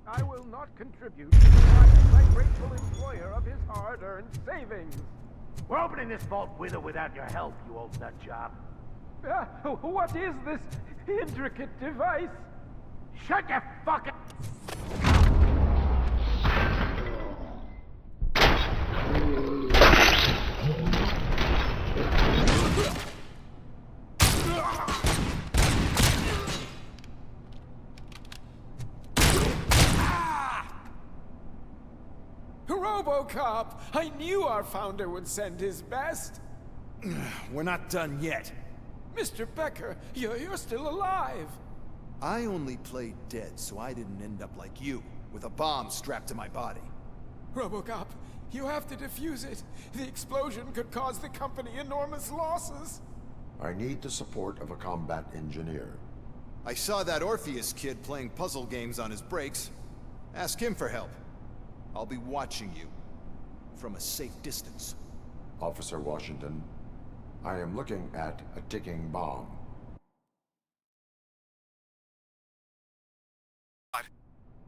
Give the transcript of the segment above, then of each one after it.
I will not contribute to deprive my grateful employer of his hard-earned savings. We're opening this vault with or without your help, you old nut job. What is this intricate device? Shut your fucking... RoboCop! I knew our founder would send his best! We're not done yet. Mr. Becker, you're still alive! I only played dead so I didn't end up like you, with a bomb strapped to my body. RoboCop, you have to defuse it. The explosion could cause the company enormous losses. I need the support of a combat engineer. I saw that Orpheus kid playing puzzle games on his breaks. Ask him for help. I'll be watching you. From a safe distance. Officer Washington, I am looking at a ticking bomb.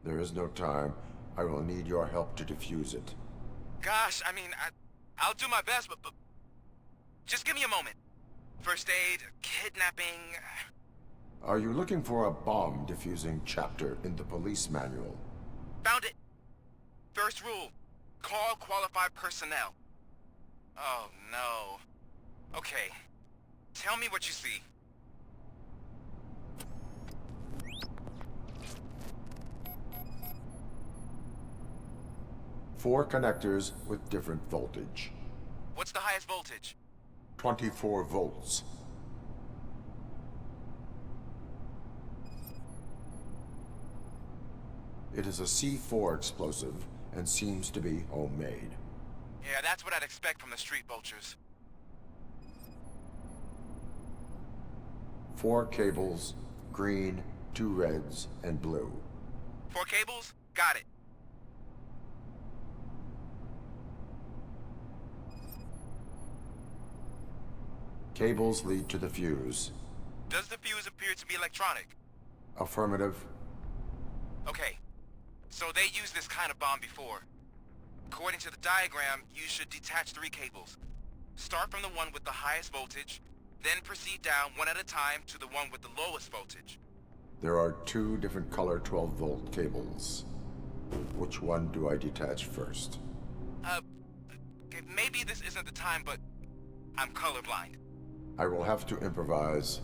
There is no time. I will need your help to defuse it. Gosh, I mean, I'll do my best, but just give me a moment. First aid, kidnapping... Are you looking for a bomb defusing chapter in the police manual? Found it. First rule, call qualified personnel. Oh, no. Okay, tell me what you see. Four connectors with different voltage. What's the highest voltage? 24 volts. It is a C4 explosive and seems to be homemade. Yeah, that's what I'd expect from the street vultures. 4 cables, green, 2 reds, and blue. 4 cables? Got it. Cables lead to the fuse. Does the fuse appear to be electronic? Affirmative. Okay, so they used this kind of bomb before. According to the diagram, you should detach 3 cables. Start from the one with the highest voltage, then proceed down one at a time to the one with the lowest voltage. There are 2 different color 12-volt cables. Which one do I detach first? Okay, maybe this isn't the time, but I'm colorblind. I will have to improvise.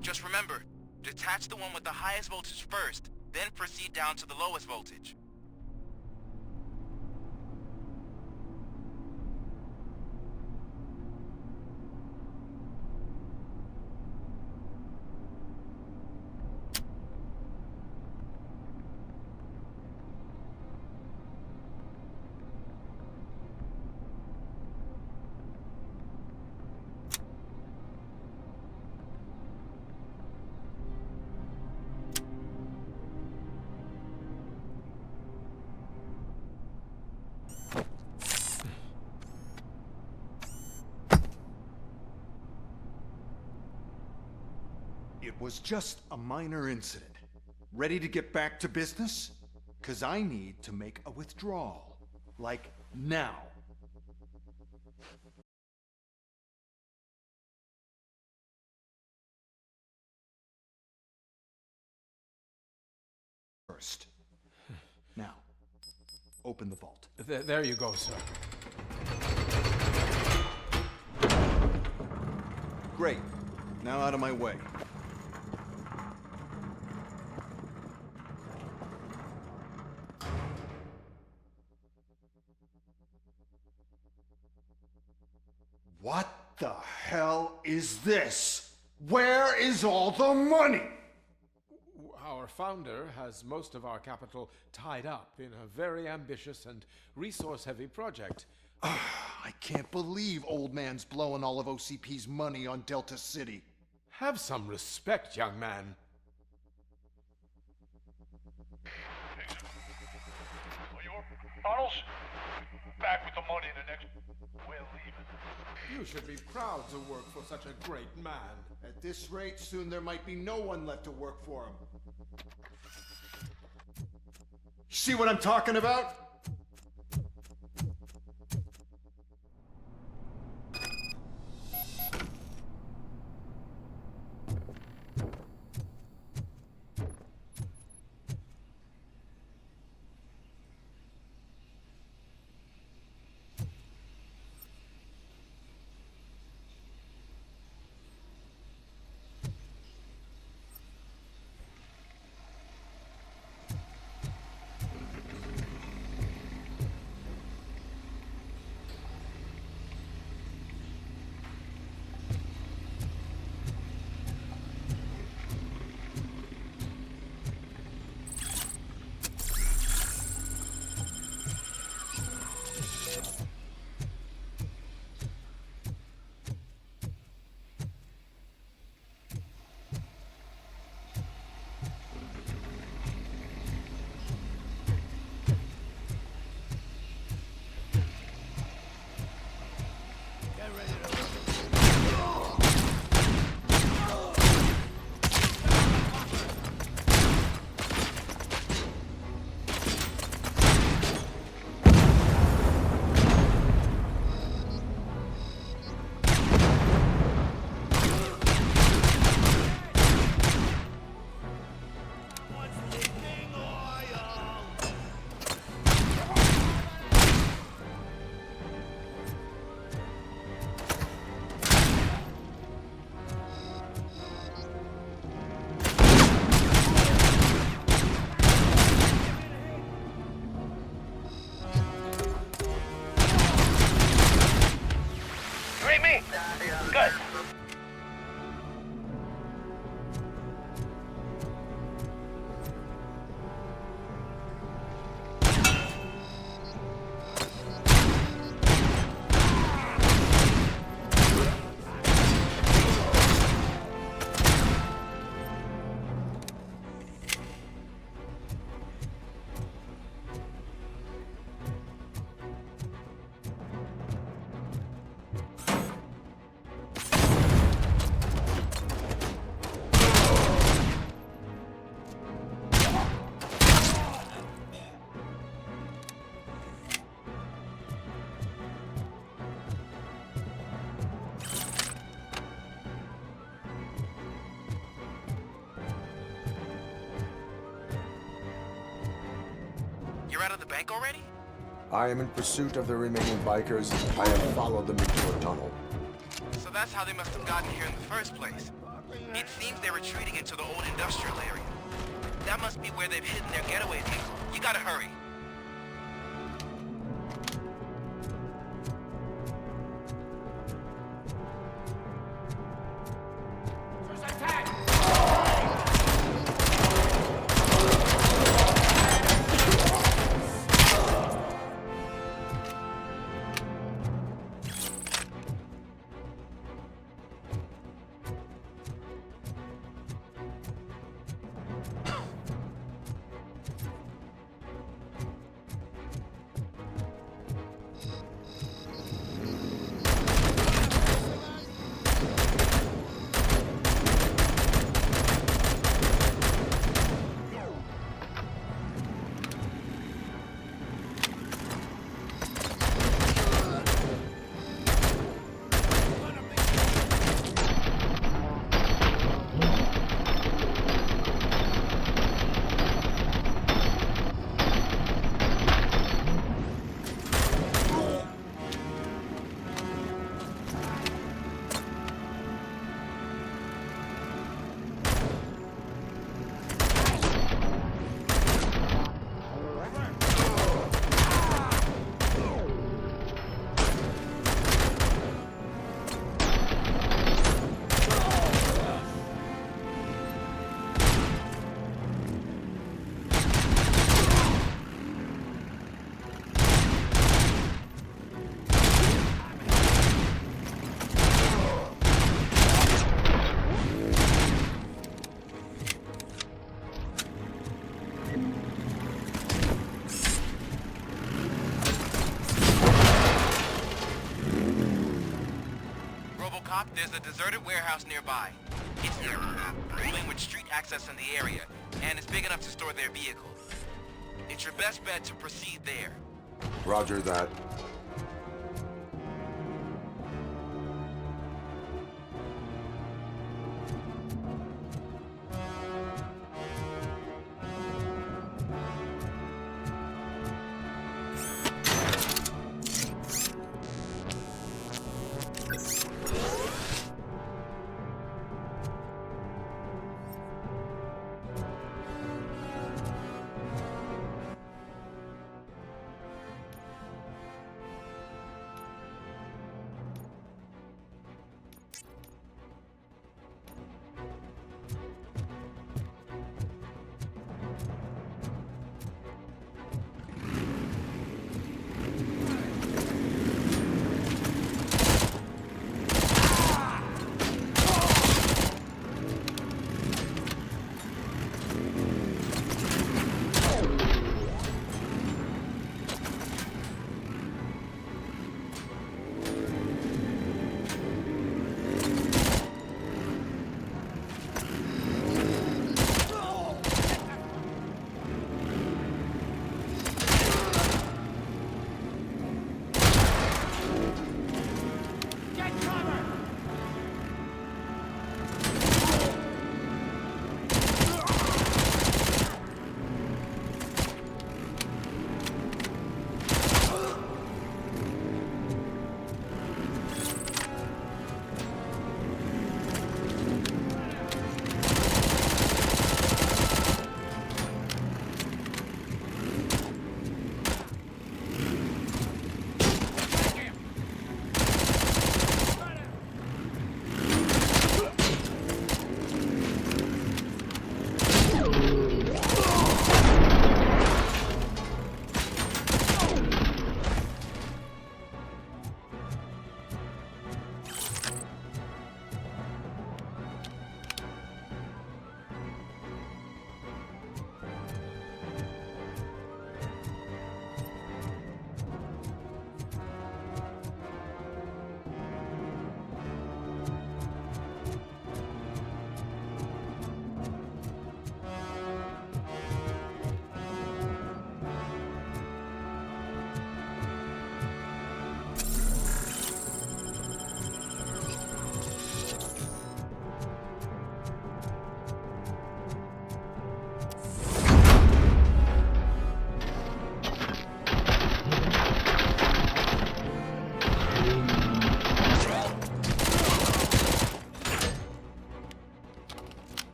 Just remember, detach the one with the highest voltage first, then proceed down to the lowest voltage. It was just a minor incident. Ready to get back to business? 'Cause I need to make a withdrawal. Like, now. First. Now, open the vault. There you go, sir. Great. Now out of my way. What the hell is this? Where is all the money? Our founder has most of our capital tied up in a very ambitious and resource-heavy project. I can't believe old man's blowing all of OCP's money on Delta City. Have some respect, young man. Arnold's back with the money in the next... We're leaving. You should be proud to work for such a great man. At this rate, soon there might be no one left to work for him. See what I'm talking about? Good. You're out of the bank already? I am in pursuit of the remaining bikers. I have followed them into a tunnel. So that's how they must have gotten here in the first place. It seems they're retreating into the old industrial area. That must be where they've hidden their getaway vehicle. You gotta hurry. There's a deserted warehouse nearby. It's near with street access in the area, and it's big enough to store their vehicles. It's your best bet to proceed there. Roger that.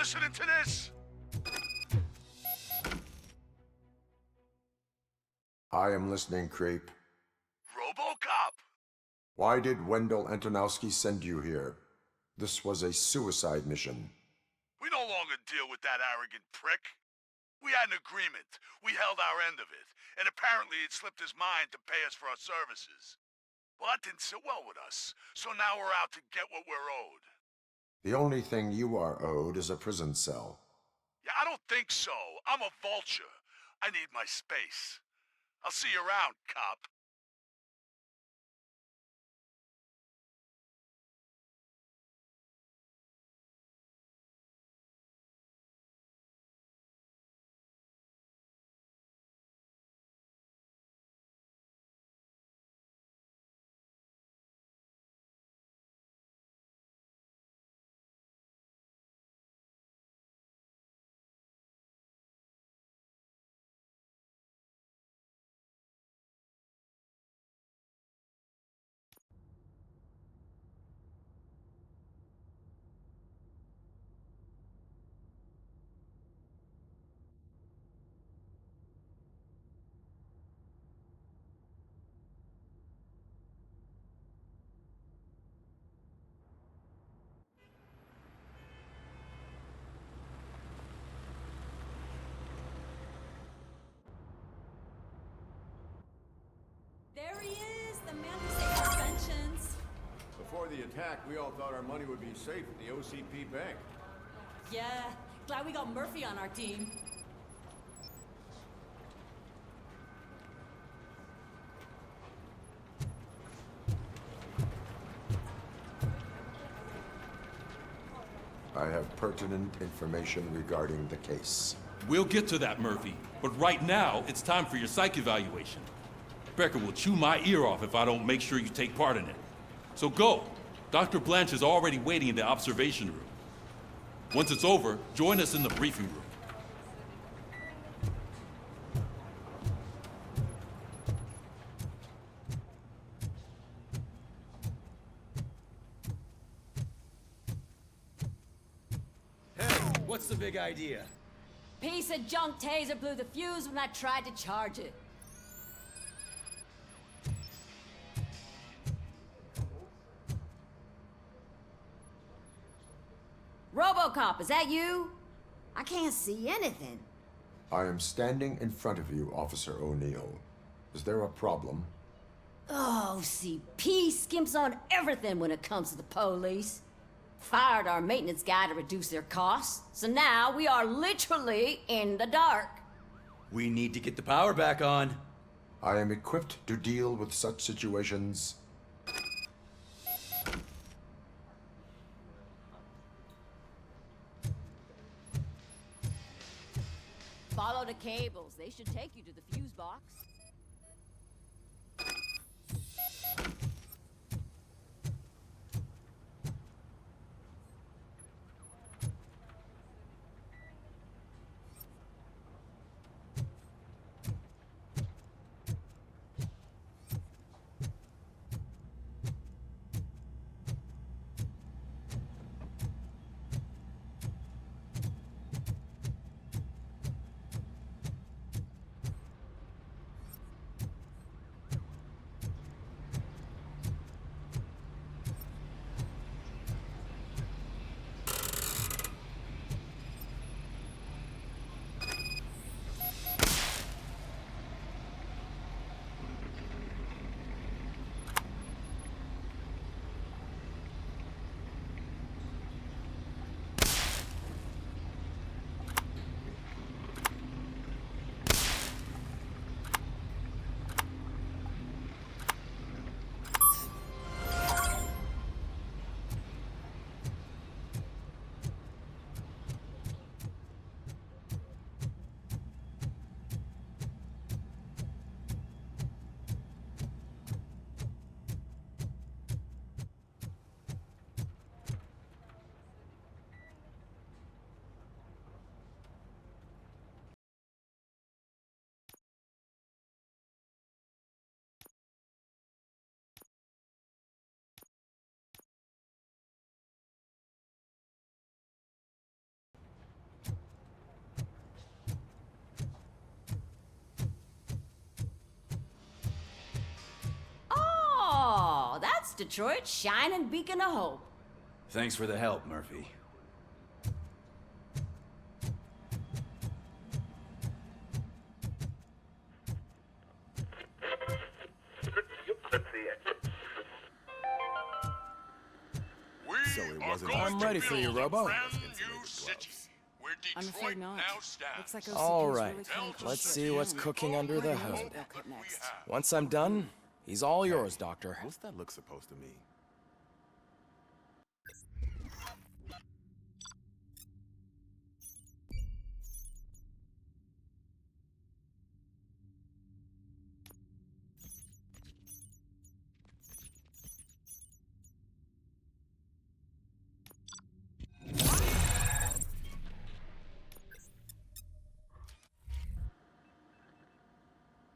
listening to this? I am listening, Creep. RoboCop? Why did Wendell Antonowski send you here? This was a suicide mission. We no longer deal with that arrogant prick. We had an agreement. We held our end of it. And apparently it slipped his mind to pay us for our services. Well, that didn't sit well with us. So now we're out to get what we're owed. The only thing you are owed is a prison cell. Yeah, I don't think so. I'm a vulture. I need my space. I'll see you around, cop. There he is, the man who saved our pensions. Before the attack, we all thought our money would be safe at the OCP bank. Yeah, glad we got Murphy on our team. I have pertinent information regarding the case. We'll get to that, Murphy. But right now, it's time for your psych evaluation. Becker will chew my ear off if I don't make sure you take part in it. So go. Dr. Blanche is already waiting in the observation room. Once it's over, join us in the briefing room. What's the big idea? Piece of junk taser blew the fuse when I tried to charge it. RoboCop, is that you? I can't see anything. I am standing in front of you, Officer O'Neill. Is there a problem? Oh, CP skimps on everything when it comes to the police. Fired our maintenance guy to reduce their costs, so now we are literally in the dark. We need to get the power back on. I am equipped to deal with such situations. Follow the cables. They should take you to the fuse box. Oh, that's Detroit's shining beacon of hope. Thanks for the help, Murphy. I'm ready for you, Robo. Brand new city, where I'm afraid not. Looks like OCP's All right, really trying to let's push see it what's down. cooking under the I know what hood. they'll cut next. Once I'm done, he's all yours, Doctor. What's that look supposed to mean?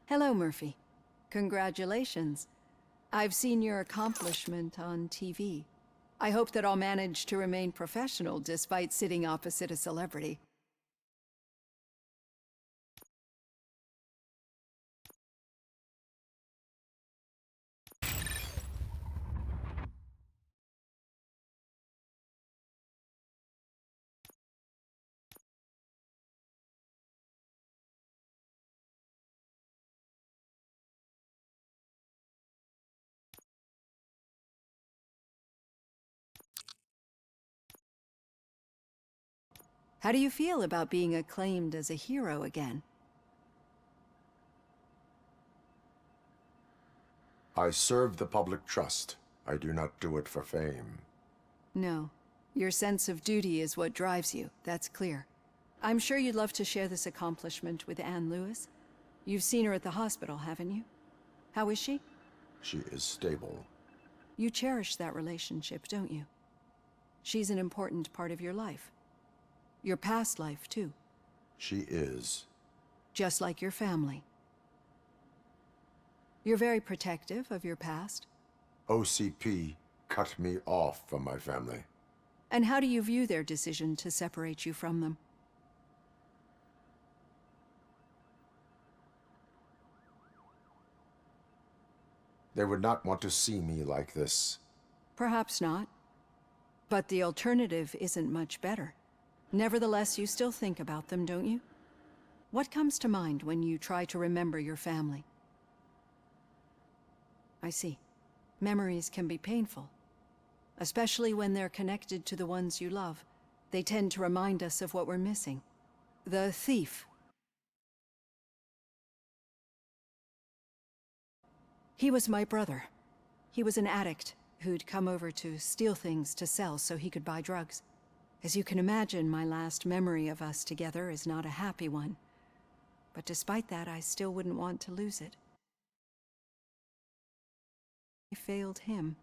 Hello, Murphy. Congratulations. I've seen your accomplishment on TV. I hope that I'll manage to remain professional despite sitting opposite a celebrity. How do you feel about being acclaimed as a hero again? I serve the public trust. I do not do it for fame. No. Your sense of duty is what drives you, that's clear. I'm sure you'd love to share this accomplishment with Anne Lewis. You've seen her at the hospital, haven't you? How is she? She is stable. You cherish that relationship, don't you? She's an important part of your life. Your past life, too. She is. Just like your family. You're very protective of your past. OCP cut me off from my family. And how do you view their decision to separate you from them? They would not want to see me like this. Perhaps not. But the alternative isn't much better. Nevertheless, you still think about them, don't you? What comes to mind when you try to remember your family? I see. Memories can be painful. Especially when they're connected to the ones you love. They tend to remind us of what we're missing. The thief. He was my brother. He was an addict who'd come over to steal things to sell so he could buy drugs. As you can imagine, my last memory of us together is not a happy one. But despite that, I still wouldn't want to lose it. I failed him,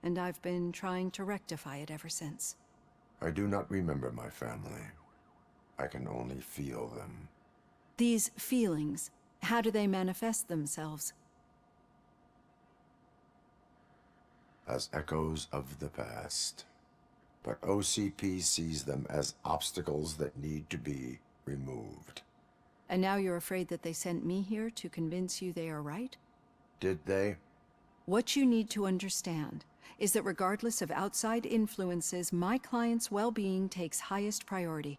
and I've been trying to rectify it ever since. I do not remember my family. I can only feel them. These feelings, how do they manifest themselves? As echoes of the past. But OCP sees them as obstacles that need to be removed. And now you're afraid that they sent me here to convince you they are right? Did they? What you need to understand is that regardless of outside influences, my client's well-being takes highest priority.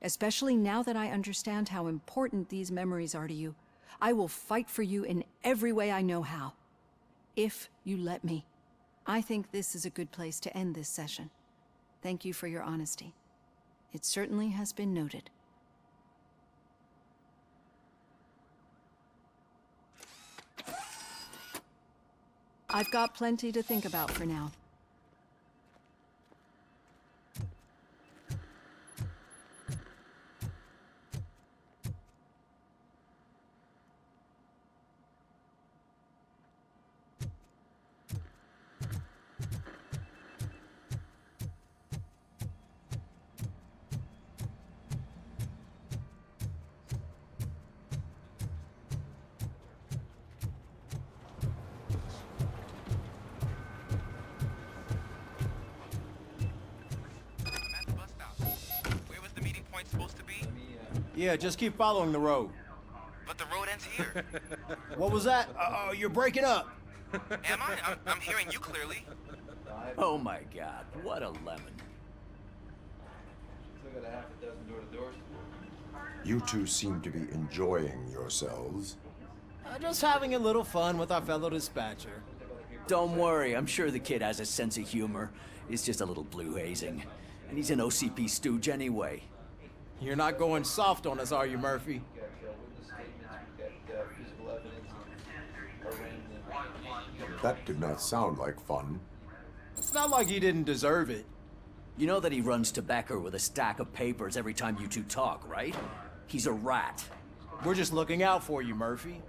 Especially now that I understand how important these memories are to you. I will fight for you in every way I know how. If you let me. I think this is a good place to end this session. Thank you for your honesty. It certainly has been noted. I've got plenty to think about for now. Yeah, just keep following the road. But the road ends here. What was that? Oh, you're breaking up. Am I? I'm hearing you clearly. Oh my god, what a lemon. Still got a half a dozen door-to-doors. You two seem to be enjoying yourselves. Just having a little fun with our fellow dispatcher. Don't worry, I'm sure the kid has a sense of humor. It's just a little blue hazing. And he's an OCP stooge anyway. You're not going soft on us, are you, Murphy? That did not sound like fun. It's not like he didn't deserve it. You know that he runs tobacco with a stack of papers every time you two talk, right? He's a rat. We're just looking out for you, Murphy.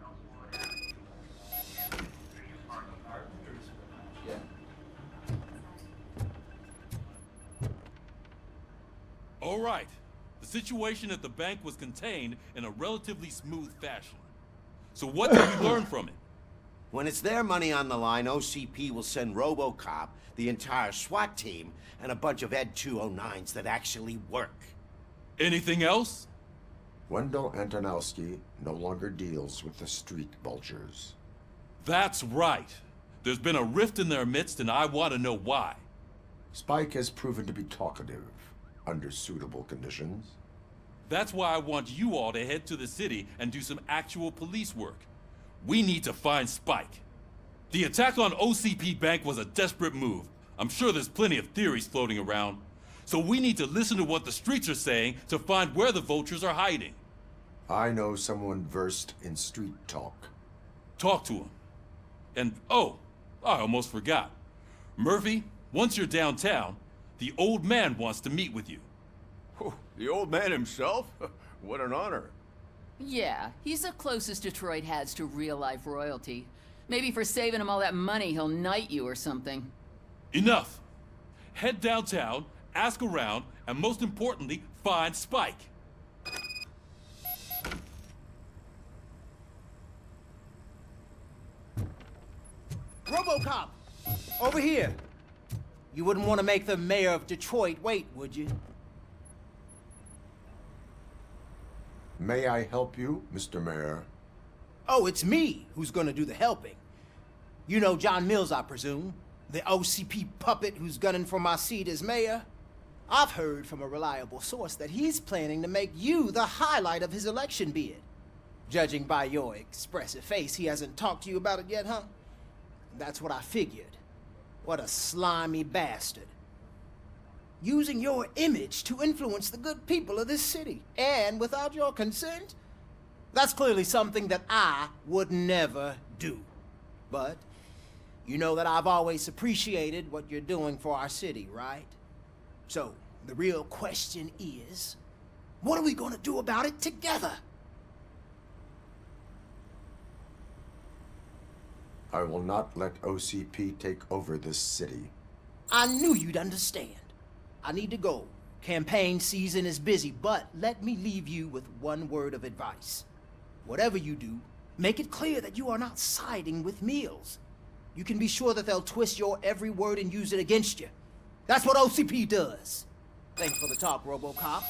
All right. The situation at the bank was contained in a relatively smooth fashion. So what did we learn from it? When it's their money on the line, OCP will send RoboCop, the entire SWAT team, and a bunch of Ed 209s that actually work. Anything else? Wendell Antonowski no longer deals with the street vultures. That's right. There's been a rift in their midst, and I want to know why. Spike has proven to be talkative under suitable conditions. That's why I want you all to head to the city and do some actual police work. We need to find Spike. The attack on OCP Bank was a desperate move. I'm sure there's plenty of theories floating around. So we need to listen to what the streets are saying to find where the vultures are hiding. I know someone versed in street talk. Talk to him. And, oh, I almost forgot. Murphy, once you're downtown, the old man wants to meet with you. Oh, the old man himself? What an honor. Yeah, he's the closest Detroit has to real-life royalty. Maybe for saving him all that money, he'll knight you or something. Enough! Head downtown, ask around, and most importantly, find Spike. RoboCop! Over here! You wouldn't want to make the mayor of Detroit wait, would you? May I help you, Mr. Mayor? Oh, it's me who's gonna do the helping. You know John Mills, I presume? The OCP puppet who's gunning for my seat as mayor? I've heard from a reliable source that he's planning to make you the highlight of his election bid. Judging by your expressive face, he hasn't talked to you about it yet, huh? That's what I figured. What a slimy bastard. Using your image to influence the good people of this city, and without your consent? That's clearly something that I would never do. But you know that I've always appreciated what you're doing for our city, right? So, the real question is, what are we gonna do about it together? I will not let OCP take over this city. I knew you'd understand. I need to go. Campaign season is busy, but let me leave you with one word of advice. Whatever you do, make it clear that you are not siding with Mills. You can be sure that they'll twist your every word and use it against you. That's what OCP does. Thanks for the talk, RoboCop.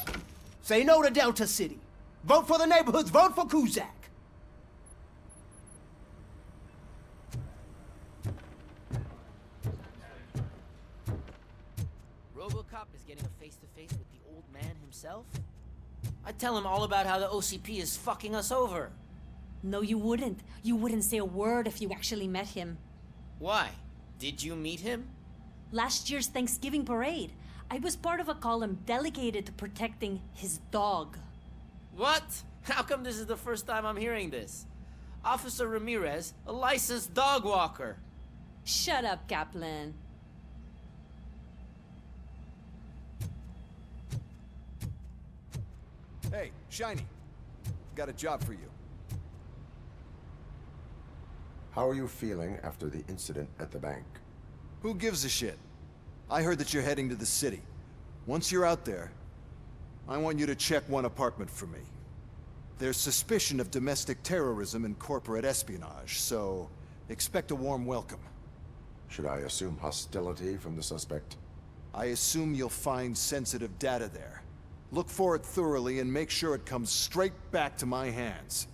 Say no to Delta City. Vote for the neighborhoods. Vote for Kuzak. RoboCop is getting a face-to-face with the old man himself? I'd tell him all about how the OCP is fucking us over. No, you wouldn't. You wouldn't say a word if you actually met him. Why? Did you meet him? Last year's Thanksgiving parade, I was part of a column delegated to protecting his dog. What? How come this is the first time I'm hearing this? Officer Ramirez, a licensed dog walker. Shut up, Kaplan. Hey, Shiny. Got a job for you. How are you feeling after the incident at the bank? Who gives a shit? I heard that you're heading to the city. Once you're out there, I want you to check one apartment for me. There's suspicion of domestic terrorism and corporate espionage, so expect a warm welcome. Should I assume hostility from the suspect? I assume you'll find sensitive data there. Look for it thoroughly and make sure it comes straight back to my hands.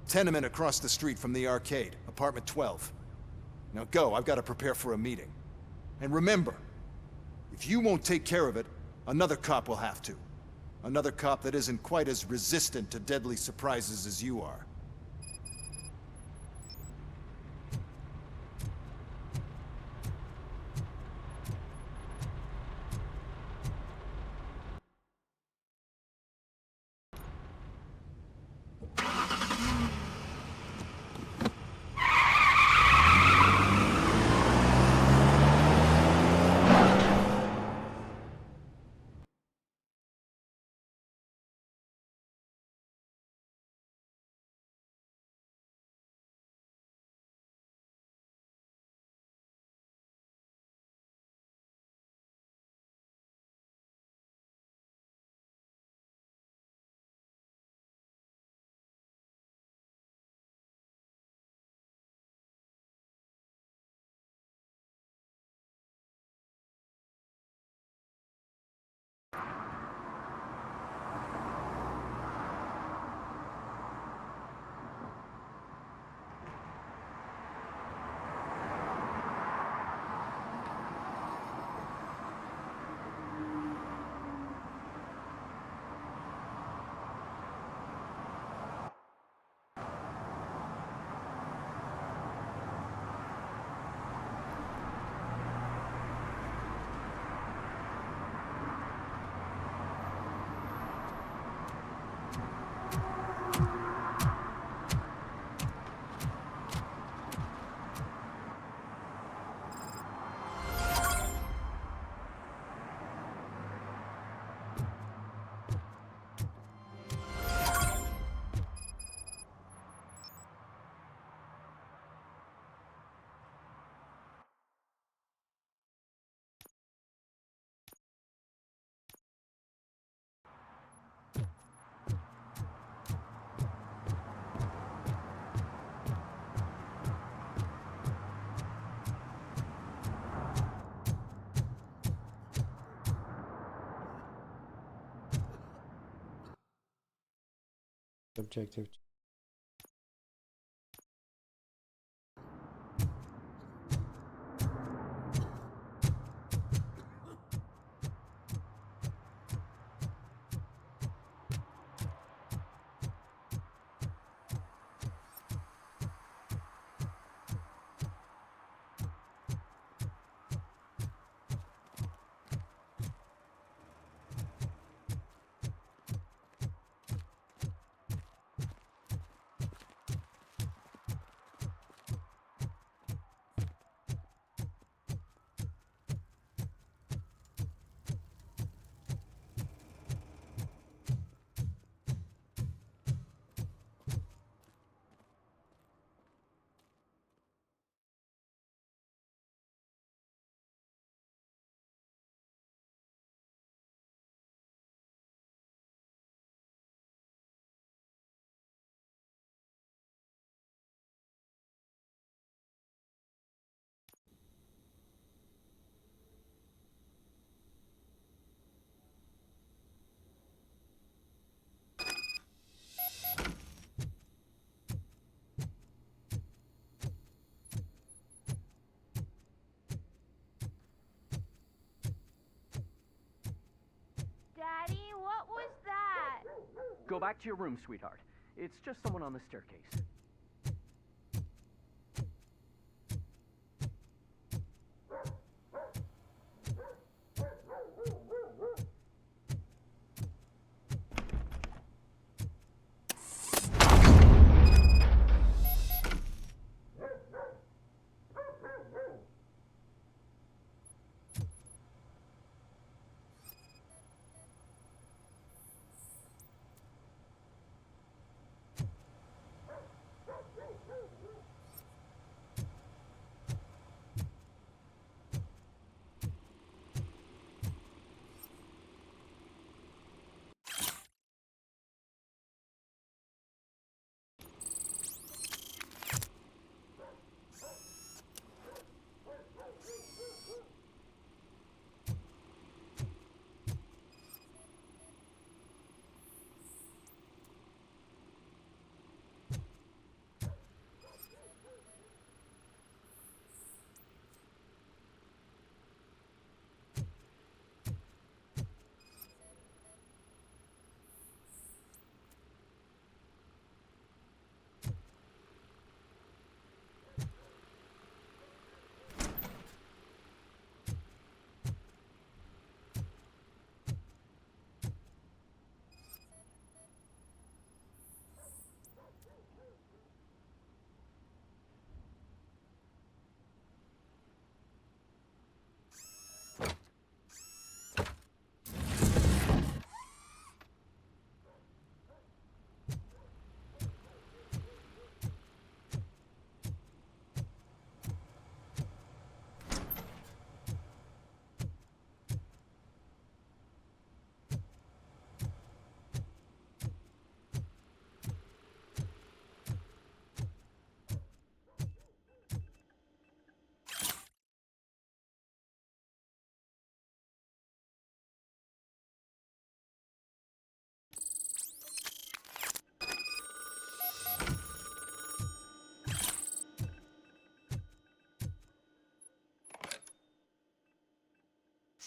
Tenement across the street from the arcade, apartment 12. Now go, I've got to prepare for a meeting. And remember, if you won't take care of it, another cop will have to. Another cop that isn't quite as resistant to deadly surprises as you are. objective. Daddy, what was that? Go back to your room, sweetheart. It's just someone on the staircase.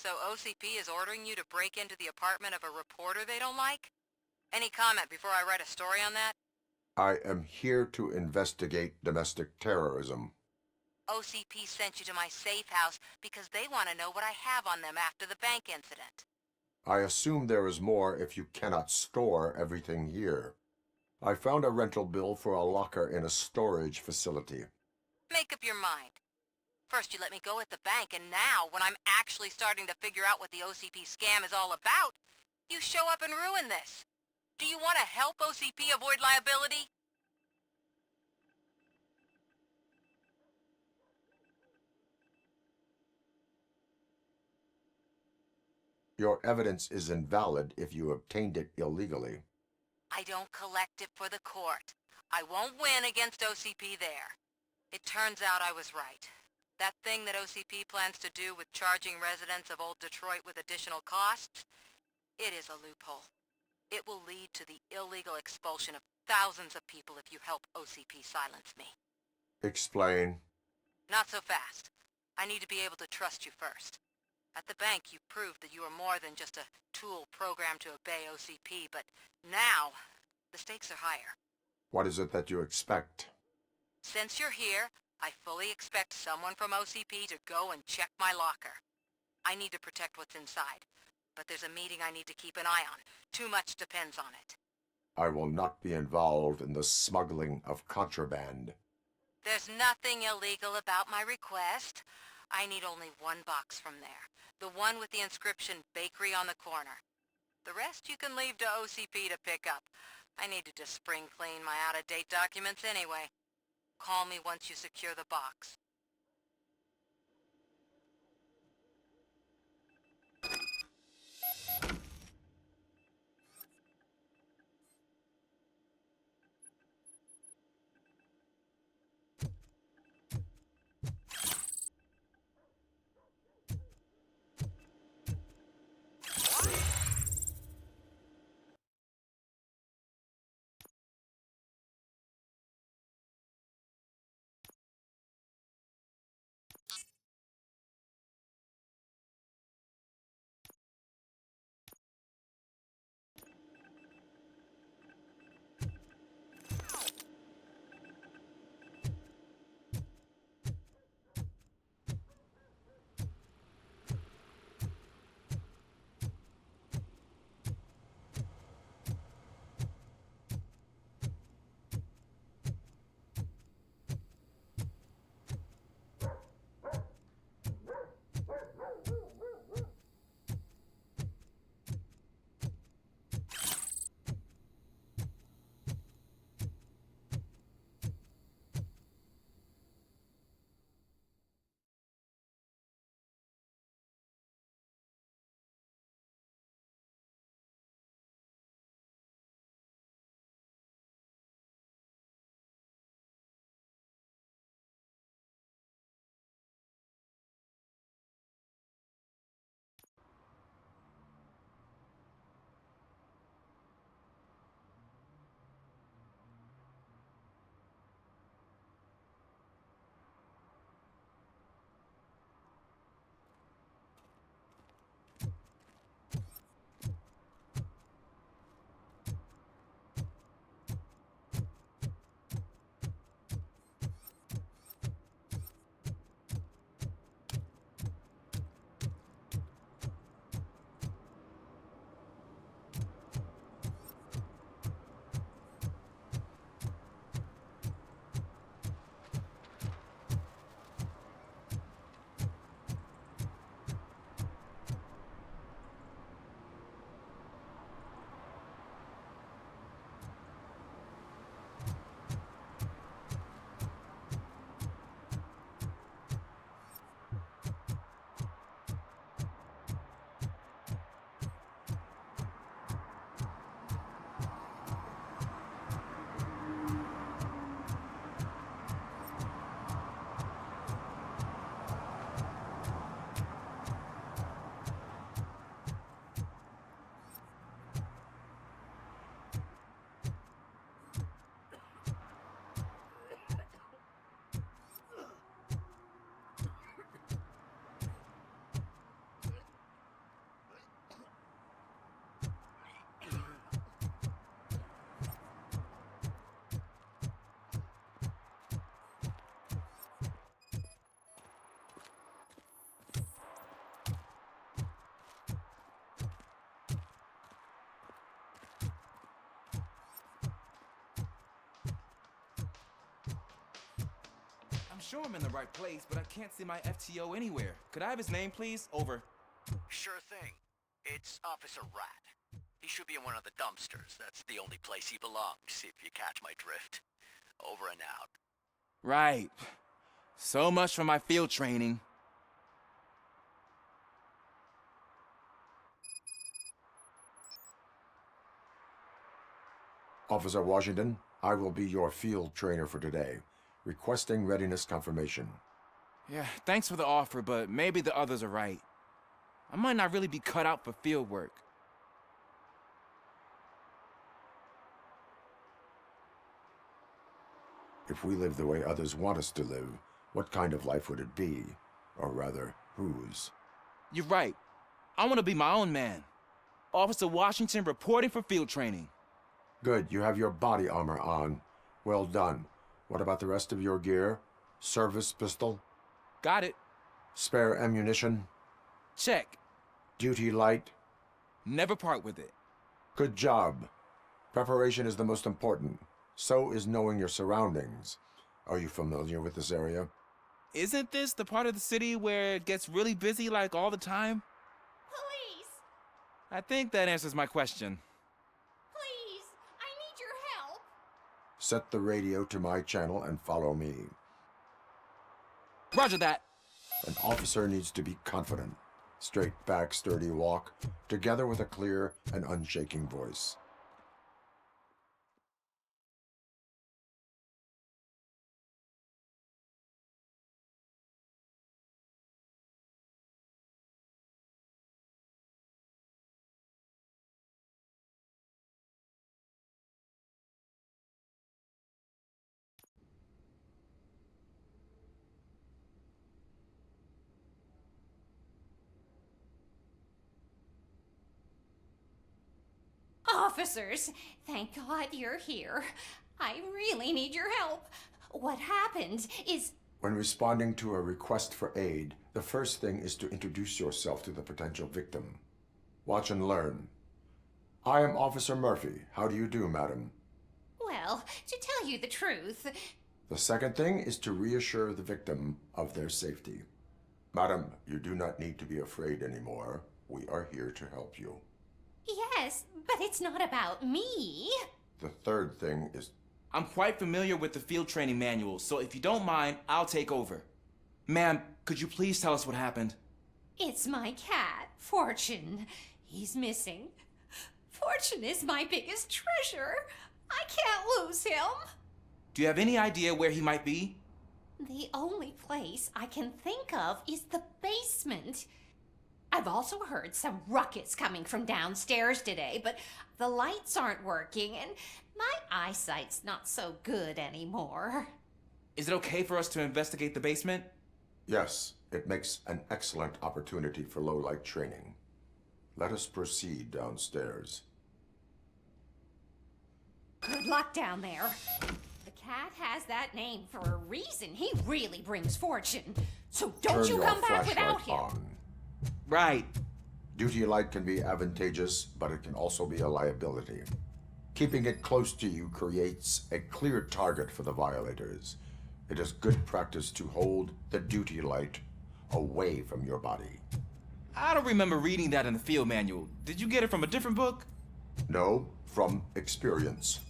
So OCP is ordering you to break into the apartment of a reporter they don't like? Any comment before I write a story on that? I am here to investigate domestic terrorism. OCP sent you to my safe house because they want to know what I have on them after the bank incident. I assume there is more if you cannot store everything here. I found a rental bill for a locker in a storage facility. Make up your mind. First you let me go at the bank, and now, when I'm actually starting to figure out what the OCP scam is all about, you show up and ruin this. Do you want to help OCP avoid liability? Your evidence is invalid if you obtained it illegally. I don't collect it for the court. I won't win against OCP there. It turns out I was right. That thing that OCP plans to do with charging residents of Old Detroit with additional costs, it is a loophole. It will lead to the illegal expulsion of Thousands of people if you help OCP silence me. Explain. Not so fast. I need to be able to trust you first. At the bank, you proved that you are more than just a tool programmed to obey OCP, but now, the stakes are higher. What is it that you expect? Since you're here, I fully expect someone from OCP to go and check my locker. I need to protect what's inside, but there's a meeting I need to keep an eye on. Too much depends on it. I will not be involved in the smuggling of contraband. There's nothing illegal about my request. I need only one box from there. The one with the inscription Bakery on the corner. The rest you can leave to OCP to pick up. I needed to spring clean my out-of-date documents anyway. Call me once you secure the box. I'm sure I'm in the right place, but I can't see my FTO anywhere. Could I have his name, please? Over. Sure thing. It's Officer Rat. He should be in one of the dumpsters. That's the only place he belongs, if you catch my drift. Over and out. Right. So much for my field training. Officer Washington, I will be your field trainer for today. Requesting readiness confirmation. Yeah, thanks for the offer, but maybe the others are right. I might not really be cut out for field work. If we live the way others want us to live, what kind of life would it be? Or rather, whose? You're right. I want to be my own man. Officer Washington reporting for field training. Good, you have your body armor on. Well done. What about the rest of your gear? Service pistol? Got it. Spare ammunition? Check. Duty light? Never part with it. Good job. Preparation is the most important. So is knowing your surroundings. Are you familiar with this area? Isn't this the part of the city where it gets really busy like all the time? Police! I think that answers my question. Please! I need your help! Set the radio to my channel and follow me. Roger that. An officer needs to be confident. Straight back, sturdy walk, together with a clear and unshaking voice. Officers, thank God you're here. I really need your help. What happened is... When responding to a request for aid, the first thing is to introduce yourself to the potential victim. Watch and learn. I am Officer Murphy. How do you do, madam? Well, to tell you the truth... The second thing is to reassure the victim of their safety. Madam, you do not need to be afraid anymore. We are here to help you. Yes, but it's not about me. The third thing is... I'm quite familiar with the field training manual, so if you don't mind, I'll take over. Ma'am, could you please tell us what happened? It's my cat, Fortune. He's missing. Fortune is my biggest treasure. I can't lose him. Do you have any idea where he might be? The only place I can think of is the basement. I've also heard some ruckus coming from downstairs today, but the lights aren't working and my eyesight's not so good anymore. Is it okay for us to investigate the basement? Yes, it makes an excellent opportunity for low-light training. Let us proceed downstairs. Good luck down there. The cat has that name for a reason. He really brings fortune. So don't you come back without him. On. Right. Duty light can be advantageous, but it can also be a liability. Keeping it close to you creates a clear target for the violators. It is good practice to hold the duty light away from your body. I don't remember reading that in the field manual. Did you get it from a different book? No, from experience.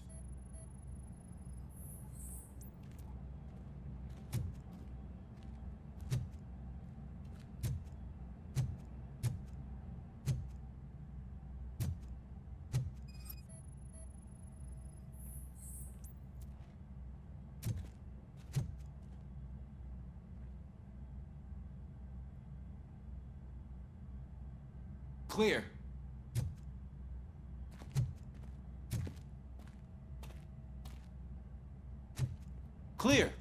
Clear. Clear.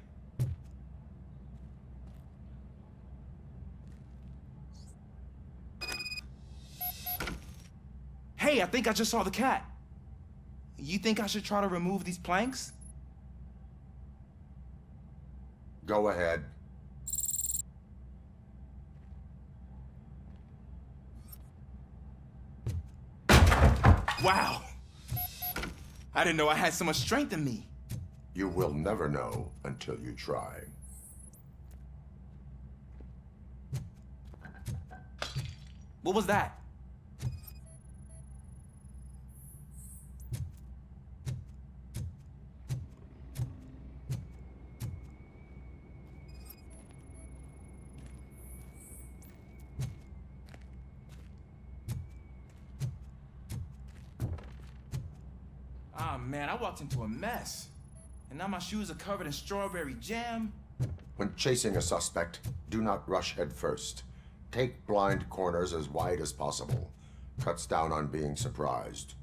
Hey, I think I just saw the cat. You think I should try to remove these planks? Go ahead. Wow. I didn't know I had so much strength in me. You will never know until you try. What was that? Ah, man, I walked into a mess. And now my shoes are covered in strawberry jam. When chasing a suspect, do not rush head first. Take blind corners as wide as possible. Cuts down on being surprised.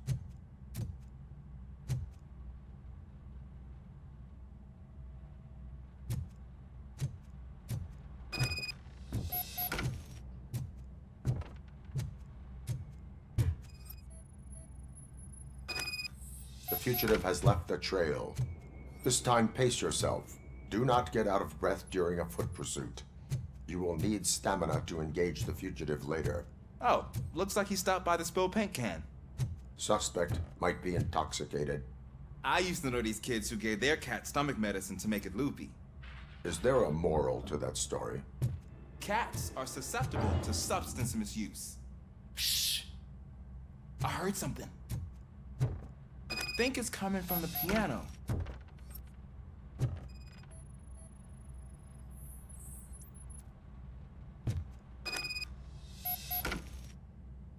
fugitive has left a trail. This time, pace yourself. Do not get out of breath during a foot pursuit. You will need stamina to engage the fugitive later. Oh, looks like he stopped by the spilled paint can. Suspect might be intoxicated. I used to know these kids who gave their cat stomach medicine to make it loopy. Is there a moral to that story? Cats are susceptible to substance misuse. Shh! I heard something. I think it's coming from the piano.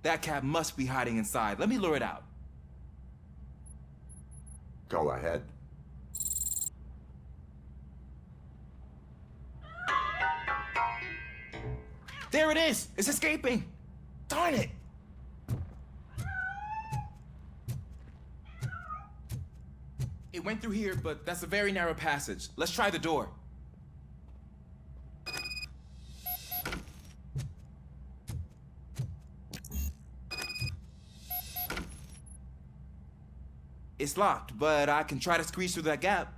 That cat must be hiding inside. Let me lure it out. Go ahead. There it is! It's escaping! Darn it! It went through here, but that's a very narrow passage. Let's try the door. It's locked, but I can try to squeeze through that gap.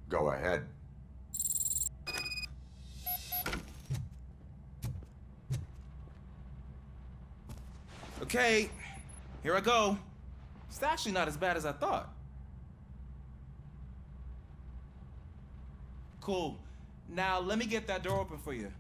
Go ahead. Okay, here I go. It's actually not as bad as I thought. Cool. Now let me get that door open for you.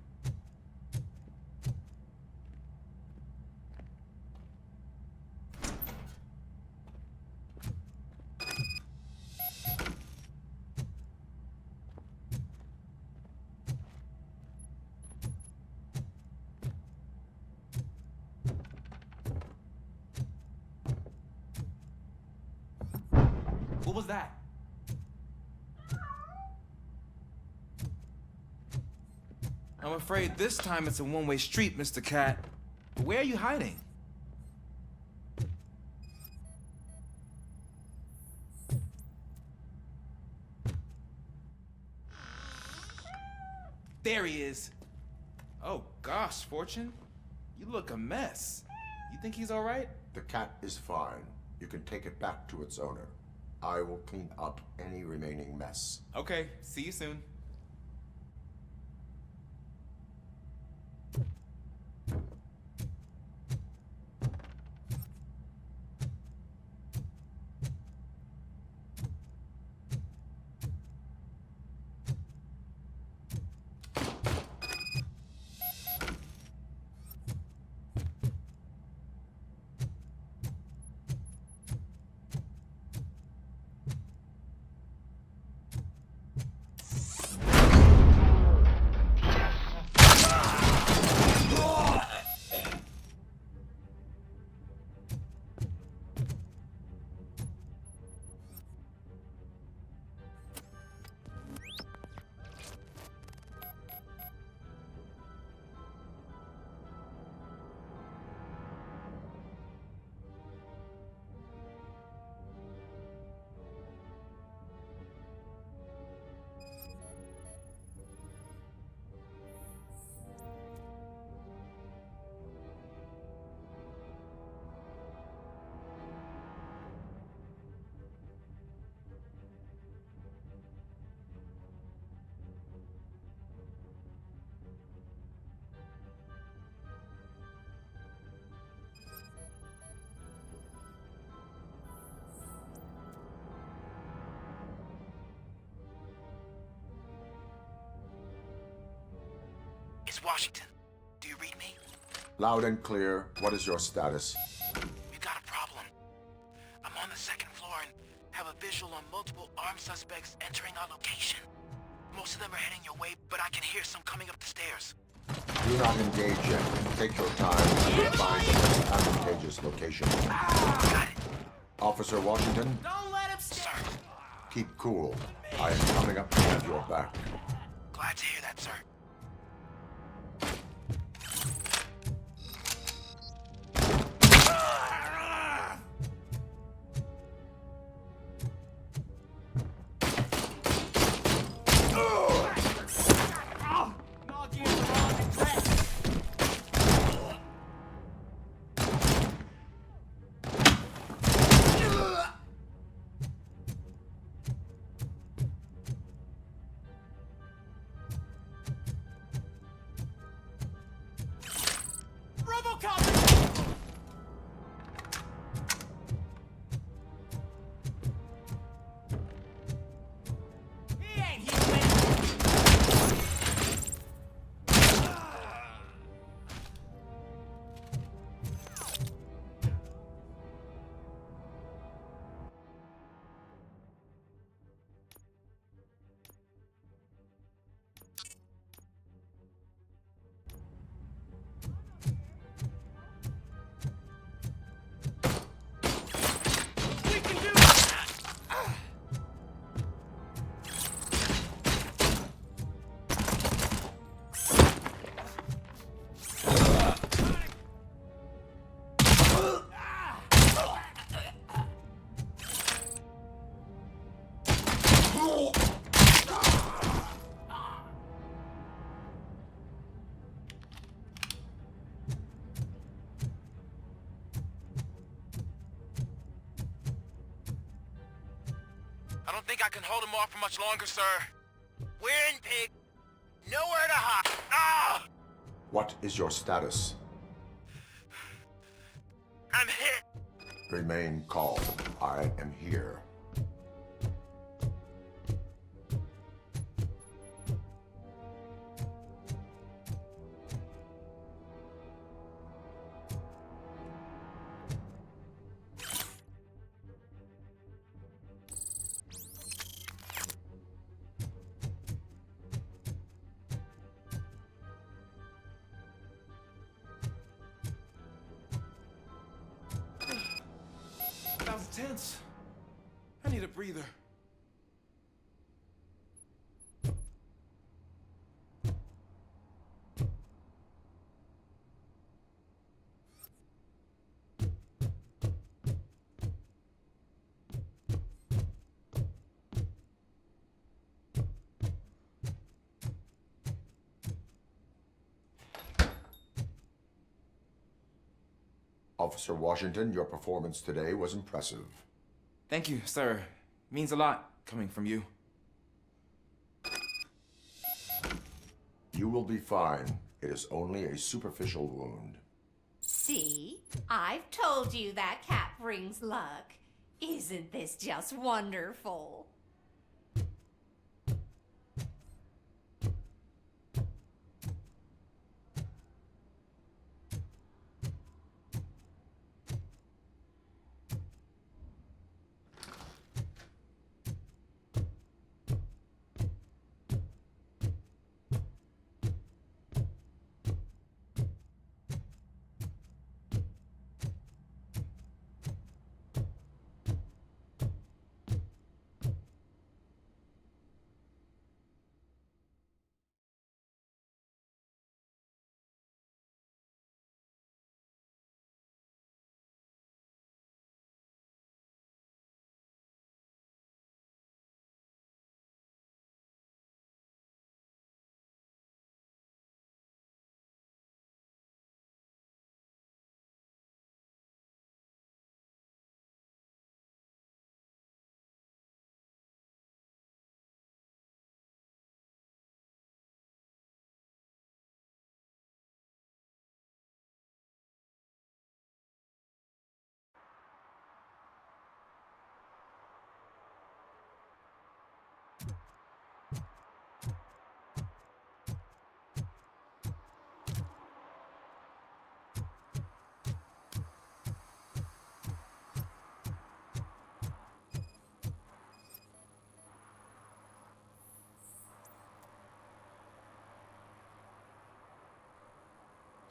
What was that? I'm afraid this time it's a one-way street, Mr. Cat. Where are you hiding? There he is. Oh gosh, Fortune. You look a mess. You think he's all right? The cat is fine. You can take it back to its owner. I will clean up any remaining mess. Okay, see you soon. It's Washington. Do you read me? Loud and clear. What is your status? We've got a problem. I'm on the second floor and have a visual on multiple armed suspects entering our location. Most of them are heading your way, but I can hear some coming up the stairs. Do not engage yet. Take your time and find the most advantageous location. Got it. Officer Washington? Don't let him Sir. Keep cool. I am coming up to have your back. Glad to hear that, sir. I can hold him off for much longer, sir. We're in, pig. Nowhere to hide. Ah! What is your status? I'm hit. Remain calm. I am here. That was tense. I need a breather. Officer Washington, your performance today was impressive. Thank you, sir. Means a lot coming from you. You will be fine. It is only a superficial wound. See? I've told you that cat brings luck. Isn't this just wonderful?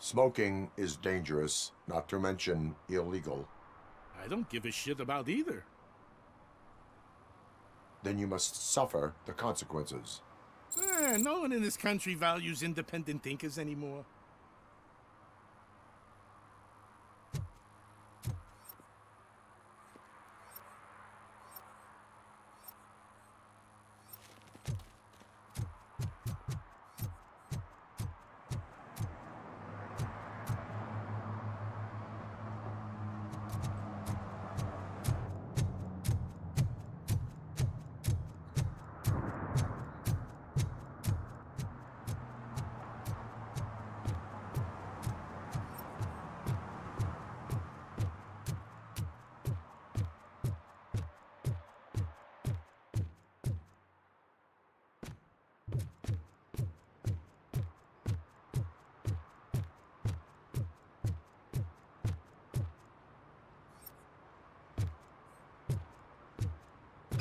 Smoking is dangerous, not to mention illegal. I don't give a shit about either. Then you must suffer the consequences. No one in this country values independent thinkers anymore.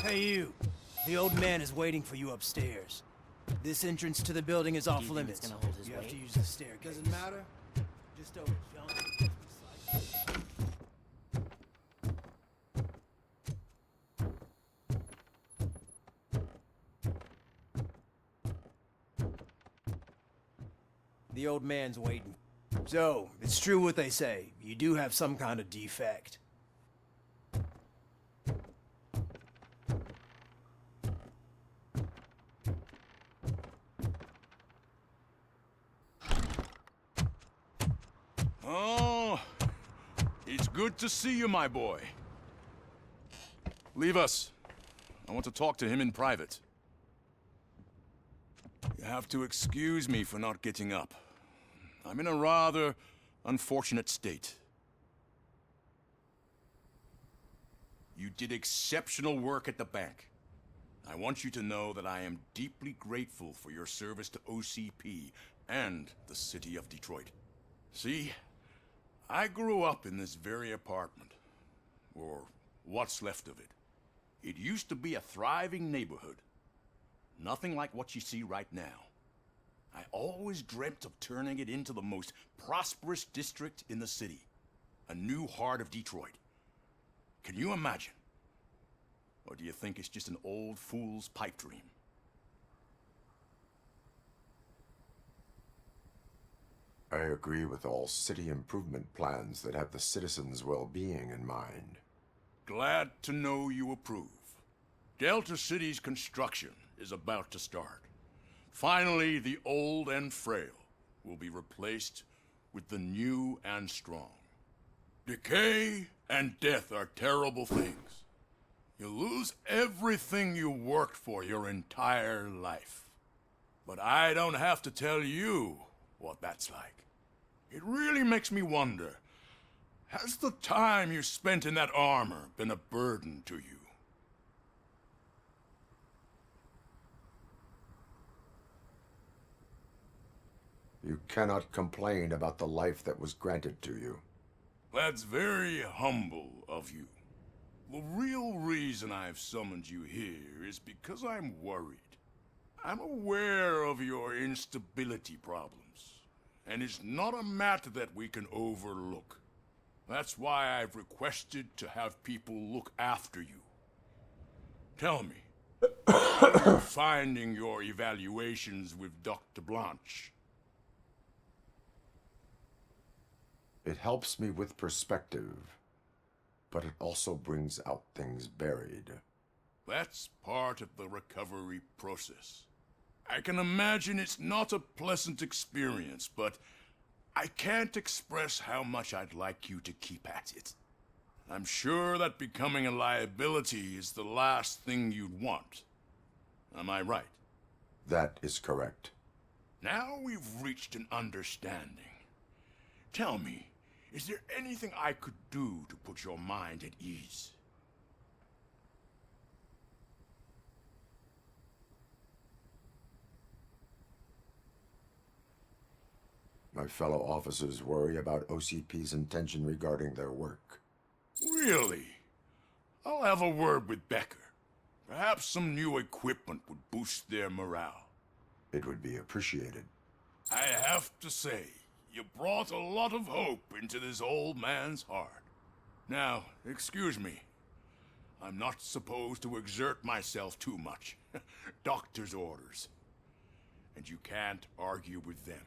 Hey, you. The old man is waiting for you upstairs. This entrance to the building is off limits. Gonna hold his You have weight? to use the staircase. Doesn't matter. Just don't jump. The old man's waiting. So, it's true what they say. You do have some kind of defect. Oh, it's good to see you, my boy. Leave us. I want to talk to him in private. You have to excuse me for not getting up. I'm in a rather unfortunate state. You did exceptional work at the bank. I want you to know that I am deeply grateful for your service to OCP and the city of Detroit. See, I grew up in this very apartment, or what's left of it. It used to be a thriving neighborhood. Nothing like what you see right now. I always dreamt of turning it into the most prosperous district in the city. A new heart of Detroit. Can you imagine? Or do you think it's just an old fool's pipe dream? I agree with all city improvement plans that have the citizens' well-being in mind. Glad to know you approve. Delta City's construction is about to start. Finally, the old and frail will be replaced with the new and strong. Decay and death are terrible things. You lose everything you worked for your entire life. But I don't have to tell you what that's like. It really makes me wonder, has the time you spent in that armor been a burden to you? You cannot complain about the life that was granted to you. That's very humble of you. The real reason I've summoned you here is because I'm worried. I'm aware of your instability problems, and it's not a matter that we can overlook. That's why I've requested to have people look after you. Tell me, how are you finding your evaluations with Dr. Blanche? It helps me with perspective, but it also brings out things buried. That's part of the recovery process. I can imagine it's not a pleasant experience, but I can't express how much I'd like you to keep at it. I'm sure that becoming a liability is the last thing you'd want. Am I right? That is correct. Now we've reached an understanding. Tell me, is there anything I could do to put your mind at ease? My fellow officers worry about OCP's intention regarding their work. Really? I'll have a word with Becker. Perhaps some new equipment would boost their morale. It would be appreciated. I have to say, you brought a lot of hope into this old man's heart. Now, excuse me. I'm not supposed to exert myself too much. Doctor's orders. And you can't argue with them.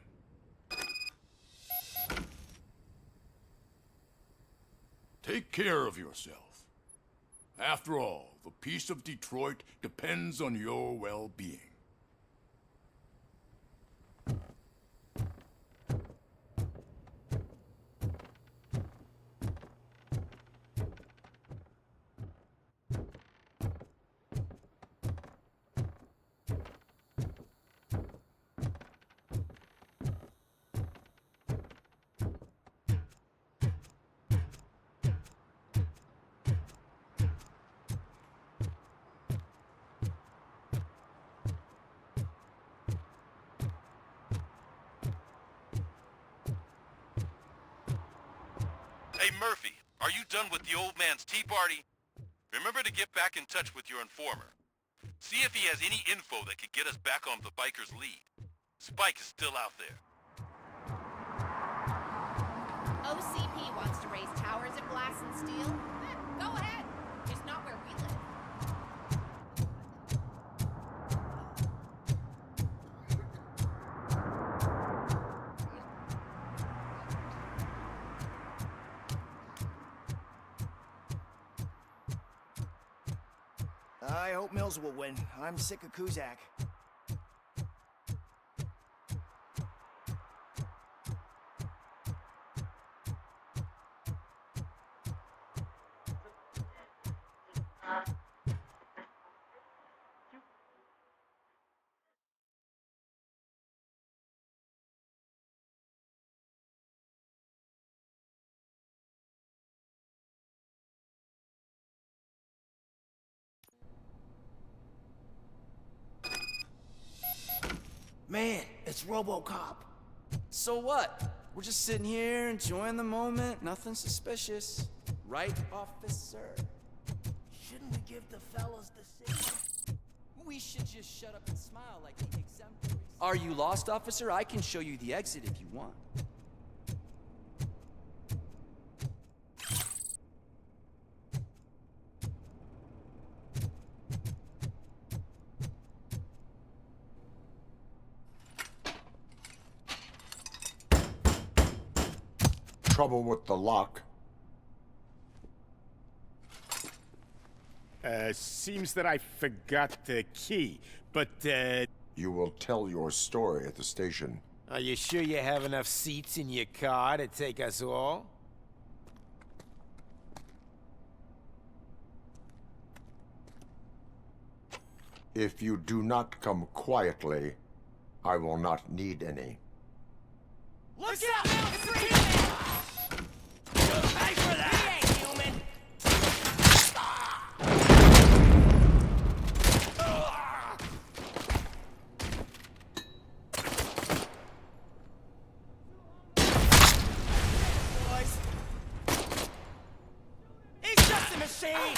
Take care of yourself. After all, the peace of Detroit depends on your well-being. Hey, Murphy, are you done with the old man's tea party? Remember to get back in touch with your informer. See if he has any info that could get us back on the biker's lead. Spike is still out there. OCP wants to raise towers at Glass and Steel? Go ahead. Just not where we live. I hope Mills will win. I'm sick of Kuzak. Man, it's RoboCop. So what? We're just sitting here enjoying the moment. Nothing suspicious. Right, officer? Shouldn't we give the fellas the signal? We should just shut up and smile like the exemplary... Are you lost, officer? I can show you the exit if you want. Trouble with the lock. Seems that I forgot the key, but, You will tell your story at the station. Are you sure you have enough seats in your car to take us all? If you do not come quietly, I will not need any. Look out! Pay for that! He ain't human! Boys! He's just a machine!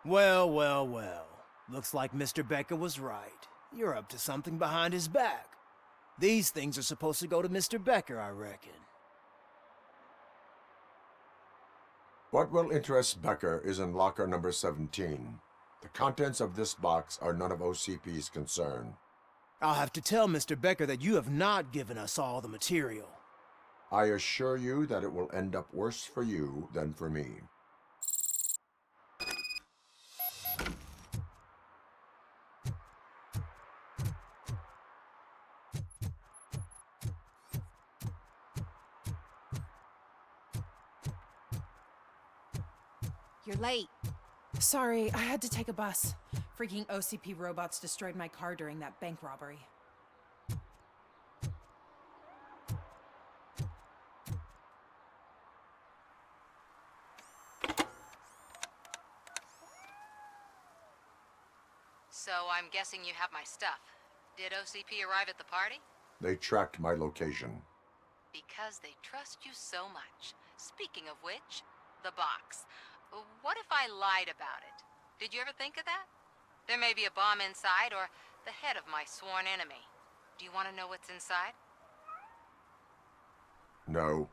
Well, well, well. Looks like Mr. Becker was right. You're up to something behind his back. These things are supposed to go to Mr. Becker, I reckon. What will interest Becker is in locker number 17. The contents of this box are none of OCP's concern. I'll have to tell Mr. Becker that you have not given us all the material. I assure you that it will end up worse for you than for me. You're late. Sorry, I had to take a bus. Freaking OCP robots destroyed my car during that bank robbery. So I'm guessing you have my stuff. Did OCP arrive at the party? They tracked my location. Because they trust you so much. Speaking of which, the box. What if I lied about it? Did you ever think of that? There may be a bomb inside or the head of my sworn enemy. Do you want to know what's inside? No.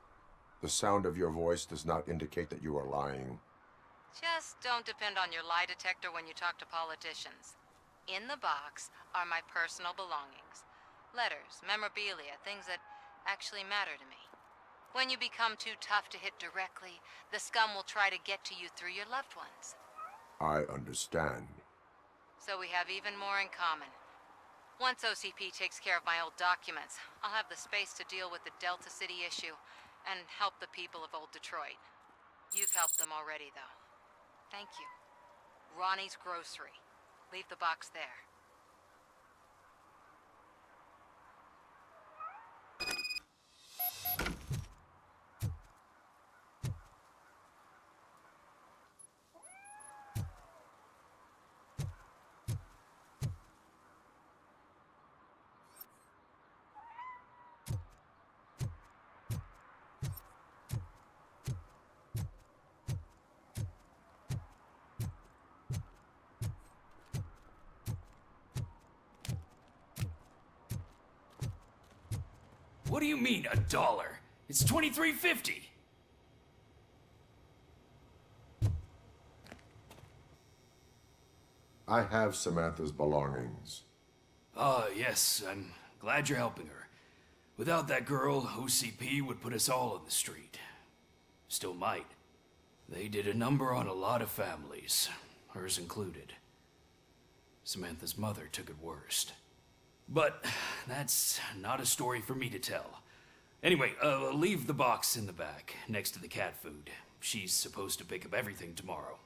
The sound of your voice does not indicate that you are lying. Just don't depend on your lie detector when you talk to politicians. In the box are my personal belongings. Letters, memorabilia, things that actually matter to me. When you become too tough to hit directly, the scum will try to get to you through your loved ones. I understand. So we have even more in common. Once OCP takes care of my old documents, I'll have the space to deal with the Delta City issue and help the people of Old Detroit. You've helped them already, though. Thank you. Ronnie's Grocery. Leave the box there. What do you mean, $1? It's $23.50. I have Samantha's belongings. Ah, yes, I'm glad you're helping her. Without that girl, OCP would put us all on the street. Still might. They did a number on a lot of families, hers included. Samantha's mother took it worst. But that's not a story for me to tell. Anyway, leave the box in the back, next to the cat food. She's supposed to pick up everything tomorrow.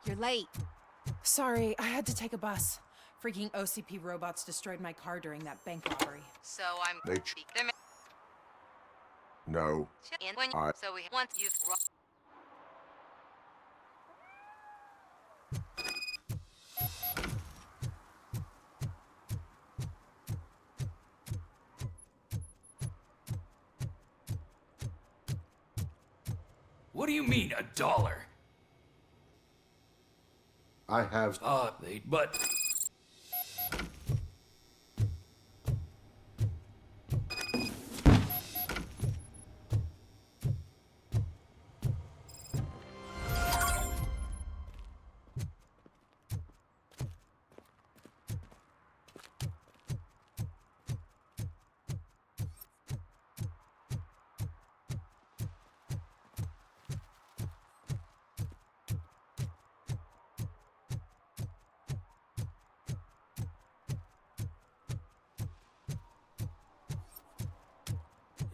You're late. Sorry, I had to take a bus. Freaking OCP robots destroyed my car during that bank robbery. So I'm... No. So we once you've... What do you mean, $1? I have... but...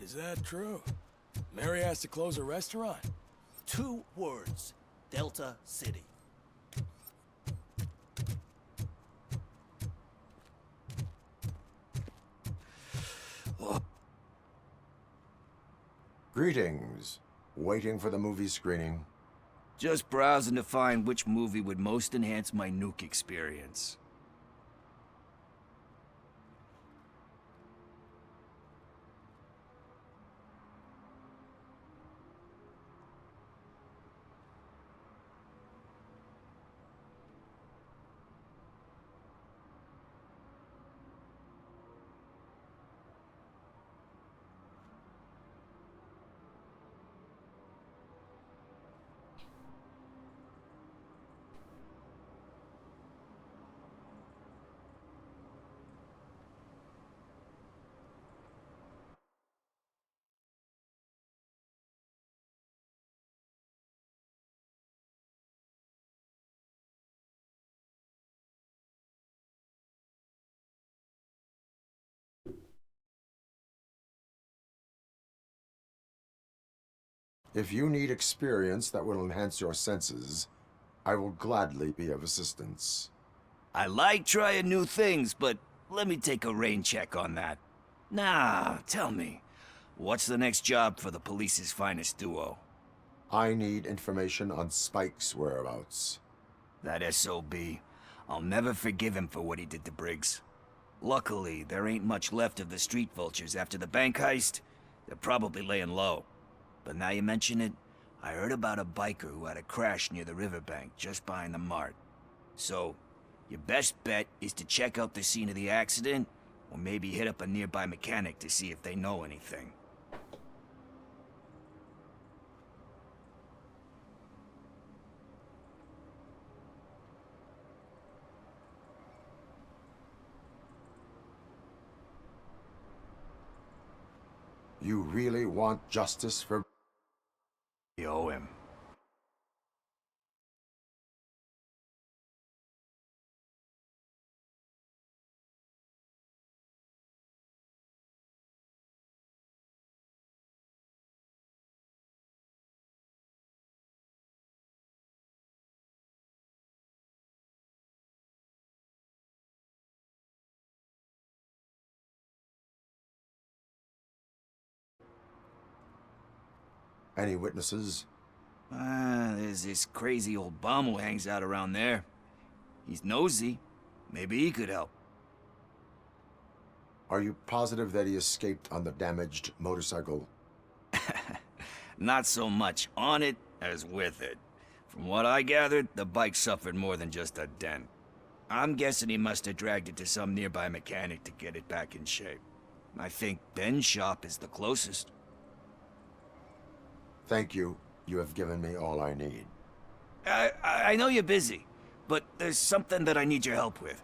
Is that true? Mary has to close a restaurant? 2 words. Delta City. Greetings. Waiting for the movie screening? Just browsing to find which movie would most enhance my nuke experience. If you need experience that will enhance your senses, I will gladly be of assistance. I like trying new things, but let me take a rain check on that. Nah, tell me, what's the next job for the police's finest duo? I need information on Spike's whereabouts. That SOB. I'll never forgive him for what he did to Briggs. Luckily, there ain't much left of the street vultures after the bank heist. They're probably laying low. But now you mention it, I heard about a biker who had a crash near the riverbank just behind the mart. So, your best bet is to check out the scene of the accident, or maybe hit up a nearby mechanic to see if they know anything. You really want justice for... You owe him. Any witnesses? There's this crazy old bum who hangs out around there. He's nosy. Maybe he could help. Are you positive that he escaped on the damaged motorcycle? Not so much on it as with it. From what I gathered, the bike suffered more than just a dent. I'm guessing he must have dragged it to some nearby mechanic to get it back in shape. I think Ben's shop is the closest. Thank you. You have given me all I need. I know you're busy, but there's something that I need your help with.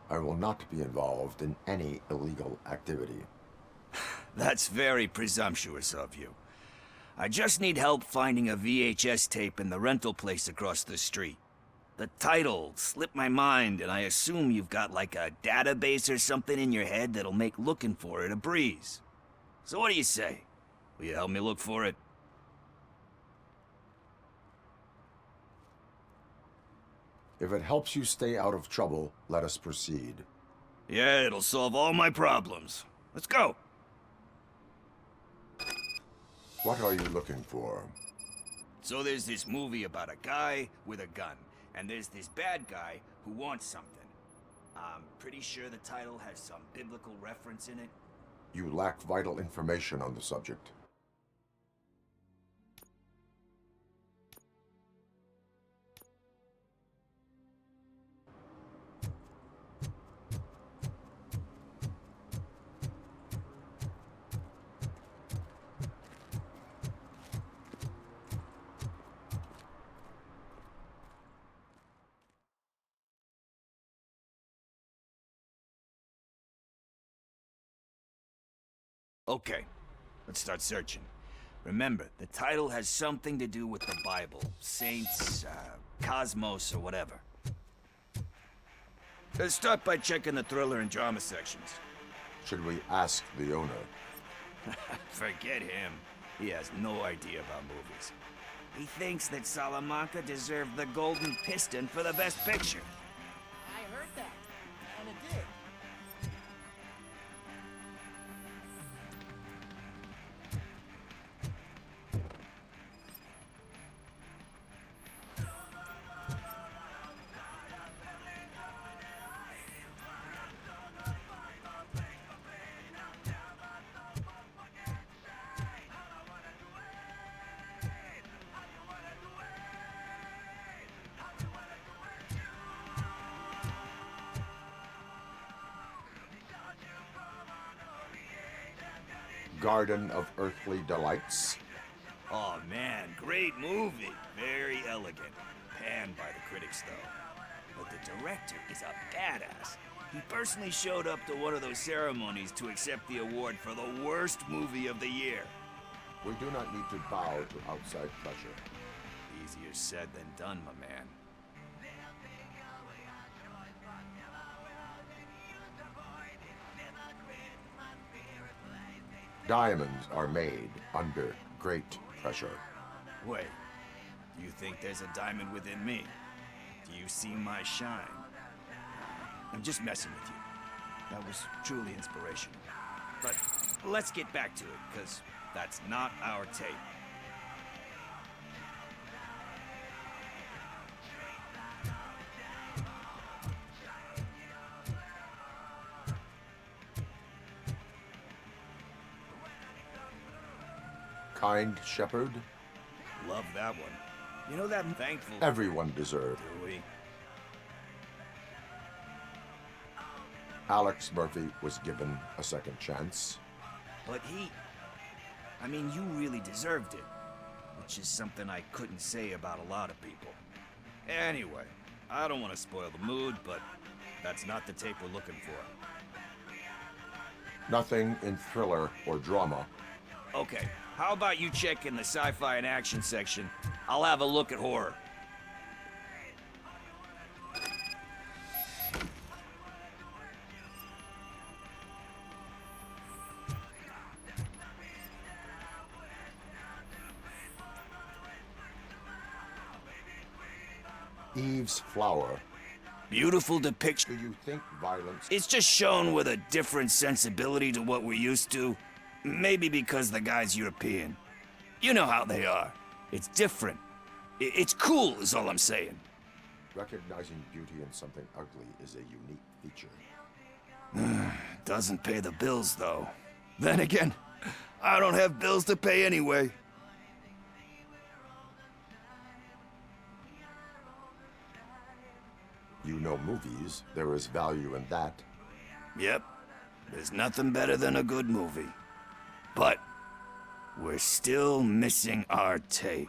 I will not be involved in any illegal activity. That's very presumptuous of you. I just need help finding a VHS tape in the rental place across the street. The title slipped my mind, and I assume you've got like a database or something in your head that'll make looking for it a breeze. So what do you say? Will you help me look for it? If it helps you stay out of trouble, let us proceed. Yeah, it'll solve all my problems. Let's go! What are you looking for? So there's this movie about a guy with a gun, and there's this bad guy who wants something. I'm pretty sure the title has some biblical reference in it. You lack vital information on the subject. Okay, let's start searching. Remember, the title has something to do with the Bible, saints, cosmos, or whatever. Let's start by checking the thriller and drama sections. Should we ask the owner? Forget him. He has no idea about movies. He thinks that Salamanca deserved the Golden Piston for the Best Picture. I heard that, and it did. Garden of Earthly Delights. Oh man, great movie. Very elegant. Panned by the critics though. But the director is a badass. He personally showed up to one of those ceremonies to accept the award for the worst movie of the year. We do not need to bow to outside pressure. Easier said than done, my man. Diamonds are made under great pressure. Wait, do you think there's a diamond within me? Do you see my shine? I'm just messing with you. That was truly inspirational. But let's get back to it, because that's not our tape. Kind shepherd? Love that one. You know that thankful... Everyone deserved. Do we? Alex Murphy was given a second chance. But I mean, you really deserved it. Which is something I couldn't say about a lot of people. Anyway, I don't want to spoil the mood, but that's not the tape we're looking for. Nothing in thriller or drama. Okay, how about you check in the sci-fi and action section? I'll have a look at horror. Eve's Flower. Beautiful depiction. Do you think violence... It's just shown with a different sensibility to what we're used to. Maybe because the guy's European. You know how they are. It's different. It's cool, is all I'm saying. Recognizing beauty in something ugly is a unique feature. Doesn't pay the bills, though. Then again, I don't have bills to pay anyway. You know movies. There is value in that. Yep. There's nothing better than a good movie. But we're still missing our tape.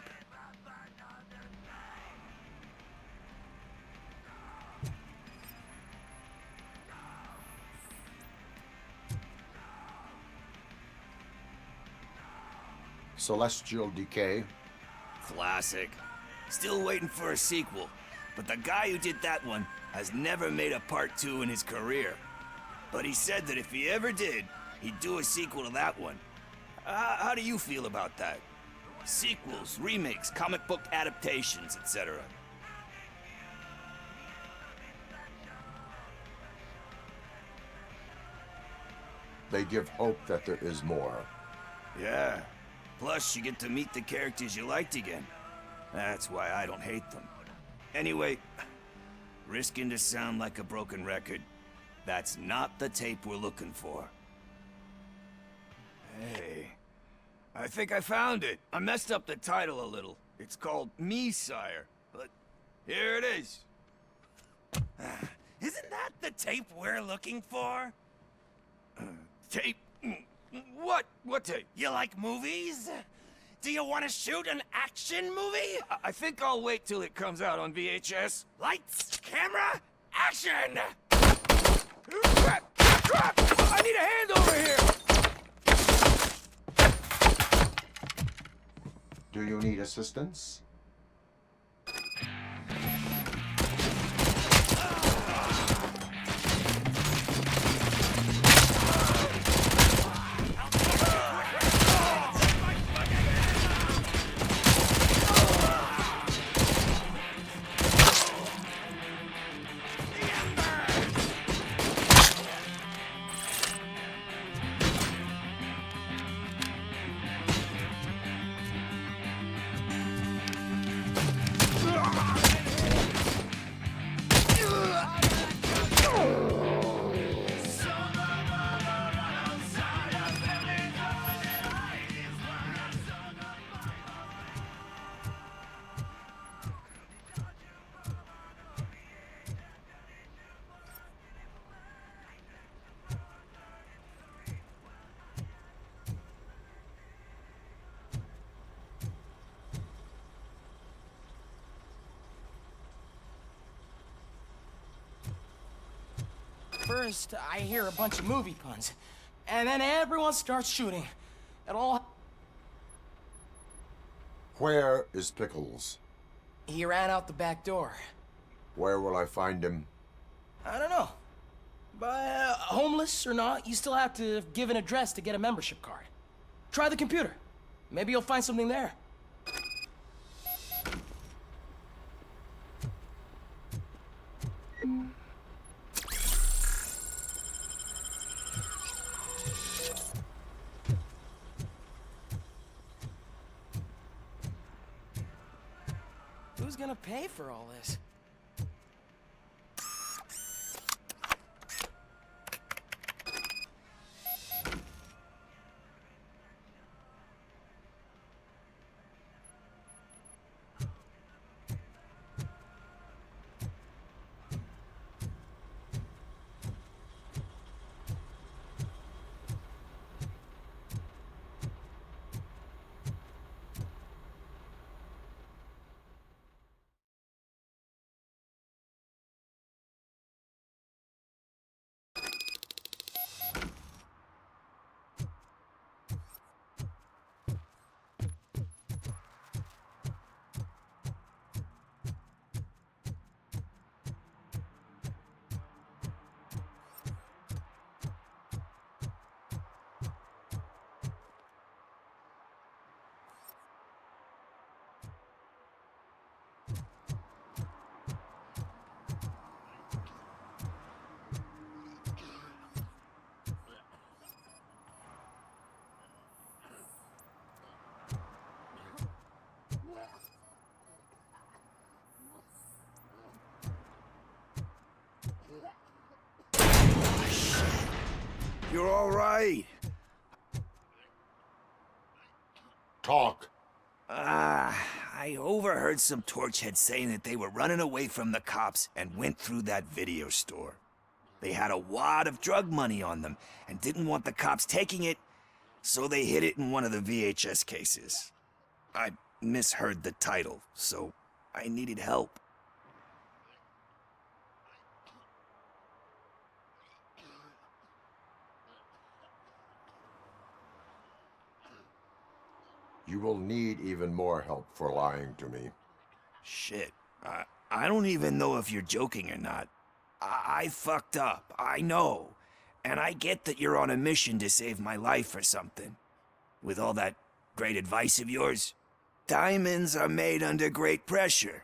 Celestial Decay. Classic. Still waiting for a sequel. But the guy who did that one has never made a part 2 in his career. But he said that if he ever did, he'd do a sequel to that one. How do you feel about that? Sequels, remakes, comic book adaptations, etc. They give hope that there is more. Yeah. Plus, you get to meet the characters you liked again. That's why I don't hate them. Anyway, risking to sound like a broken record, that's not the tape we're looking for. Hey, I think I found it. I messed up the title a little. It's called Me, Sire, but here it is. Isn't that the tape we're looking for? Tape? What? What tape? You like movies? Do you want to shoot an action movie? I think I'll wait till it comes out on VHS. Lights, camera, action! Crap! Crap! I need a hand over here! Do you need assistance? First, I hear a bunch of movie puns, and then everyone starts shooting. It all... Where is Pickles? He ran out the back door. Where will I find him? I don't know. But homeless or not, you still have to give an address to get a membership card. Try the computer. Maybe you'll find something there. Who's gonna pay for all this? You're all right. Talk. I overheard some torchheads saying that they were running away from the cops and went through that video store. They had a wad of drug money on them and didn't want the cops taking it, so they hid it in one of the VHS cases. I misheard the title, so I needed help. You will need even more help for lying to me. Shit. I don't even know if you're joking or not. I fucked up, I know. And I get that you're on a mission to save my life or something. With all that great advice of yours, diamonds are made under great pressure.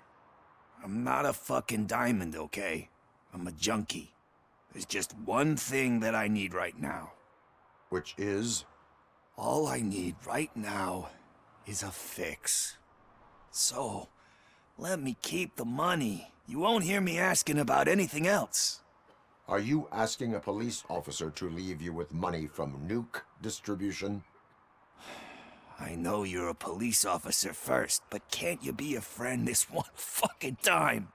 I'm not a fucking diamond, okay? I'm a junkie. There's just one thing that I need right now. Which is? All I need right now is a fix. So, let me keep the money. You won't hear me asking about anything else. Are you asking a police officer to leave you with money from nuke distribution? I know you're a police officer first, but can't you be a friend this one fucking time?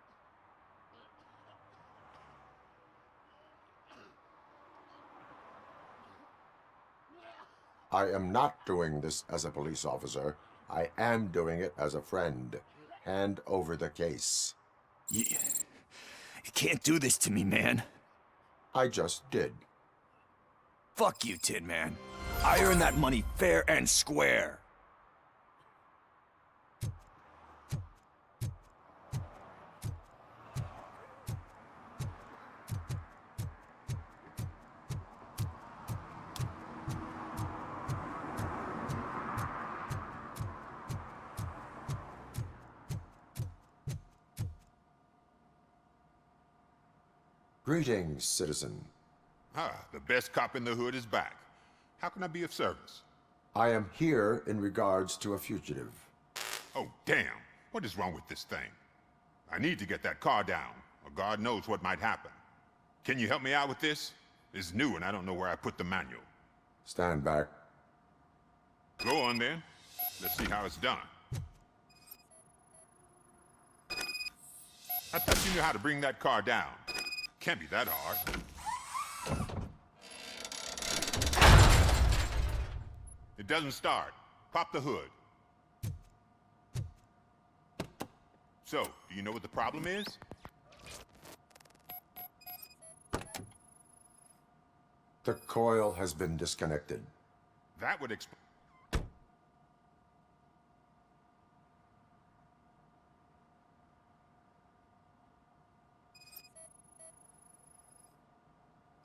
I am not doing this as a police officer. I am doing it as a friend. Hand over the case. You can't do this to me, man. I just did. Fuck you, Tin Man. I earned that money fair and square. Greetings, citizen. The best cop in the hood is back. How can I be of service? I am here in regards to a fugitive. Oh, damn. What is wrong with this thing? I need to get that car down, or God knows what might happen. Can you help me out with this? It's new and I don't know where I put the manual. Stand back. Go on then. Let's see how it's done. I thought you knew how to bring that car down. Can't be that hard. It doesn't start. Pop the hood. So, do you know what the problem is? The coil has been disconnected. That would explain.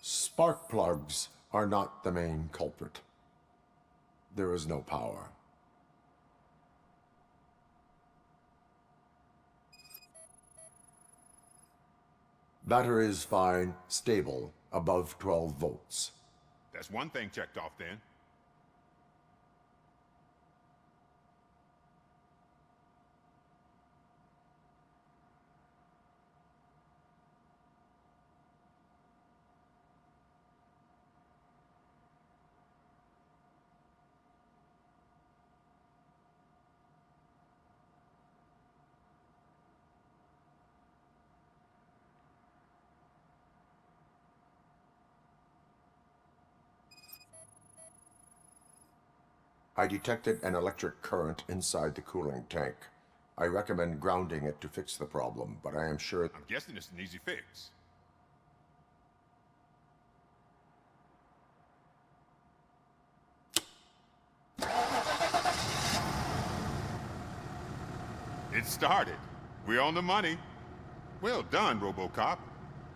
Spark plugs are not the main culprit. There is no power. Battery is fine, stable, above 12 volts. That's one thing checked off then. I detected an electric current inside the cooling tank. I recommend grounding it to fix the problem, but I am sure... I'm guessing it's an easy fix. It started. We're on the money. Well done, RoboCop.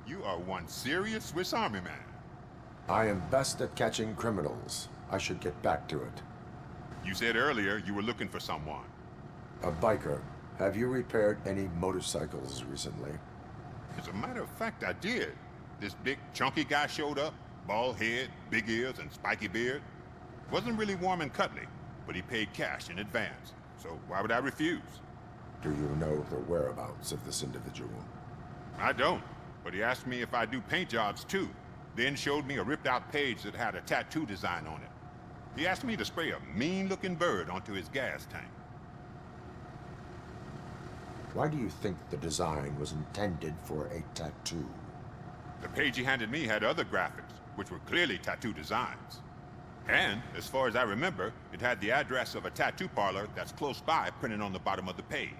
You are one serious Swiss Army man. I am best at catching criminals. I should get back to it. You said earlier you were looking for someone. A biker. Have you repaired any motorcycles recently? As a matter of fact, I did. This big, chunky guy showed up. Bald head, big ears, and spiky beard. Wasn't really warm and cuddly, but he paid cash in advance. So why would I refuse? Do you know the whereabouts of this individual? I don't, but he asked me if I do paint jobs too. Then showed me a ripped-out page that had a tattoo design on it. He asked me to spray a mean-looking bird onto his gas tank. Why do you think the design was intended for a tattoo? The page he handed me had other graphics, which were clearly tattoo designs. And, as far as I remember, it had the address of a tattoo parlor that's close by printed on the bottom of the page.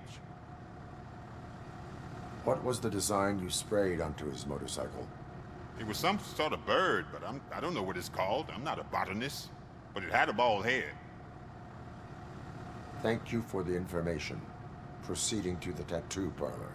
What was the design you sprayed onto his motorcycle? It was some sort of bird, but I don't know what it's called. I'm not a botanist. But it had a bald head. Thank you for the information. Proceeding to the tattoo parlor.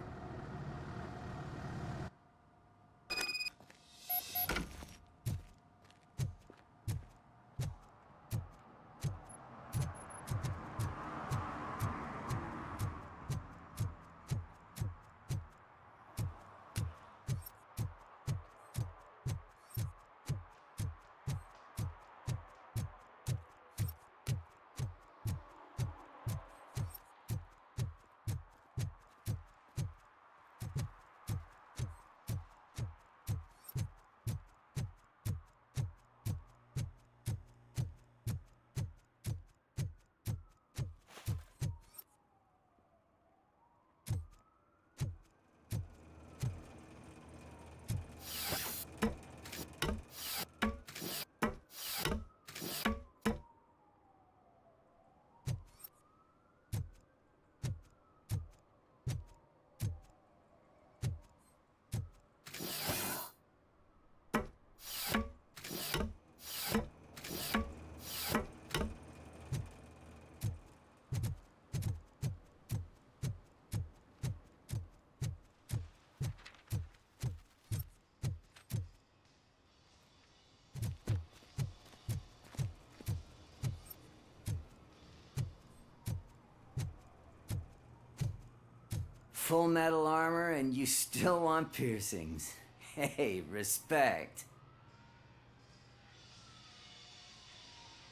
Full metal armor and you still want piercings. Hey, respect.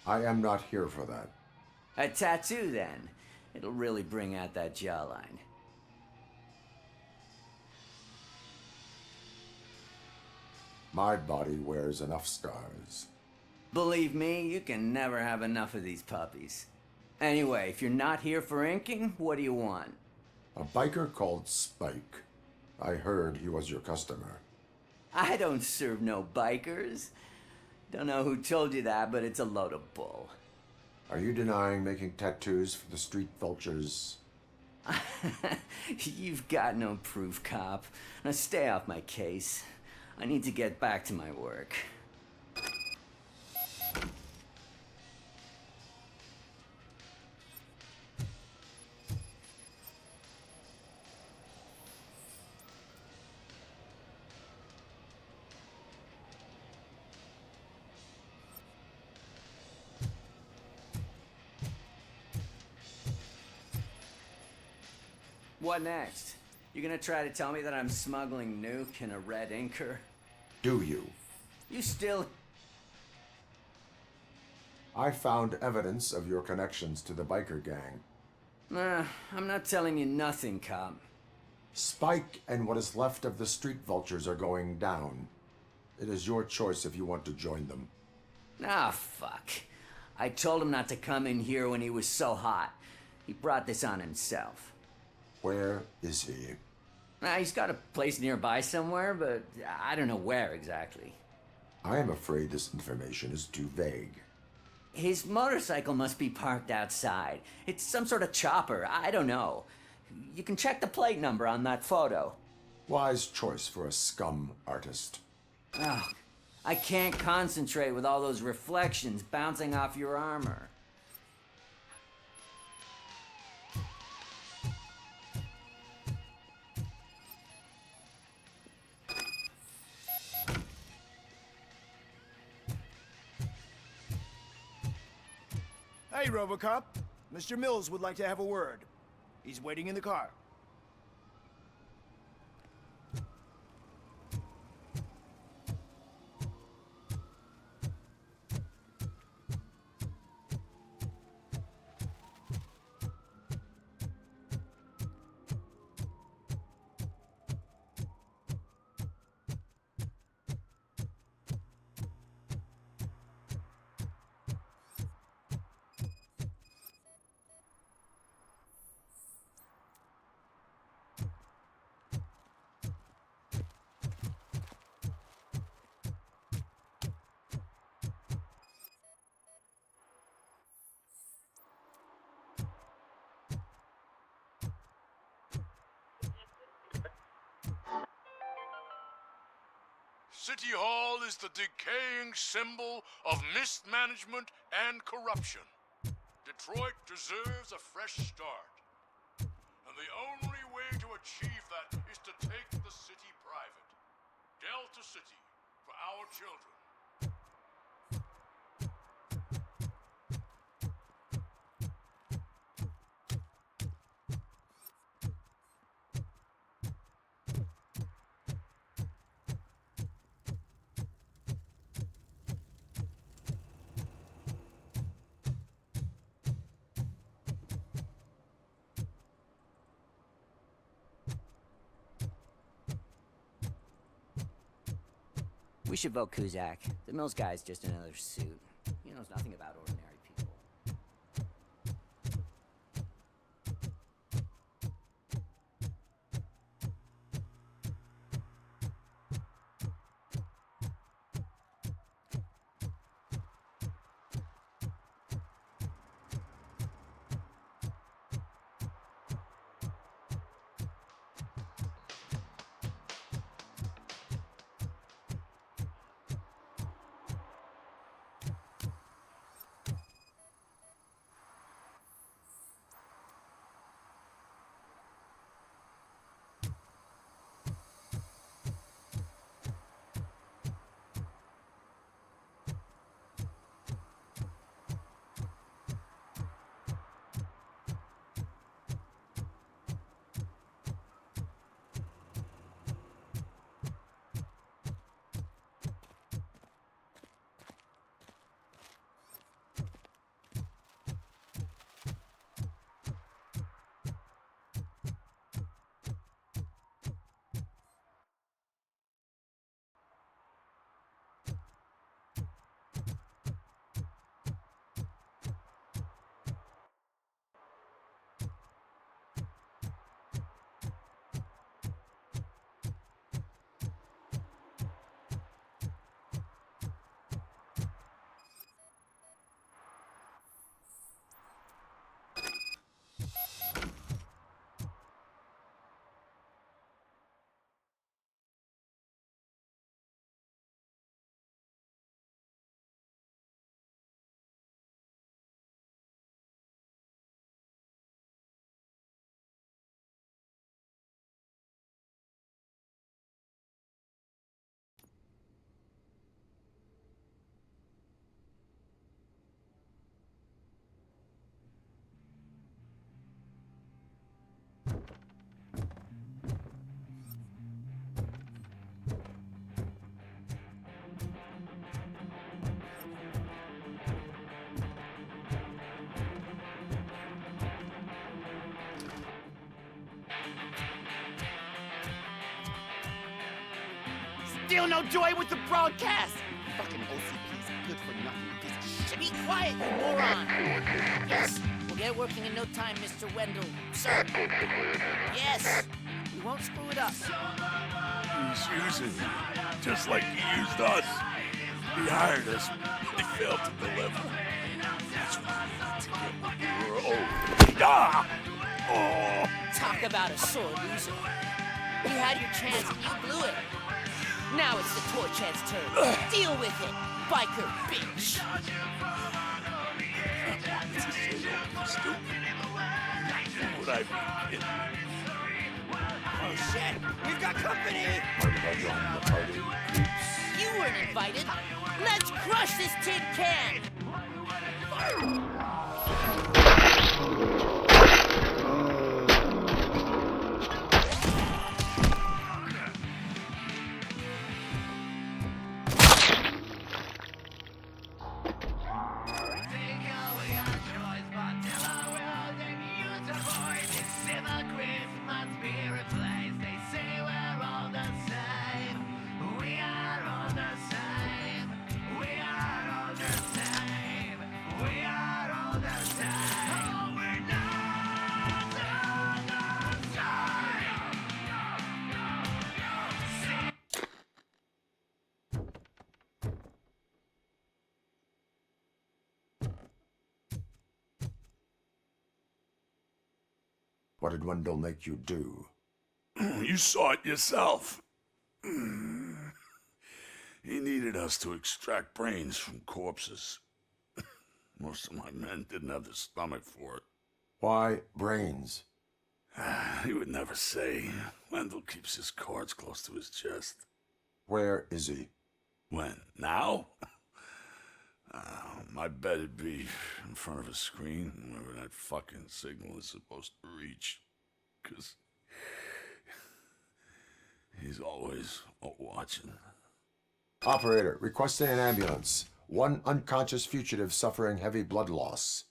I am not here for that. A tattoo, then. It'll really bring out that jawline. My body wears enough scars. Believe me, you can never have enough of these puppies. Anyway, if you're not here for inking, what do you want? A biker called Spike. I heard he was your customer. I don't serve no bikers. Don't know who told you that, but it's a load of bull. Are you denying making tattoos for the street vultures? You've got no proof, cop. Now stay off my case. I need to get back to my work. What next? You gonna try to tell me that I'm smuggling nuke in a red inker? Do you? You still... I found evidence of your connections to the biker gang. Nah, I'm not telling you nothing, cop. Spike and what is left of the street vultures are going down. It is your choice if you want to join them. Ah, fuck. I told him not to come in here when he was so hot. He brought this on himself. Where is he? He's got a place nearby somewhere, but I don't know where exactly. I am afraid this information is too vague. His motorcycle must be parked outside. It's some sort of chopper. I don't know. You can check the plate number on that photo. Wise choice for a scum artist. Oh, I can't concentrate with all those reflections bouncing off your armor. Hey, Robocop. Mr. Mills would like to have a word. He's waiting in the car. City Hall is the decaying symbol of mismanagement and corruption. Detroit deserves a fresh start. And the only way to achieve that is to take the city private. Delta City, for our children. We should vote Kuzak. The Mills guy's just another suit. He knows nothing about ordinary people. feel no joy with the broadcast. Fucking OCP's good for nothing piece of shit. Be quiet, you moron! Yes, we'll get working in no time, Mr. Wendell. Sir. Yes, we won't screw it up. He's using you, just like he used us. He hired us, but he failed to deliver. That's why we need to get what we were owed. Ah! Oh! Talk about a sore loser. You had your chance and you blew it. Now it's the torch head's turn. Deal with it, biker bitch. Stupid. Would I be kidding? Oh shit, we've got company! You weren't invited. Let's crush this tin can! What did Wendell make you do? You saw it yourself. He needed us to extract brains from corpses. Most of my men didn't have the stomach for it. Why brains? He would never say. Wendell keeps his cards close to his chest. Where is he? When? Now? My bet it'd be in front of a screen, wherever that fucking signal is supposed to reach. 'Cause he's always watching. Operator, requesting an ambulance. One unconscious fugitive suffering heavy blood loss.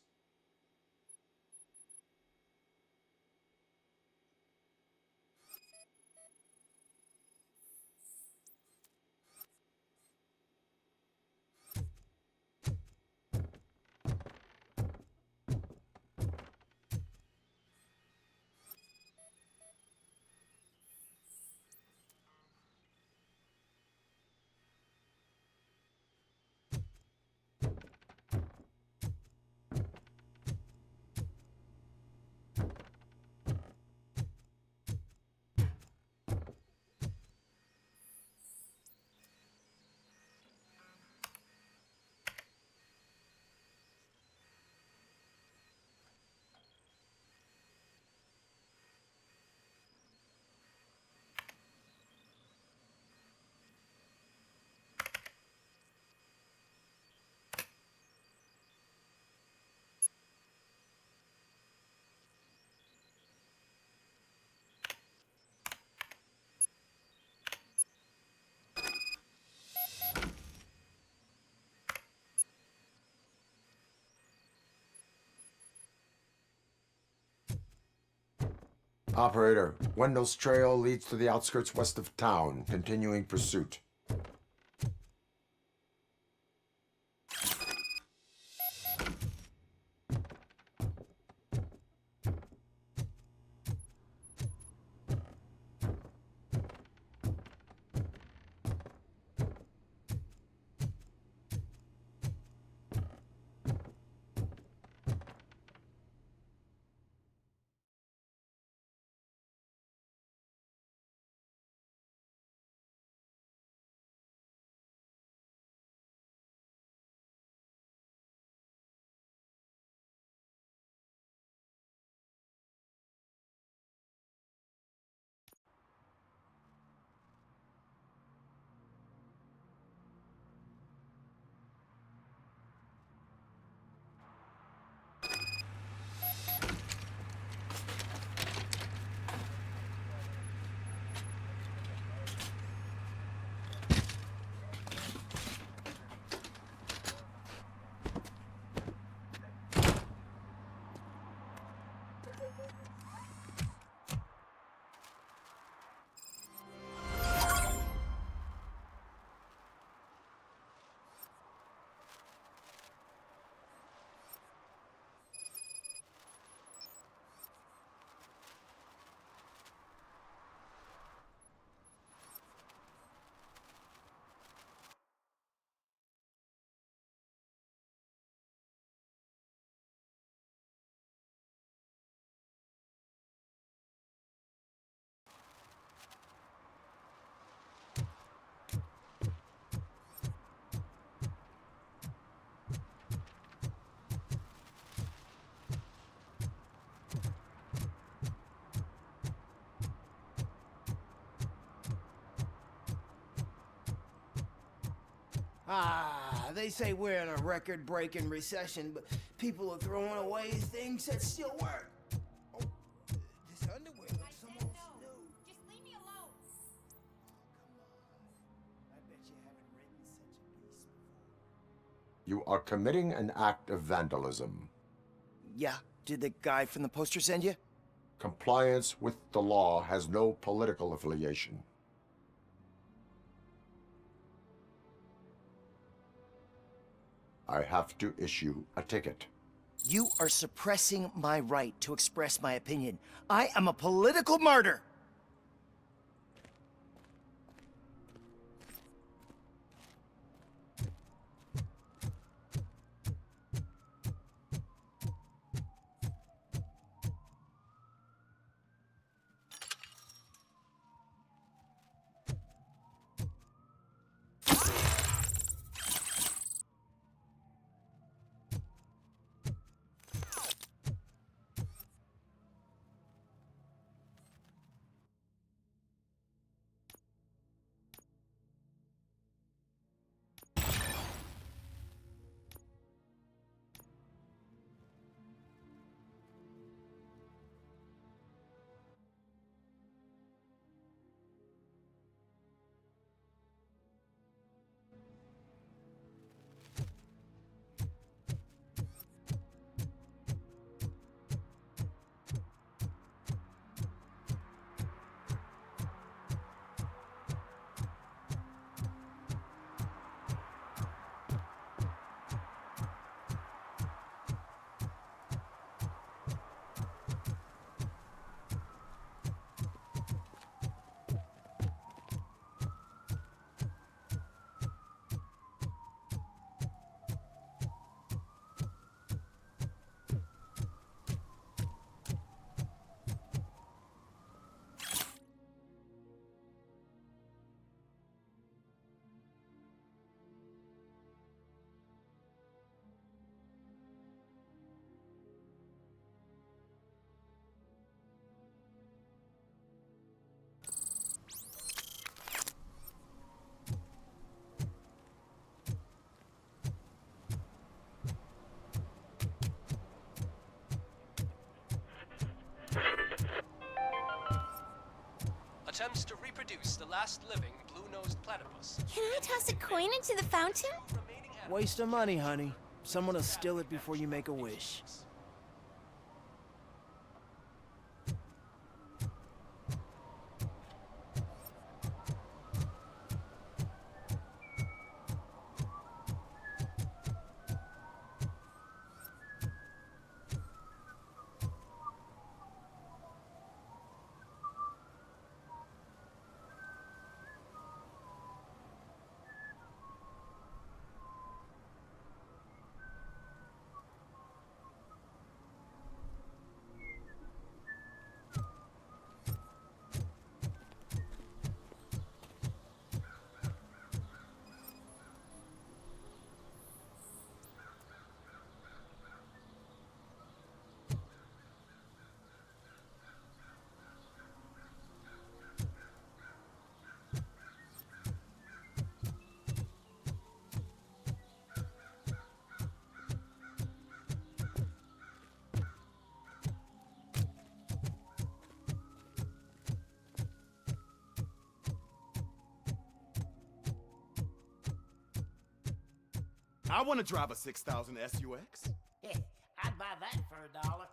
Operator, Wendell's trail leads to the outskirts west of town, continuing pursuit. Ah, they say we're in a record-breaking recession, but people are throwing away things that still work. Oh, this underwear looks almost new. Just leave me alone. I bet you haven't written such a piece before. You are committing an act of vandalism. Yeah, did the guy from the poster send you? Compliance with the law has no political affiliation. I have to issue a ticket. You are suppressing my right to express my opinion. I am a political martyr. Attempts to reproduce the last living blue-nosed platypus. Can I toss a coin into the fountain? Waste of money, honey. Someone will steal it before you make a wish. I want to drive a 6000 SUX. I'd buy that for $1.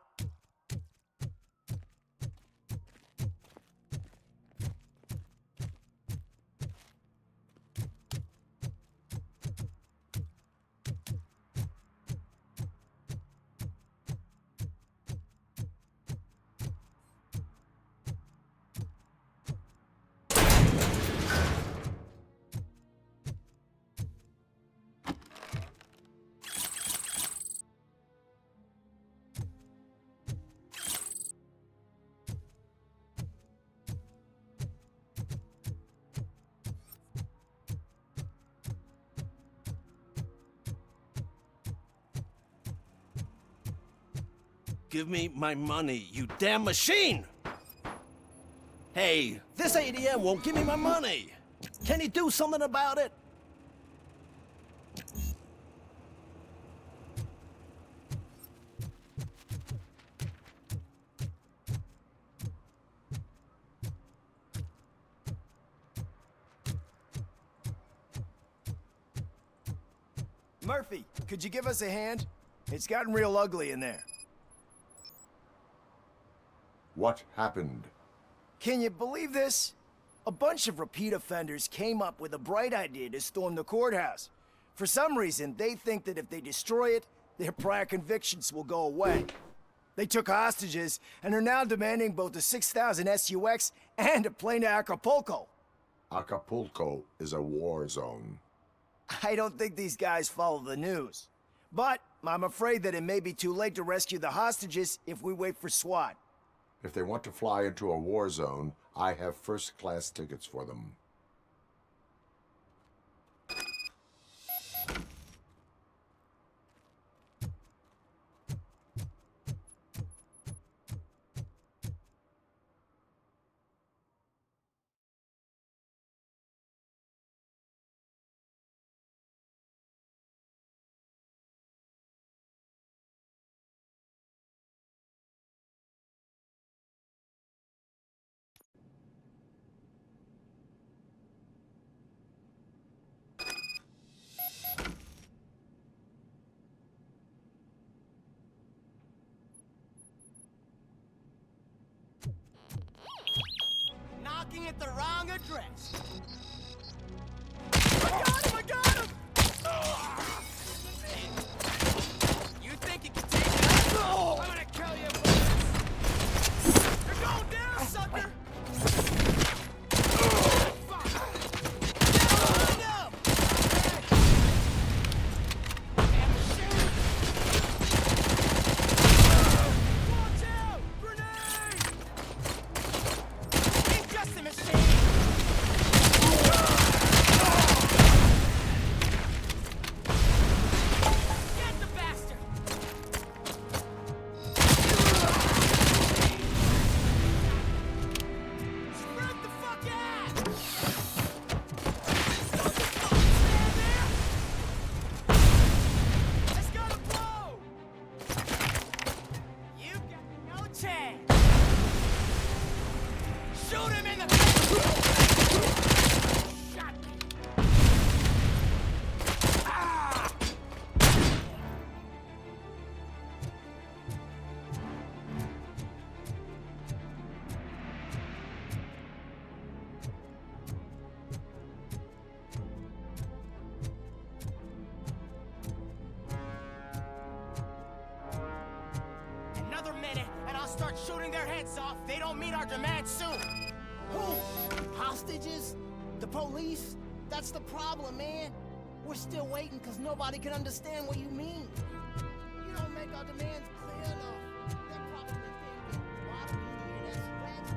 Give me my money, you damn machine! Hey, this ATM won't give me my money! Can you do something about it? Murphy, could you give us a hand? It's gotten real ugly in there. What happened? Can you believe this? A bunch of repeat offenders came up with a bright idea to storm the courthouse. For some reason, they think that if they destroy it, their prior convictions will go away. They took hostages and are now demanding both a 6,000 SUX and a plane to Acapulco. Acapulco is a war zone. I don't think these guys follow the news. But I'm afraid that it may be too late to rescue the hostages if we wait for SWAT. If they want to fly into a war zone, I have first-class tickets for them. Knocking at the wrong address. I got him! I got him! You think you can take it? I'm gonna kill you! You're going down, sucker! Another minute, and I'll start shooting their heads off. They don't meet our demands soon. Who? Hostages? The police? That's the problem, man. We're still waiting because nobody can understand what you mean. You don't make our demands clear enough. They're probably thinking, why do we need an SUX?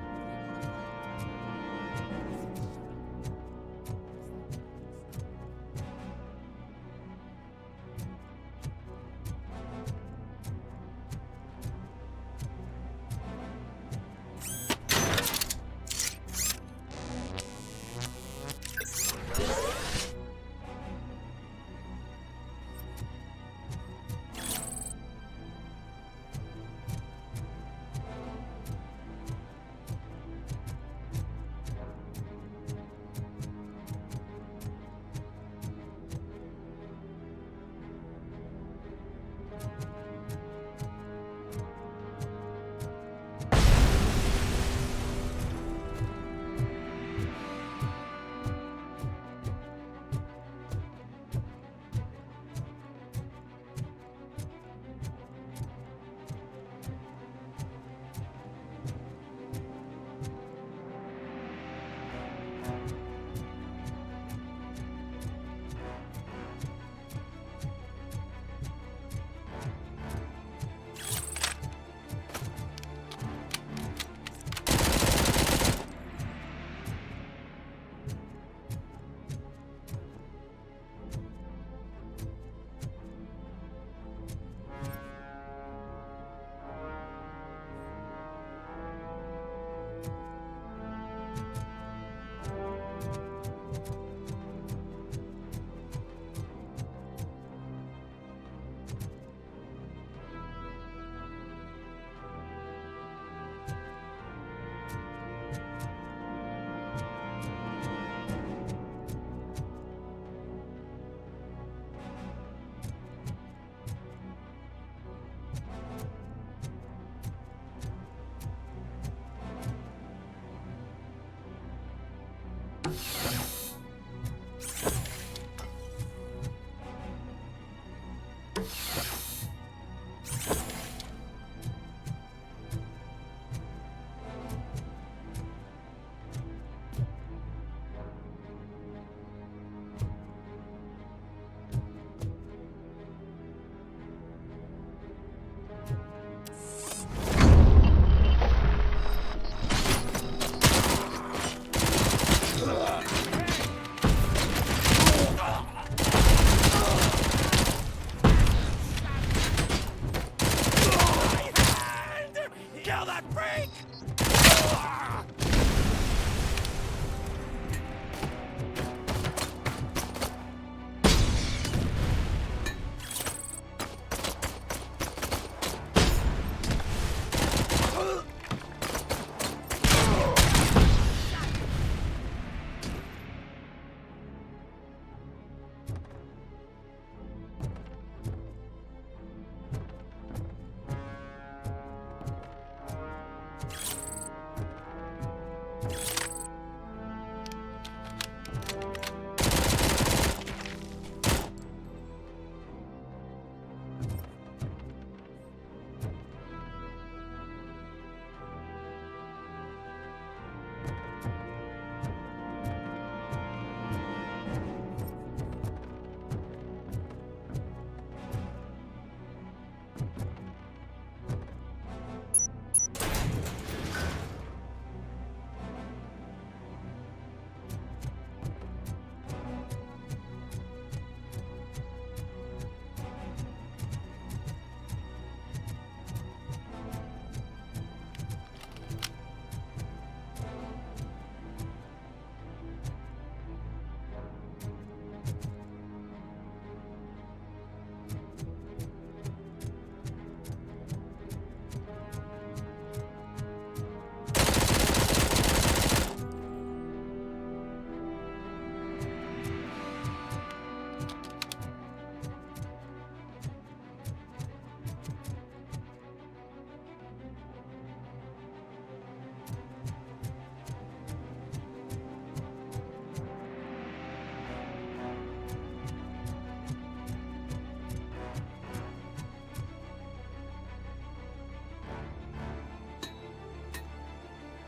Kill that freak!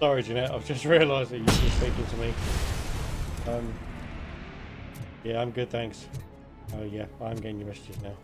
Sorry, Jeanette. I've just realised that you've been speaking to me. Yeah, I'm good, thanks. Oh yeah, I'm getting your messages now.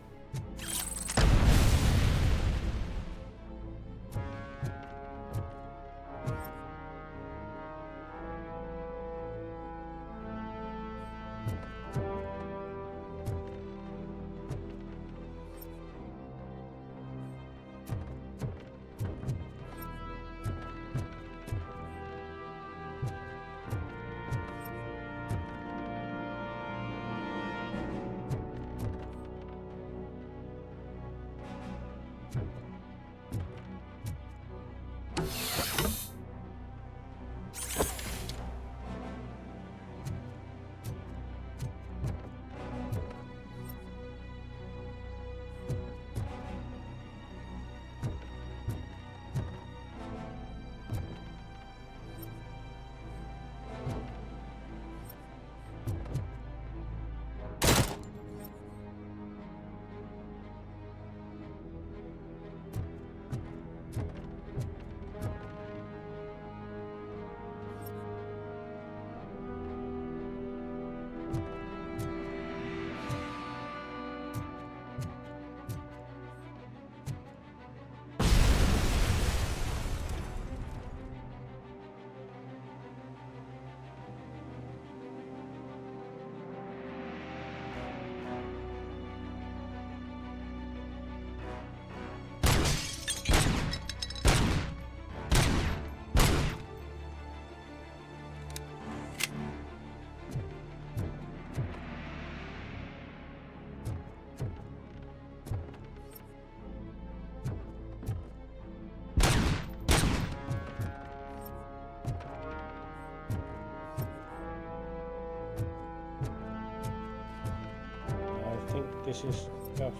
This is scuffed.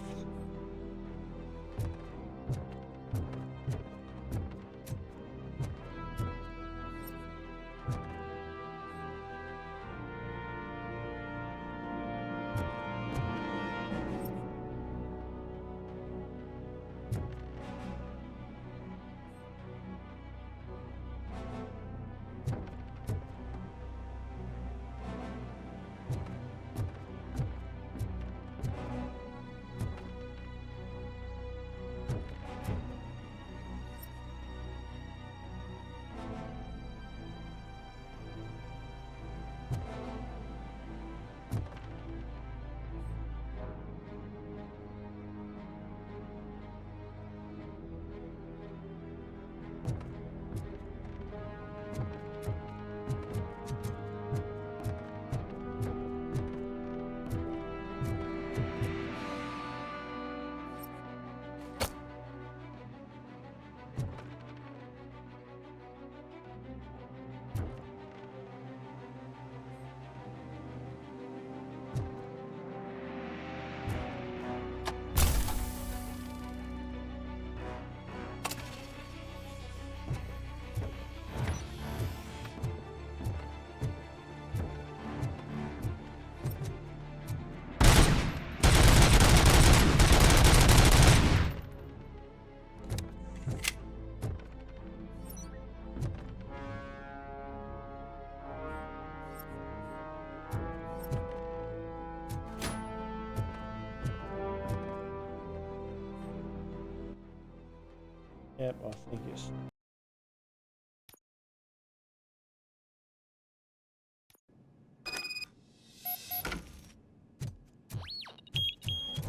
Yep, I think it's...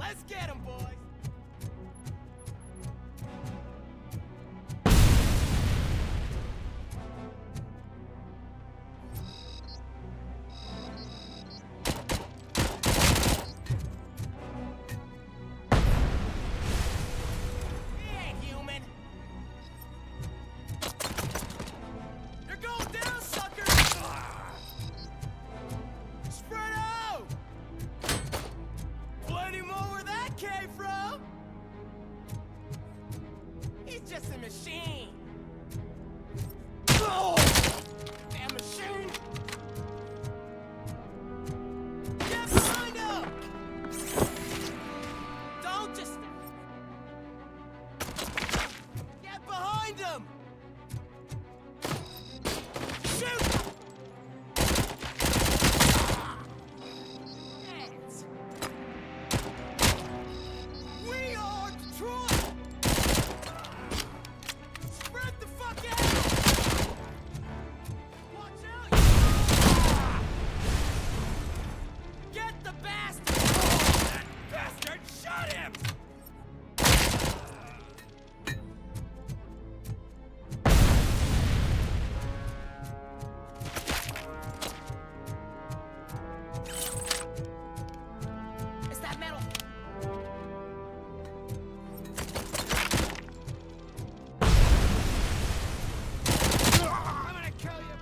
Let's get him, boys! He ain't human! You're going down, sucker! Spread out! Plenty more where that came from! He's just a machine! Oh! Damn machine! Get behind him! Don't just... Get behind him! Shoot! Hands! We are Detroit! Spread the fuck out! Watch out! Get the bastard! That bastard! Shot him! It's that metal! I'm gonna kill you!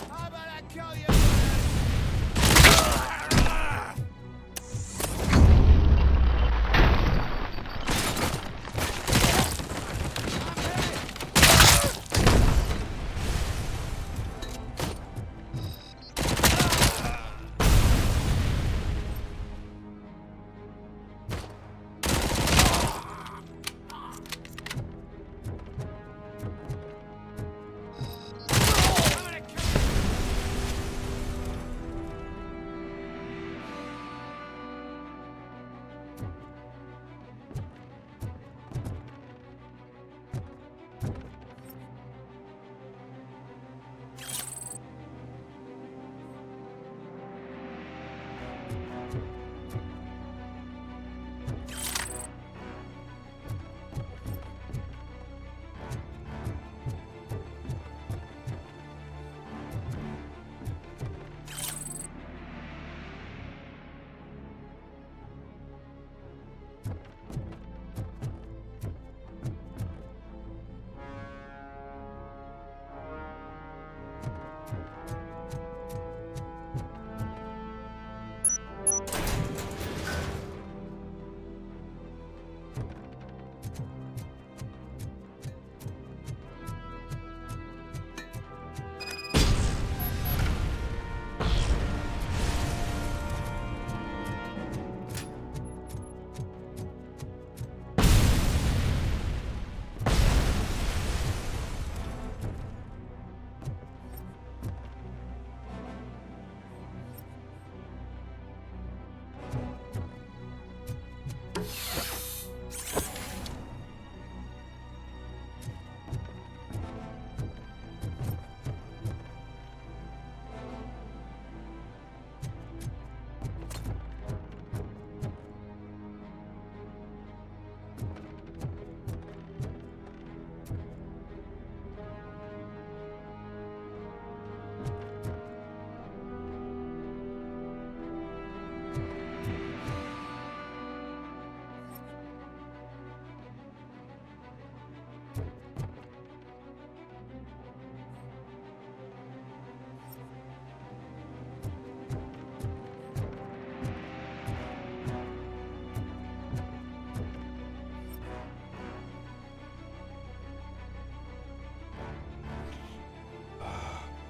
How about I kill you?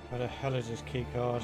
Where the hell is this key card?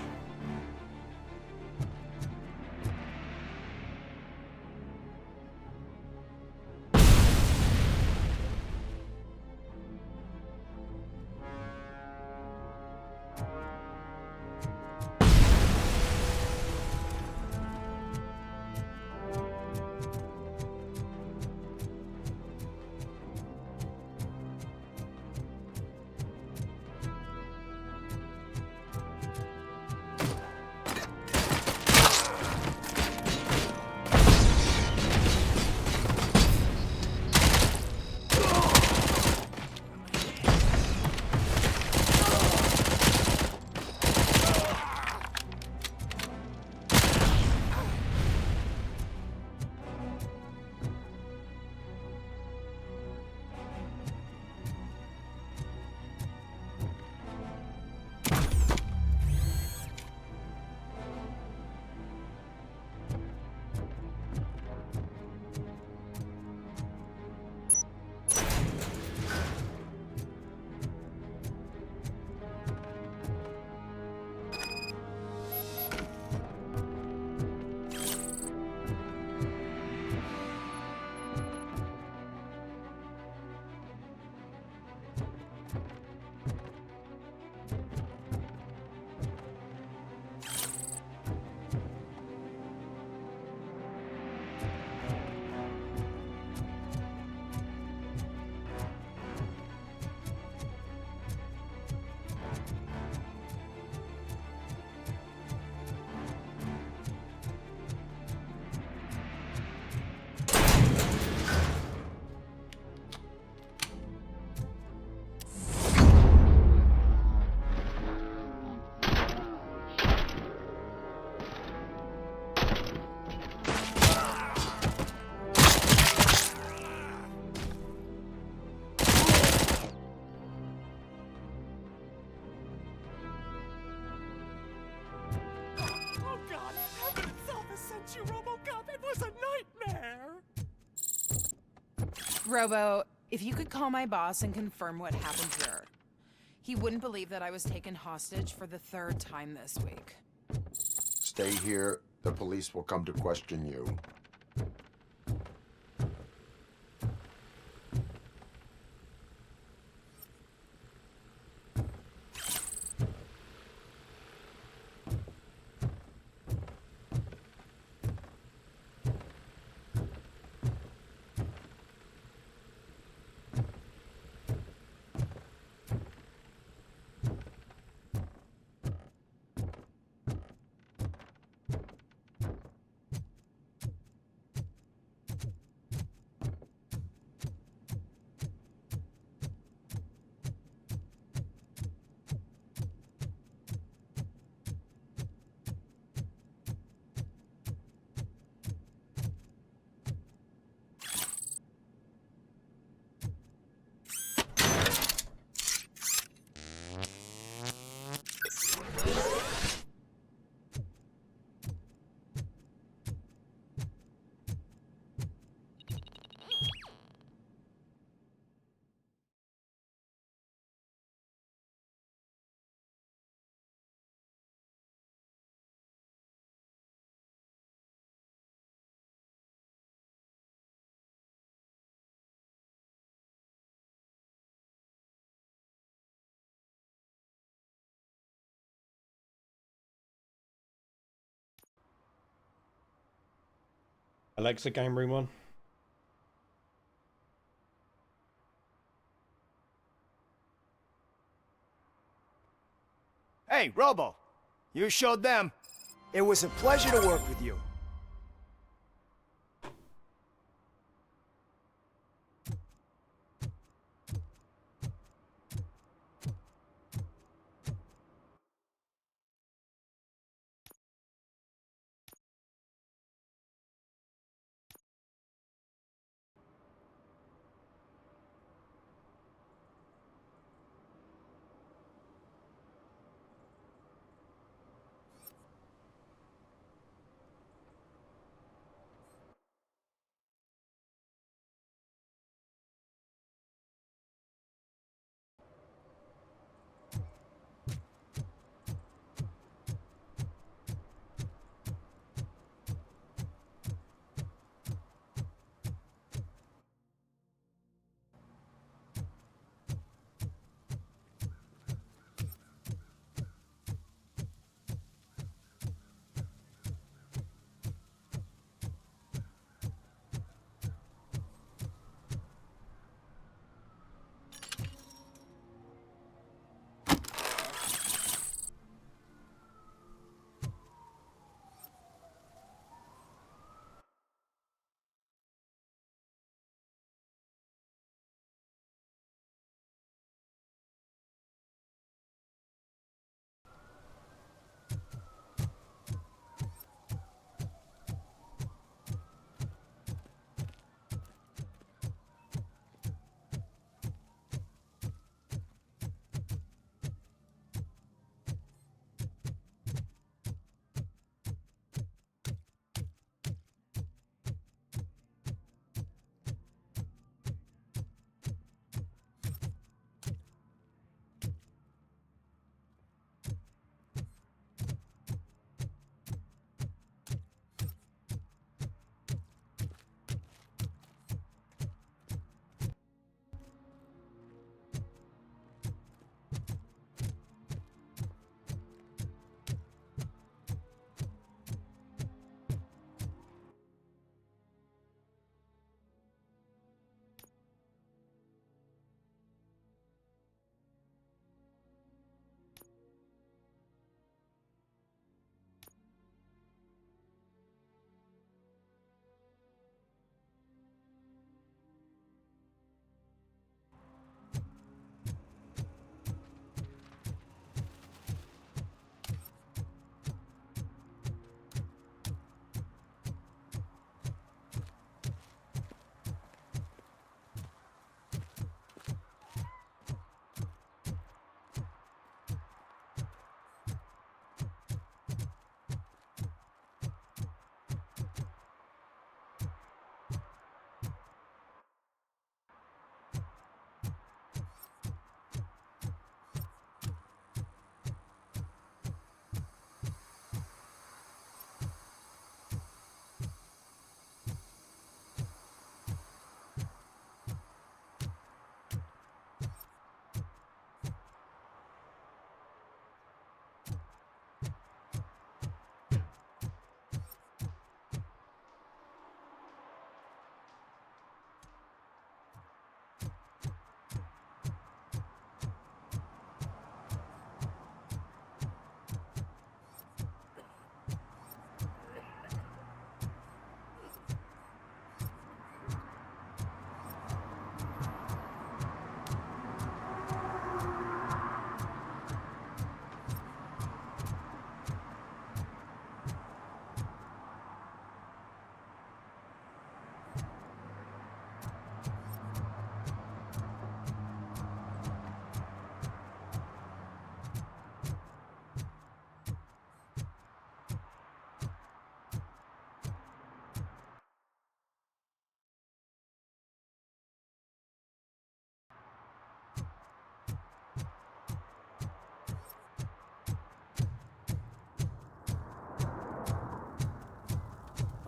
you, RoboCop. It was a nightmare. Robo, if you could call my boss and confirm what happened here. He wouldn't believe that I was taken hostage for the 3rd time this week. Stay here. The police will come to question you. Alexa, game room on. Hey, Robo. You showed them. It was a pleasure to work with you.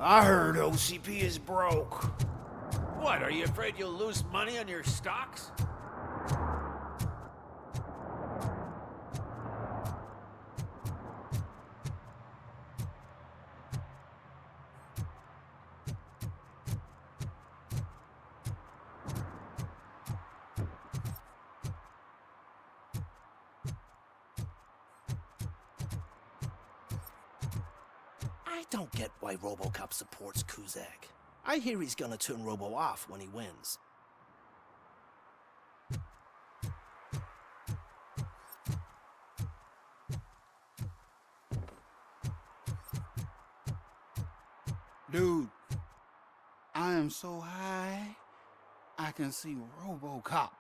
I heard OCP is broke. What, are you afraid you'll lose money on your stocks? I don't get why RoboCop supports Kuzak. I hear he's gonna turn Robo off when he wins. Dude, I am so high, I can see RoboCop.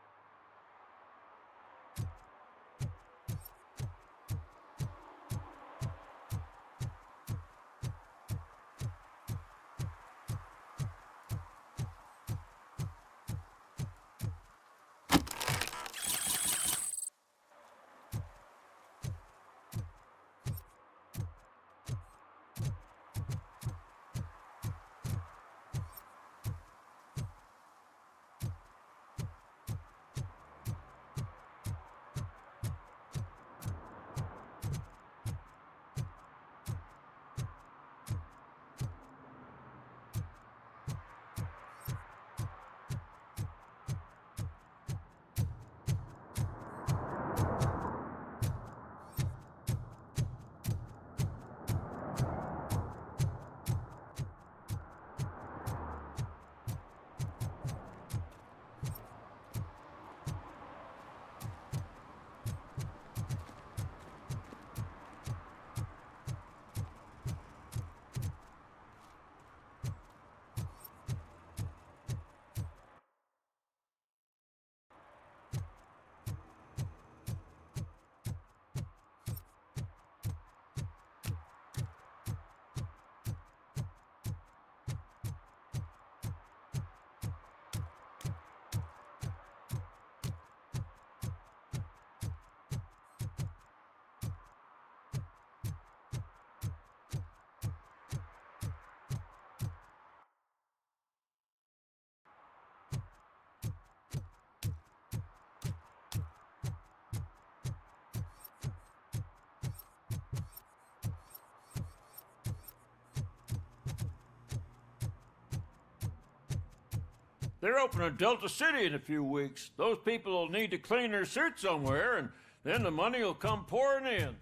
They're opening Delta City in a few weeks. Those people will need to clean their suits somewhere, and then the money will come pouring in.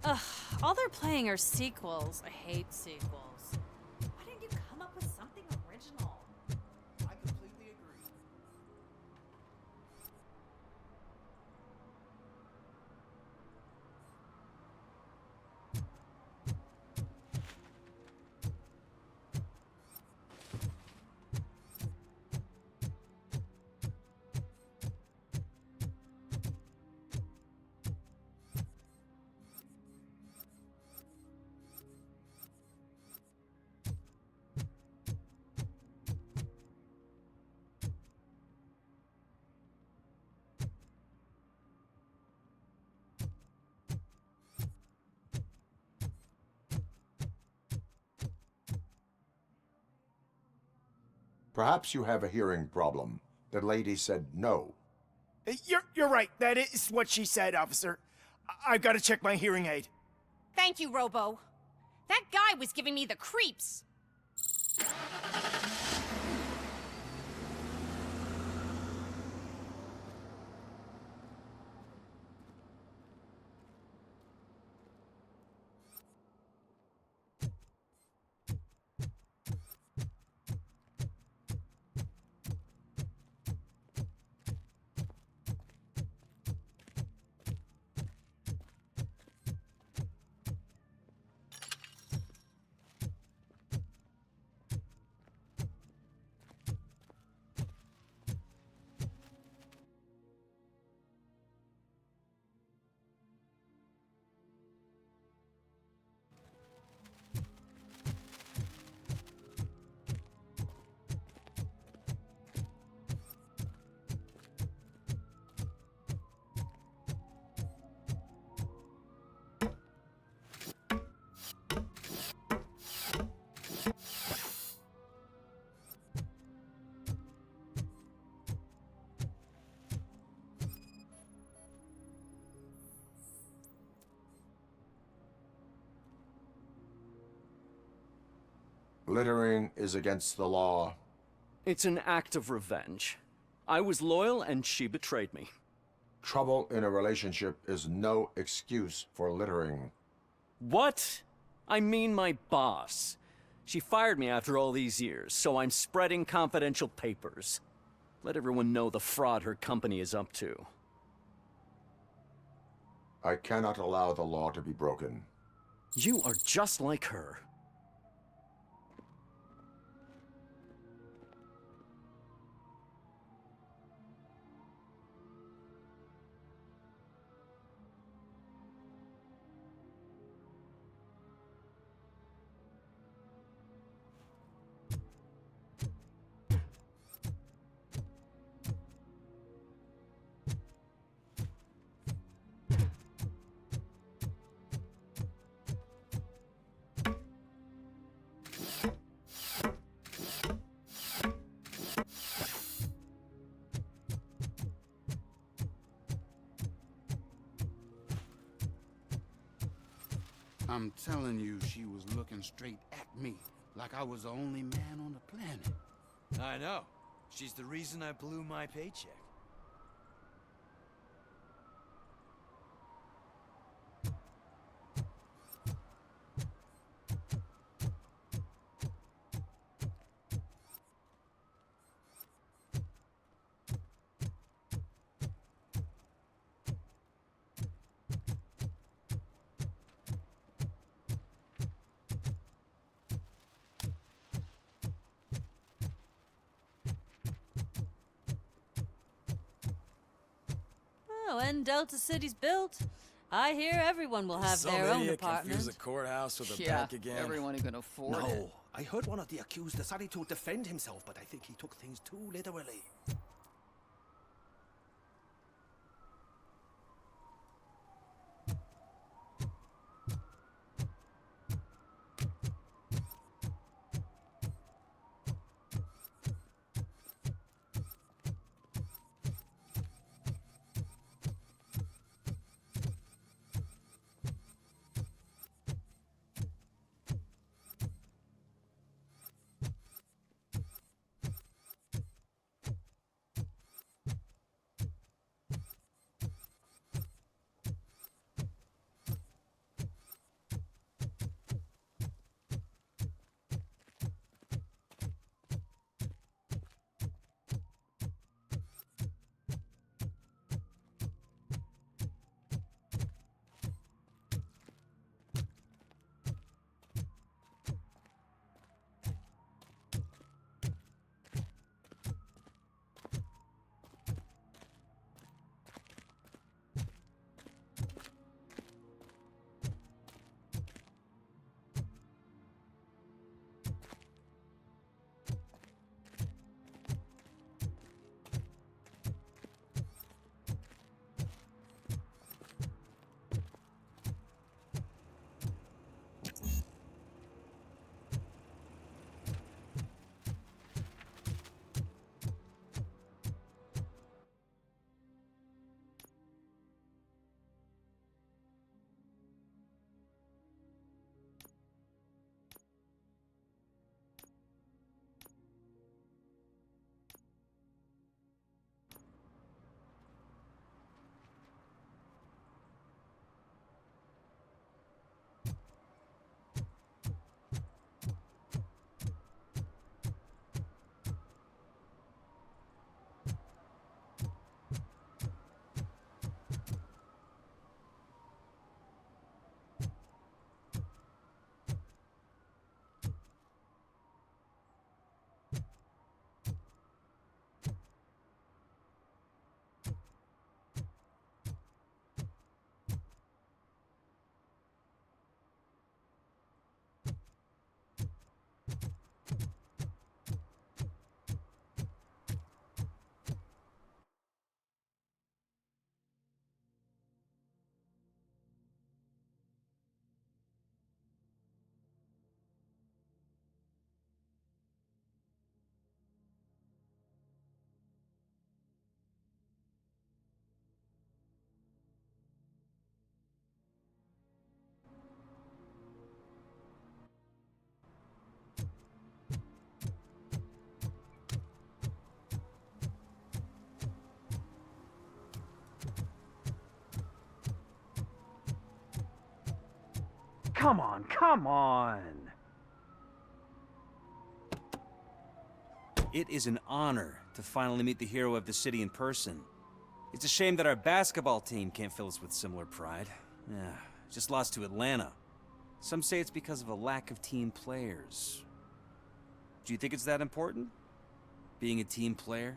Ugh, all they're playing are sequels. I hate sequels. Why didn't you come up with something original? I completely agree. Perhaps you have a hearing problem. The lady said no. You're right. That is what she said, officer. I've got to check my hearing aid. Thank you, Robo. That guy was giving me the creeps. Littering is against the law. It's an act of revenge. I was loyal and she betrayed me. Trouble in a relationship is no excuse for littering. What? I mean my boss. She fired me after all these years, so I'm spreading confidential papers. Let everyone know the fraud her company is up to. I cannot allow the law to be broken. You are just like her. I'm telling you, she was looking straight at me, like I was the only man on the planet. I know. She's the reason I blew my paycheck. Oh, when Delta City's built, I hear everyone will have their own apartment. Confuse a courthouse with a Yeah, bank again. everyone who can afford it. No, I heard one of the accused decided to defend himself, but I think he took things too literally. Come on, come on. It is an honor to finally meet the hero of the city in person. It's a shame that our basketball team can't fill us with similar pride. Yeah, just lost to Atlanta. Some say it's because of a lack of team players. Do you think it's that important? Being a team player?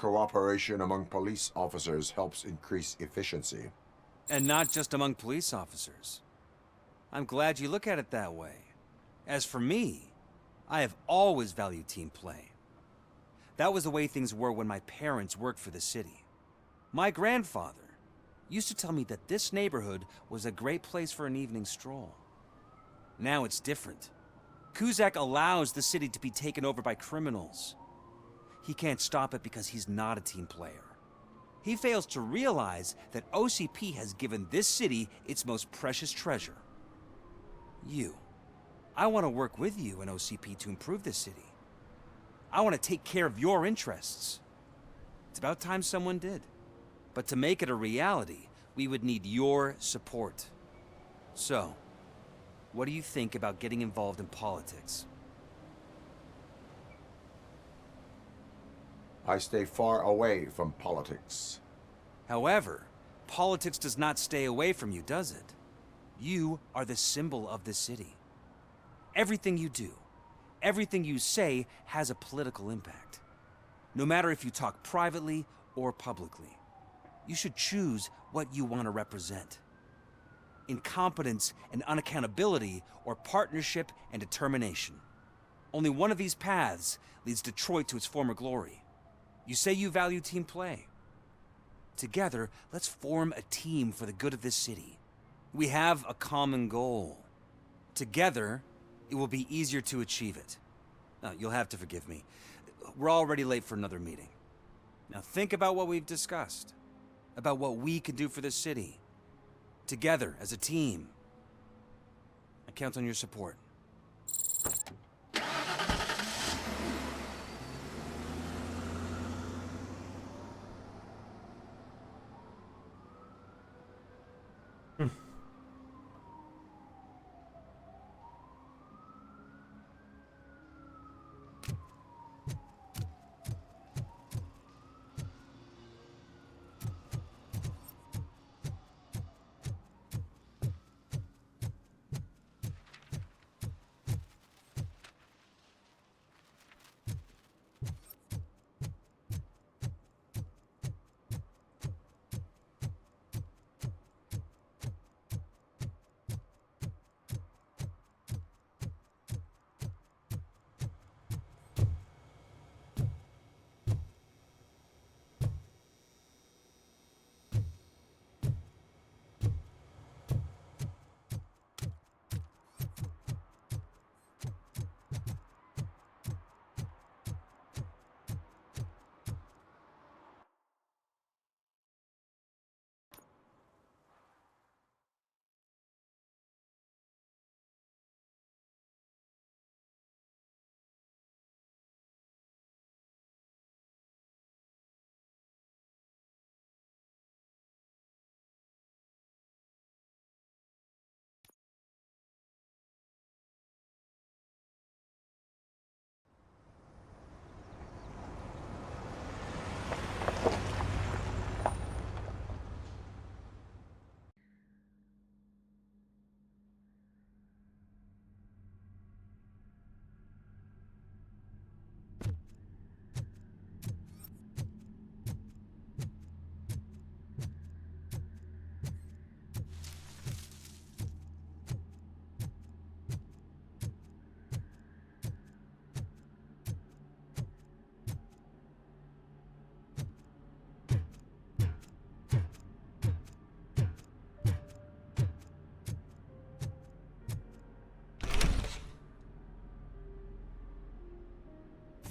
Cooperation among police officers helps increase efficiency. And not just among police officers. I'm glad you look at it that way. As for me, I have always valued team play. That was the way things were when my parents worked for the city. My grandfather used to tell me that this neighborhood was a great place for an evening stroll. Now it's different. Cusack allows the city to be taken over by criminals. He can't stop it because he's not a team player. He fails to realize that OCP has given this city its most precious treasure. You. I want to work with you and OCP to improve this city. I want to take care of your interests. It's about time someone did. But to make it a reality, we would need your support. So, what do you think about getting involved in politics? I stay far away from politics. However, politics does not stay away from you, does it? You are the symbol of the city. Everything you do, everything you say has a political impact. No matter if you talk privately or publicly. You should choose what you want to represent. Incompetence and unaccountability, or partnership and determination. Only one of these paths leads Detroit to its former glory. You say you value team play. Together, let's form a team for the good of this city. We have a common goal. Together, it will be easier to achieve it. Now, you'll have to forgive me. We're already late for another meeting. Now think about what we've discussed. About what we can do for this city. Together, as a team. I count on your support.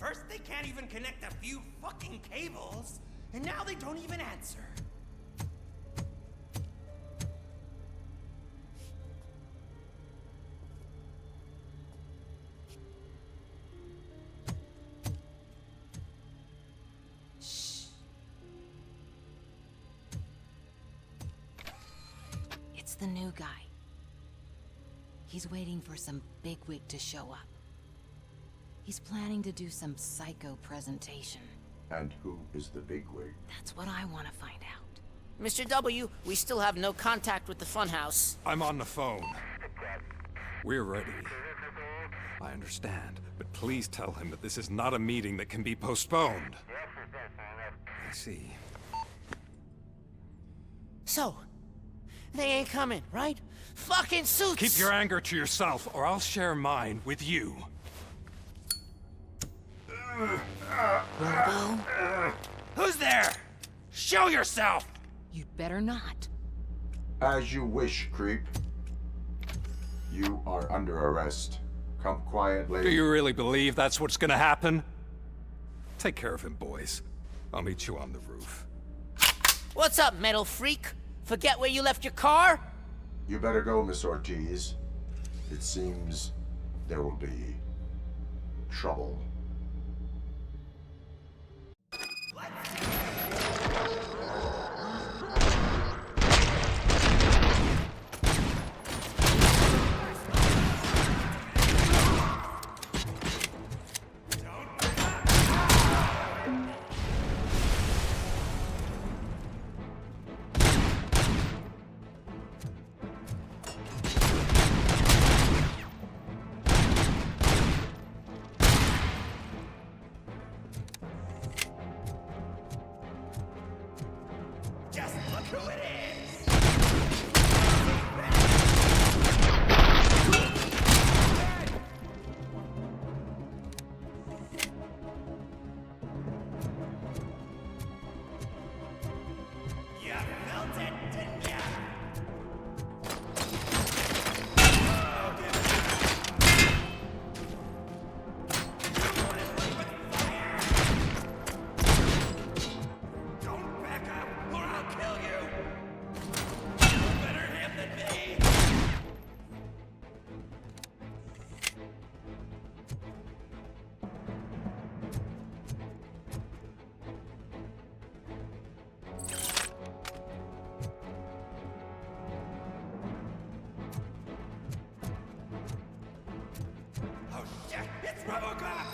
First, they can't even connect a few fucking cables, and now they don't even answer. the new guy. He's waiting for some bigwig to show up. He's planning to do some psycho presentation. And who is the bigwig? That's what I want to find out. Mr. W, we still have no contact with the funhouse. I'm on the phone. We're ready. I understand, but please tell him that this is not a meeting that can be postponed. I see. So, they ain't coming, right? Fucking suits! Keep your anger to yourself, or I'll share mine with you. Robo? Who's there? Show yourself! You'd better not. As you wish, creep. You are under arrest. Come quietly. Do you really believe that's what's gonna happen? Take care of him, boys. I'll meet you on the roof. What's up, metal freak? Forget where you left your car? You better go, Miss Ortiz. It seems there will be trouble. Just look who it is! You felt it, didn't ya? Don't back up, or I'll kill you! Better him than me! Oh shit! It's RoboCop!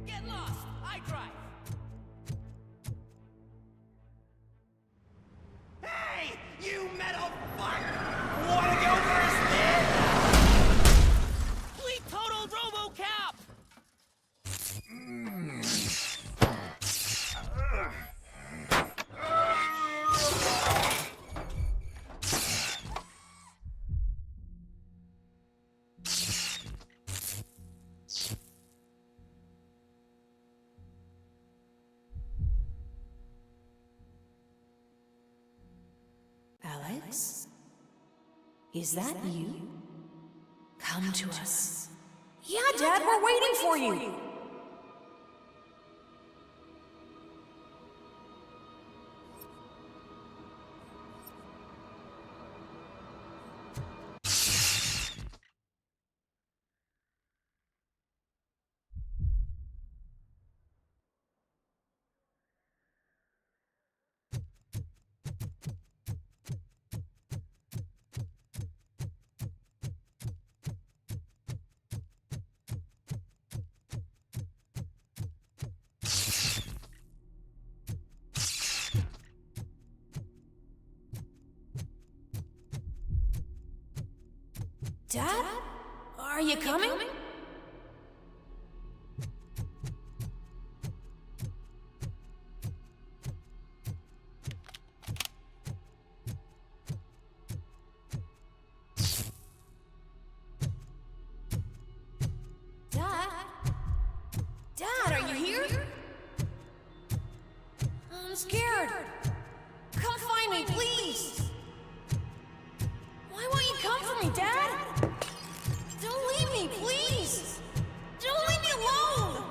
Get lost! I drive! Hey! You metal fuck! Wanna go first, man? We totaled RoboCop! Alex? Is that you? Come to us. Yeah, Dad, we're waiting for you. Dad? Are you coming? Dad? Dad, are you here? I'm scared. Come find me, please. Why won't you come for me, Dad? Don't leave me, please! Don't leave me alone!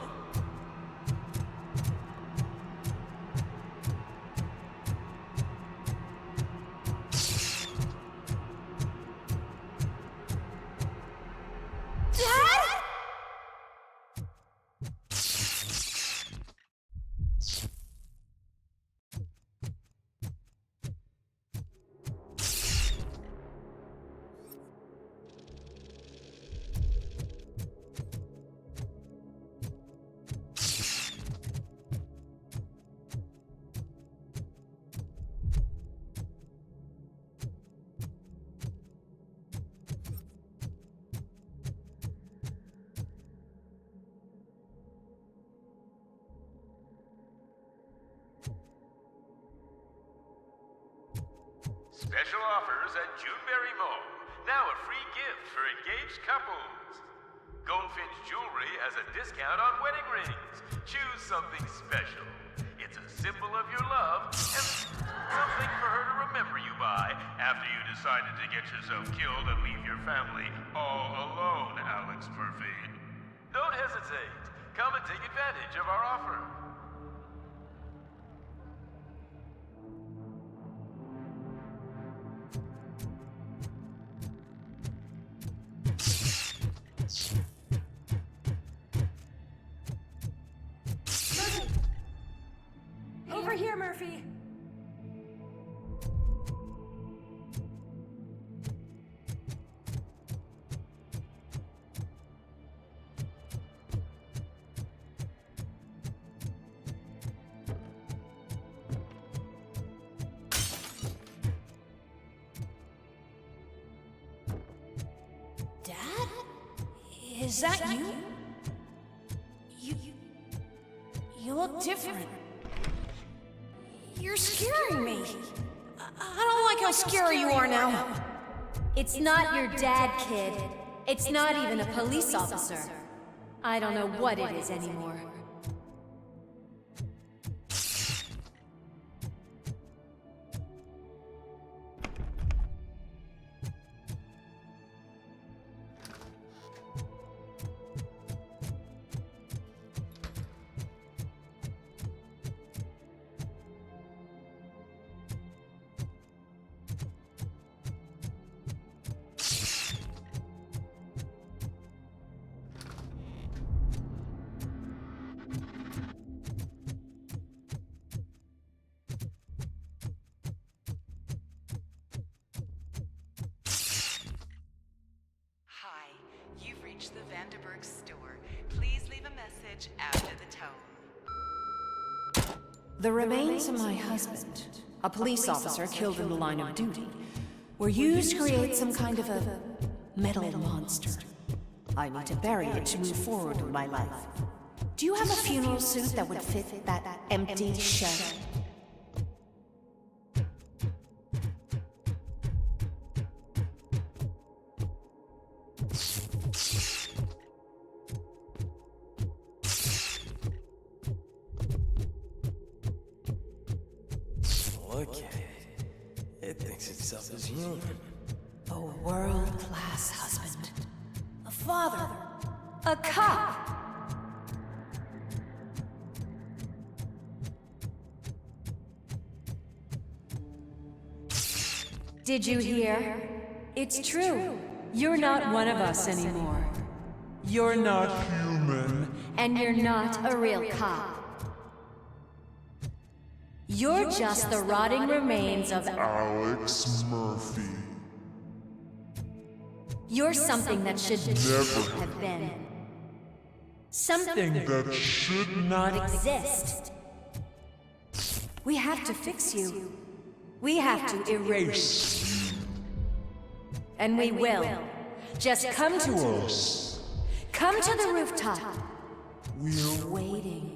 Special offers at Juneberry Mall. Now a free gift for engaged couples. Goldfinch Jewelry has a discount on wedding rings. Choose something special. It's a symbol of your love and something for her to remember you by after you decided to get yourself killed and leave your family all alone, Alex Murphy. Don't hesitate. Come and take advantage of our offer. Over here, Murphy. Dad? Is that you? You look different. You're scaring me. I don't like how scary you are now. It's not your dad, kid. It's not even a police officer. I don't know what it is anymore. The Vanderburg store. Please leave a message after the tone. The remains of my husband, a police officer killed in the line of duty, were used to create some kind of a metal monster. I need to bury it to move forward with my life. Do you have a funeral suit that would fit that empty shed? Look at it. It thinks itself as human. A world-class husband. A father. A cop! Did you hear? It's true. You're not one of us anymore. You're not human. And you're not a real cop. You're just the rotting remains of Alex Murphy. You're something that should never have been. Something that should not exist. We have to fix you. We have to erase you. And we will. Just come to us. Come to the rooftop. We're waiting.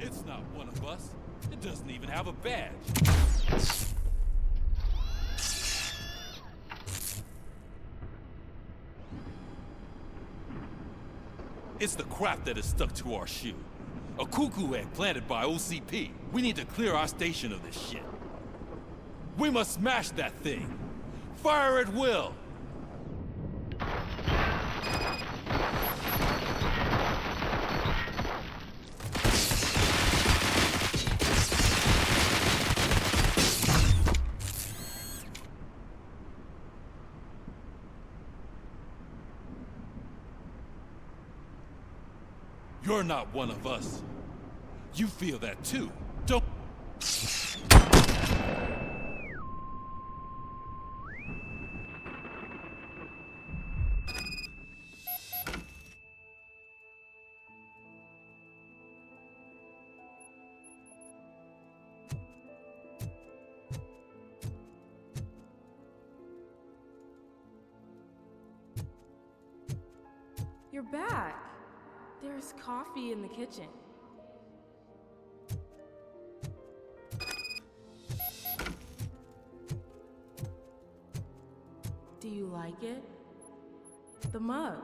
It's not one of us. It doesn't even have a badge. It's the crap that is stuck to our shoe. A cuckoo egg planted by OCP. We need to clear our station of this shit. We must smash that thing. Fire at will. You're not one of us. You feel that too, don't... You're back. There's coffee in the kitchen. Do you like it? The mug.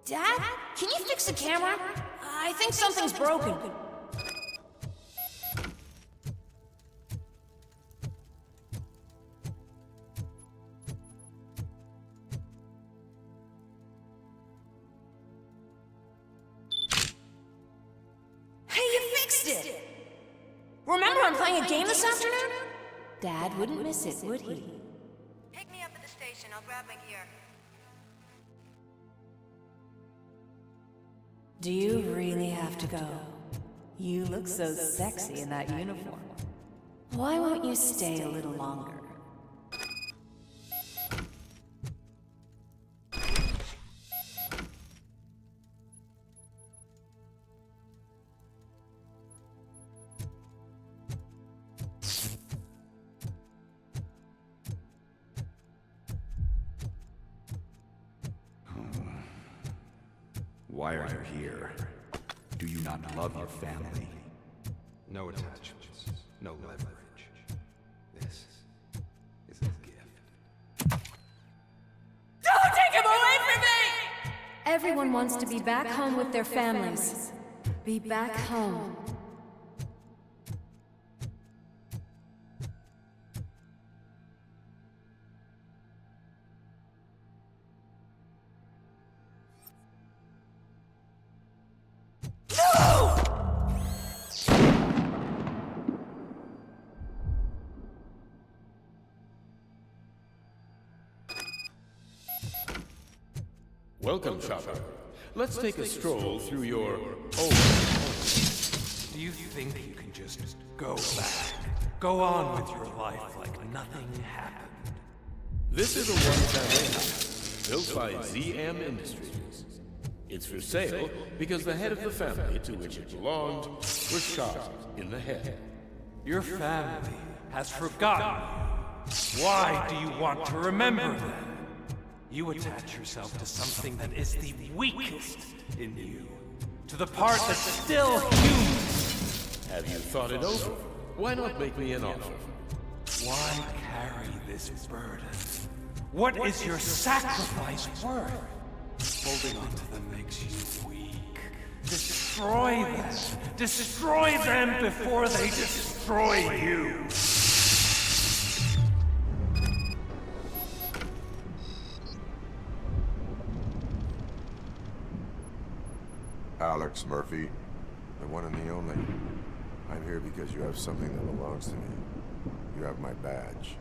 Dad, can you fix the camera? I think something's broken. Remember I'm playing a game this afternoon? Dad wouldn't miss it, would he? Pick me up at the station. I'll grab my gear. Do you really have to go? You look so sexy in that uniform. Why won't you stay a little longer? Why are you here? Do you not love your family? No attachments, no leverage. This is a gift. Don't take him away from me! Everyone wants to be back home with their families. Be back home. Welcome, Chopper. Let's take a stroll through your old home. Do you think you can just go back? Go on with your life like nothing happened? This is a one-family house built by ZM Industries. It's for sale because the head of the family to which it belonged was shot in the head. Your family has forgotten you. Why do you want to remember them? You attach yourself to something that is the weakest in you. To the part that's still human. Have you thought it over? Why not make me an offer? Why carry this burden? What is your sacrifice worth? Holding on to them makes you weak. Destroy them. Destroy them before they destroy you. Alex Murphy, the one and the only. I'm here because you have something that belongs to me. You have my badge.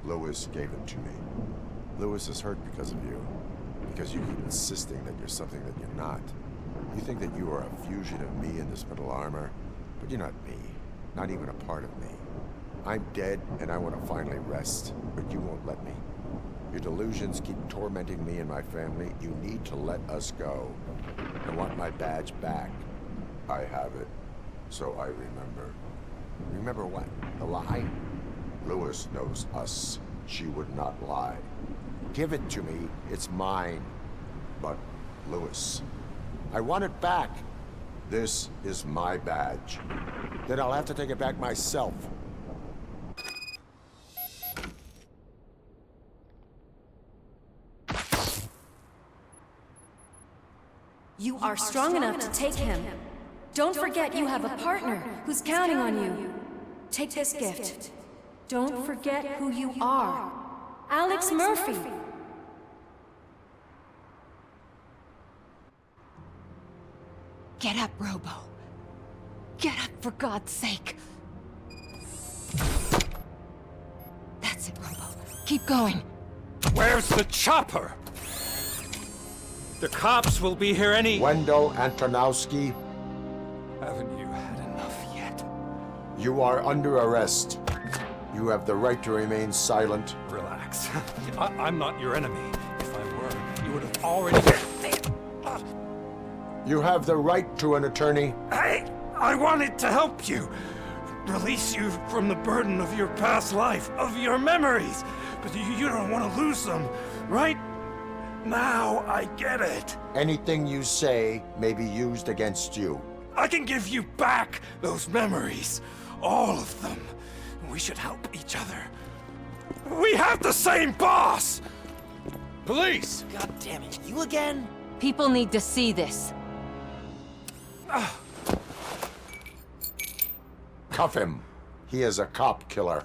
Lewis gave it to me. Lewis is hurt because of you. Because you keep insisting that you're something that you're not. You think that you are a fusion of me in this metal armor, but you're not me. Not even a part of me. I'm dead, and I want to finally rest, but you won't let me. Your delusions keep tormenting me and my family. You need to let us go. I want my badge back. I have it, so I remember. Remember what? The lie? Lewis knows us. She would not lie. Give it to me. It's mine. But, Lewis, I want it back. This is my badge. Then I'll have to take it back myself. You are strong enough to take him. Don't forget you have a partner who's counting on you. Take this gift. Don't forget who you are. Alex Murphy. Get up, Robo. Get up, for God's sake. That's it, Robo. Keep going. Where's the chopper? The cops will be here any... Wendell Antonowski, Haven't you had enough yet? you are under arrest. You have the right to remain silent. Relax. I'm not your enemy. If I were, you would have already... You have the right to an attorney. I wanted to help you. Release you from the burden of your past life, of your memories. But you don't want to lose them, right? Now I get it. Anything you say may be used against you. I can give you back those memories. All of them. We should help each other. We have the same boss! Police! God damn it, you again? People need to see this. Cuff him. He is a cop killer.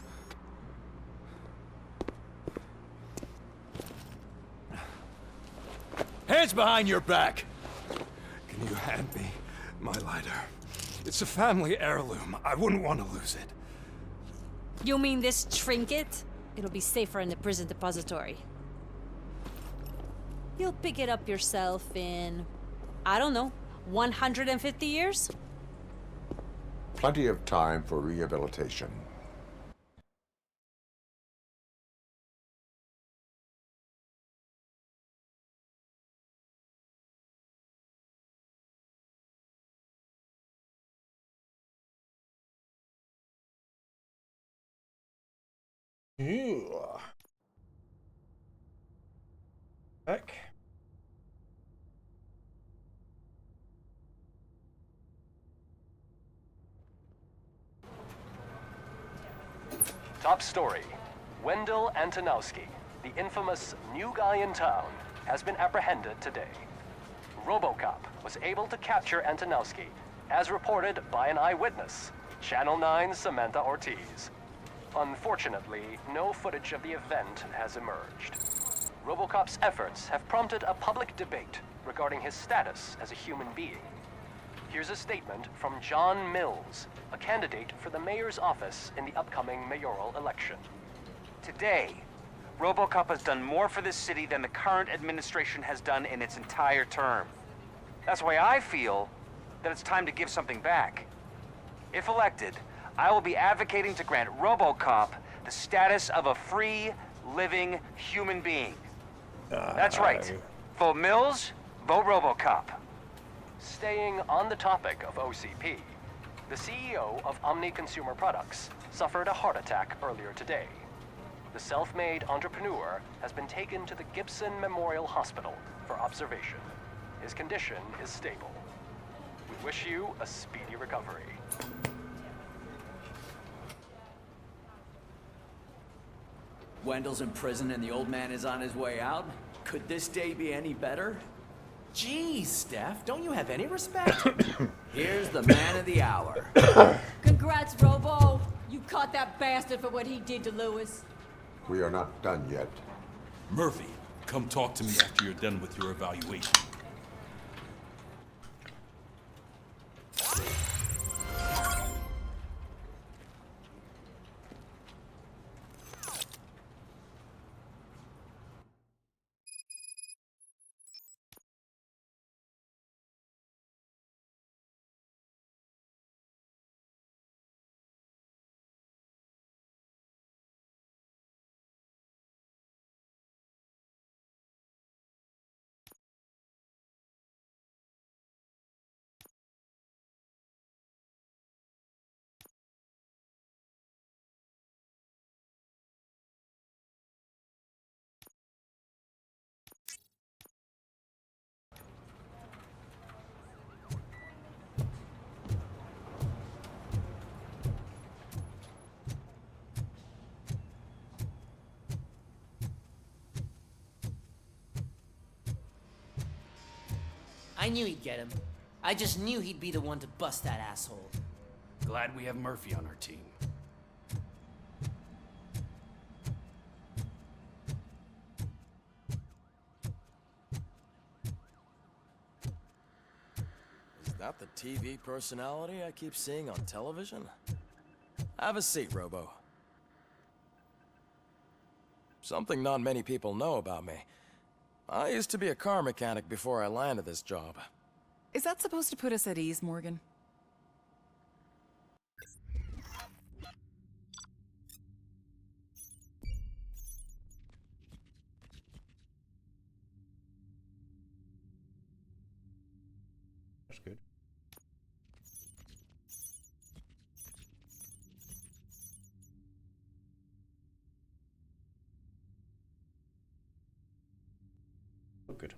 Hands behind your back! Can you hand me my lighter? It's a family heirloom. I wouldn't want to lose it. You mean this trinket? It'll be safer in the prison depository. You'll pick it up yourself in, I don't know, 150 years? Plenty of time for rehabilitation. Back. Top story. Wendell Antonowski, the infamous new guy in town, has been apprehended today. RoboCop was able to capture Antonowski, as reported by an eyewitness, Channel 9's Samantha Ortiz. Unfortunately, no footage of the event has emerged. RoboCop's efforts have prompted a public debate regarding his status as a human being. Here's a statement from John Mills, a candidate for the mayor's office in the upcoming mayoral election. Today, RoboCop has done more for this city than the current administration has done in its entire term. That's why I feel that it's time to give something back. If elected, I will be advocating to grant RoboCop the status of a free, living human being. That's right. Vote Mills, vote RoboCop. Staying on the topic of OCP, the CEO of Omni Consumer Products suffered a heart attack earlier today. The self-made entrepreneur has been taken to the Gibson Memorial Hospital for observation. His condition is stable. We wish you a speedy recovery. Wendell's in prison and the old man is on his way out? Could this day be any better? Jeez, Steph, don't you have any respect? Here's the man of the hour. Congrats, Robo. You caught that bastard for what he did to Lewis. We are not done yet. Murphy, come talk to me after you're done with your evaluation. I knew he'd get him. I just knew he'd be the one to bust that asshole. Glad we have Murphy on our team. Is that the TV personality I keep seeing on television? Have a seat, Robo. Something not many people know about me. I used to be a car mechanic before I landed this job. Is that supposed to put us at ease, Morgan? That's good. Oh, good.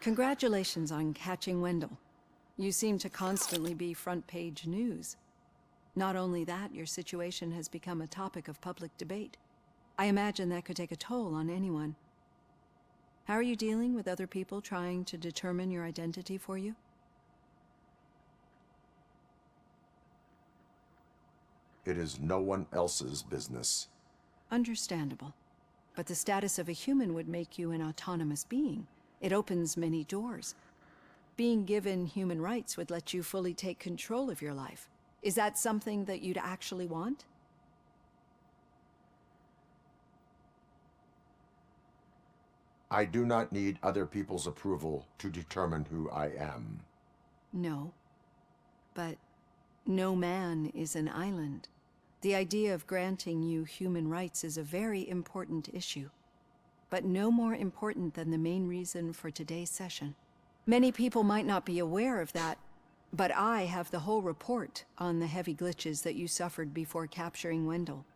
Congratulations on catching Wendell. You seem to constantly be front-page news. Not only that, your situation has become a topic of public debate. I imagine that could take a toll on anyone. How are you dealing with other people trying to determine your identity for you? It is no one else's business. Understandable. But the status of a human would make you an autonomous being. It opens many doors. Being given human rights would let you fully take control of your life. Is that something that you'd actually want? I do not need other people's approval to determine who I am. No. But no man is an island. The idea of granting you human rights is a very important issue, but no more important than the main reason for today's session. Many people might not be aware of that, but I have the whole report on the heavy glitches that you suffered before capturing Wendell.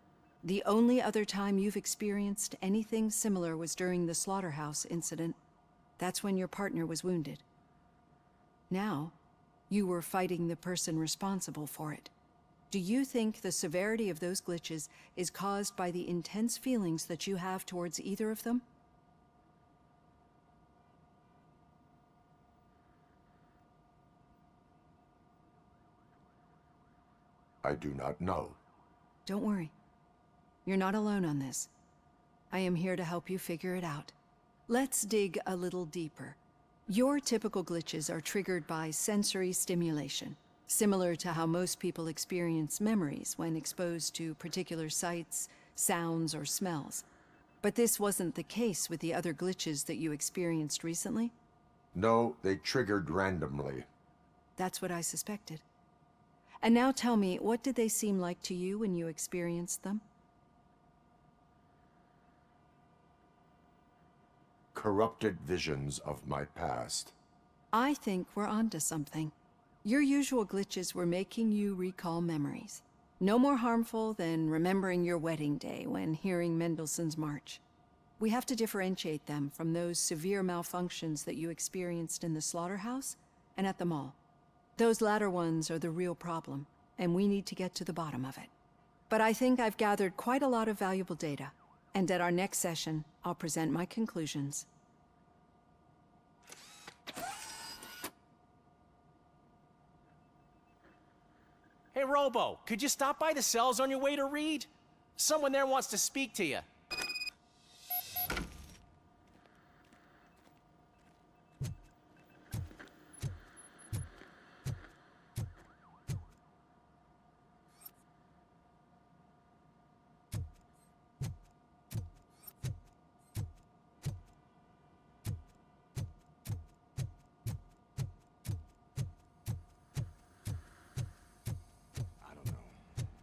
The only other time you've experienced anything similar was during the slaughterhouse incident. That's when your partner was wounded. Now, you were fighting the person responsible for it. Do you think the severity of those glitches is caused by the intense feelings that you have towards either of them? I do not know. Don't worry. You're not alone on this. I am here to help you figure it out. Let's dig a little deeper. Your typical glitches are triggered by sensory stimulation, similar to how most people experience memories when exposed to particular sights, sounds, or smells. But this wasn't the case with the other glitches that you experienced recently? No, they triggered randomly. That's what I suspected. And now tell me, what did they seem like to you when you experienced them? Corrupted visions of my past. I think we're onto something. Your usual glitches were making you recall memories. No more harmful than remembering your wedding day when hearing Mendelssohn's March. We have to differentiate them from those severe malfunctions that you experienced in the slaughterhouse and at the mall. Those latter ones are the real problem, and we need to get to the bottom of it. But I think I've gathered quite a lot of valuable data, and at our next session, I'll present my conclusions. Hey, Robo, could you stop by the cells on your way to Reed? Someone there wants to speak to you.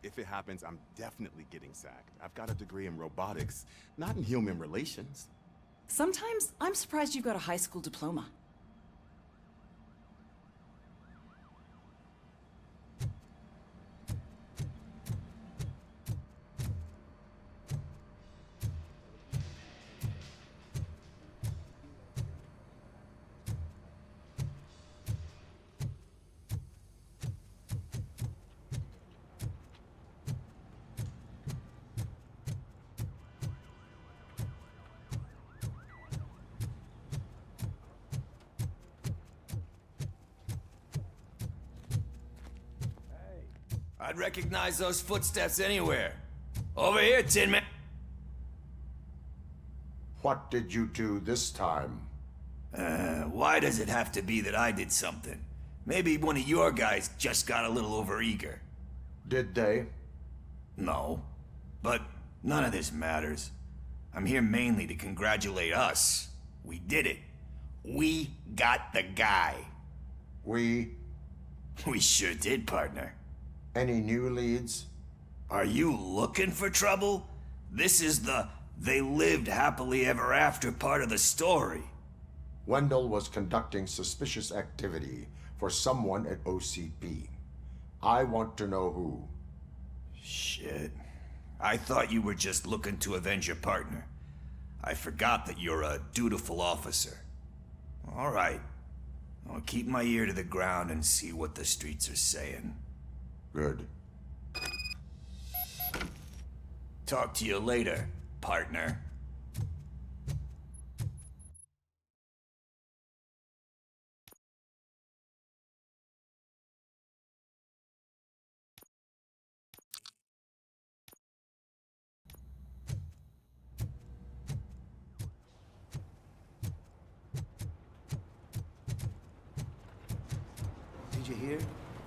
If it happens, I'm definitely getting sacked. I've got a degree in robotics, not in human relations. Sometimes I'm surprised you've got a high school diploma. I'd recognize those footsteps anywhere. Over here, Tin Man. What did you do this time? Why does it have to be that I did something? Maybe one of your guys just got a little overeager. Did they? No. But none of this matters. I'm here mainly to congratulate us. We did it. We got the guy. We sure did, partner. Any new leads? Are you looking for trouble? This is the they lived happily ever after part of the story. Wendell was conducting suspicious activity for someone at OCP. I want to know who. Shit. I thought you were just looking to avenge your partner. I forgot that you're a dutiful officer. All right. I'll keep my ear to the ground and see what the streets are saying. Good. Talk to you later, partner. Did you hear?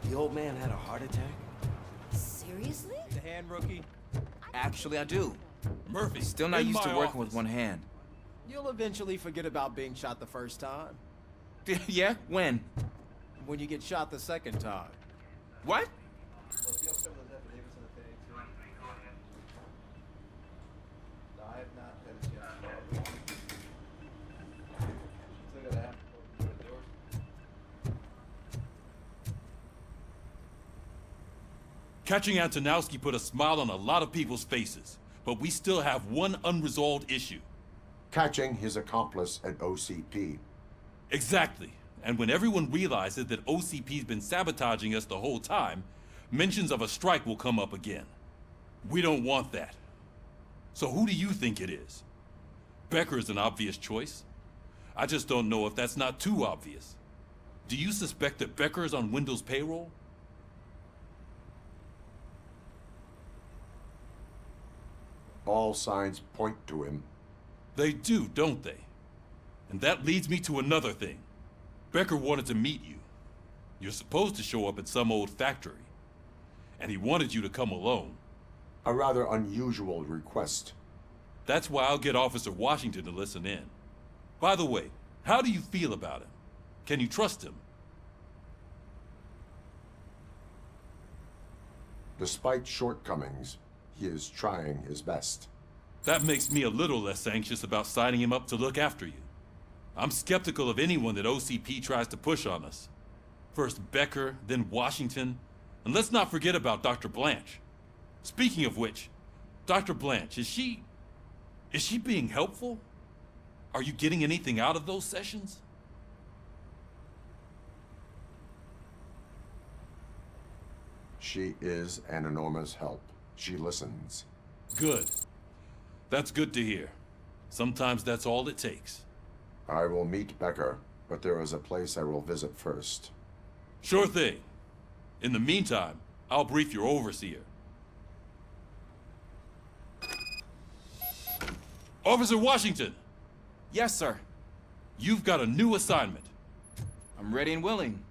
The old man had a heart attack. Seriously? The hand, rookie? Actually, I do. Murphy, Still not in used to my working with office. one hand. You'll eventually forget about being shot the first time. Yeah? When? When you get shot the second time. What? Catching Antonowski put a smile on a lot of people's faces, but we still have one unresolved issue. Catching his accomplice at OCP. Exactly. And when everyone realizes that OCP's been sabotaging us the whole time, mentions of a strike will come up again. We don't want that. So who do you think it is? Becker is an obvious choice. I just don't know if that's not too obvious. Do you suspect that Becker is on Wendell's payroll? All signs point to him. They do, don't they? And that leads me to another thing. Becker wanted to meet you. You're supposed to show up at some old factory. And he wanted you to come alone. A rather unusual request. That's why I'll get Officer Washington to listen in. By the way, how do you feel about him? Can you trust him? Despite shortcomings, he is trying his best. That makes me a little less anxious about signing him up to look after you. I'm skeptical of anyone that OCP tries to push on us. First Becker, then Washington, and let's not forget about Dr. Blanche. Speaking of which, Dr. Blanche, is she being helpful? Are you getting anything out of those sessions? She is an enormous help. She listens. Good. That's good to hear. Sometimes that's all it takes. I will meet Becker, but there is a place I will visit first. Sure thing. In the meantime, I'll brief your overseer. Officer Washington! Yes, sir. You've got a new assignment. I'm ready and willing.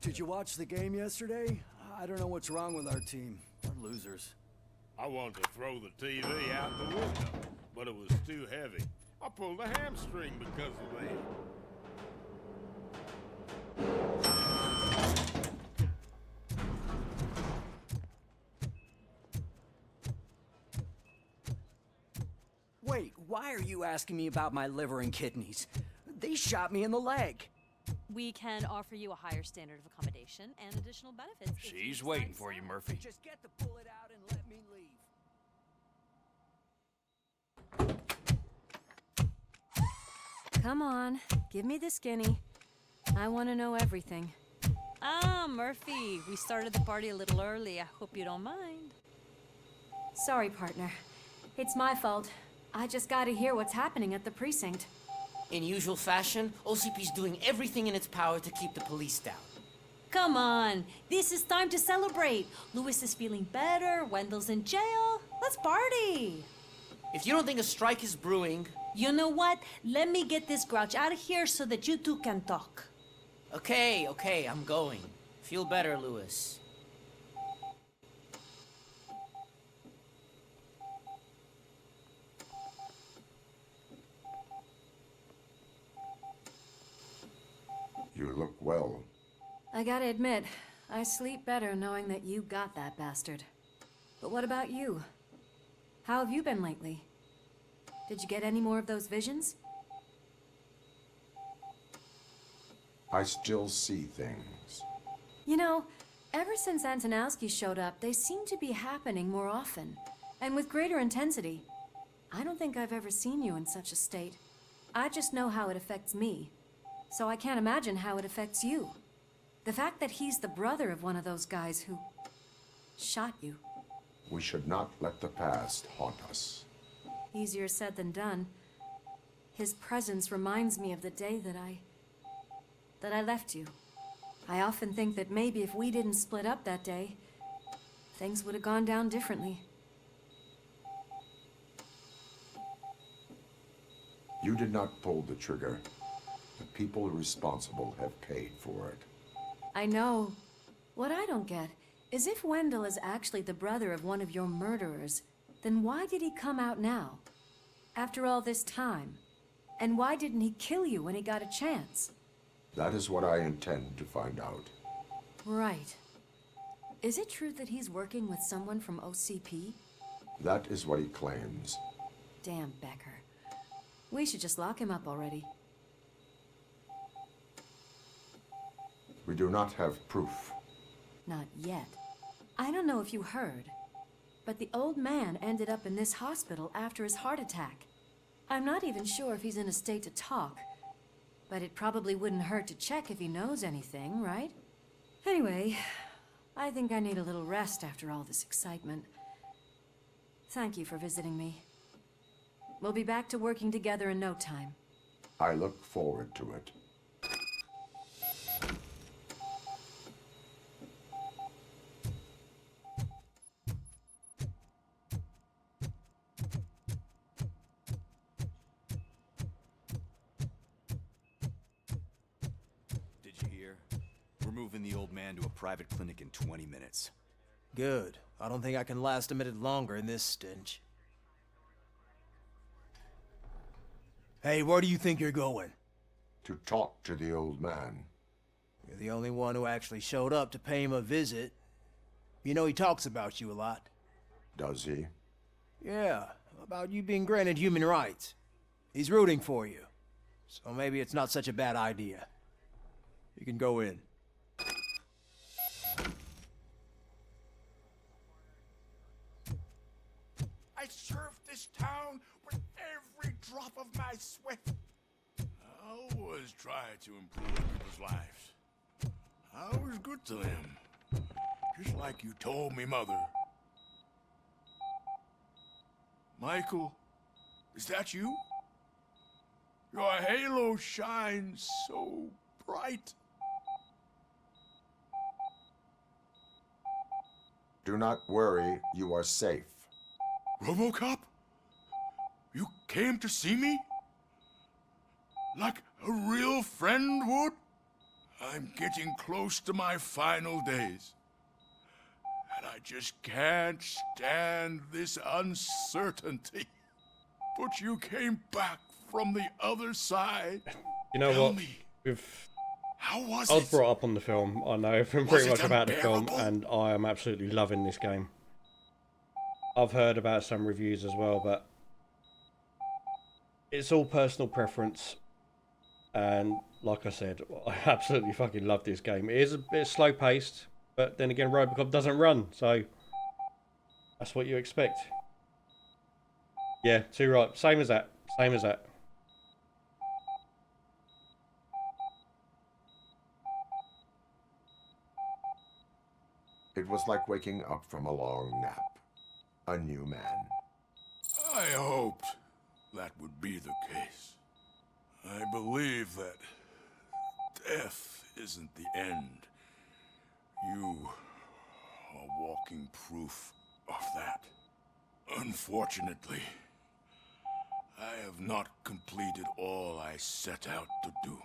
Did you watch the game yesterday? I don't know what's wrong with our team. We're losers. I wanted to throw the TV out the window, but it was too heavy. I pulled a hamstring because of that. Wait, why are you asking me about my liver and kidneys? They shot me in the leg. We can offer you a higher standard of accommodation and additional benefits. if you She's decide waiting so. for you, Murphy. Just get the bullet out and let me leave. Come on, give me the skinny. I want to know everything. Ah, Murphy, we started the party a little early. I hope you don't mind. Sorry, partner. It's my fault. I just gotta hear what's happening at the precinct. In usual fashion, OCP's doing everything in its power to keep the police down. Come on, this is time to celebrate. Lewis is feeling better, Wendell's in jail. Let's party. If you don't think a strike is brewing... You know what? Let me get this grouch out of here so that you two can talk. Okay, I'm going. Feel better, Lewis. You look well. I gotta admit, I sleep better knowing that you got that bastard. But what about you? How have you been lately? Did you get any more of those visions? I still see things. You know, ever since Antonowski showed up, they seem to be happening more often, and with greater intensity. I don't think I've ever seen you in such a state. I just know how it affects me, so I can't imagine how it affects you. The fact that he's the brother of one of those guys who shot you. We should not let the past haunt us. Easier said than done. His presence reminds me of the day that I left you. I often think that maybe if we didn't split up that day, things would have gone down differently. You did not pull the trigger. The people responsible have paid for it. I know. What I don't get is if Wendell is actually the brother of one of your murderers, then why did he come out now? After all this time? And why didn't he kill you when he got a chance? That is what I intend to find out. Right. Is it true that he's working with someone from OCP? That is what he claims. Damn Becker. We should just lock him up already. We do not have proof. Not yet. I don't know if you heard, but the old man ended up in this hospital after his heart attack. I'm not even sure if he's in a state to talk, but it probably wouldn't hurt to check if he knows anything, right? Anyway, I think I need a little rest after all this excitement. Thank you for visiting me. We'll be back to working together in no time. I look forward to it. Did you hear? We're moving the old man to a private clinic in 20 minutes. Good. I don't think I can last a minute longer in this stench. Hey, where do you think you're going? To talk to the old man. You're the only one who actually showed up to pay him a visit. You know he talks about you a lot. Does he? Yeah, about you being granted human rights. He's rooting for you. So maybe it's not such a bad idea. You can go in. I served this town with every drop of my sweat. I always tried to improve people's lives. I was good to them. Just like you told me, Mother. Michael, is that you? Your halo shines so bright. Do not worry, you are safe. RoboCop? You came to see me? Like a real friend would? I'm getting close to my final days. And I just can't stand this uncertainty. But you came back from the other side. You know Tell what? me, I was was brought up on the film. I know everything pretty Was much it about the film, unbearable? and I am absolutely loving this game. I've heard about some reviews as well, but it's all personal preference. And like I said, I absolutely fucking love this game. It is a bit slow paced, but then again, Robocop doesn't run, so that's what you expect. Yeah, too right. Same as that. Same as that. It was like waking up from a long nap. A new man. I hoped that would be the case. I believe that death isn't the end. You are walking proof of that. Unfortunately, I have not completed all I set out to do.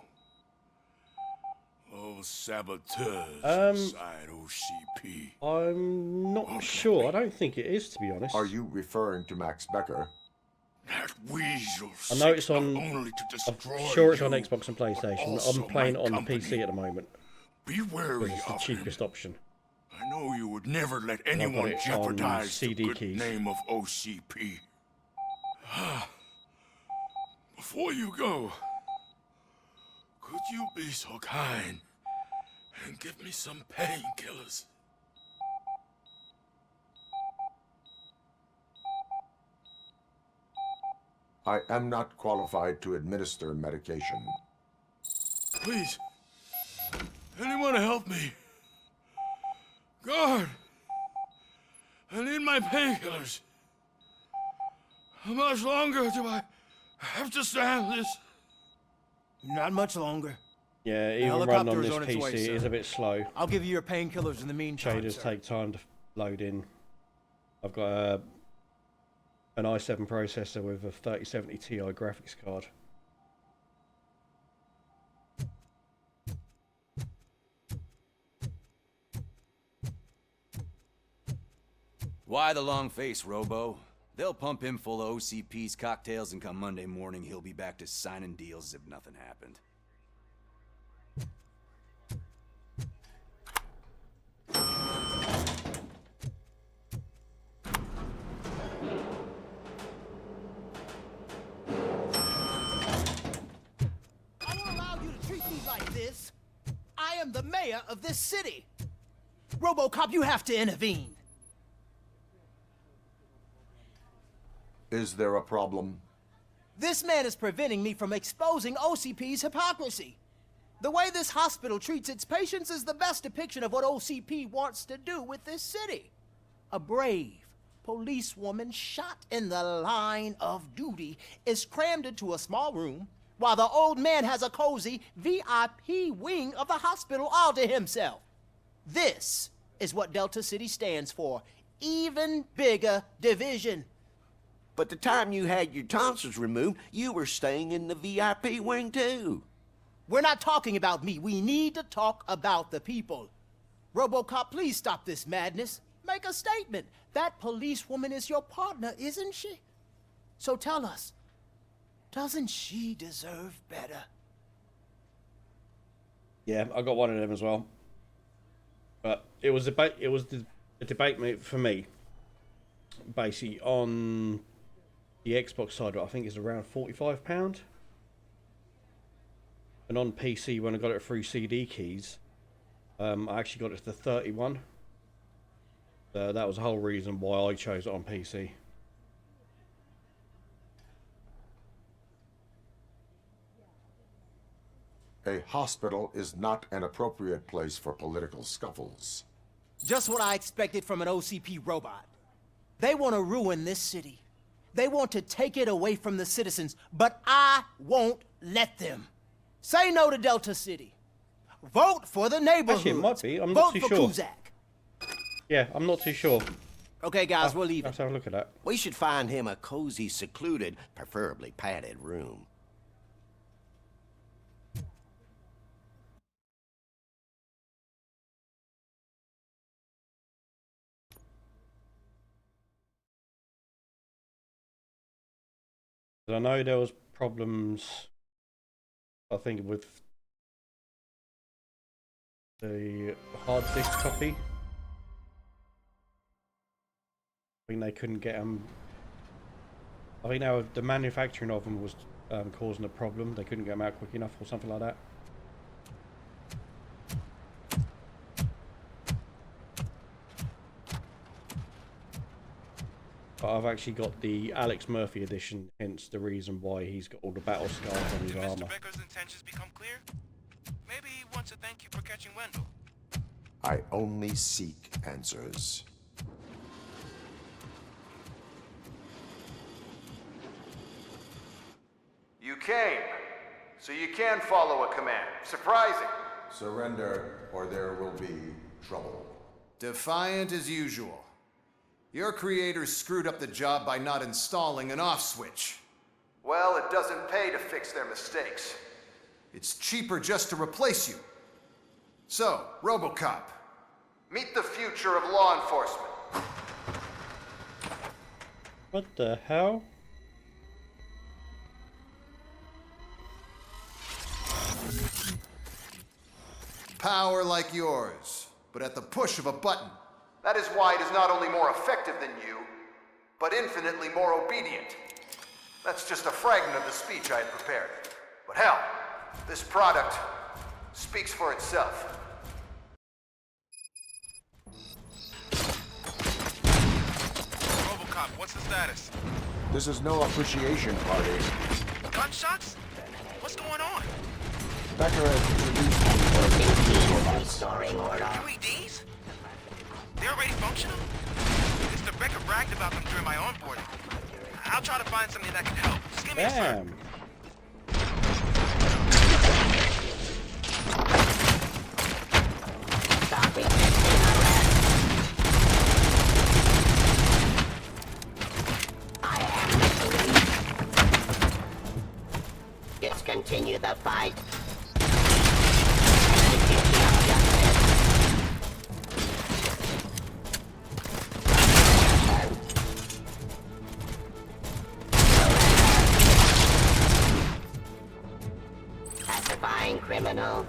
Those saboteurs inside OCP. I'm not sure. I don't think it is, to be honest. Are you referring to Max Becker? That weasel I know it's seeks not on. only to destroy I'm sure it's on you, Xbox and PlayStation. also I'm playing my it on the company. PC at the moment. Be wary Because it's the of cheapest option. I know you would never let I've got anyone it on jeopardize the CD good keys. name of OCP. Before you go, could you be so kind and give me some painkillers? I am not qualified to administer medication. Please, anyone help me? Guard, I need my painkillers. How much longer do I have to stand this? Not much longer. Yeah, The even helicopter running on is this on its PC way, it is sir. a bit slow. I'll give you your painkillers in the meantime, Shaders sir. take time to load in. I've got an i7 processor with a 3070 Ti graphics card. Why the long face, Robo? They'll pump him full of OCP's cocktails, and come Monday morning, he'll be back to signing deals as if nothing happened. I won't allow you to treat me like this. I am the mayor of this city. RoboCop, you have to intervene. Is there a problem? This man is preventing me from exposing OCP's hypocrisy. The way this hospital treats its patients is the best depiction of what OCP wants to do with this city. A brave policewoman shot in the line of duty is crammed into a small room, while the old man has a cozy VIP wing of the hospital all to himself. This is what Delta City stands for. Even bigger division. But the time you had your tonsils removed, you were staying in the VIP wing too. We're not talking about me. We need to talk about the people. RoboCop, please stop this madness. Make a statement. That policewoman is your partner, isn't she? So tell us, doesn't she deserve better? Yeah, I got one of them as well. But it was the debate for me. Basically on the Xbox side, I think it's around £45. And on PC, when I got it through CD keys, I actually got it to 31. That was the whole reason why I chose it on PC. A hospital is not an appropriate place for political scuffles. Just what I expected from an OCP robot. They want to ruin this city. They want to take it away from the citizens, but I won't let them. Say no to Delta City. Vote for the neighborhood. Actually, it might be. I'm not Vote too for sure. Kuzak. Yeah, I'm not too sure. Okay, guys, we're leaving. Let's have a look at that. We should find him a cozy, secluded, preferably padded room. I know there was problems, I think, with the hard disk copy. I think they couldn't get them. I think now the manufacturing of them was causing a problem. They couldn't get them out quick enough or something like that. But I've actually got the Alex Murphy edition, hence the reason why he's got all the battle scars on his armor. Mr. Becker's intentions become clear? Maybe he wants to thank you for catching Wendell. I only seek answers. You came, so you can follow a command. Surprising. Surrender, or there will be trouble. Defiant as usual. Your creators screwed up the job by not installing an off switch. Well, it doesn't pay to fix their mistakes. It's cheaper just to replace you. So, RoboCop, meet the future of law enforcement. What the hell? Power like yours, but at the push of a button. That is why it is not only more effective than you, but infinitely more obedient. That's just a fragment of the speech I had prepared. But hell, this product speaks for itself. RoboCop, what's the status? This is no appreciation party. Gunshots? What's going on? Becker has Restoring order. UEDs? They're already functional? Mr. Becker bragged about them during my onboarding. I'll try to find something that can help. Just give me a sec. Discontinue the fight. Pacifying criminal.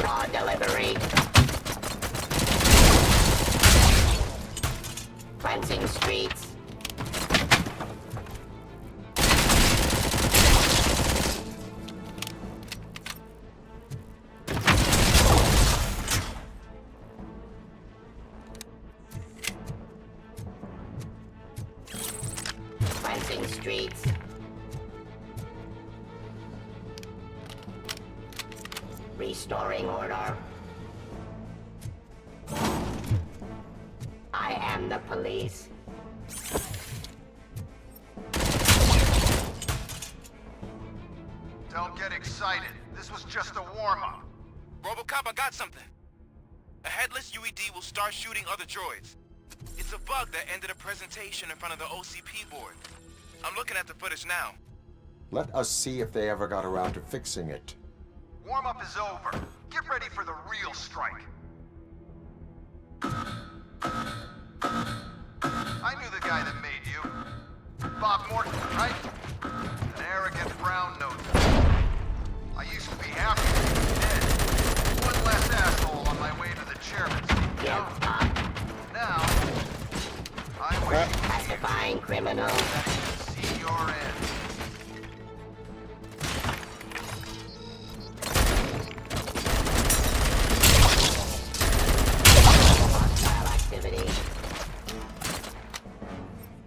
Raw delivery. Cleansing streets. Cleansing streets. Restoring order. I am the police. Don't get excited. This was just a warm-up. RoboCop, I got something. A headless UED will start shooting other droids. It's a bug that ended a presentation in front of the OCP board. I'm looking at the footage now. Let us see if they ever got around to fixing it. Warm-up is over. Get ready for the real strike. I knew the guy that made you. Bob Morton, right? An arrogant brown-noser. I used to be happy that he was dead. One less asshole on my way to the chairman's seat. Now, I wish Pacifying criminal. see your end. Hostile activity.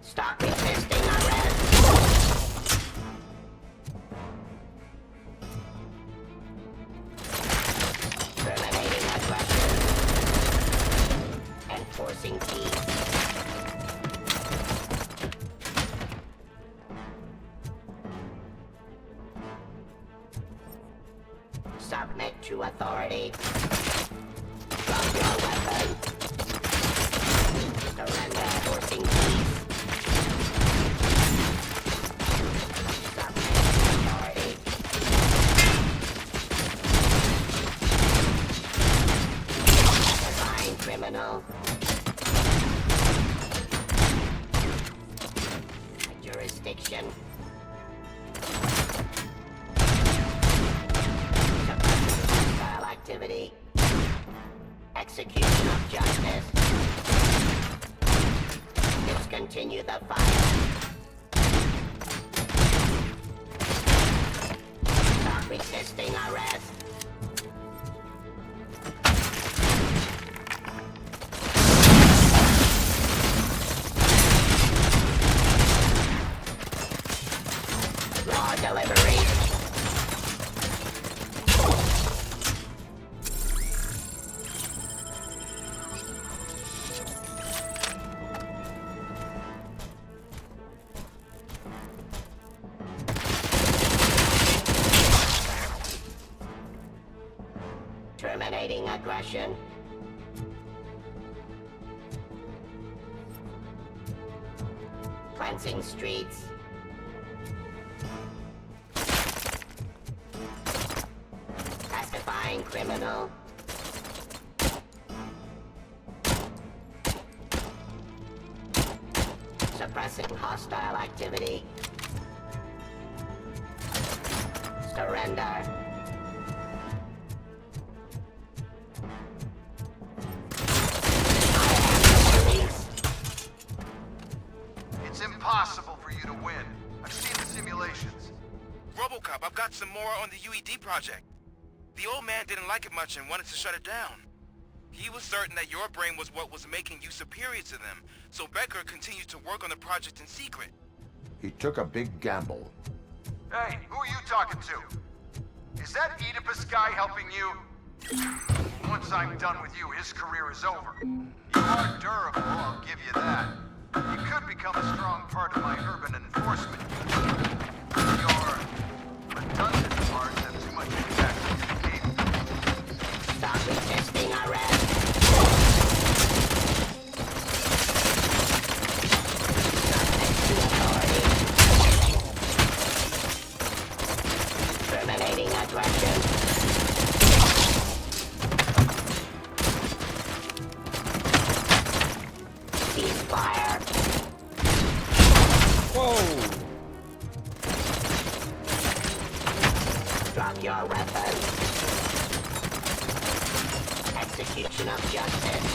Stop resisting arrest. Terminating aggression. Enforcing peace. Submit to authority. Drop your weapon. Surrender, forcing peace. Submit to authority. Pacifying criminal. jurisdiction. Hostile activity. Execution of justice. Discontinue the fire. Stop resisting arrest. Raw delivery. Terminating aggression. Cleansing streets. Pacifying criminal. Suppressing hostile activity. Surrender. It's impossible for you to win. I've seen the simulations. RoboCop, I've got some more on the UED project. The old man didn't like it much and wanted to shut it down. He was certain that your brain was what was making you superior to them, so Becker continued to work on the project in secret. He took a big gamble. Hey, who are you talking to? Is that Oedipus guy helping you? Once I'm done with you, his career is over. You are durable, I'll give you that. You could become a strong part of my urban enforcement unit. Your redundant parts have too much impact on your behavior. Stop resisting arrest. Subject to authority. Terminating aggression. Ceasefire. Whoa! Drop your weapon. Execution of justice.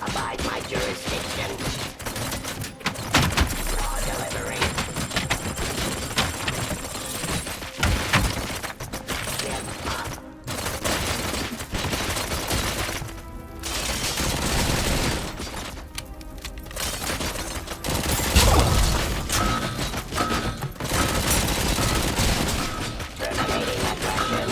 Abide my jurisdiction. Raw delivery. Give up. Terminating aggression.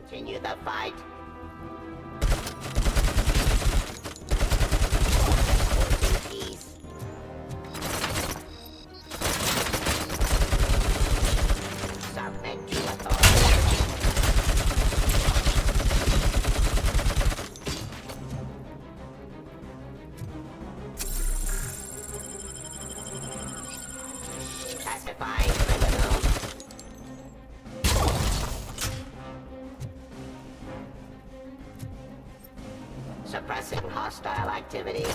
Continue the fight. Forcing peace. Submit to authority. Pacifying criminal. Suppressing hostile activity.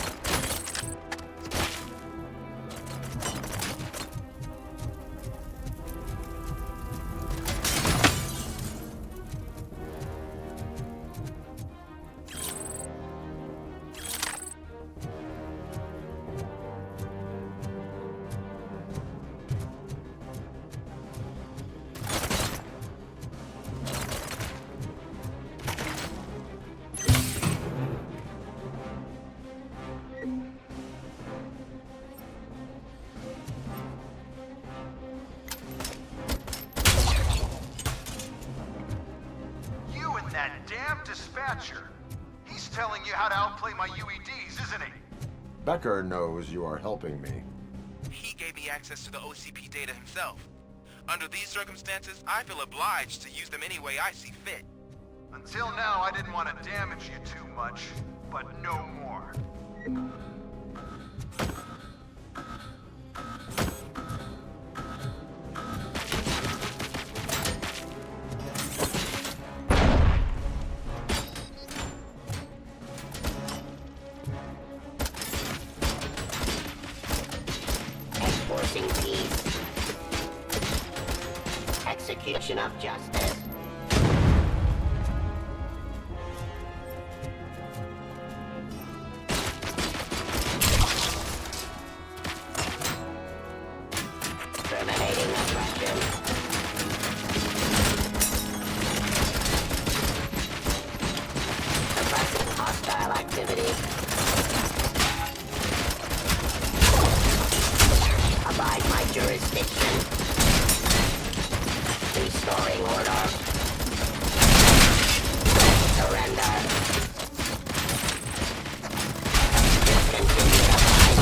that damn dispatcher. He's telling you how to outplay my UEDs, isn't he? Becker knows you are helping me. He gave me access to the OCP data himself. Under these circumstances, I feel obliged to use them any way I see fit. Until now, I didn't want to damage you too much, but no more. Enforcing peace. Execution of justice. Terminating aggression. Suppressing hostile activity. Abide my jurisdiction. Restoring order. Surrender. Discontinue the fight.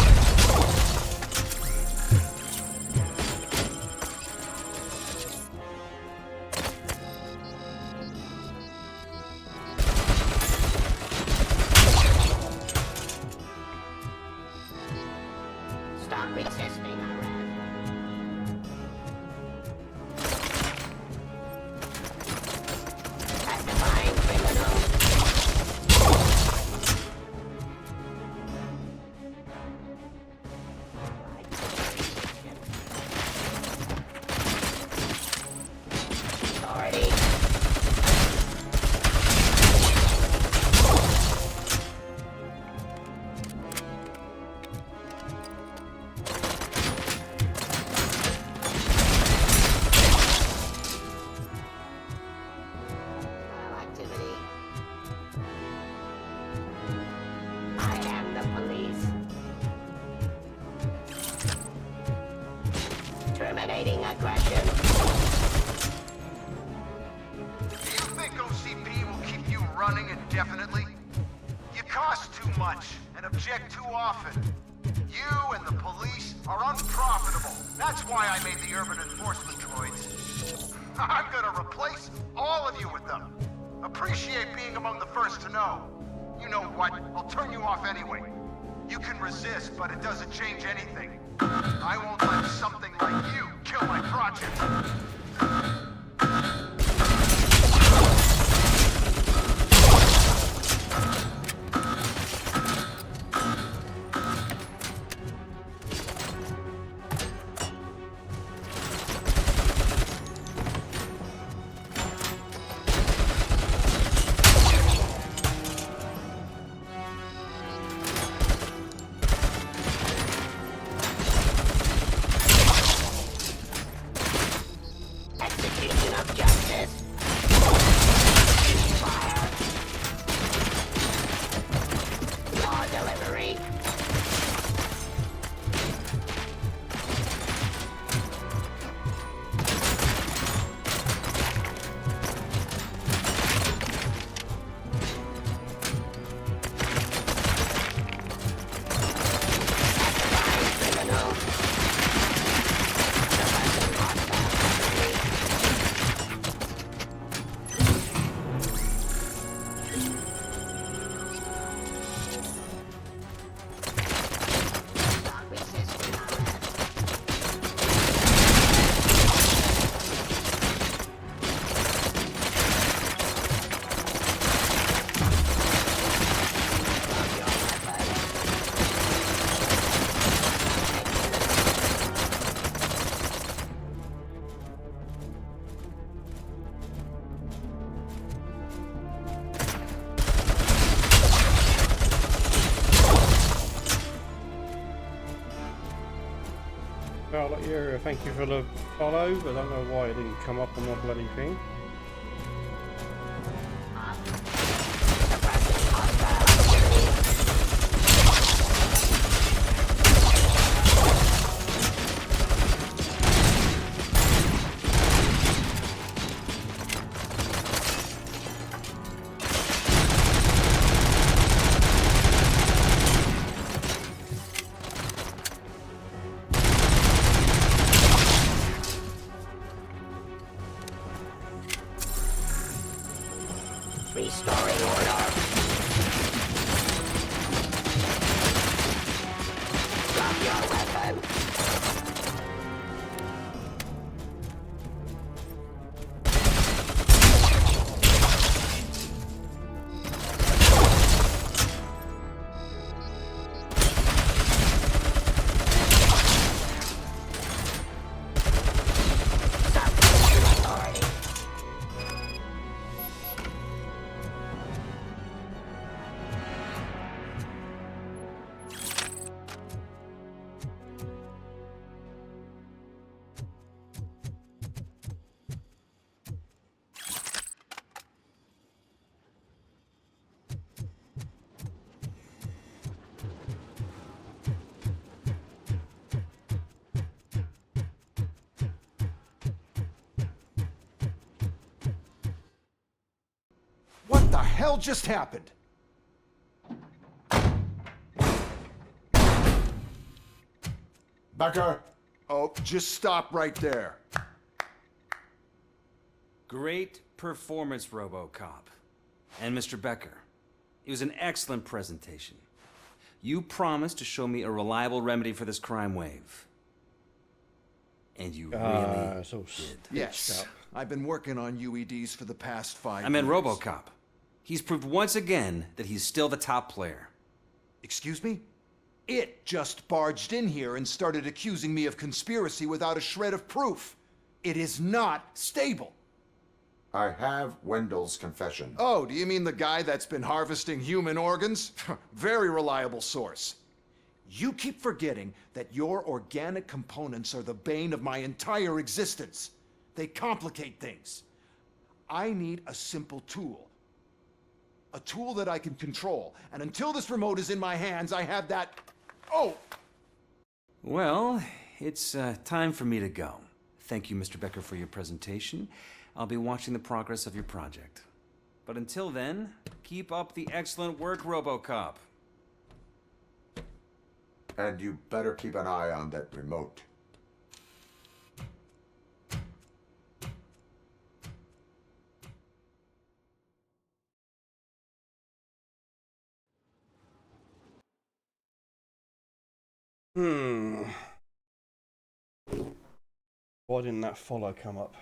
Stop resisting arrest. Testifying criminal. Authority. Activity. I am the police. Terminating aggression. Do you think OCP will keep you running indefinitely? You cost too much and object too often. You and the police are unprofitable. That's why I made the urban enforcement droids. I'm gonna replace all of you with them. Appreciate being among the first to know. You know what? I'll turn you off anyway. You can resist, but it doesn't change anything. I won't let something like you kill my project. Execution of justice. Fire. Law delivery. Testifying criminal. Suppressing hostile activity. Stop resisting arrest. Drop your weapon. Well, yeah, thank you for the follow, but I don't know why it didn't come up on my bloody thing. Suppressing hostile activity. Restoring order. Drop your weapon. What the hell just happened? Becker! Oh, just stop right there. Great performance, RoboCop. And Mr. Becker, it was an excellent presentation. You promised to show me a reliable remedy for this crime wave. And you really did. Yes, I've been working on UEDs for the past 5 years. I meant RoboCop. He's proved once again that he's still the top player. Excuse me? It just barged in here and started accusing me of conspiracy without a shred of proof. It is not stable. I have Wendell's confession. Oh, do you mean the guy that's been harvesting human organs? Very reliable source. You keep forgetting that your organic components are the bane of my entire existence. They complicate things. I need a simple tool. A tool that I can control. And until this remote is in my hands, I have that... Oh! Well, it's time for me to go. Thank you, Mr. Becker, for your presentation. I'll be watching the progress of your project. But until then, keep up the excellent work, RoboCop. And you better keep an eye on that remote. Why didn't that follow come up?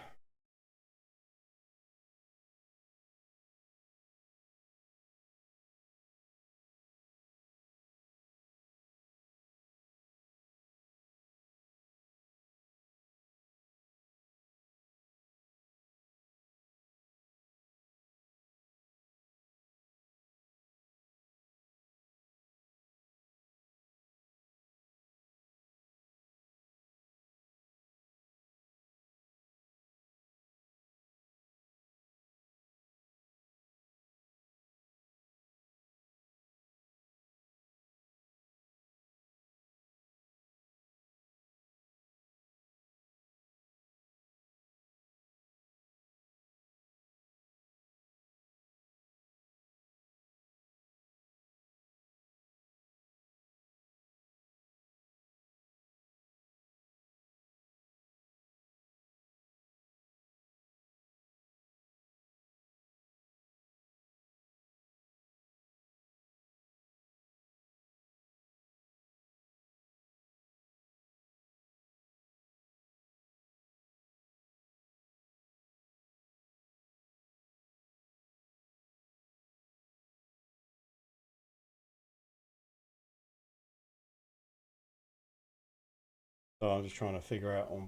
So I'm just trying to figure out on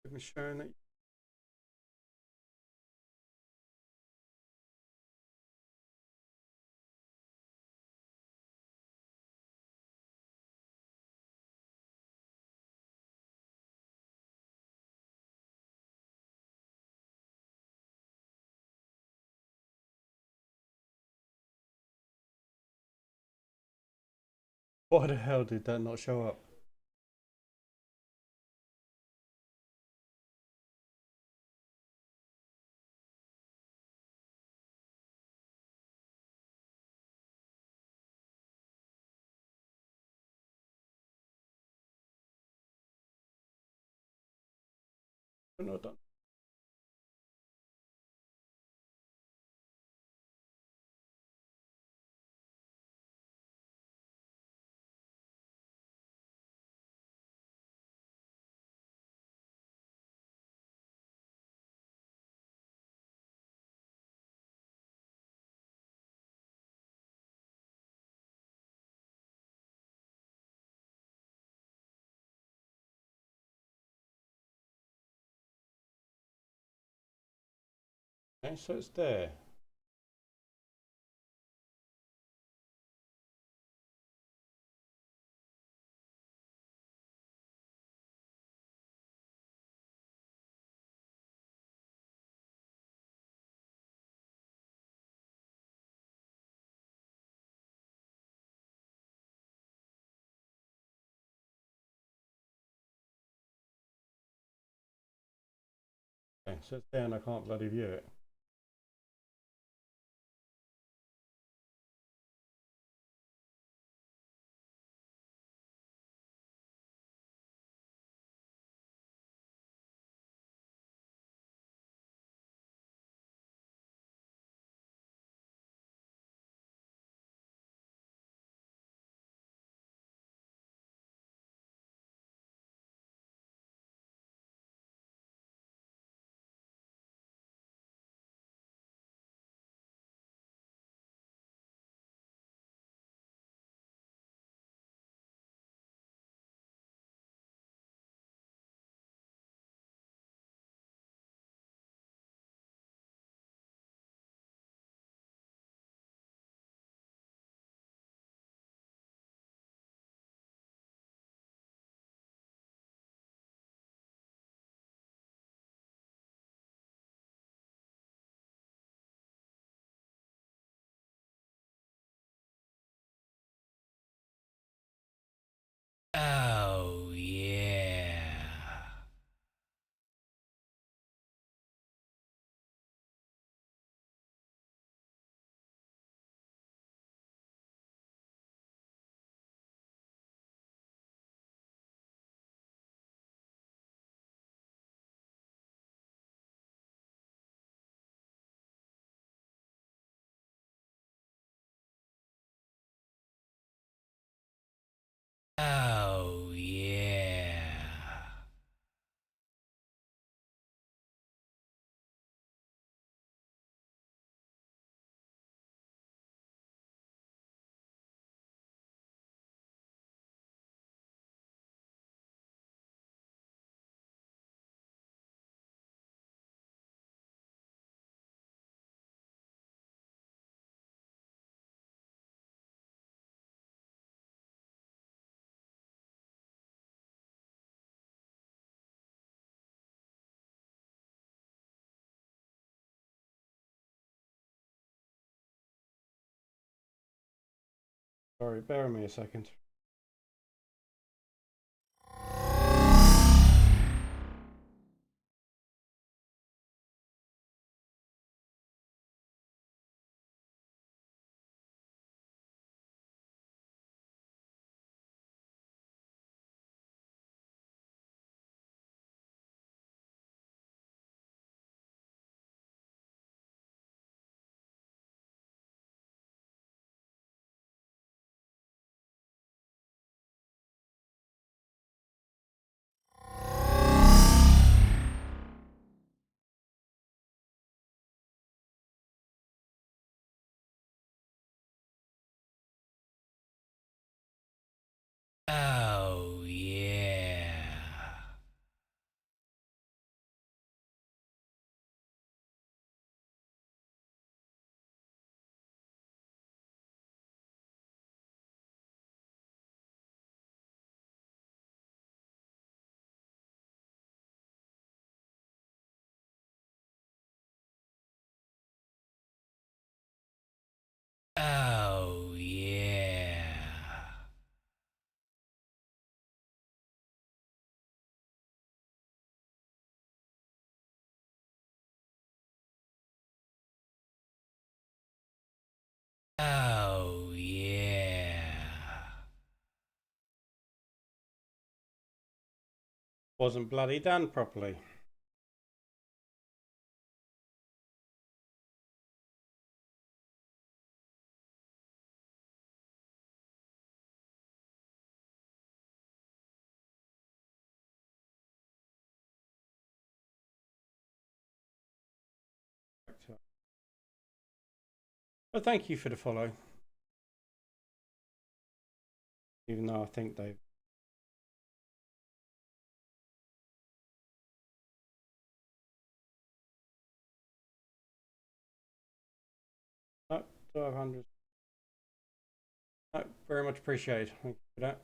Even showing that. Why the hell did that not show up? Not done. Okay, so it's there. Okay, so it's there and I can't bloody view it. Oh, yeah. Oh, yeah. Sorry, bear with me a second. Wasn't bloody done properly. But thank you for the follow. Even though I think they've... No, 1200. No, very much appreciated. Thank you for that.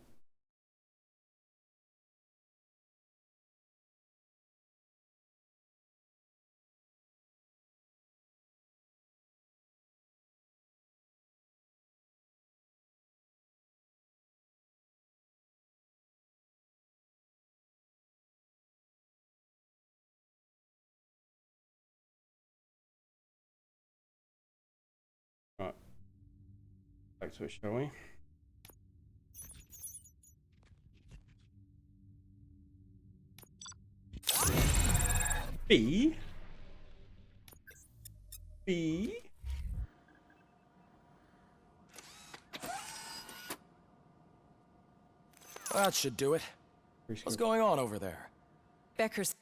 Right. Back to it, shall we? B. That should do it. What's going on over there? Becker's...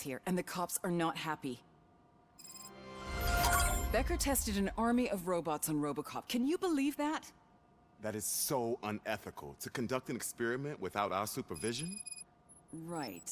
here, and the cops are not happy. Becker tested an army of robots on RoboCop. Can you believe that? That is so unethical. To conduct an experiment without our supervision? Right.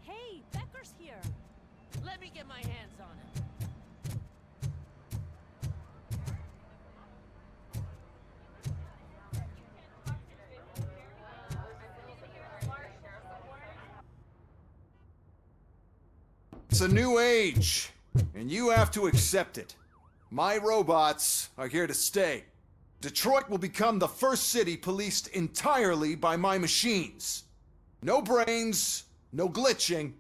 Hey, Becker's here. Let me get my hands on him. It's a new age, and you have to accept it. My robots are here to stay. Detroit will become the first city policed entirely by my machines. No brains, no glitching,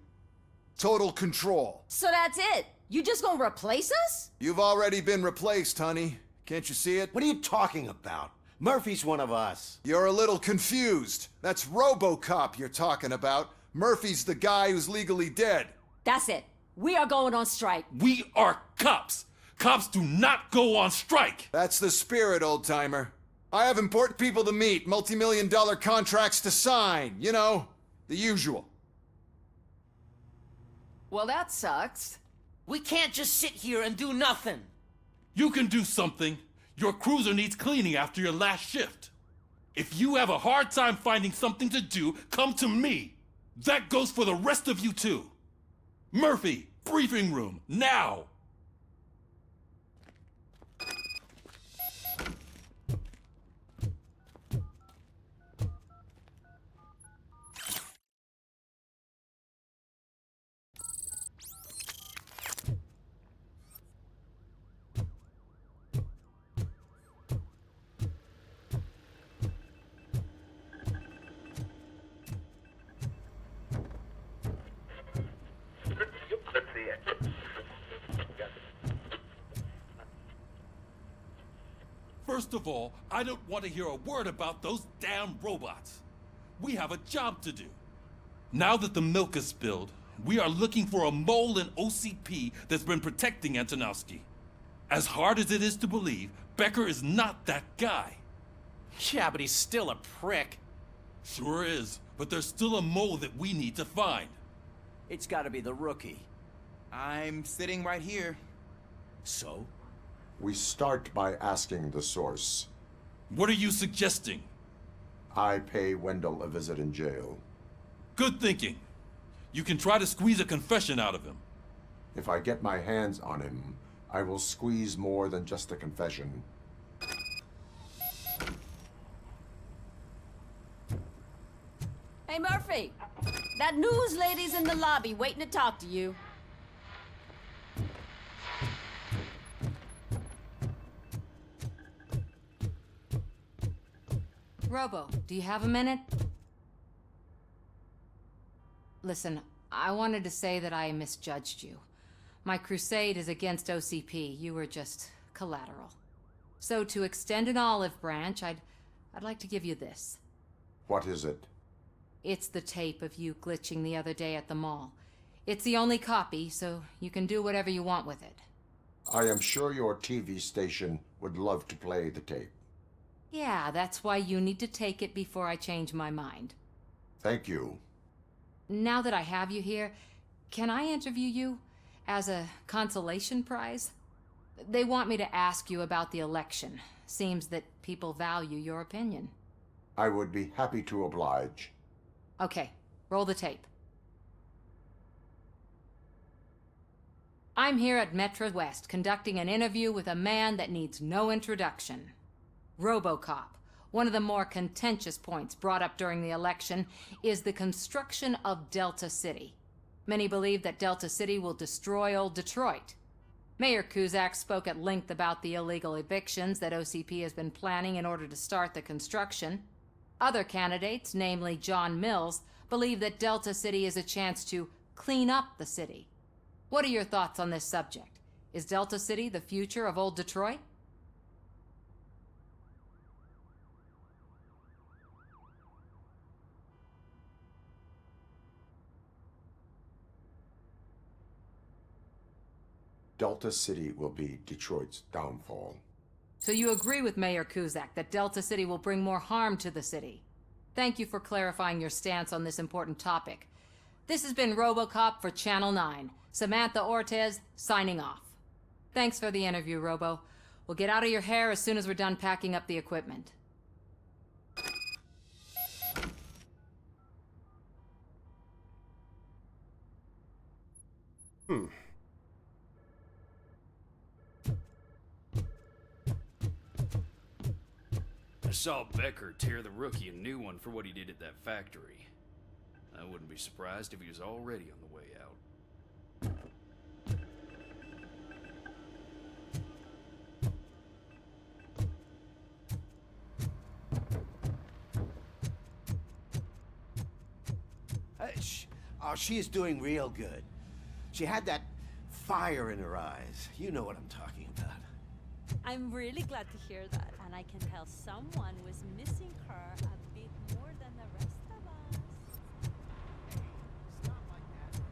total control. So that's it? You just gonna replace us? You've already been replaced, honey. Can't you see it? What are you talking about? Murphy's one of us. You're a little confused. That's RoboCop you're talking about. Murphy's the guy who's legally dead. That's it. We are going on strike. We are cops. Cops do not go on strike. That's the spirit, old-timer. I have important people to meet, multi-million-dollar contracts to sign. You know, the usual. Well, that sucks. We can't just sit here and do nothing. You can do something. Your cruiser needs cleaning after your last shift. If you have a hard time finding something to do, come to me. That goes for the rest of you too. Murphy, briefing room, now! First of all, I don't want to hear a word about those damn robots. We have a job to do. Now that the milk is spilled, we are looking for a mole in OCP that's been protecting Antonowski. As hard as it is to believe, Becker is not that guy. Yeah, but he's still a prick. Sure is, but there's still a mole that we need to find. It's gotta be the rookie. I'm sitting right here. So? We start by asking the source. What are you suggesting? I pay Wendell a visit in jail. Good thinking. You can try to squeeze a confession out of him. If I get my hands on him, I will squeeze more than just a confession. Hey, Murphy! That news lady's in the lobby waiting to talk to you. Robo, do you have a minute? Listen, I wanted to say that I misjudged you. My crusade is against OCP. You were just collateral. So to extend an olive branch, I'd like to give you this. What is it? It's the tape of you glitching the other day at the mall. It's the only copy, so you can do whatever you want with it. I am sure your TV station would love to play the tape. Yeah, that's why you need to take it before I change my mind. Thank you. Now that I have you here, can I interview you as a consolation prize? They want me to ask you about the election. Seems that people value your opinion. I would be happy to oblige. Okay, roll the tape. I'm here at Metro West conducting an interview with a man that needs no introduction. RoboCop. One of the more contentious points brought up during the election is the construction of Delta City. Many believe that Delta City will destroy old Detroit. Mayor Cusack spoke at length about the illegal evictions that OCP has been planning in order to start the construction. Other candidates, namely John Mills, believe that Delta City is a chance to clean up the city. What are your thoughts on this subject? Is Delta City the future of old Detroit? Delta City will be Detroit's downfall. So you agree with Mayor Cusack that Delta City will bring more harm to the city? Thank you for clarifying your stance on this important topic. This has been RoboCop for Channel 9. Samantha Ortez, signing off. Thanks for the interview, Robo. We'll get out of your hair as soon as we're done packing up the equipment. I saw Becker tear the rookie a new one for what he did at that factory. I wouldn't be surprised if he was already on the way out. She is doing real good. She had that fire in her eyes. You know what I'm talking about. I'm really glad to hear that, and I can tell someone was missing her a bit more than the rest of us. It's not like that.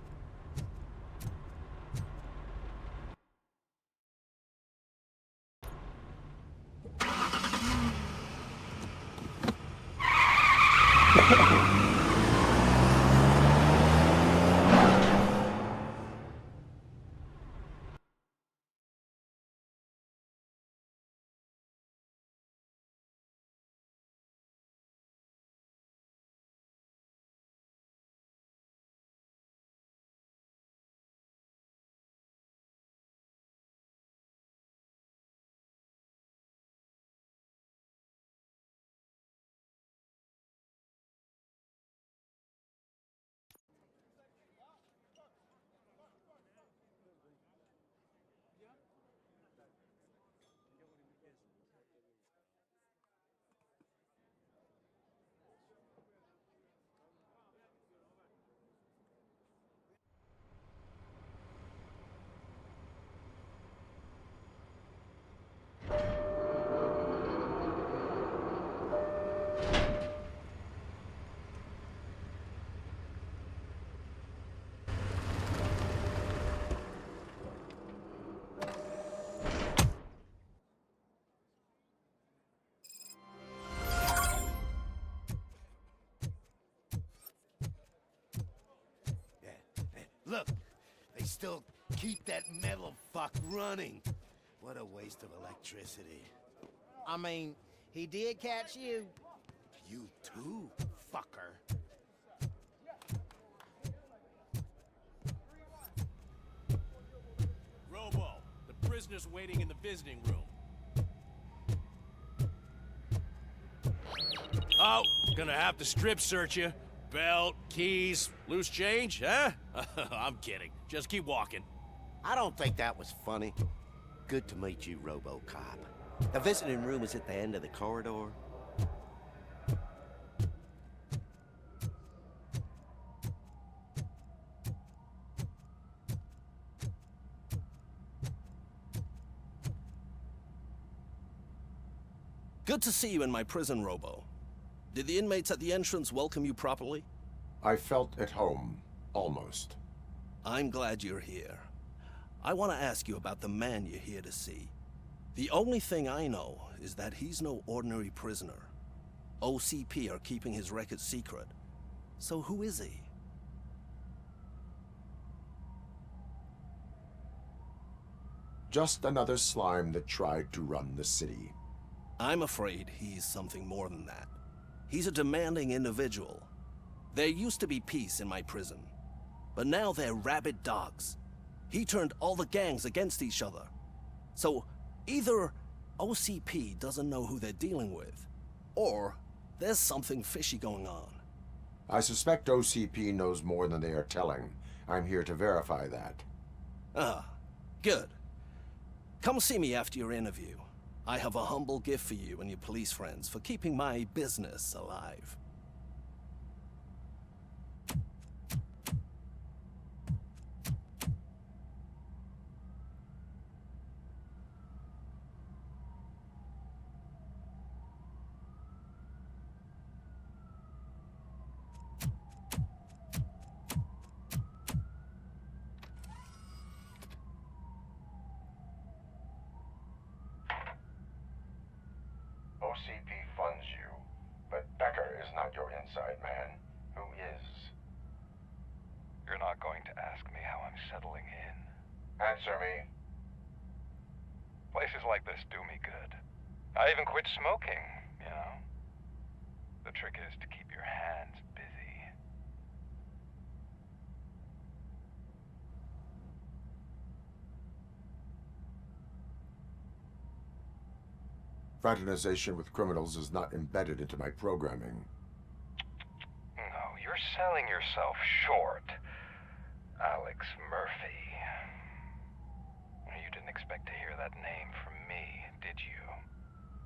still keep that metal fuck running. What a waste of electricity. I mean, he did catch you. You too, fucker. Robo, the prisoner's waiting in the visiting room. Oh, gonna have to strip search you. Belt, keys, loose change, huh? I'm kidding. Just keep walking. I don't think that was funny. Good to meet you, RoboCop. The visiting room is at the end of the corridor. Good to see you in my prison, Robo. Did the inmates at the entrance welcome you properly? I felt at home, almost. I'm glad you're here. I want to ask you about the man you're here to see. The only thing I know is that he's no ordinary prisoner. OCP are keeping his record secret. So who is he? Just another slime that tried to run the city. I'm afraid he's something more than that. He's a demanding individual. There used to be peace in my prison, but now they're rabid dogs. He turned all the gangs against each other. So either OCP doesn't know who they're dealing with, or there's something fishy going on. I suspect OCP knows more than they are telling. I'm here to verify that. Ah, good. Come see me after your interview. I have a humble gift for you and your police friends for keeping my business alive. OCP funds you, but Becker is not your inside man. Who is? You're not going to ask me how I'm settling in. Answer me. Places like this do me good. I even quit smoking, you know. The trick is to keep your hands busy. Fraternization with criminals is not embedded into my programming. No, you're selling yourself short, Alex Murphy. You didn't expect to hear that name from me, did you?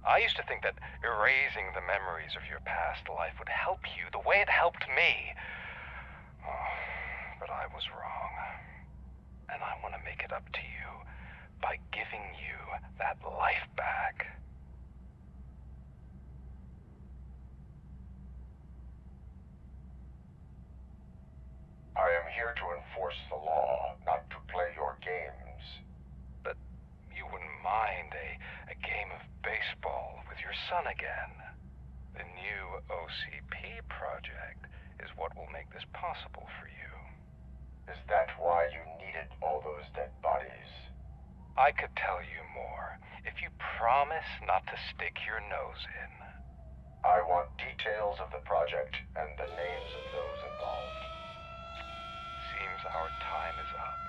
I used to think that erasing the memories of your past life would help you the way it helped me. Oh, but I was wrong. And I want to make it up to you by giving you that life back. I am here to enforce the law, not to play your games. But you wouldn't mind a game of baseball with your son again. The new OCP project is what will make this possible for you. Is that why you needed all those dead bodies? I could tell you more if you promise not to stick your nose in. I want details of the project and the names of those involved. Seems our time is up.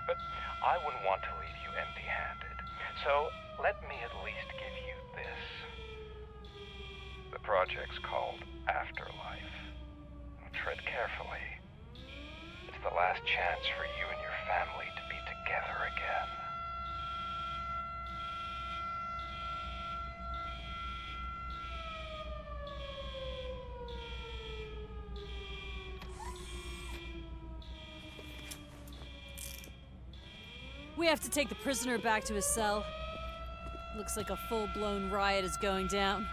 But I wouldn't want to leave you empty-handed. So let me at least give you this. The project's called Afterlife. Tread carefully. It's the last chance for you and your family to be together again. We have to take the prisoner back to his cell. Looks like a full-blown riot is going down.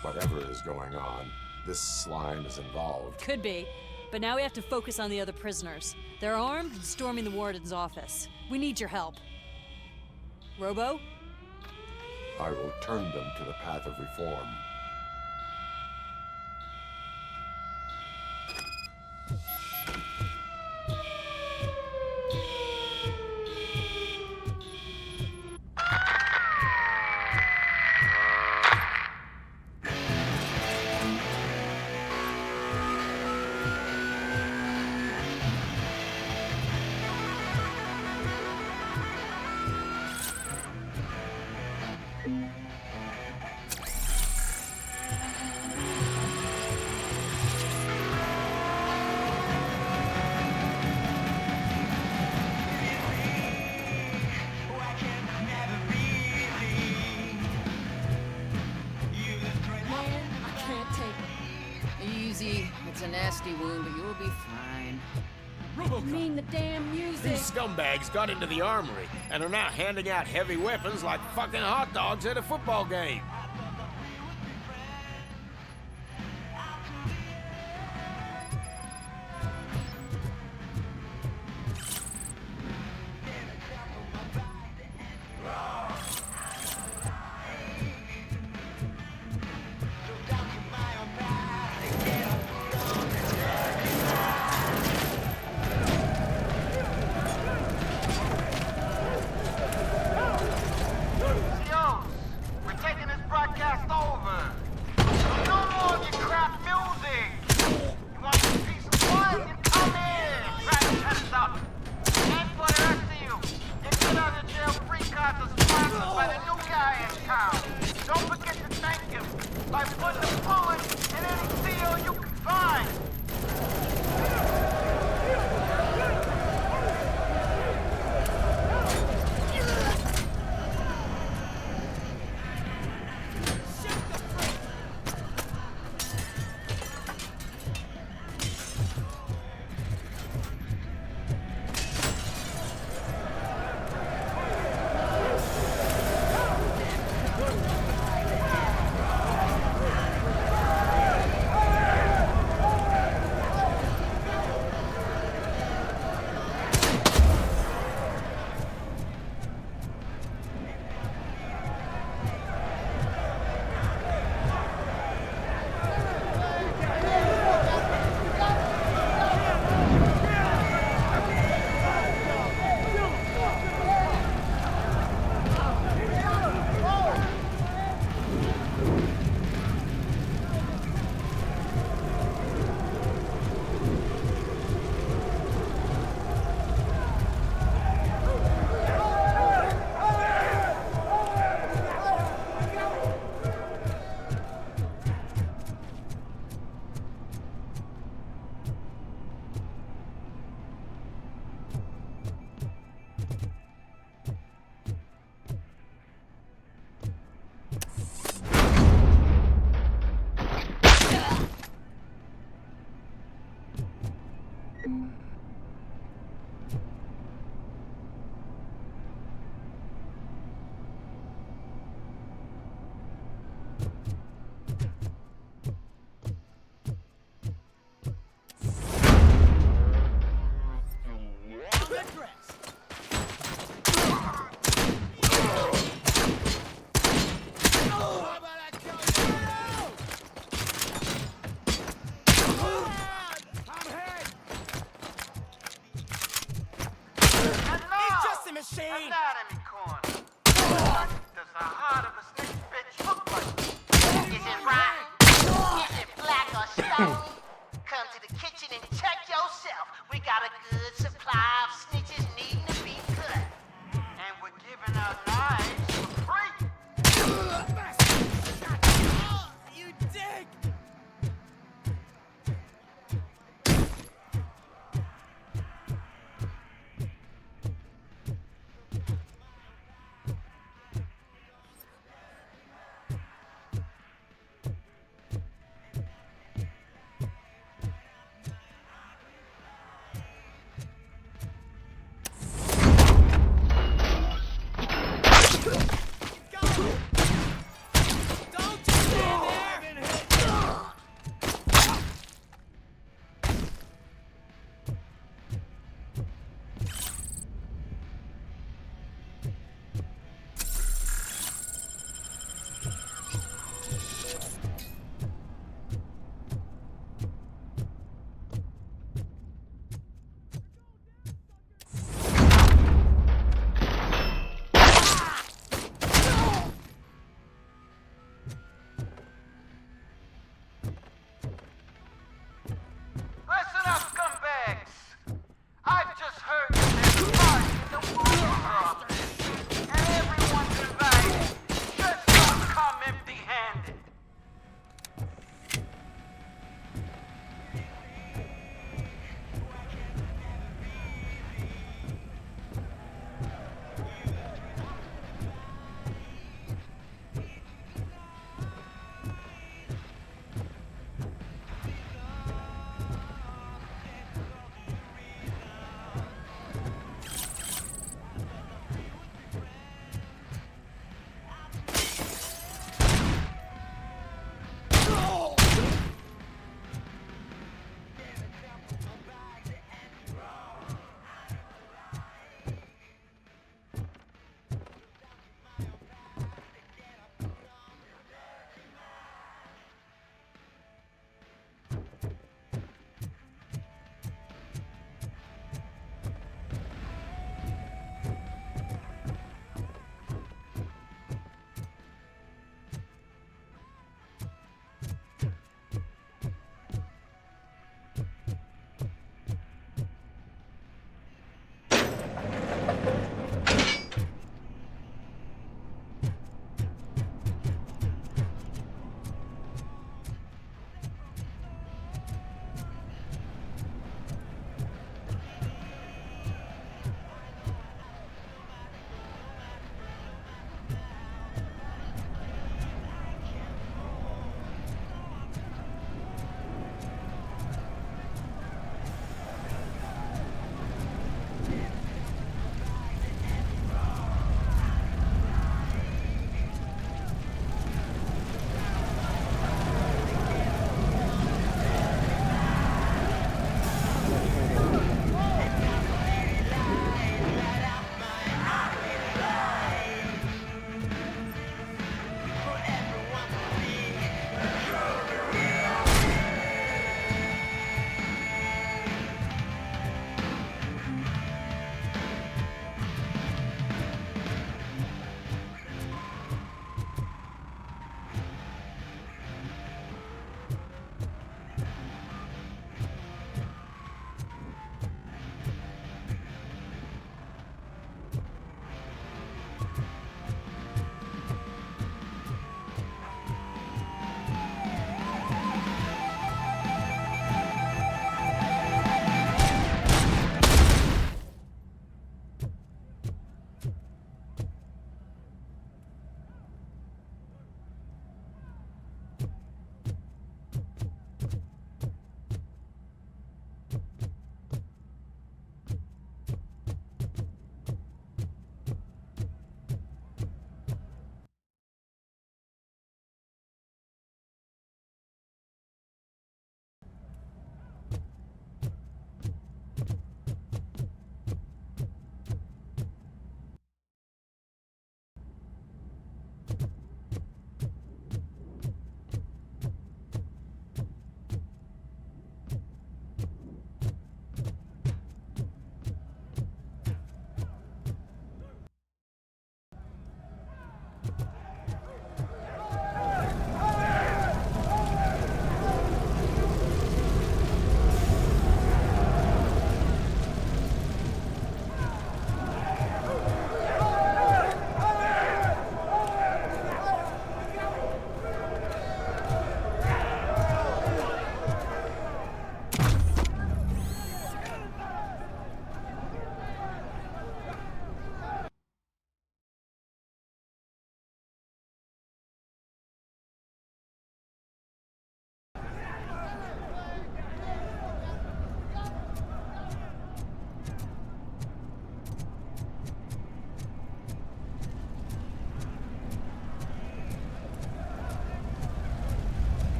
Whatever is going on, this slime is involved. Could be, but now we have to focus on the other prisoners. They're armed and storming the warden's office. We need your help. Robo? I will turn them to the path of reform. nasty wound, but you'll be fine. I mean the damn music. These scumbags got into the armory and are now handing out heavy weapons like fucking hot dogs at a football game.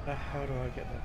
How do I get there?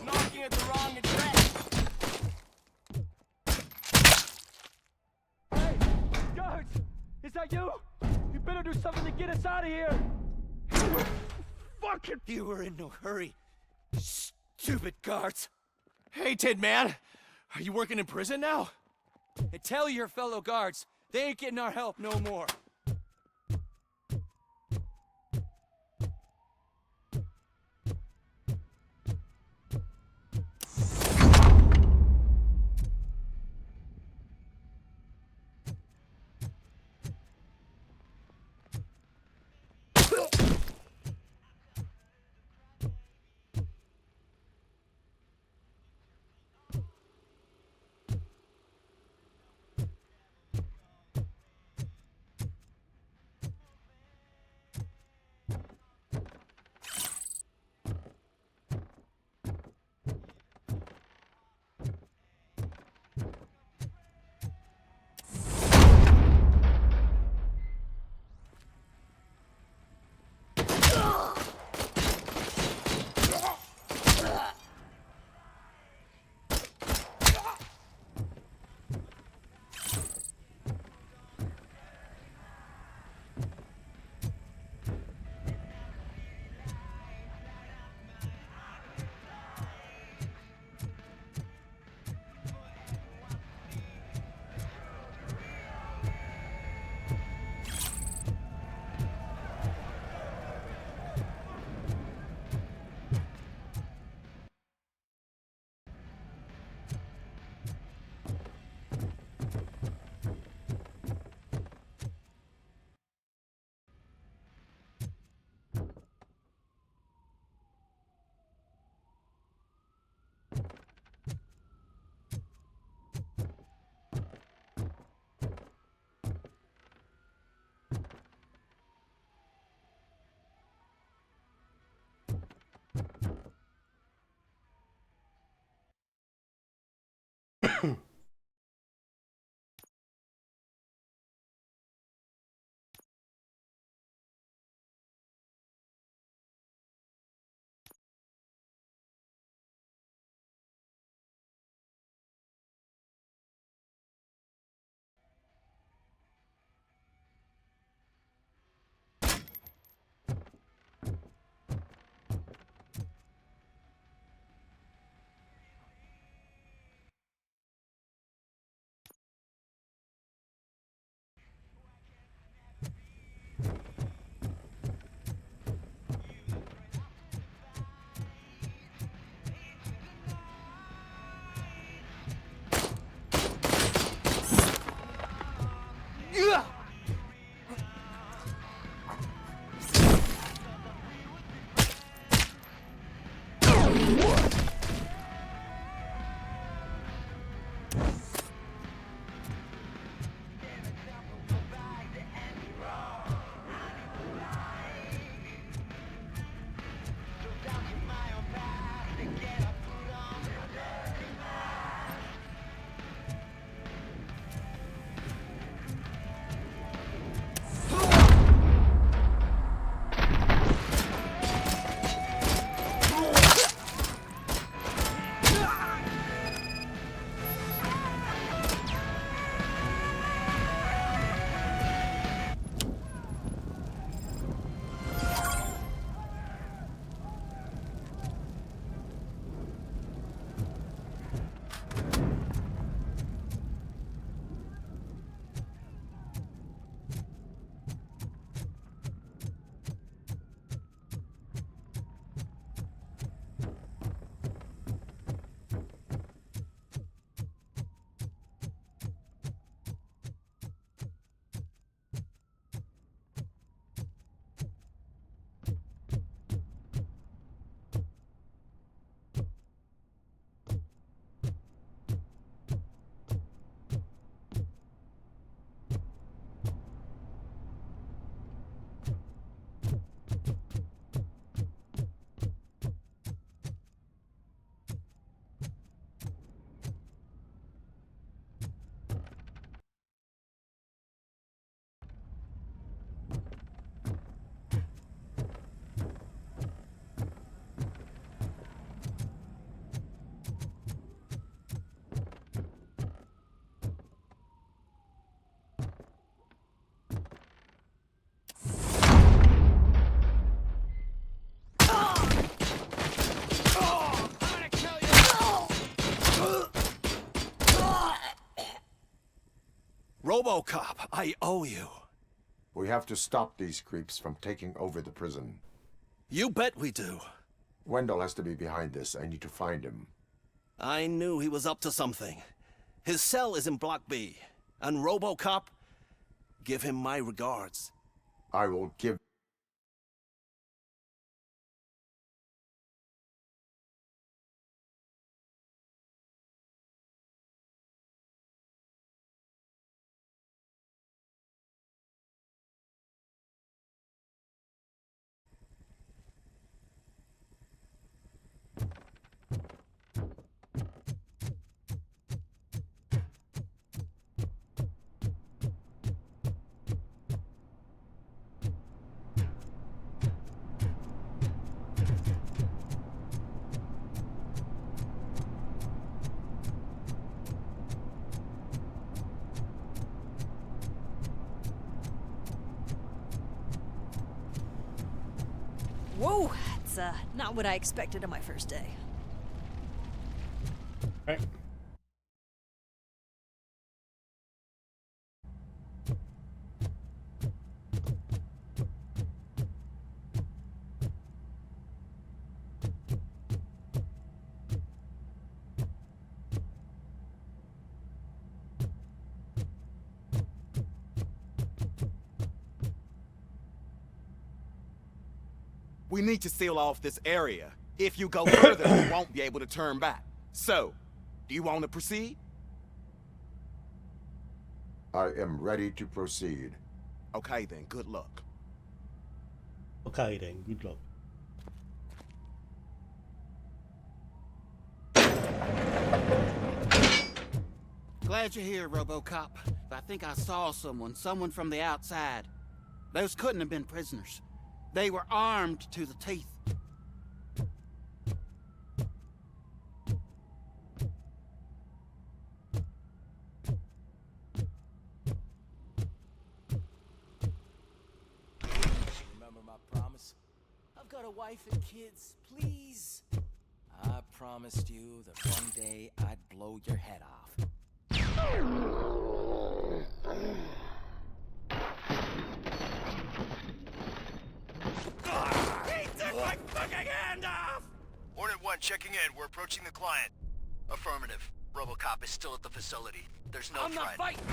Knocking at the wrong address. Hey, guards! Is that you? You better do something to get us out of here! Fucking... You were in no hurry, stupid guards. Hey, Tin Man! Are you working in prison now? And tell your fellow guards, they ain't getting our help no more. RoboCop, I owe you. We have to stop these creeps from taking over the prison. You bet we do. Wendell has to be behind this. I need to find him. I knew he was up to something. His cell is in Block B. And RoboCop, give him my regards. I will give... Whoa, it's not what I expected on my first day. Right. We need to seal off this area. If you go further, we won't be able to turn back. So, do you want to proceed? I am ready to proceed. Okay then, good luck. Okay then, good luck. Glad you're here, RoboCop. I think I saw someone from the outside. Those couldn't have been prisoners. They were armed to the teeth. Remember my promise? I've got a wife and kids, please. I promised you that one day I'd blow your head off. He took my fucking hand off! Hornet 1 checking in. We're approaching the client. Affirmative. RoboCop is still at the facility. There's no threat. not fighting!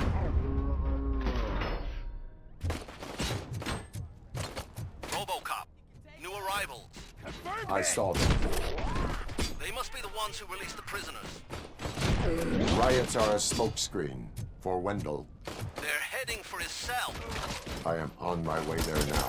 RoboCop. New arrivals. I saw them. They must be the ones who released the prisoners. Riots are a smokescreen for Wendell. They're heading for his cell. I am on my way there now.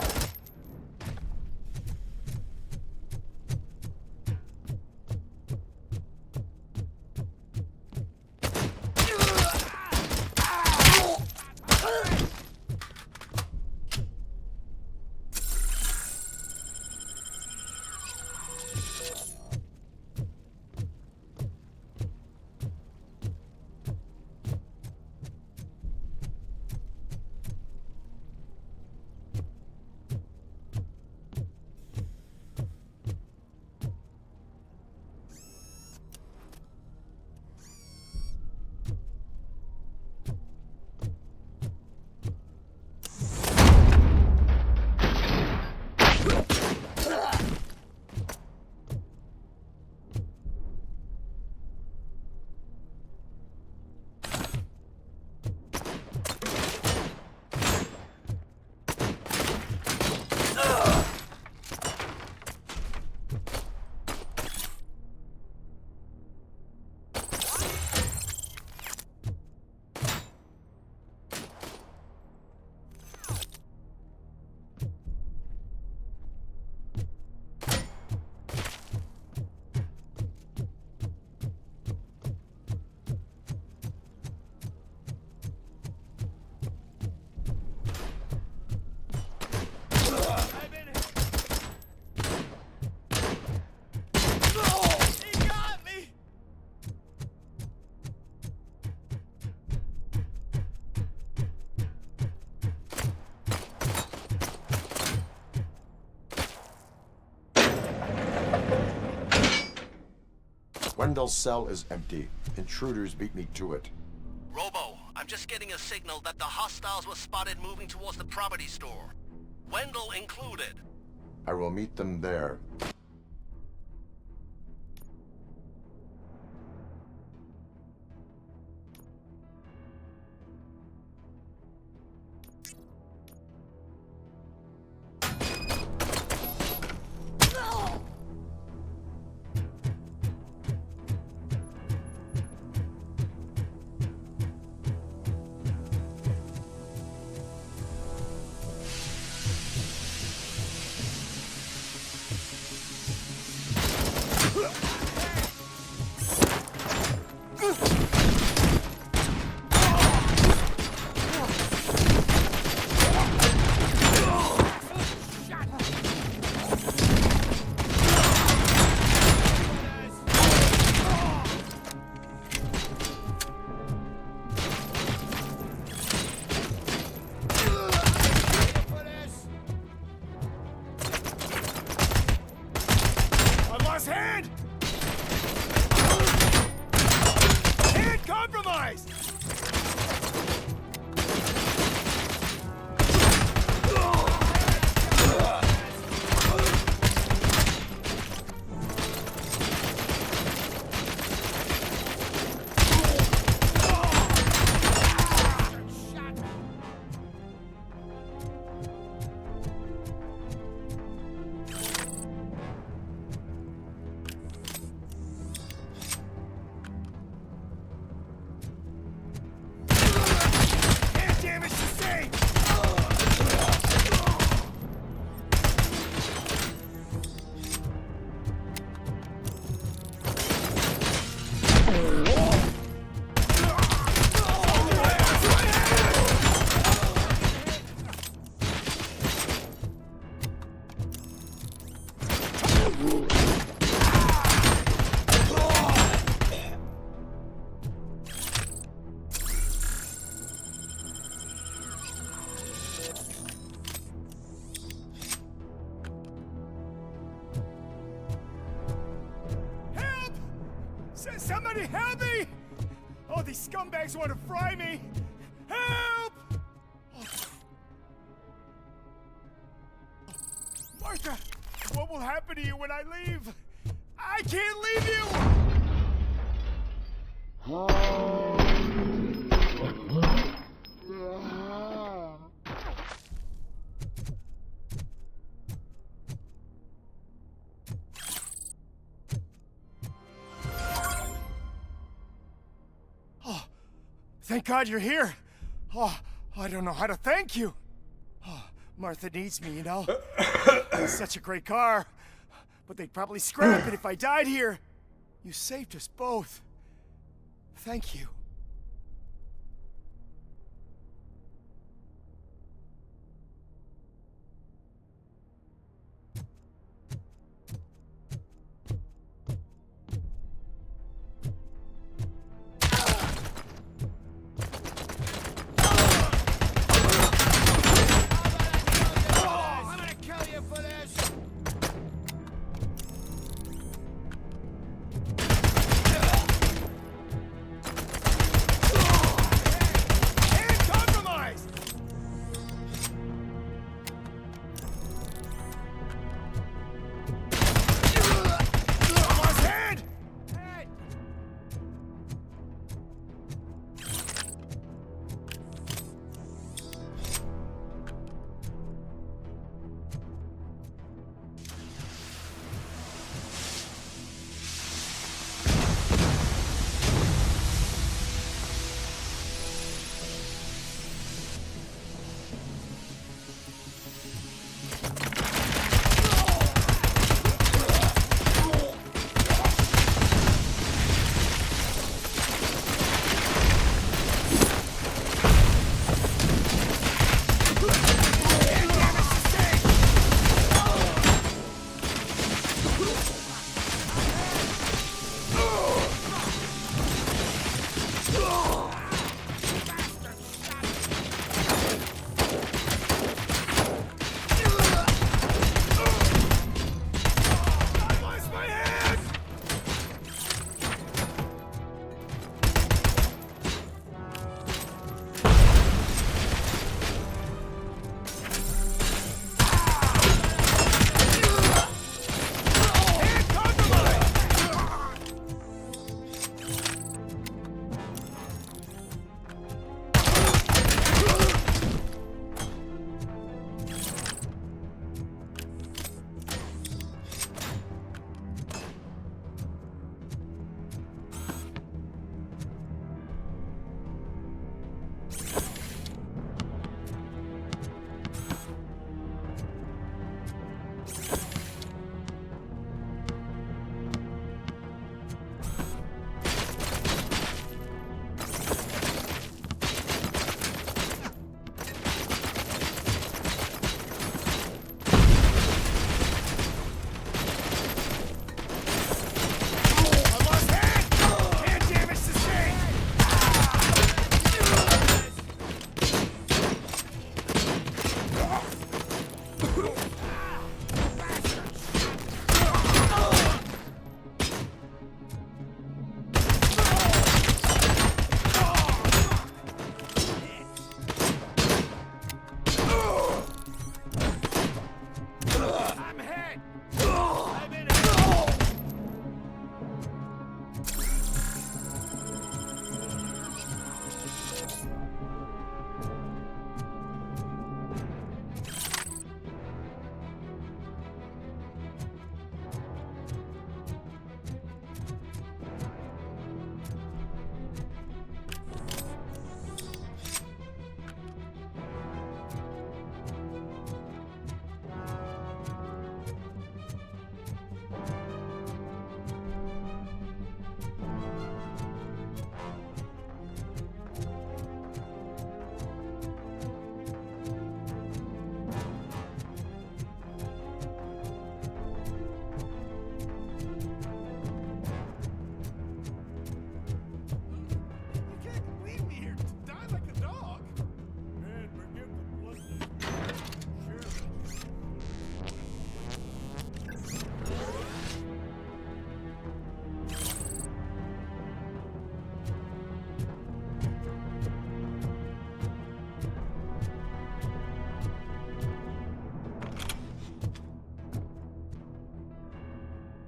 Wendell's cell is empty. Intruders beat me to it. Robo, I'm I'm just getting a signal that the hostiles were spotted moving towards the property store. Wendell included. I will meet them there. Somebody help me! Oh, these scumbags want to fry me! Help! Martha, what will happen to you when I leave? I can't leave you! Thank God you're here. Oh, I don't know how to thank you. Oh, Martha needs me, you know. It's such a great car. But they'd probably scrap it if I died here. You saved us both. Thank you.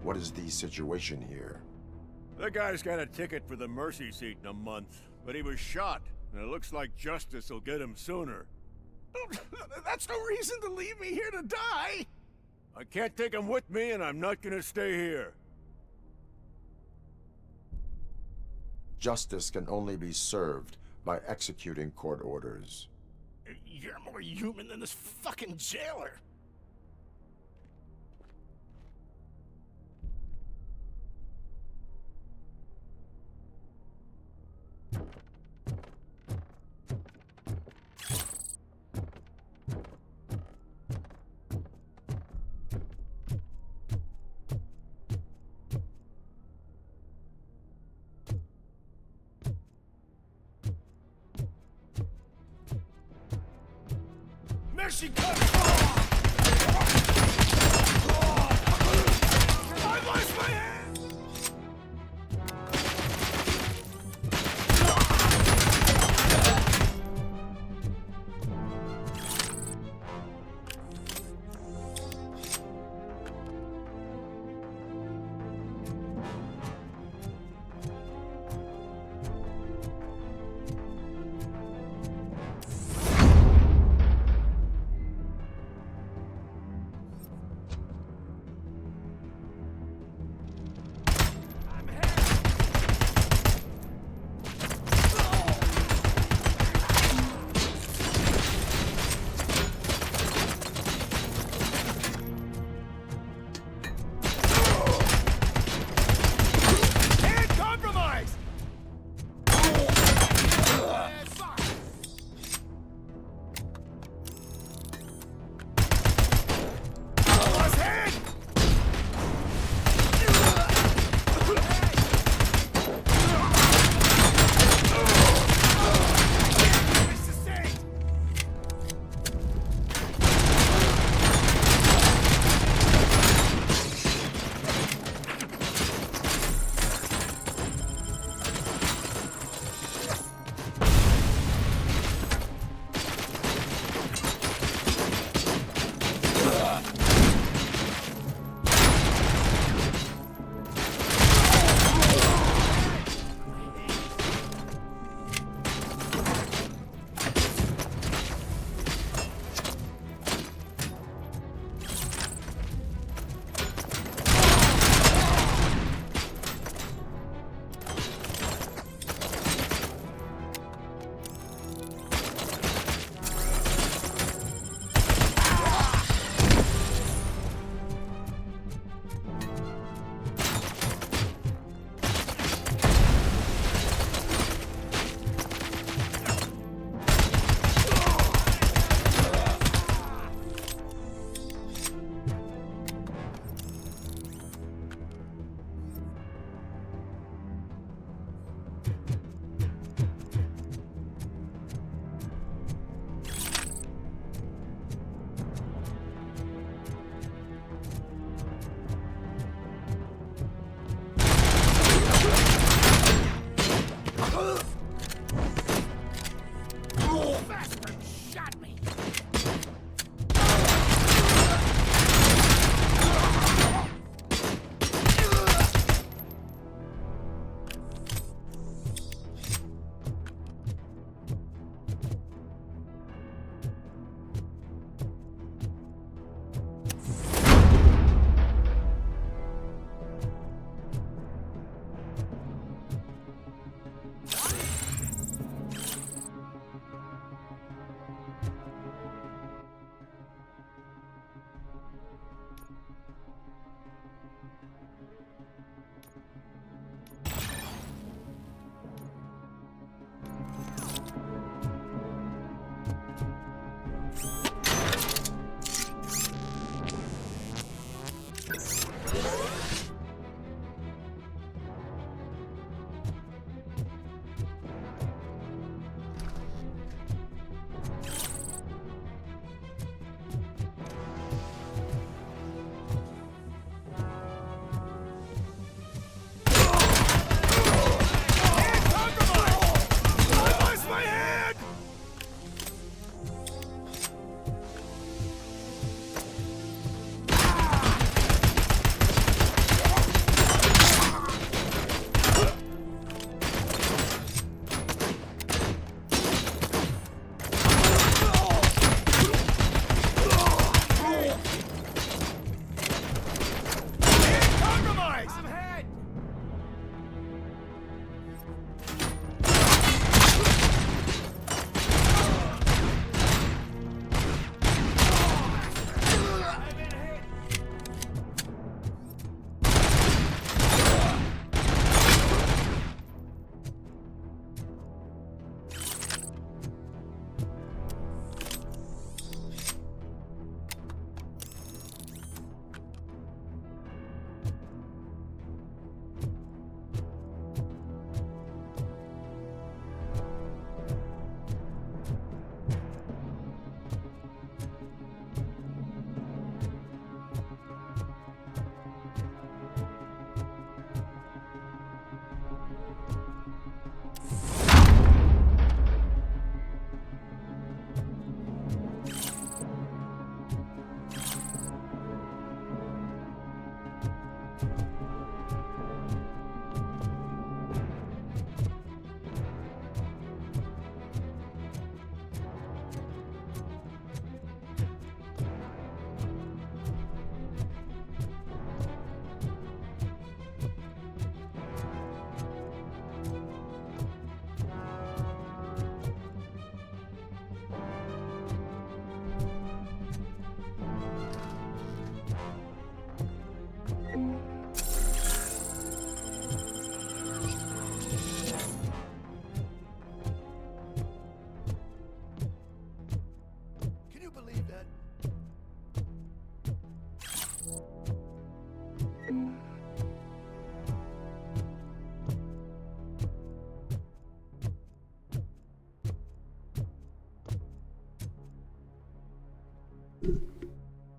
What is the situation here? The guy's got a ticket for the mercy seat in a month, but he was shot, and it looks like justice will get him sooner. That's no reason to leave me here to die! I can't take him with me, and I'm not gonna stay here. Justice can only be served by executing court orders. You're more human than this fucking jailer! There she comes! I lost my hand!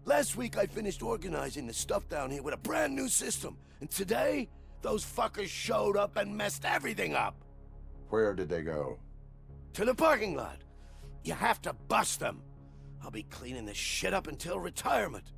Last week I finished organizing the stuff down here with a brand new system. And today, those fuckers showed up and messed everything up. Where did they go? To the parking lot. You have to bust them. I'll be cleaning this shit up until retirement.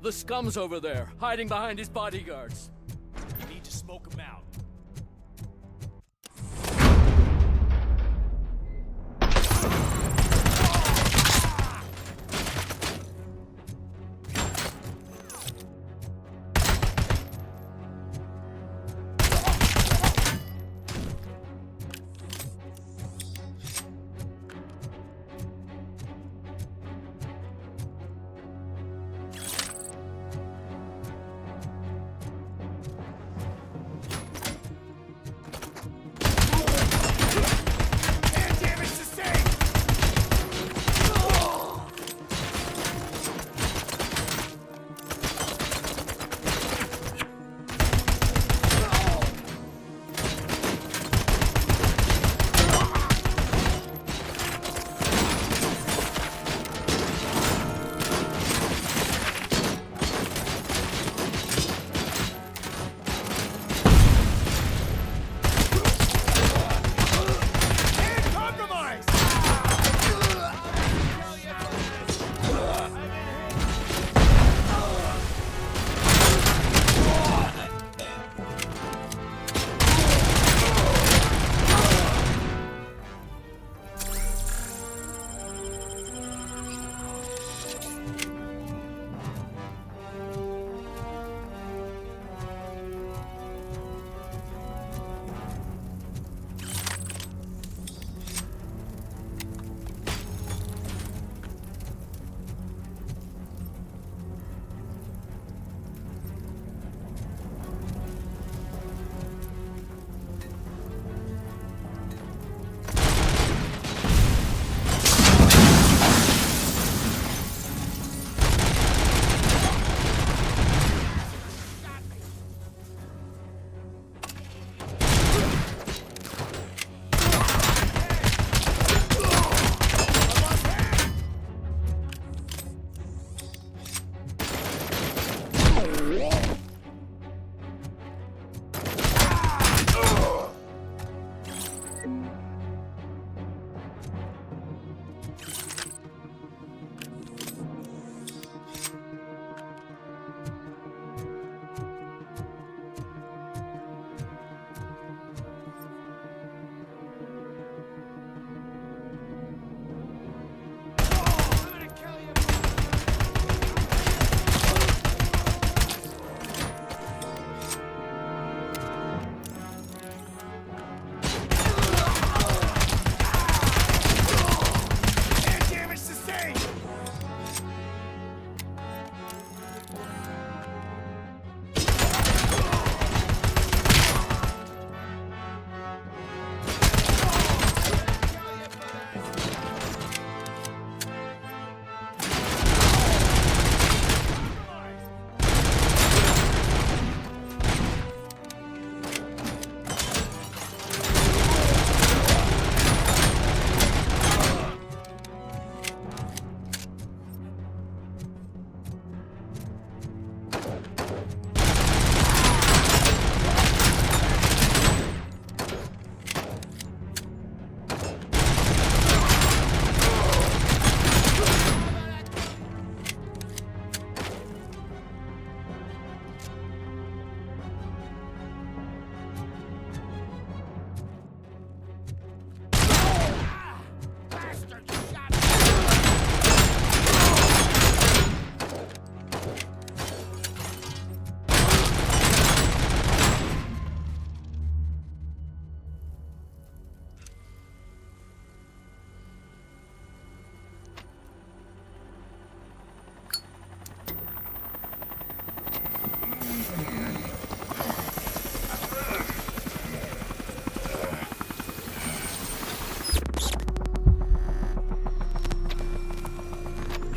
The scum's over there, hiding behind his bodyguards. You need to smoke him out.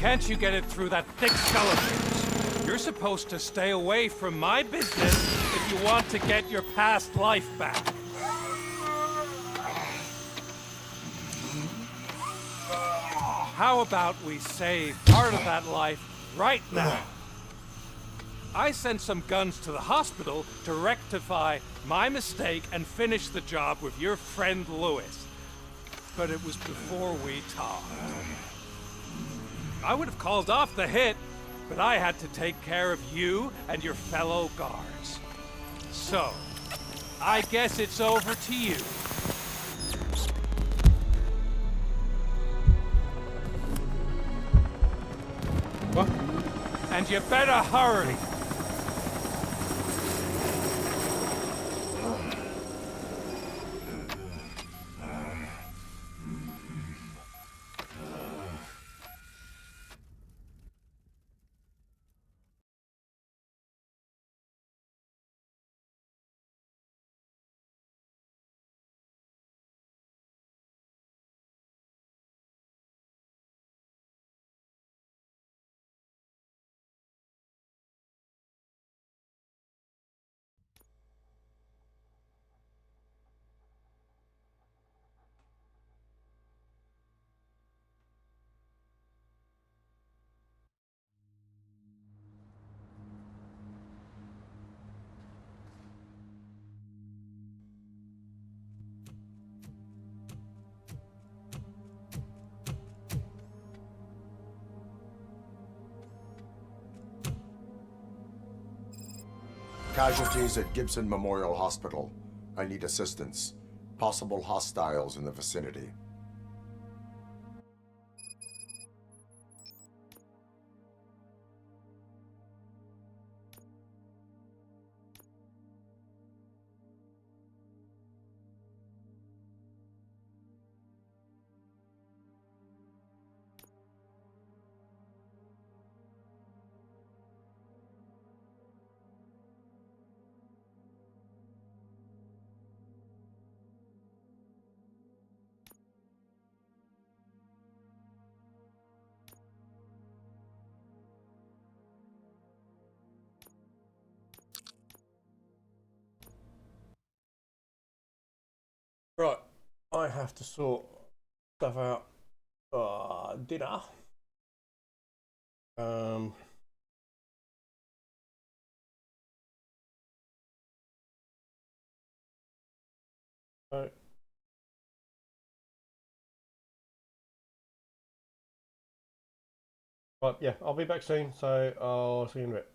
Can't you get it through that thick skull of yours? You're supposed to stay away from my business if you want to get your past life back. How about we save part of that life right now? I sent some guns to the hospital to rectify my mistake and finish the job with your friend Lewis. But it was before we talked. I would have called off the hit, but I had to take care of you and your fellow guards. So, I guess it's over to you. What? And you better hurry. Casualties at Gibson Memorial Hospital. I need assistance. Possible hostiles in the vicinity. Right, I have to sort stuff out. Dinner. So, right, yeah, I'll be back soon, so I'll see you in a bit.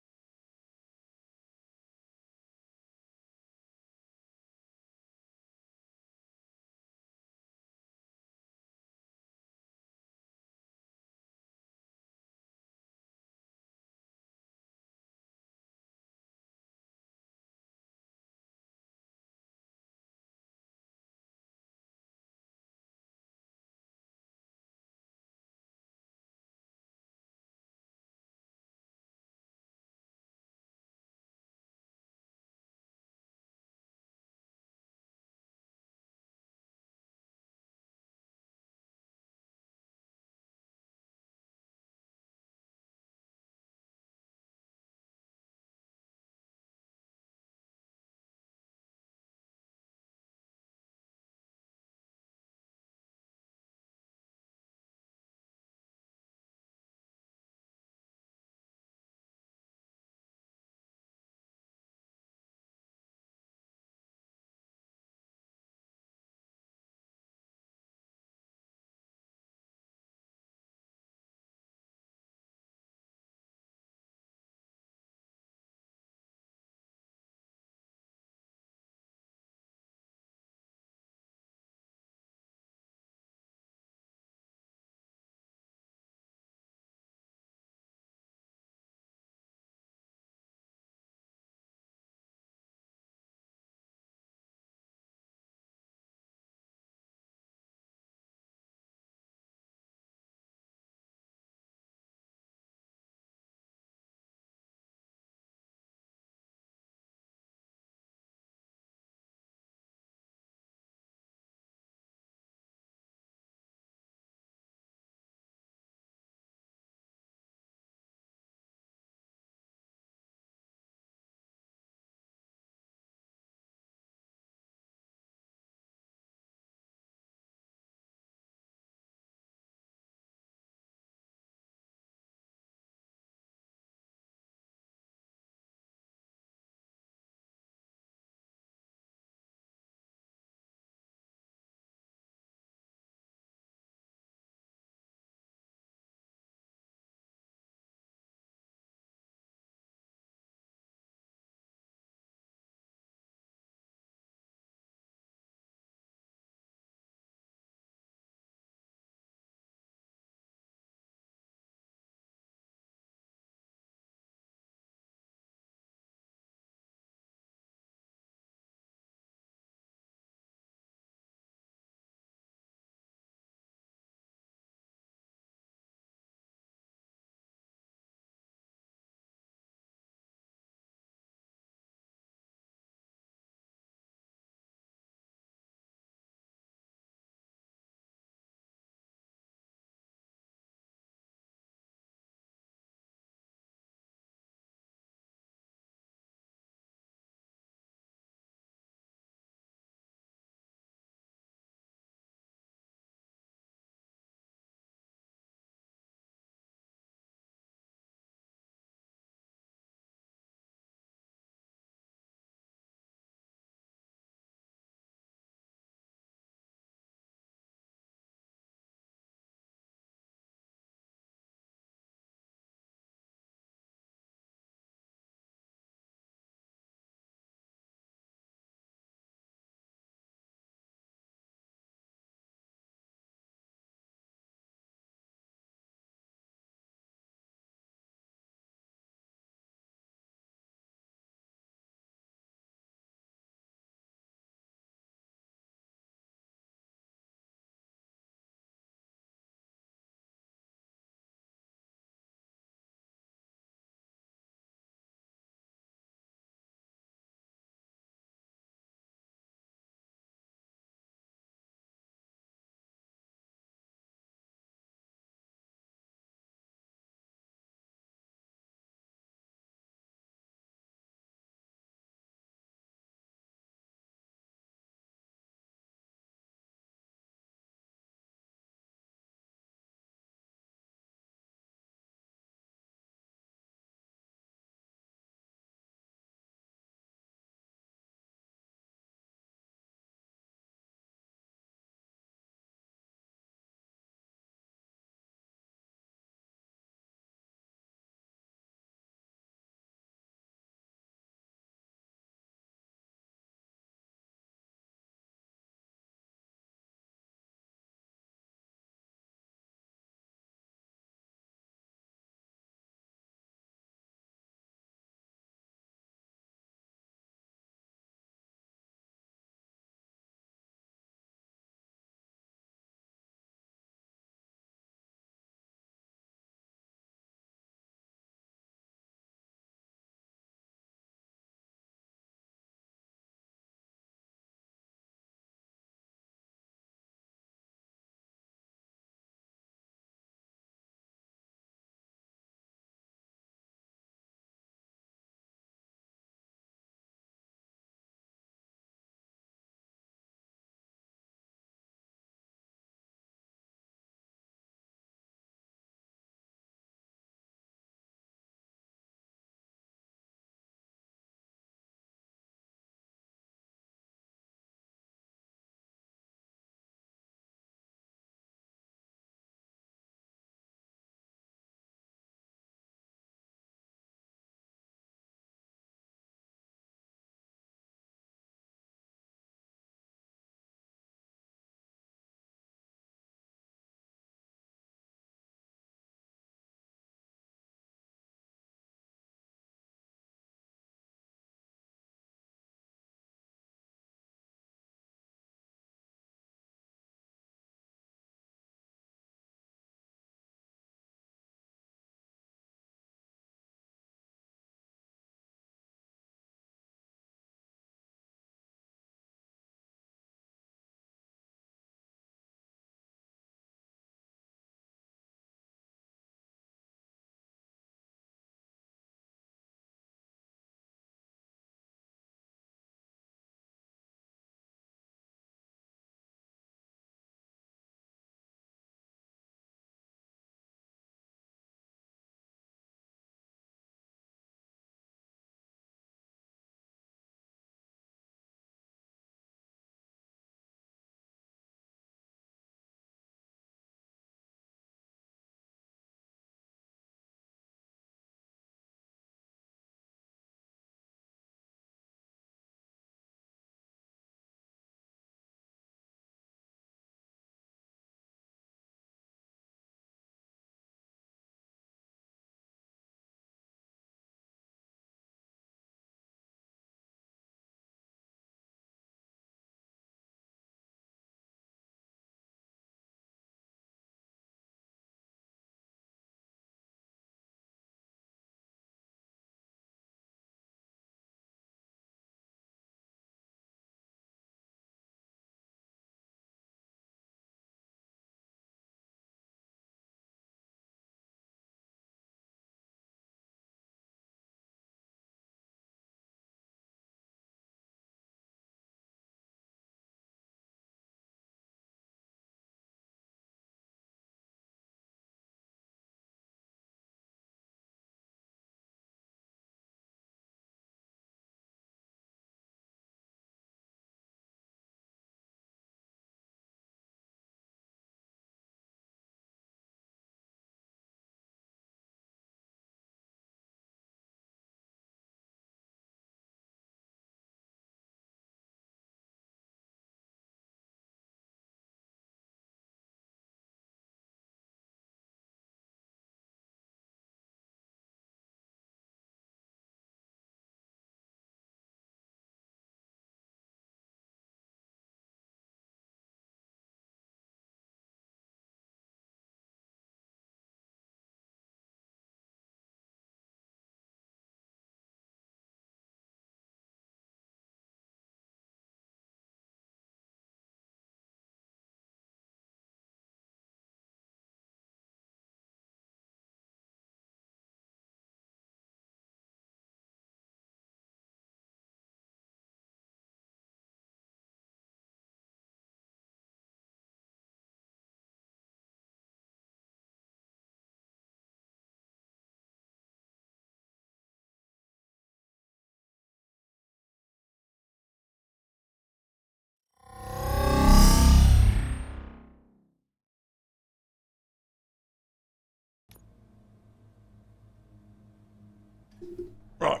Right,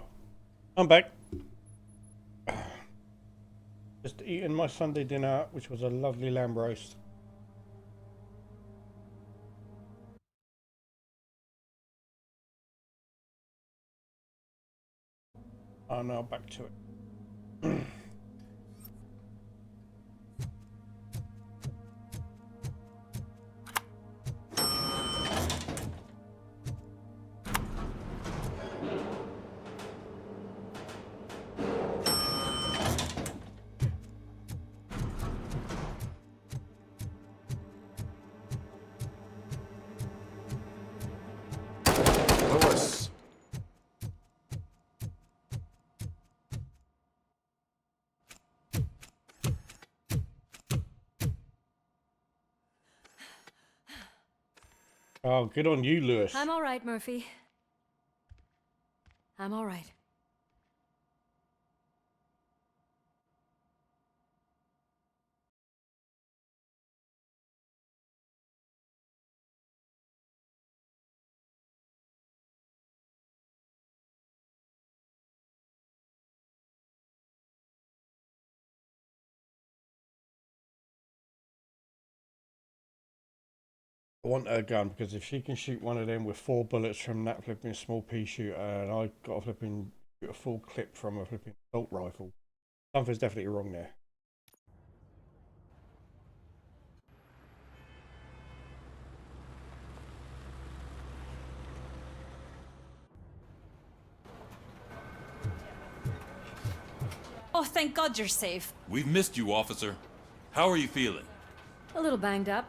I'm back. Just eating my Sunday dinner, which was a lovely lamb roast. I'm now back to it. Lewis. Oh, good on you, Lewis. I'm all right, Murphy. I'm all right. I want her gun because if she can shoot one of them with 4 bullets from that flipping small pea shooter, and I got a flipping shoot a full clip from a flipping assault rifle, something's definitely wrong there. Oh, thank God you're safe. We've missed you, officer. How are you feeling? A little banged up,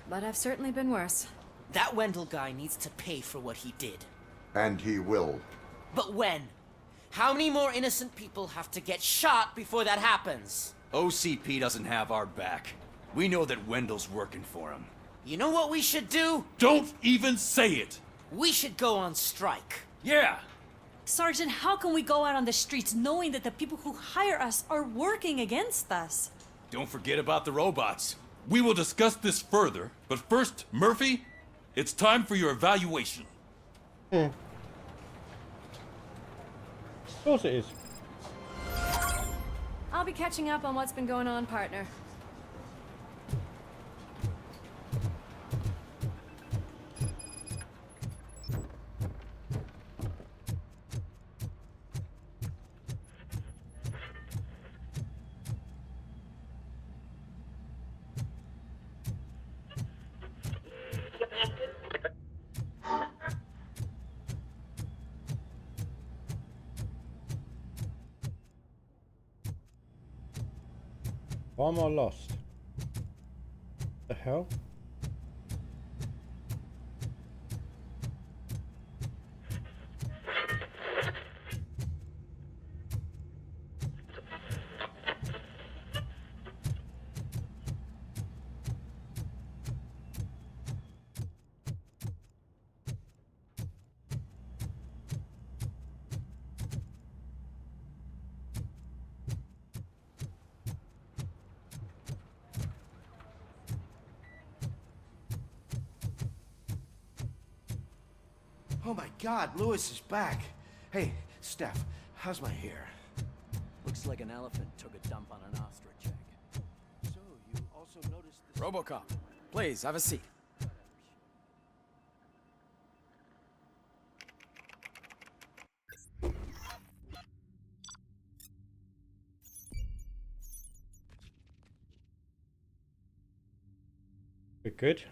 but I've certainly been worse. That Wendell guy needs to pay for what he did. And he will. But when? How many more innocent people have to get shot before that happens? OCP doesn't have our back. We know that Wendell's working for him. You know what we should do? Don't even say it! We should go on strike. Yeah! Sergeant, how can we go out on the streets knowing that the people who hire us are working against us? Don't forget about the robots. We will discuss this further, but first, Murphy, it's time for your evaluation. Of course it is. I'll be catching up on what's been going on, partner. Why am I lost? The hell? Oh my God, Lewis is back. Hey, Steph, how's my hair? Looks like an elephant took a dump on an ostrich egg. So, you also noticed this... RoboCop, please, have a seat. Good, good.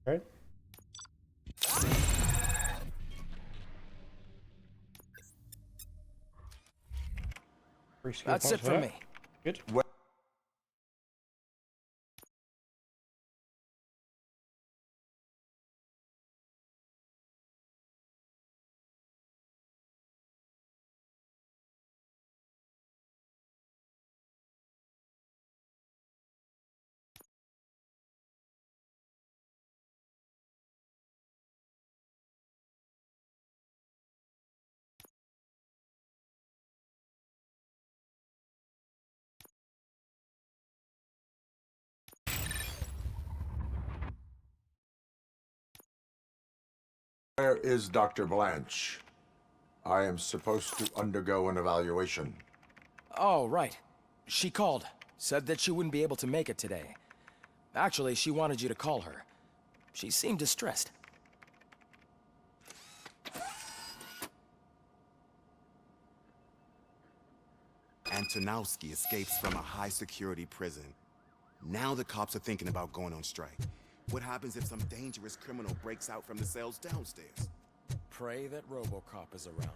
Okay. That's it for me. Good. Where is Dr. Blanche? I am supposed to undergo an evaluation. Oh, right. She called. Said that she wouldn't be able to make it today. Actually, she wanted you to call her. She seemed distressed. Antonowski escapes from a high-security prison. Now the cops are thinking about going on strike. What happens if some dangerous criminal breaks out from the cells downstairs? Pray that RoboCop is around.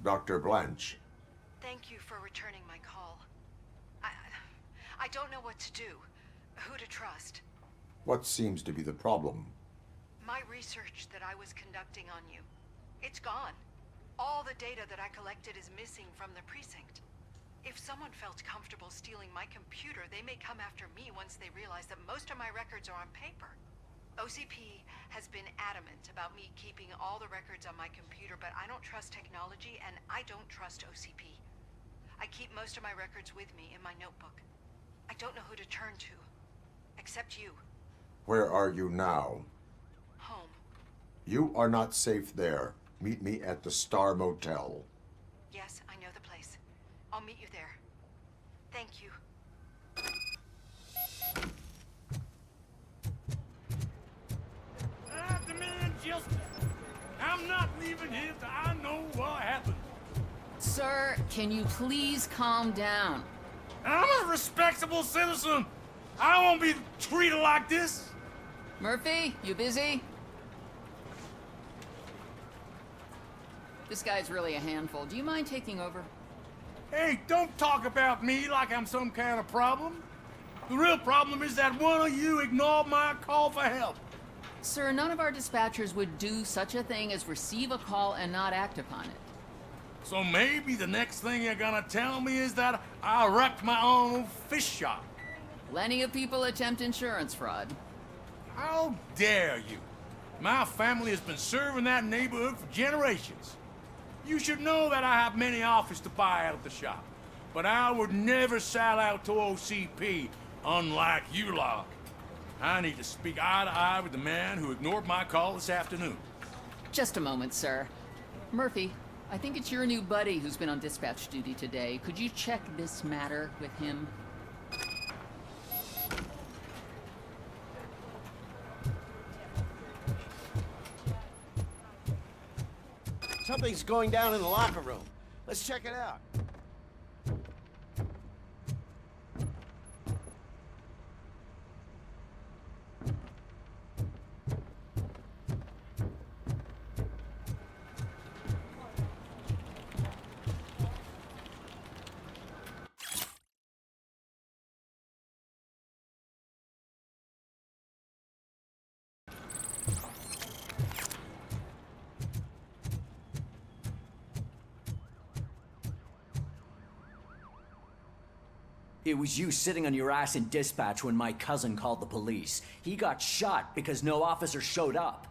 Dr. Blanche. Thank you for returning my call. I don't know what to do, who to trust. What seems to be the problem? My research that I was conducting on you, it's gone. All the data that I collected is missing from the precinct. If someone felt comfortable stealing my computer, they may come after me once they realize that most of my records are on paper. OCP has been adamant about me keeping all the records on my computer, but I don't trust technology and I don't trust OCP. I keep most of my records with me in my notebook. I don't know who to turn to, except you. Where are you now? Home. You are not safe there. Meet me at the Star Motel. Yes, I know the place. I'll meet you there. Thank you. I demand justice. I'm not leaving here till I know what happened. Sir, can you please calm down? I'm a respectable citizen. I won't be treated like this. Murphy, you busy? This guy's really a handful. Do you mind taking over? Hey, don't talk about me like I'm some kind of problem. The real problem is that one of you ignored my call for help. Sir, none of our dispatchers would do such a thing as receive a call and not act upon it. So maybe the next thing you're gonna tell me is that I wrecked my own fish shop. Plenty of people attempt insurance fraud. How dare you? My family has been serving that neighborhood for generations. You should know that I have many offers to buy out of the shop. But I would never sell out to OCP, unlike you lot. I need to speak eye to eye with the man who ignored my call this afternoon. Just a moment, sir. Murphy, I think it's your new buddy who's been on dispatch duty today. Could you check this matter with him? Something's going down in the locker room. Let's check it out. It was you sitting on your ass in dispatch when my cousin called the police. He got shot because no officer showed up.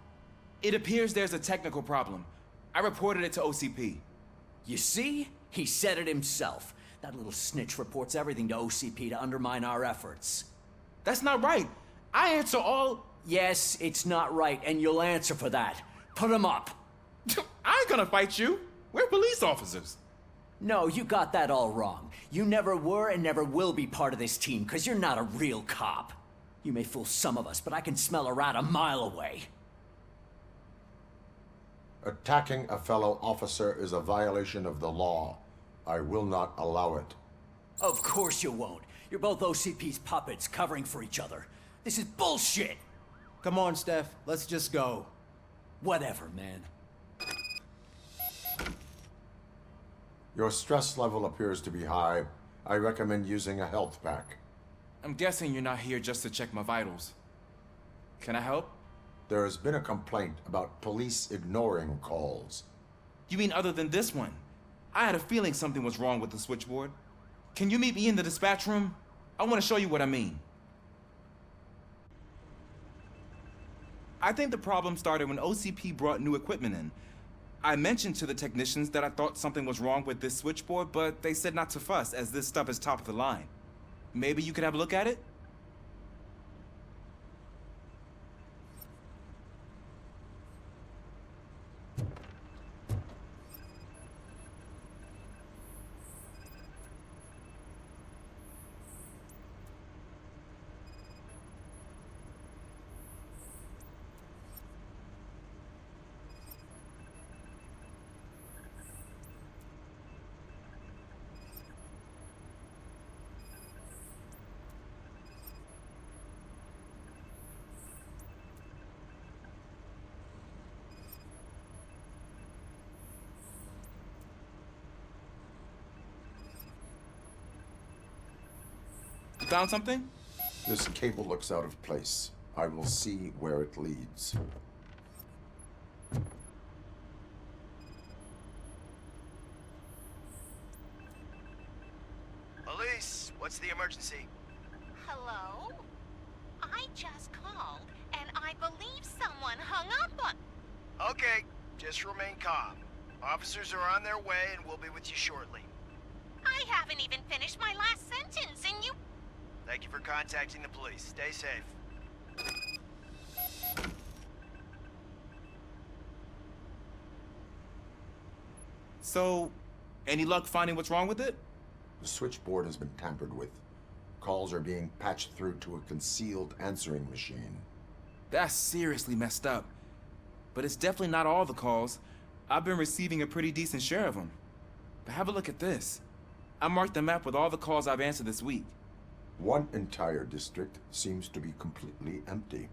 It appears there's a technical problem. I reported it to OCP. You see? He said it himself. That little snitch reports everything to OCP to undermine our efforts. That's not right. I answer all... Yes, it's not right, and you'll answer for that. Put him up. I ain't gonna fight you. We're police officers. No, you got that all wrong. You never were and never will be part of this team, because you're not a real cop. You may fool some of us, but I can smell a rat a mile away. Attacking a fellow officer is a violation of the law. I will not allow it. Of course you won't. You're both OCP's puppets covering for each other. This is bullshit! Come on, Steph. Let's just go. Whatever, man. Your stress level appears to be high. I recommend using a health pack. I'm guessing you're not here just to check my vitals. Can I help? There has been a complaint about police ignoring calls. You mean other than this one? I had a feeling something was wrong with the switchboard. Can you meet me in the dispatch room? I want to show you what I mean. I think the problem started when OCP brought new equipment in. I mentioned to the technicians that I thought something was wrong with this switchboard, but they said not to fuss, as this stuff is top of the line. Maybe you could have a look at it? Found something? This cable looks out of place. I will see where it leads. Police, what's the emergency? Hello? I just called, and I believe someone hung up on... Okay, just remain calm. Officers are on their way and we'll be with you shortly. I haven't even finished my last sentence, and you... Thank you for contacting the police. Stay safe. So, any luck finding what's wrong with it? The switchboard has been tampered with. Calls are being patched through to a concealed answering machine. That's seriously messed up. But it's definitely not all the calls. I've been receiving a pretty decent share of them. But have a look at this. I marked the map with all the calls I've answered this week. One entire district seems to be completely empty.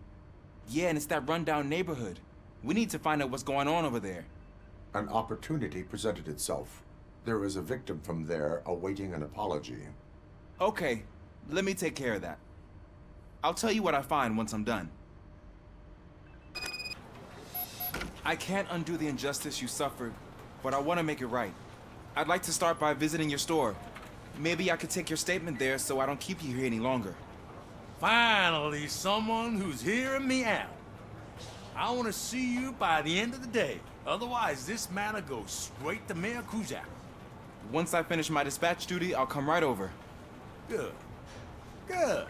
Yeah, and it's that rundown neighborhood. We need to find out what's going on over there. An opportunity presented itself. There is a victim from there awaiting an apology. Okay, let me take care of that. I'll tell you what I find once I'm done. I can't undo the injustice you suffered, but I want to make it right. I'd like to start by visiting your store. Maybe I could take your statement there so I don't keep you here any longer. Finally, someone who's hearing me out. I want to see you by the end of the day. Otherwise, this matter goes straight to Mayor Kuzak. Once I finish my dispatch duty, I'll come right over. Good. Good.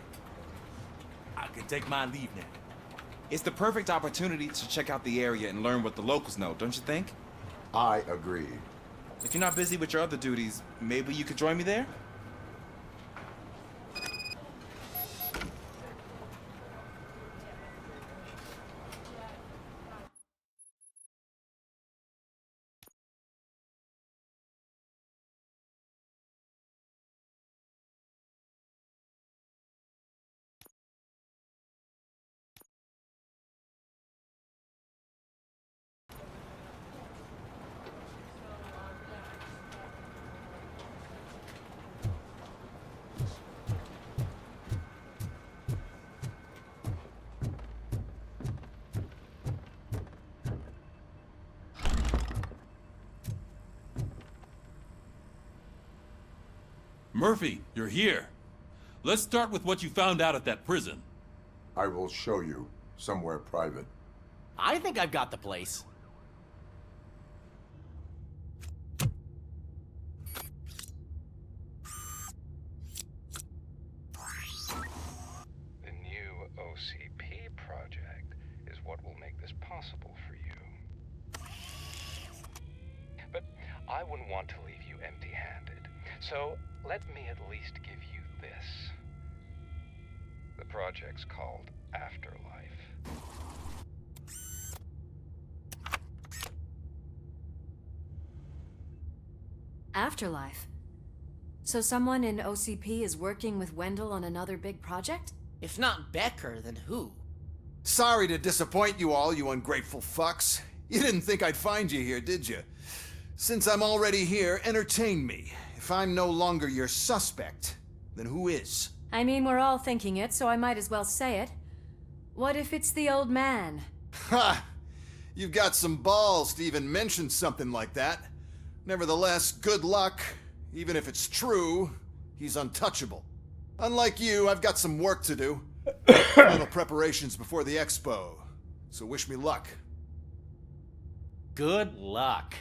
I can take my leave now. It's the perfect opportunity to check out the area and learn what the locals know, don't you think? I agree. If you're not busy with your other duties, maybe you could join me there? Murphy, you're here. Let's start with what you found out at that prison. I will show you, somewhere private. I think I've got the place. The new OCP project is what will make this possible for you. But I wouldn't want to leave you empty-handed, so let me at least give you this. The project's called Afterlife. Afterlife? So someone in OCP is working with Wendell on another big project? If not Becker, then who? Sorry to disappoint you all, you ungrateful fucks. You didn't think I'd find you here, did you? Since I'm already here, entertain me. If I'm no longer your suspect, then who is? I mean, we're all thinking it, so I might as well say it. What if it's the old man? Ha! You've got some balls to even mention something like that. Nevertheless, good luck. Even if it's true, he's untouchable. Unlike you, I've got some work to do. Final preparations before the expo. So wish me luck. Good luck.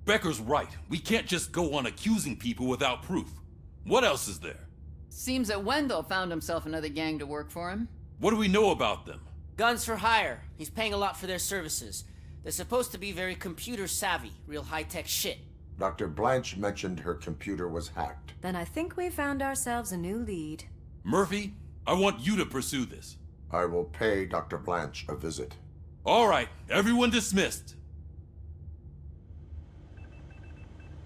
Becker's right. We can't just go on accusing people without proof. What else is there? Seems that Wendell found himself another gang to work for him. What do we know about them? Guns for hire. He's paying a lot for their services. They're supposed to be very computer savvy, real high-tech shit. Dr. Blanche mentioned her computer was hacked. Then I think we found ourselves a new lead. Murphy, I want you to pursue this. I will pay Dr. Blanche a visit. All right, everyone dismissed.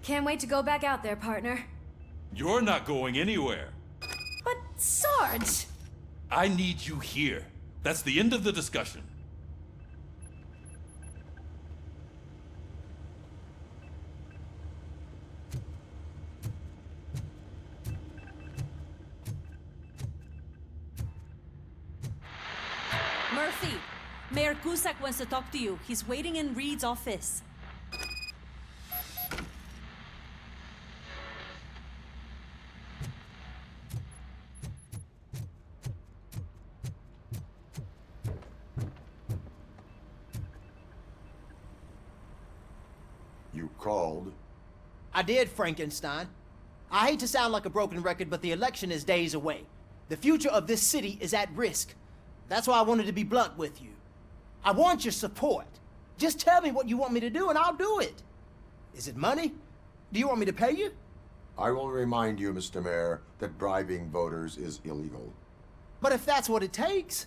Can't wait to go back out there, partner. You're not going anywhere. But, Sarge! I need you here. That's the end of the discussion. Murphy, Mayor Cusack wants to talk to you. He's waiting in Reed's office. You called? I did, Frankenstein. I hate to sound like a broken record, but the election is days away. The future of this city is at risk. That's why I wanted to be blunt with you. I want your support. Just tell me what you want me to do and I'll do it. Is it money? Do you want me to pay you? I will remind you, Mr. Mayor, that bribing voters is illegal. But if that's what it takes,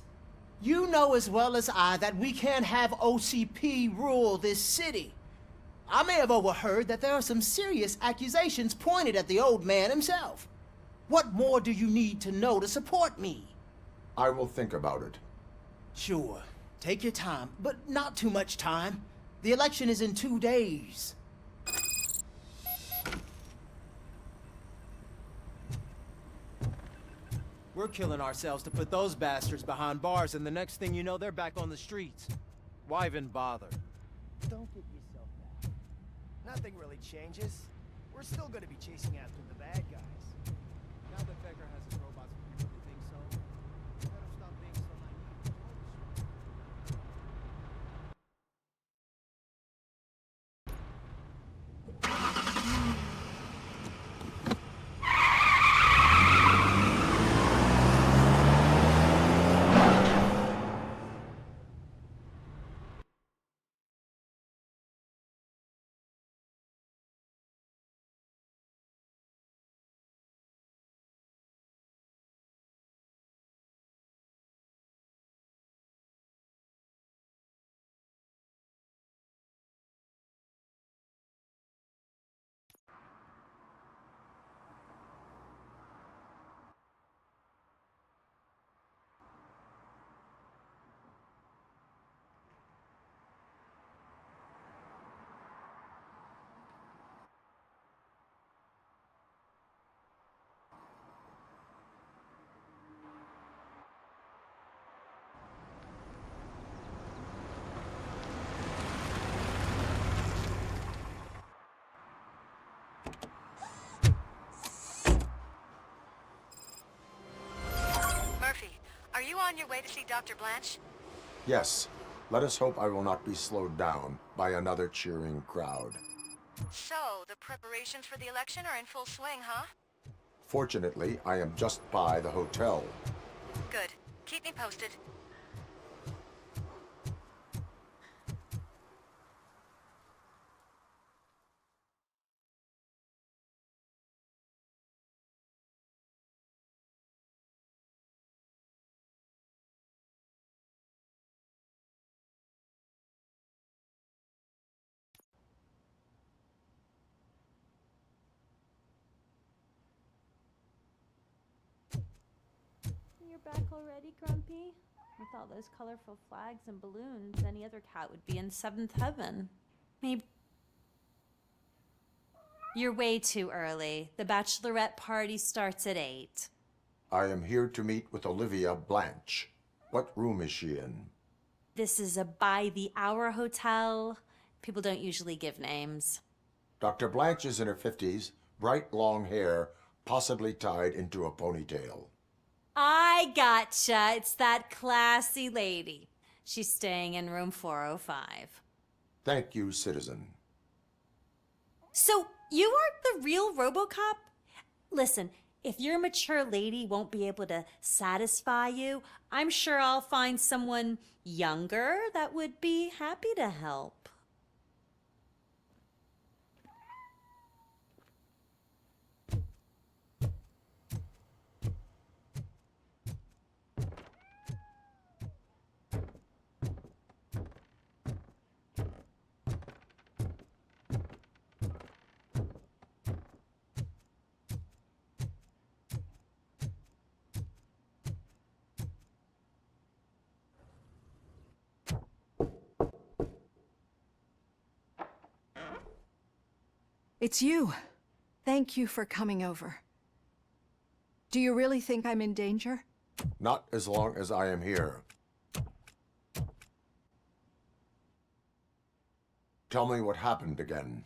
you know as well as I that we can't have OCP rule this city. I may have overheard that there are some serious accusations pointed at the old man himself. What more do you need to know to support me? I will think about it. Sure. Take your time, but not too much time. The election is in 2 days. We're killing ourselves to put those bastards behind bars, and the next thing you know, they're back on the streets. Why even bother? Don't get yourself down. Nothing really changes. We're still gonna be chasing after the bad guys. Now that Becker has his robots, if you really think so, you better stop being so naive. Are you on your way to see Dr. Blanche? Yes. Let us hope I will not be slowed down by another cheering crowd. So, the preparations for the election are in full swing, huh? Fortunately, I am just by the hotel. Good. Keep me posted. You're back already, Grumpy? With all those colorful flags and balloons, any other cat would be in seventh heaven. Maybe. You're way too early. The bachelorette party starts at 8. I am here to meet with Olivia Blanche. What room is she in? This is a by-the-hour hotel. People don't usually give names. Dr. Blanche is in her 50s, bright long hair, possibly tied into a ponytail. I gotcha. It's that classy lady. She's staying in room 405. Thank you, citizen. So, you are the real RoboCop? Listen, if your mature lady won't be able to satisfy you, I'm sure I'll find someone younger that would be happy to help. It's you. Thank you for coming over. Do you really think I'm in danger? Not as long as I am here. Tell me what happened again.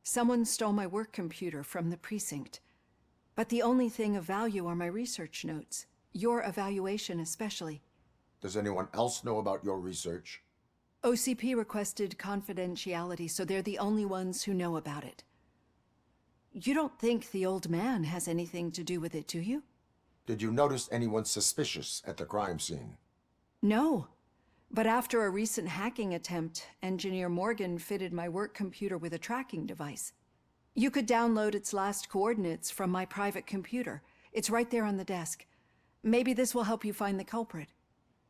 Someone stole my work computer from the precinct. But the only thing of value are my research notes. Your evaluation especially. Does anyone else know about your research? OCP requested confidentiality, so they're the only ones who know about it. You don't think the old man has anything to do with it, do you? Did you notice anyone suspicious at the crime scene? No. But after a recent hacking attempt, Engineer Morgan fitted my work computer with a tracking device. You could download its last coordinates from my private computer. It's right there on the desk. Maybe this will help you find the culprit.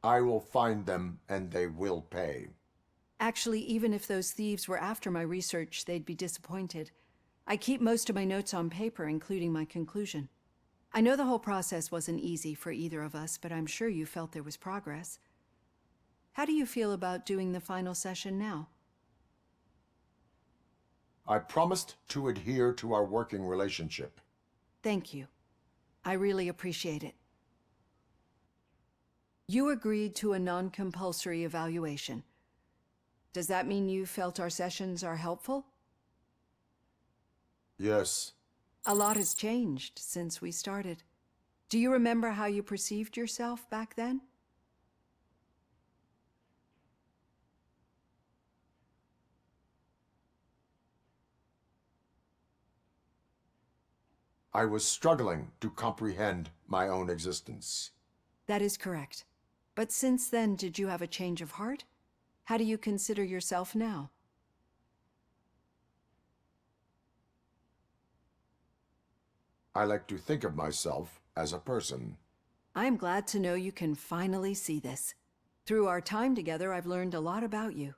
I will find them, and they will pay. Actually, even if those thieves were after my research, they'd be disappointed. I keep most of my notes on paper, including my conclusion. I know the whole process wasn't easy for either of us, but I'm sure you felt there was progress. How do you feel about doing the final session now? I promised to adhere to our working relationship. Thank you. I really appreciate it. You agreed to a non-compulsory evaluation. Does that mean you felt our sessions are helpful? Yes. A lot has changed since we started. Do you remember how you perceived yourself back then? I was struggling to comprehend my own existence. That is correct. But since then, did you have a change of heart? How do you consider yourself now? I like to think of myself as a person. I am glad to know you can finally see this. Through our time together, I've learned a lot about you.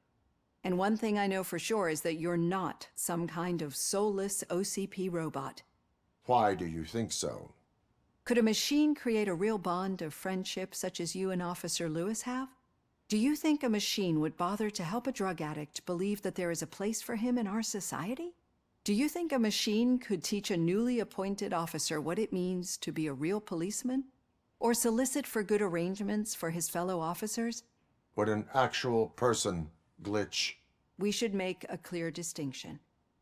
And one thing I know for sure is that you're not some kind of soulless OCP robot. Why do you think so? Could a machine create a real bond of friendship such as you and Officer Lewis have? Do you think a machine would bother to help a drug addict believe that there is a place for him in our society? Do you think a machine could teach a newly appointed officer what it means to be a real policeman? Or solicit for good arrangements for his fellow officers? Would an actual person glitch? We should make a clear distinction.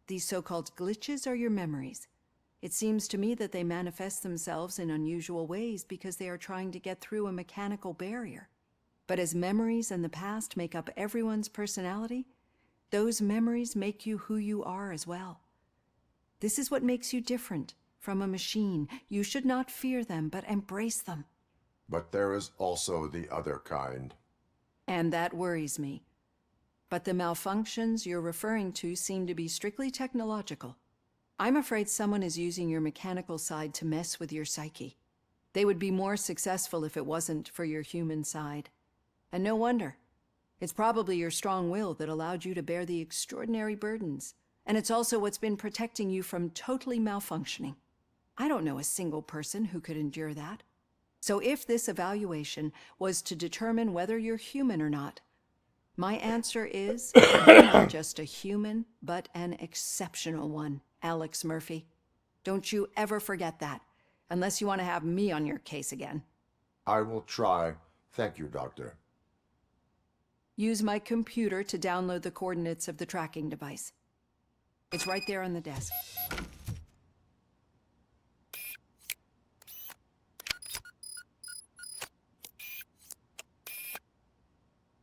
These so-called glitches are your memories. It seems to me that they manifest themselves in unusual ways because they are trying to get through a mechanical barrier. But as memories and the past make up everyone's personality, those memories make you who you are as well. This is what makes you different from a machine. You should not fear them, but embrace them. But there is also the other kind. And that worries me. But the malfunctions you're referring to seem to be strictly technological. I'm afraid someone is using your mechanical side to mess with your psyche. They would be more successful if it wasn't for your human side. And no wonder. It's probably your strong will that allowed you to bear the extraordinary burdens. And it's also what's been protecting you from totally malfunctioning. I don't know a single person who could endure that. So if this evaluation was to determine whether you're human or not, my answer is you're not just a human, but an exceptional one, Alex Murphy. Don't you ever forget that, unless you want to have me on your case again. I will try. Thank you, Doctor. Use my computer to download the coordinates of the tracking device. It's right there on the desk.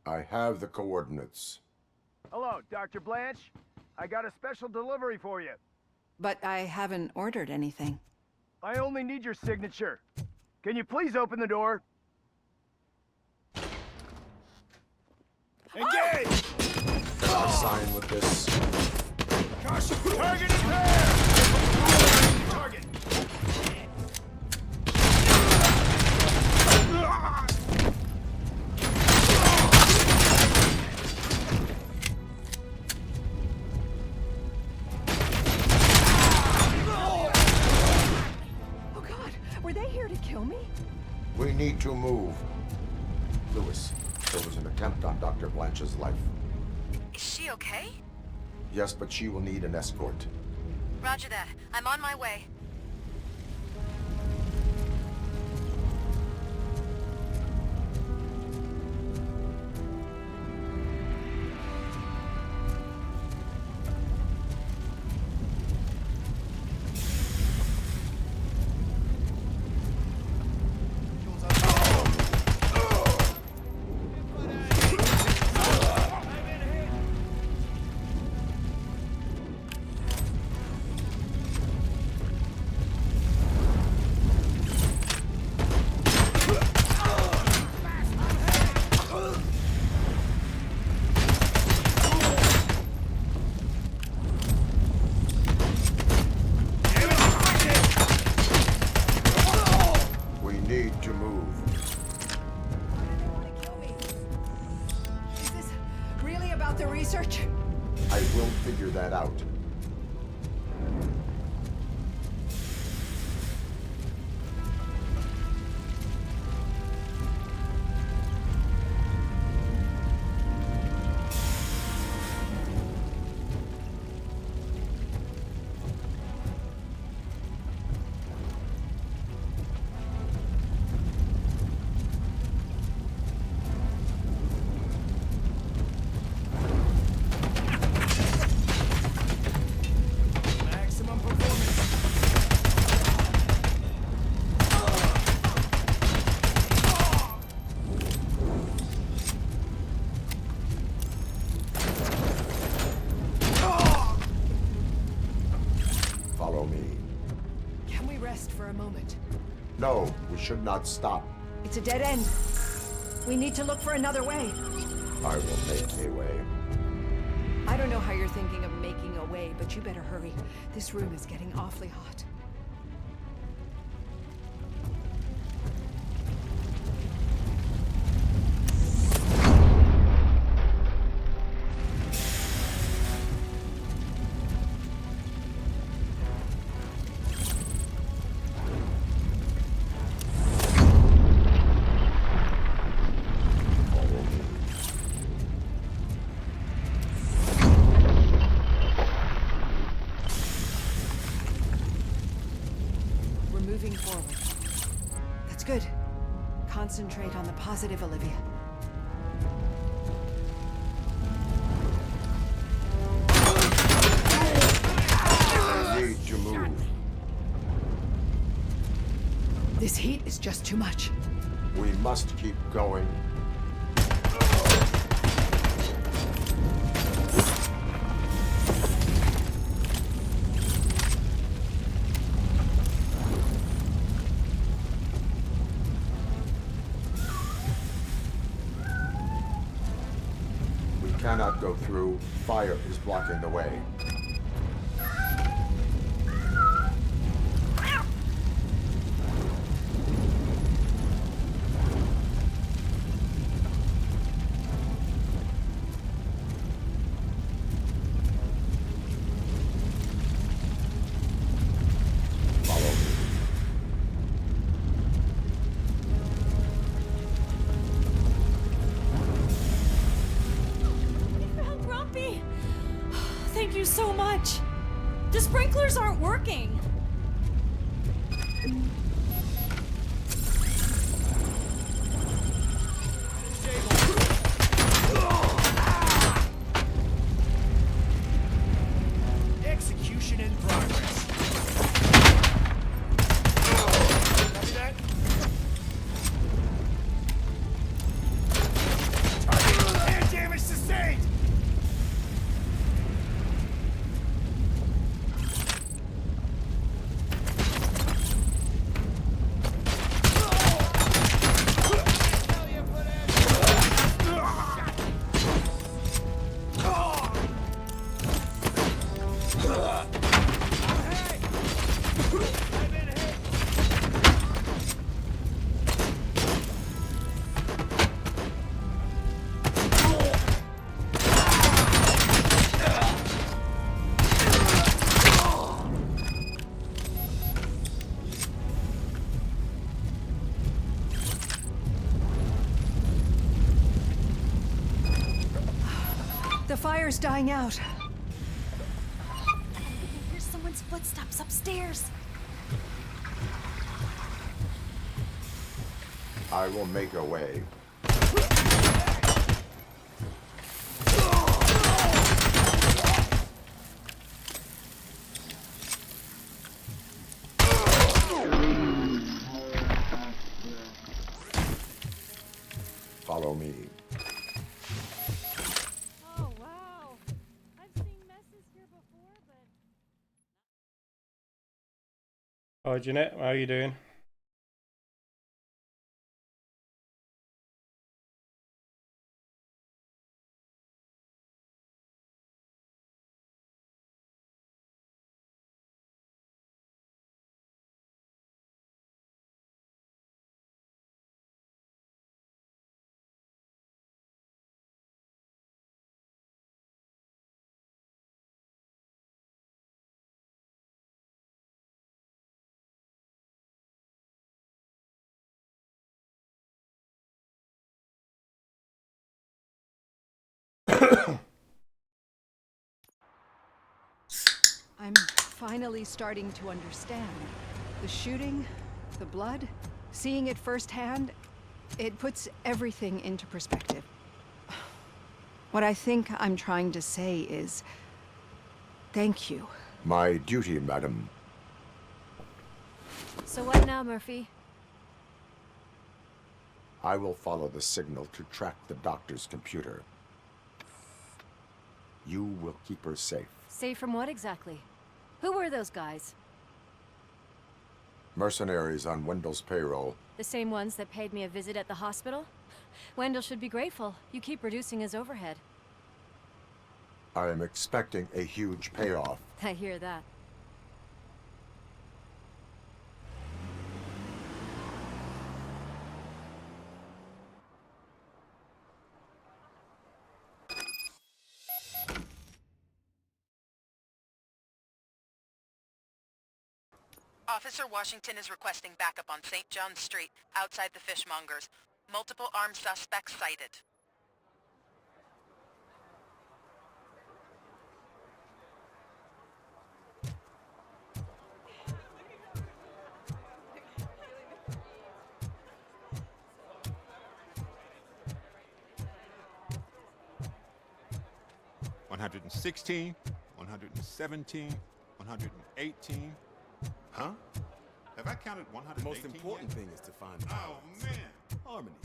I have the coordinates. Hello, Dr. Blanche. I got a special delivery for you. But I haven't ordered anything. I only need your signature. Can you please open the door? Engage! Sign with this. Target is there! Target! Oh God, were they here to kill me? We need to move. Lewis, there was an attempt on Dr. Blanche's life. Is she okay? Yes, but she will need an escort. Roger that. I'm on my way. We need to move. Is this really about the research? I will figure that out. Maximum performance. Follow me. Can we rest for a moment? No, we should not stop. It's a dead end. We need to look for another way. I will make a way. I don't know how you're thinking of making a way, but you better hurry. This room is getting awfully hot. We're moving forward. That's good. Concentrate on the positive, Olivia. I need to move. This heat is just too much. We must keep going. We cannot go through. Fire is blocking the way. Follow me. We found Grumpy! Thank you so much! The sprinklers aren't working! Execution in progress. Copy that? Target. The fire's dying out. I can hear someone's footsteps upstairs. I will make a way. Follow me. Oh, wow. I've seen messes here before, but... Oh, Jeanette, how are you doing? I'm finally starting to understand. The shooting, the blood, seeing it firsthand, it puts everything into perspective. What I think I'm trying to say is, thank you. My duty, madam. So what now, Murphy? I will follow the signal to track the doctor's computer. You will keep her safe. Safe from what exactly? Who were those guys? Mercenaries on Wendell's payroll. The same ones that paid me a visit at the hospital? Wendell should be grateful. You keep reducing his overhead. I am expecting a huge payoff. I hear that. Officer Washington is requesting backup on St. John's Street, outside the fishmongers. Multiple armed suspects sighted. $116, $117, $118. Huh? Have I counted 118? The most important yet? thing is to find Oh, balance. man. Harmony.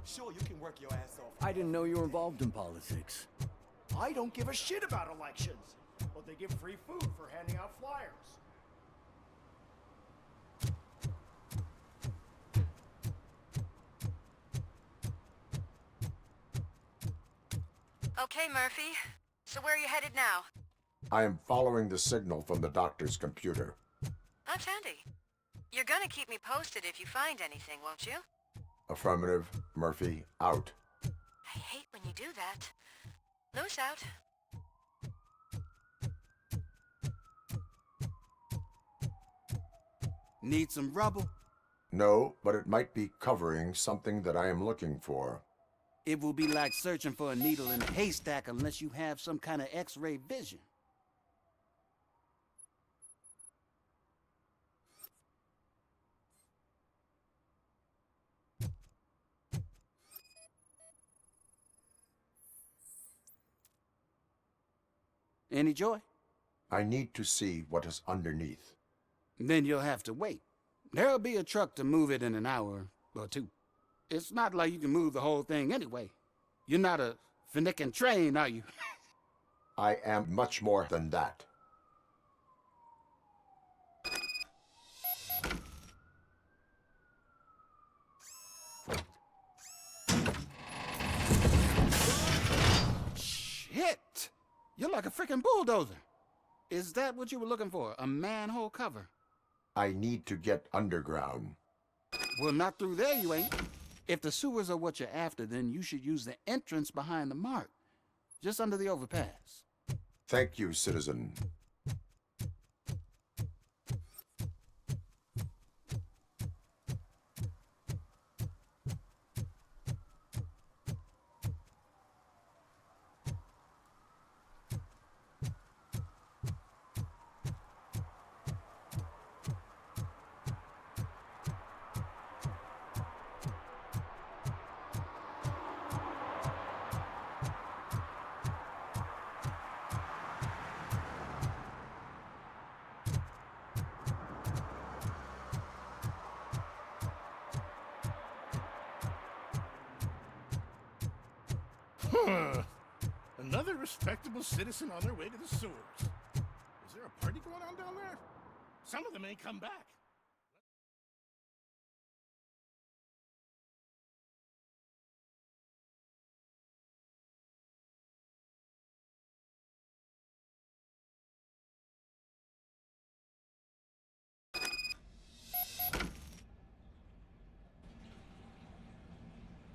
Sure, you can work your ass off. I didn't know you were involved in politics. I don't give a shit about elections, but they give free food for handing out flyers. Okay, Murphy. So where are you headed now? I am following the signal from the doctor's computer. That's handy. You're gonna keep me posted if you find anything, won't you? Affirmative. Murphy, out. I hate when you do that. Loose out. Need some rubble? No, but it might be covering something that I am looking for. It will be like searching for a needle in a haystack unless you have some kind of X-ray vision. Any joy? I need to see what is underneath. Then you'll have to wait. There'll be a truck to move it in an hour or two. It's not like you can move the whole thing anyway. You're not a fanatical train, are you? I am much more than that. Shit! You're like a freaking bulldozer. Is that what you were looking for? A manhole cover? I need to get underground. Well, not through there, you ain't. If the sewers are what you're after, then you should use the entrance behind the mark, just under the overpass. Thank you, citizen. Another respectable citizen on their way to the sewers. Is there a party going on down there? Some of them ain't come back.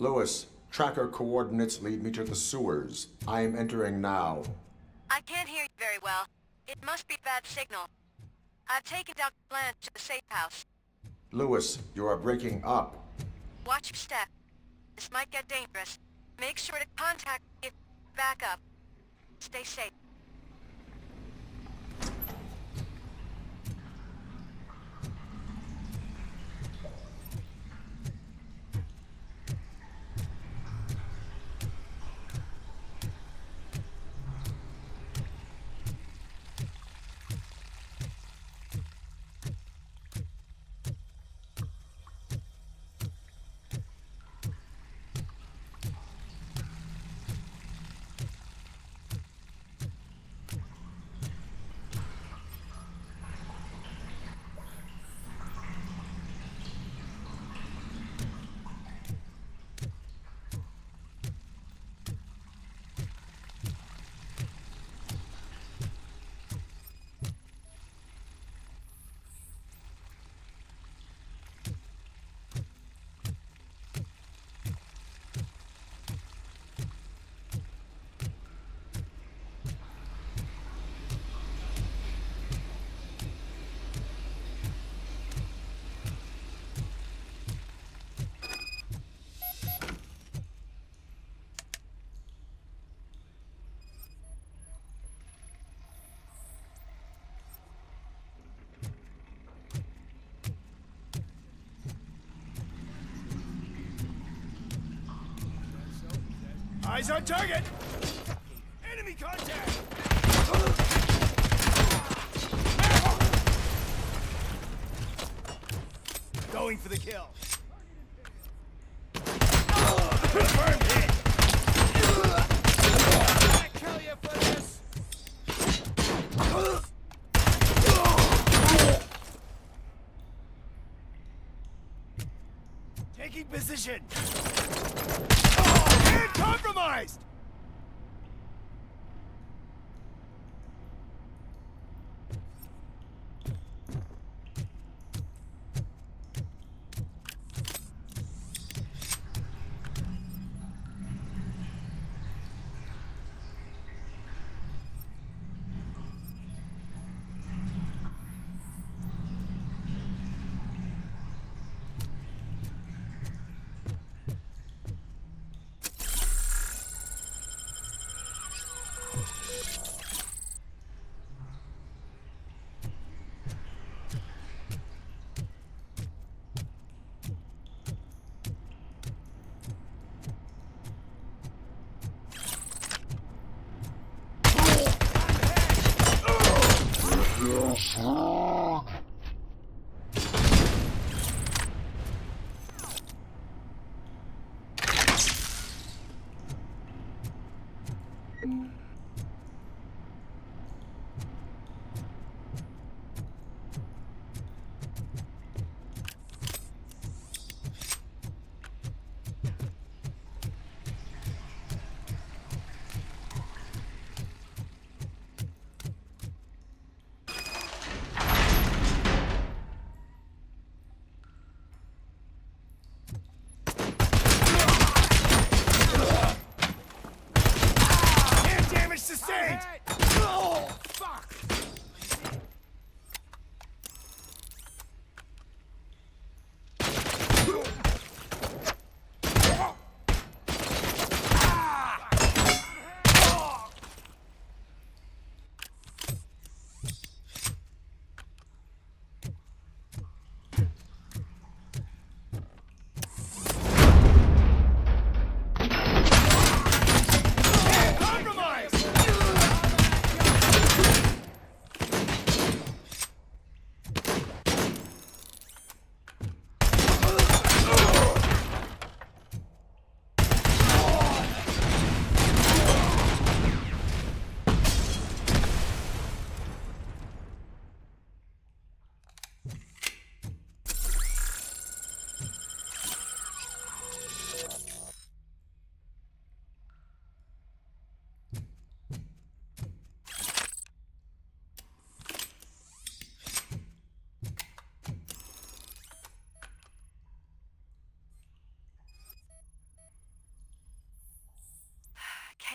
Lewis, tracker coordinates lead me to the sewers. I am entering now. I can't hear you very well. It must be bad signal. I've taken Dr. Blanche to the safe house. Lewis, you are breaking up. Watch your step. This might get dangerous. Make sure to contact me if back up. Stay safe. Eyes on target! Enemy contact! Going for the kill. Confirmed hit! I kill you for this! Taking position! Compromised!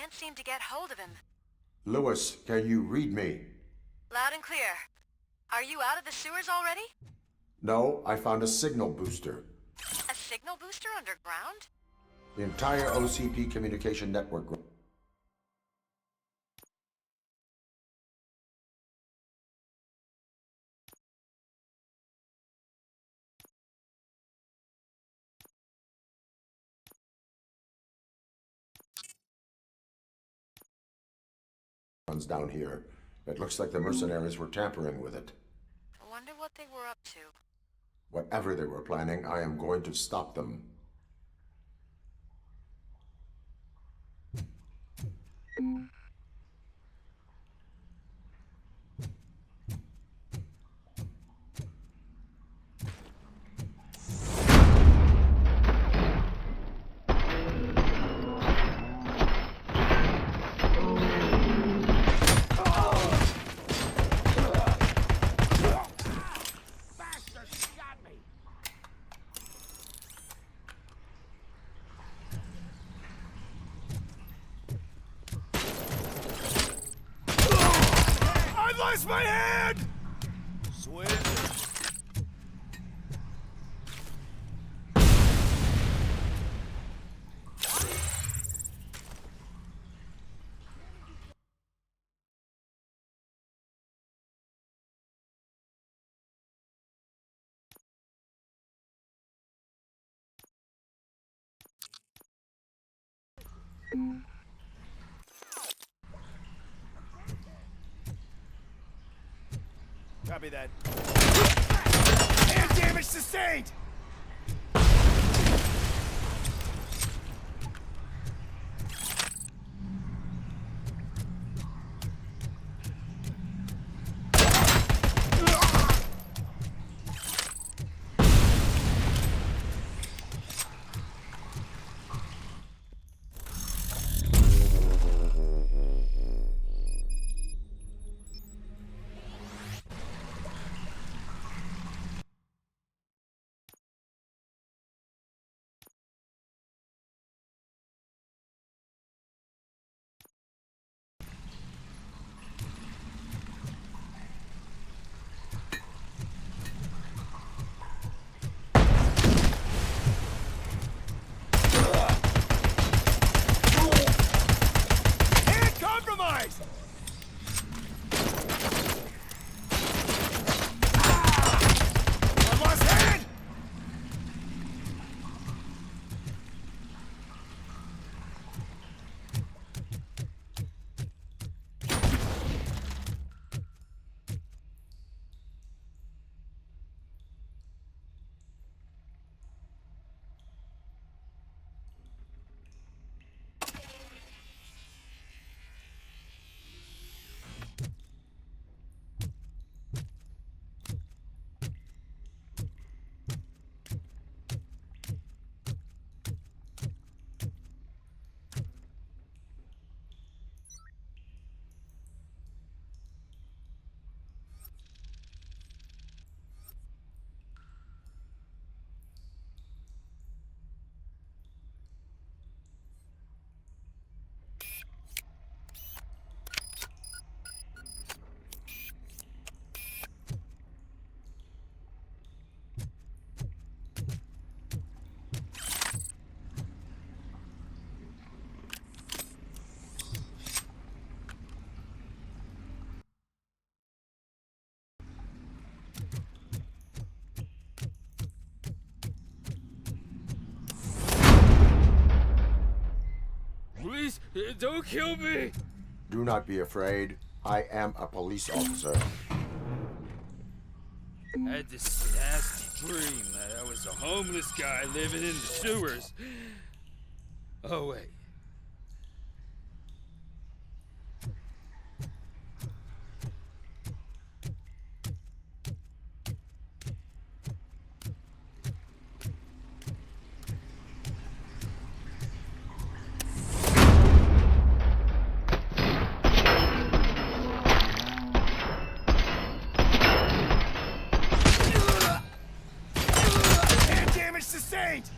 Can't seem to get hold of him. Lewis, can you read me? Loud and clear. Are you out of the sewers already? No, I found a signal booster. A signal booster underground? The entire OCP communication network runs down here. It looks like the mercenaries were tampering with it. I wonder what they were up to. Whatever they were planning, I am going to stop them. I lost my hand! Swim. Copy that. And damage sustained! Please, don't kill me! Do not be afraid. I am a police officer. I had this nasty dream that I was a homeless guy living in the sewers. Oh, wait. Sustained!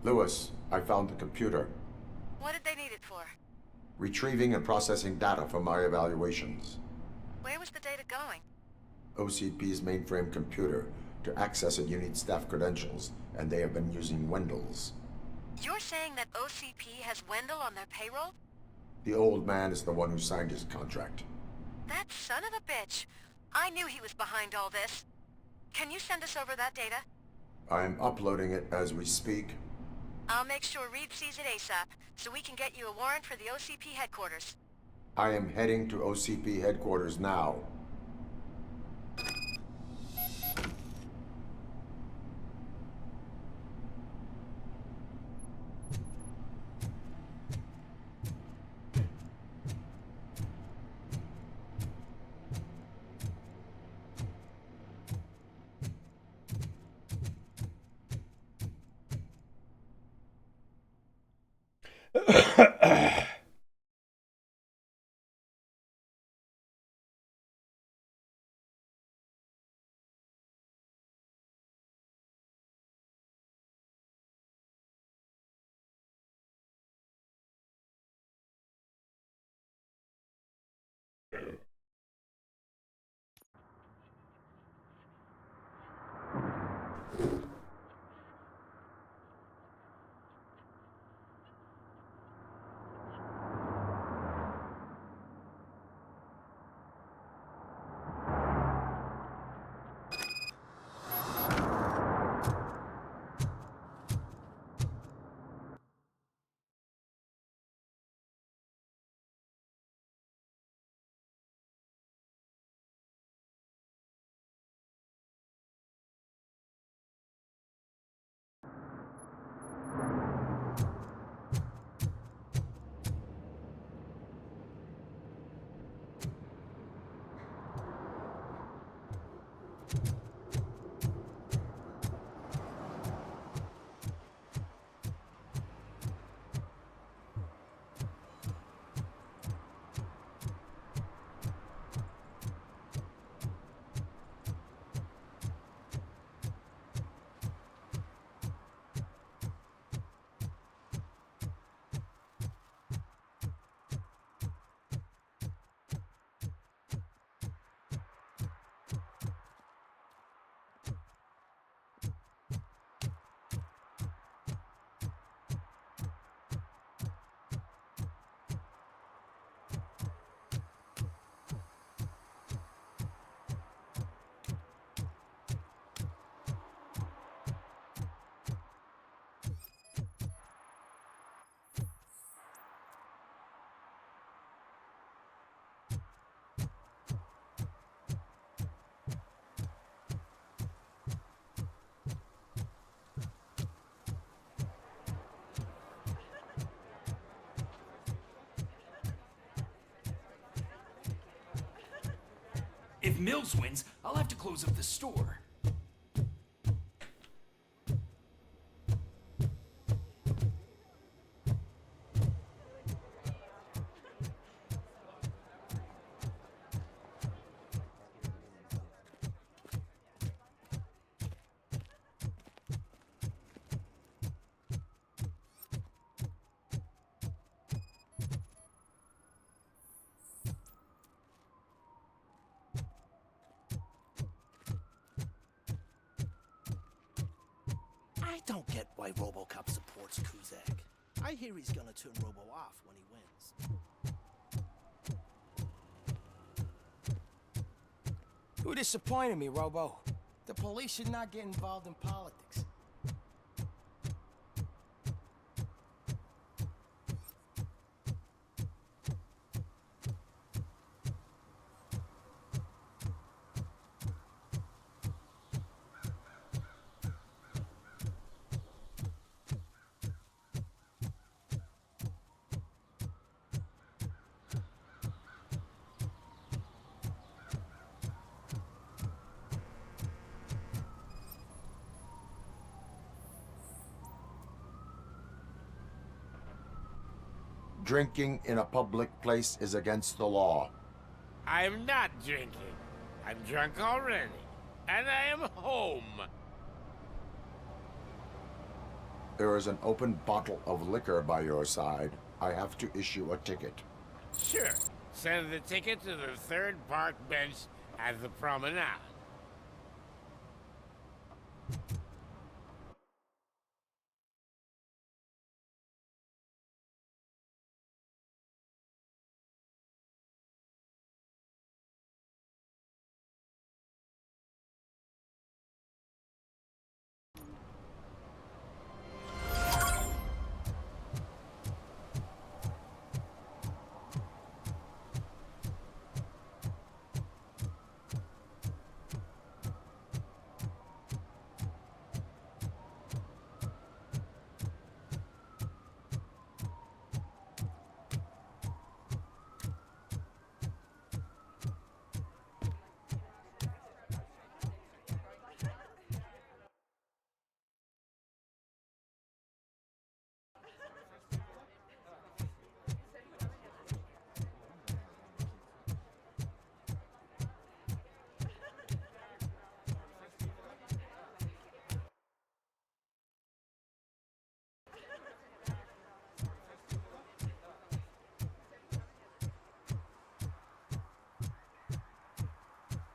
Lewis, I found the computer. What did they need it for? Retrieving and processing data from my evaluations. Where was the data going? OCP's mainframe computer. To access it, you need staff credentials, and they have been using Wendell's. You're saying that OCP has Wendell on their payroll? The old man is the one who signed his contract. That son of a bitch. I knew he was behind all this. Can you send us over that data? I'm uploading it as we speak. I'll make sure Reed sees it ASAP, so we can get you a warrant for the OCP headquarters. I am heading to OCP headquarters now. If Mills wins, I'll have to close up the store. I don't get why RoboCop supports Kuzak. I hear he's gonna turn Robo off when he wins. You disappointed me, Robo. The police should not get involved in politics. Drinking in a public place is against the law. I'm not drinking. I'm drunk already. And I am home. There is an open bottle of liquor by your side. I have to issue a ticket. Sure. Send the ticket to the third park bench at the promenade.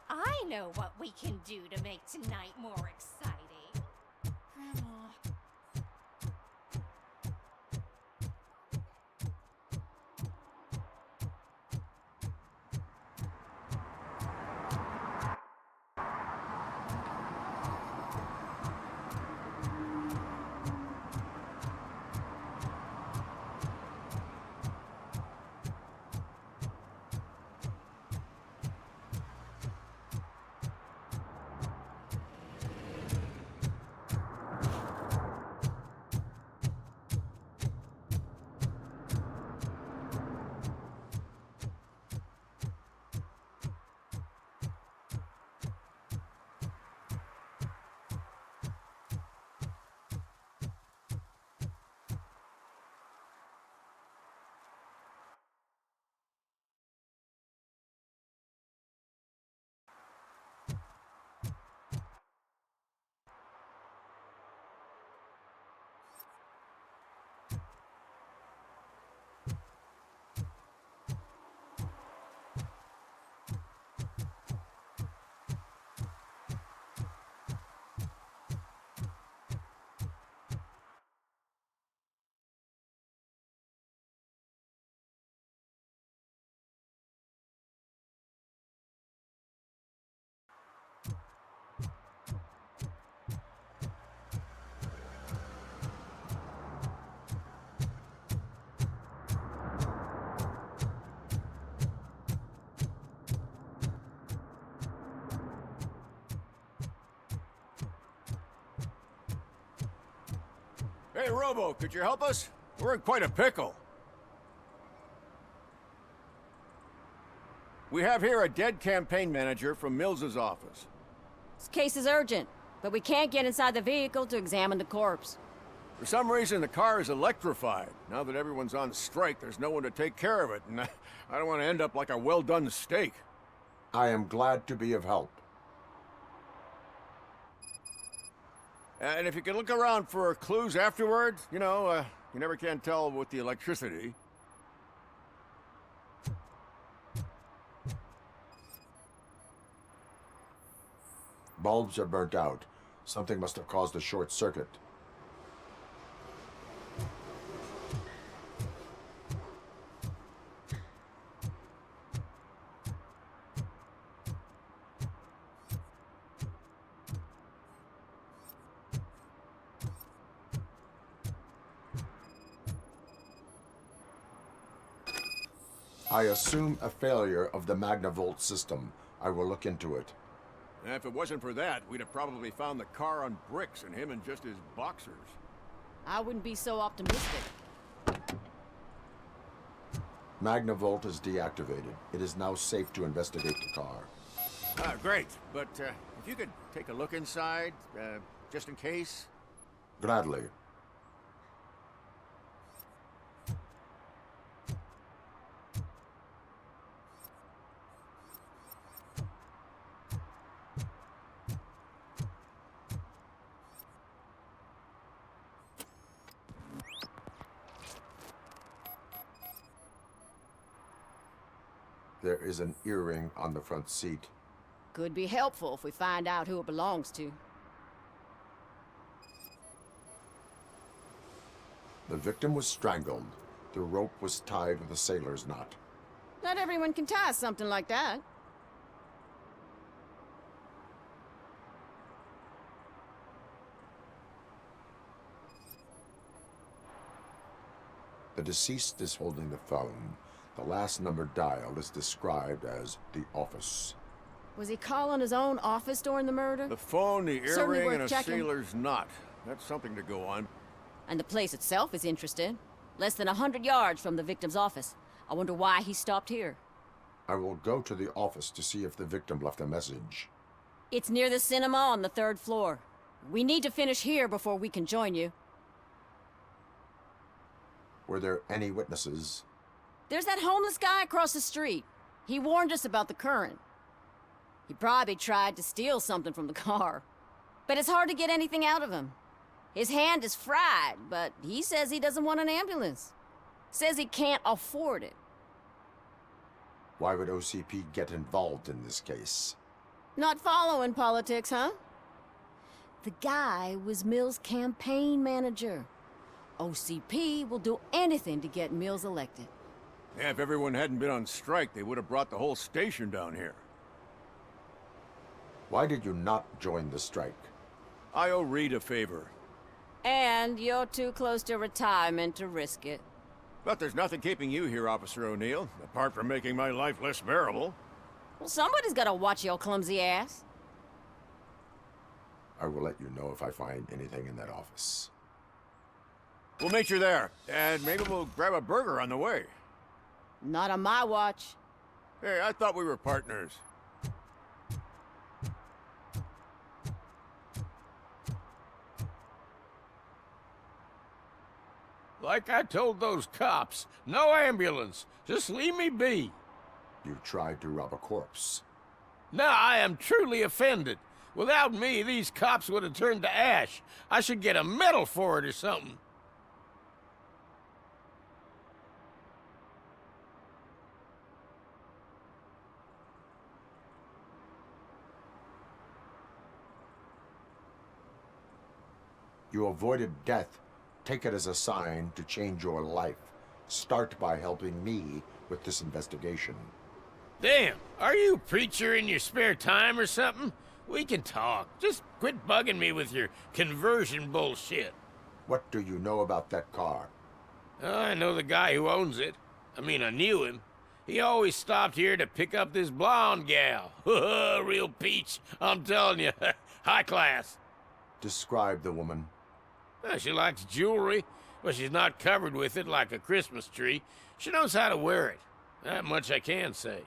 I know what we can do to make tonight more exciting. Grandma. Hey, Robo, could you help us? We're in quite a pickle. We have here a dead campaign manager from Mills's office. This case is urgent, but we can't get inside the vehicle to examine the corpse. For some reason, the car is electrified. Now that everyone's on strike, there's no one to take care of it, and I don't want to end up like a well-done steak. I am glad to be of help. And if you could look around for clues afterwards, you know, you never can tell with the electricity. Bulbs are burnt out. Something must have caused a short circuit. I assume a failure of the Magnavolt system. I will look into it. And if it wasn't for that, we'd have probably found the car on bricks and him in just his boxers. I wouldn't be so optimistic. Magnavolt is deactivated. It is now safe to investigate the car. Great. But if you could take a look inside, just in case. Gladly. There is an earring on the front seat. Could be helpful if we find out who it belongs to. The victim was strangled. The rope was tied with a sailor's knot. Not everyone can tie something like that. The deceased is holding the phone. The last number dialed is described as the office. Was he calling his own office during the murder? The phone, the Certainly earring, worth and a checking. sailor's knot. That's something to go on. And the place itself is interesting. Less than 100 yards from the victim's office. I wonder why he stopped here. I will go to the office to see if the victim left a message. It's near the cinema on the 3rd floor. We need to finish here before we can join you. Were there any witnesses? There's that homeless guy across the street. He warned us about the current. He probably tried to steal something from the car. But it's hard to get anything out of him. His hand is fried, but he says he doesn't want an ambulance. Says he can't afford it. Why would OCP get involved in this case? Not following politics, huh? The guy was Mills' campaign manager. OCP will do anything to get Mills elected. Yeah, if everyone hadn't been on strike, they would have brought the whole station down here. Why did you not join the strike? I owe Reed a favor. And you're too close to retirement to risk it. But there's nothing keeping you here, Officer O'Neill, apart from making my life less bearable. Well, somebody's gotta watch your clumsy ass. I will let you know if I find anything in that office. We'll meet you there, and maybe we'll grab a burger on the way. Not on my watch. Hey, I thought we were partners. Like I told those cops, no ambulance. Just leave me be. You tried to rob a corpse. Now I am truly offended. Without me, these cops would have turned to ash. I should get a medal for it or something. You avoided death. Take it as a sign to change your life. Start by helping me with this investigation. Damn, are you a preacher in your spare time or something? We can talk. Just quit bugging me with your conversion bullshit. What do you know about that car? I know the guy who owns it. I mean, I knew him. He always stopped here to pick up this blonde gal. Real peach, I'm telling you. High class. Describe the woman. She likes jewelry, but she's not covered with it like a Christmas tree. She knows how to wear it. That much I can say.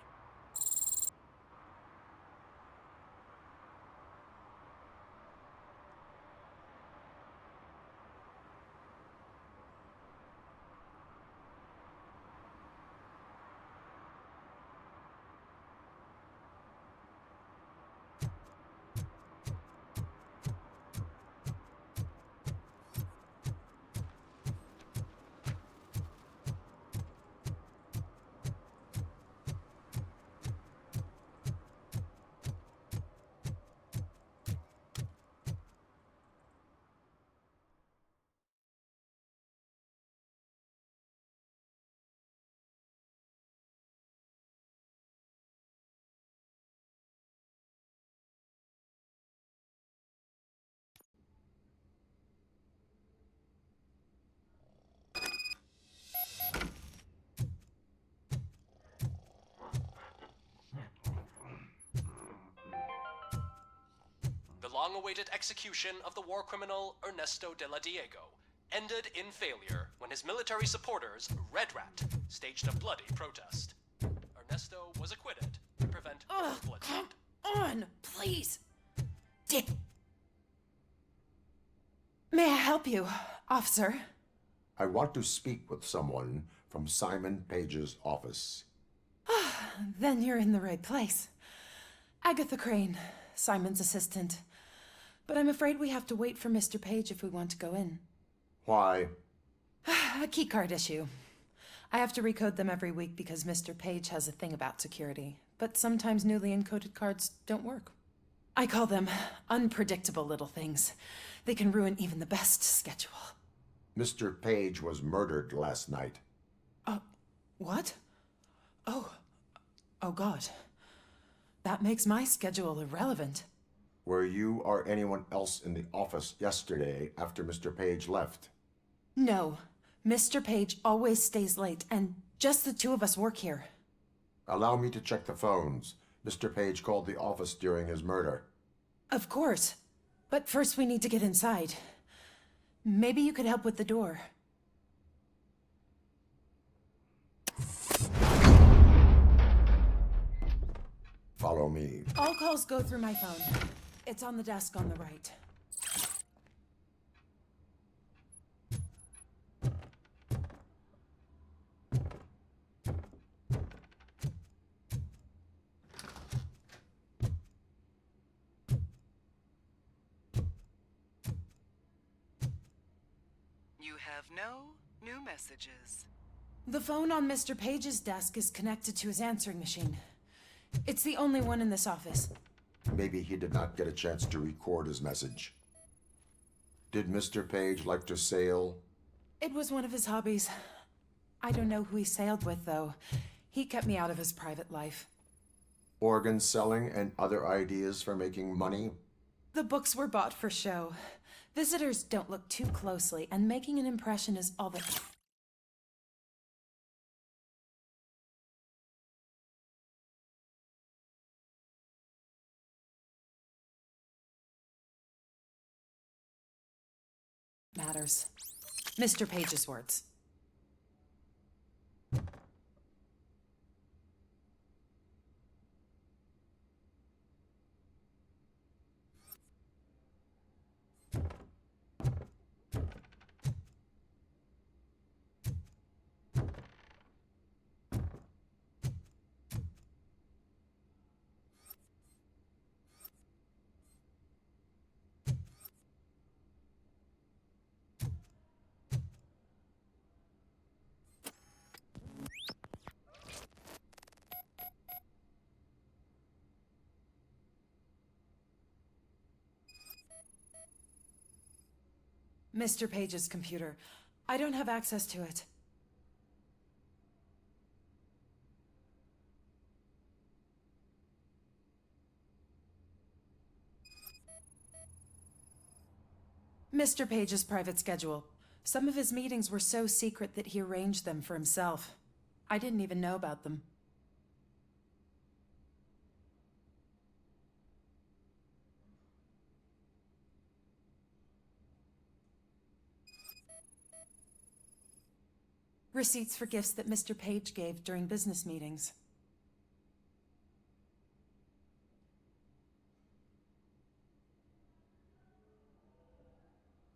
The long-awaited execution of the war criminal Ernesto de la Diego ended in failure when his military supporters, Red Rat, staged a bloody protest. Ernesto was acquitted to prevent bloodshed. On, please. May I help you, officer? I want to speak with someone from Simon Page's office. Then you're in the right place. Agatha Crane, Simon's assistant. But I'm afraid we have to wait for Mr. Page if we want to go in. Why? A keycard issue. I have to recode them every week because Mr. Page has a thing about security, but sometimes newly encoded cards don't work. I call them unpredictable little things. They can ruin even the best schedule. Mr. Page was murdered last night. What? Oh God. That makes my schedule irrelevant. Were you or anyone else in the office yesterday after Mr. Page left? No. Mr. Page always stays late, and just the two of us work here. Allow me to check the phones. Mr. Page called the office during his murder. Of course. But first we need to get inside. Maybe you could help with the door. Follow me. All calls go through my phone. It's on the desk on the right. You have no new messages. The phone on Mr. Page's desk is connected to his answering machine. It's the only one in this office. Maybe he did not get a chance to record his message. Did Mr. Page like to sail? It was one of his hobbies. I don't know who he sailed with, though. He kept me out of his private life. Organ selling and other ideas for making money? The books were bought for show. Visitors don't look too closely, and making an impression is all that matters. Mr. Page's words. Mr. Page's computer. I don't have access to it. Mr. Page's private schedule. Some of his meetings were so secret that he arranged them for himself. I didn't even know about them. Receipts for gifts that Mr. Page gave during business meetings.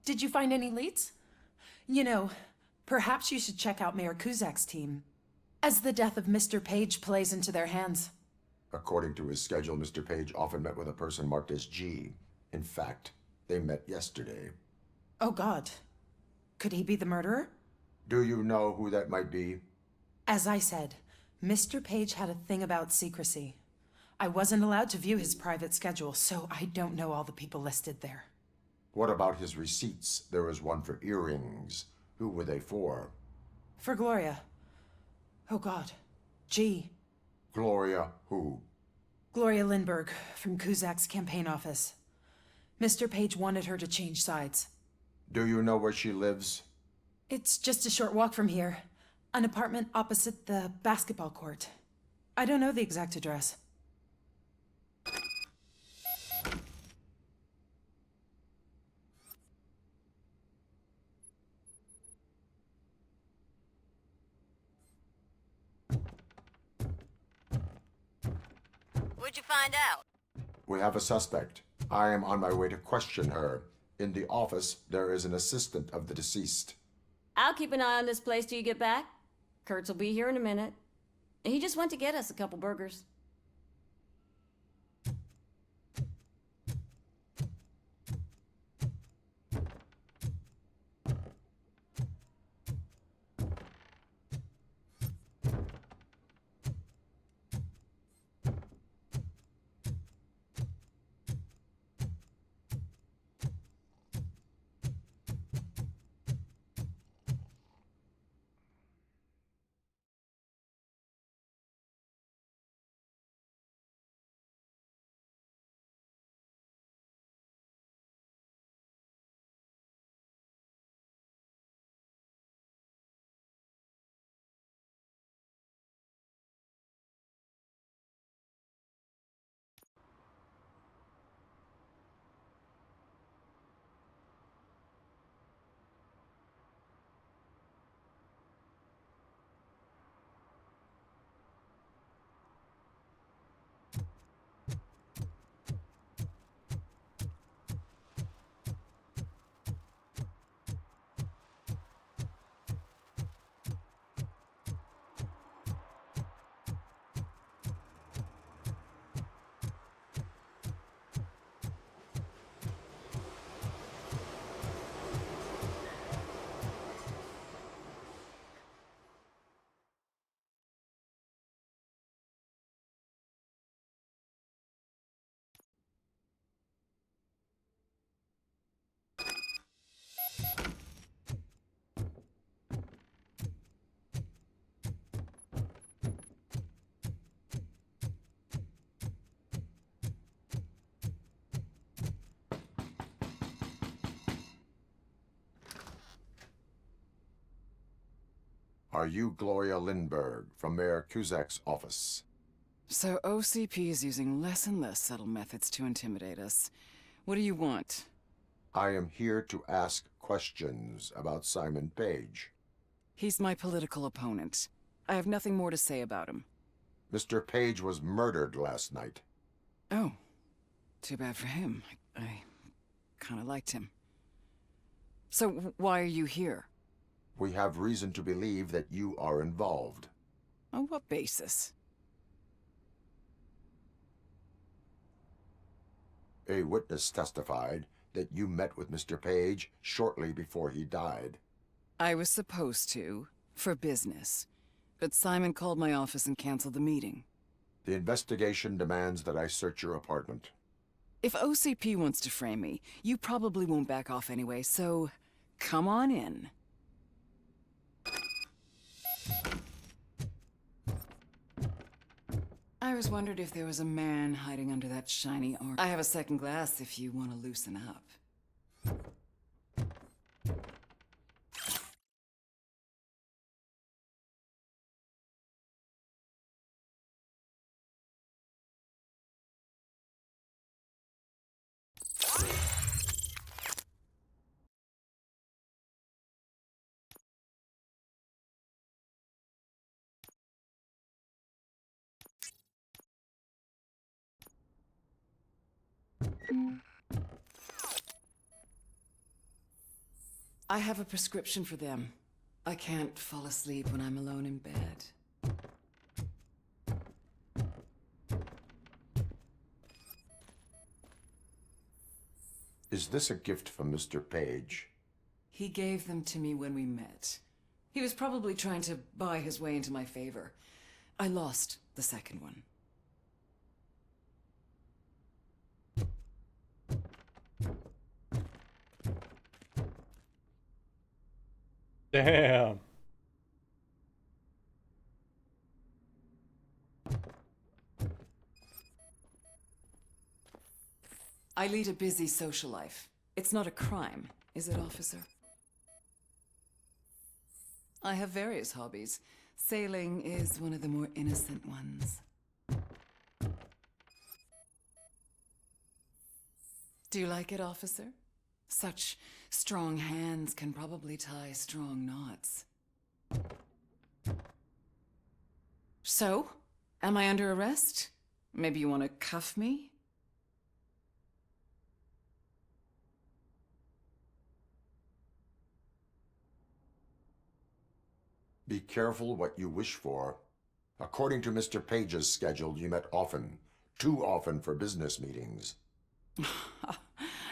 Did you find any leads? You know, perhaps you should check out Mayor Kuzak's team, as the death of Mr. Page plays into their hands. According to his schedule, Mr. Page often met with a person marked as G. In fact, they met yesterday. Oh God. Could he be the murderer? Do you know who that might be? As I said, Mr. Page had a thing about secrecy. I wasn't allowed to view his private schedule, so I don't know all the people listed there. What about his receipts? There was one for earrings. Who were they for? For Gloria. Oh God. G. Gloria who? Gloria Lindbergh, from Kuzak's campaign office. Mr. Page wanted her to change sides. Do you know where she lives? It's just a short walk from here. An apartment opposite the basketball court. I don't know the exact address. What'd you find out? We have a suspect. I am on my way to question her. In the office, there is an assistant of the deceased. I'll keep an eye on this place till you get back. Kurtz will be here in a minute. He just went to get us a couple burgers. Are you Gloria Lindbergh from Mayor Cusack's office? So OCP is using less and less subtle methods to intimidate us. What do you want? I am here to ask questions about Simon Page. He's my political opponent. I have nothing more to say about him. Mr. Page was murdered last night. Oh. Too bad for him. I kind of liked him. So why are you here? We have reason to believe that you are involved. On what basis? A witness testified that you met with Mr. Page shortly before he died. I was supposed to, for business. But Simon called my office and canceled the meeting. The investigation demands that I search your apartment. If OCP wants to frame me, you probably won't back off anyway, so come on in. I always wondered if there was a man hiding under that shiny armor. I have a second glass if you want to loosen up. I have a prescription for them. I can't fall asleep when I'm alone in bed. Is this a gift from Mr. Page? He gave them to me when we met. He was probably trying to buy his way into my favor. I lost the second one. Damn. I lead a busy social life. It's not a crime, is it, officer? I have various hobbies. Sailing is one of the more innocent ones. Do you like it, officer? Such strong hands can probably tie strong knots. So, am I under arrest? Maybe you want to cuff me? Be careful what you wish for. According to Mr. Page's schedule, you met often. Too often for business meetings.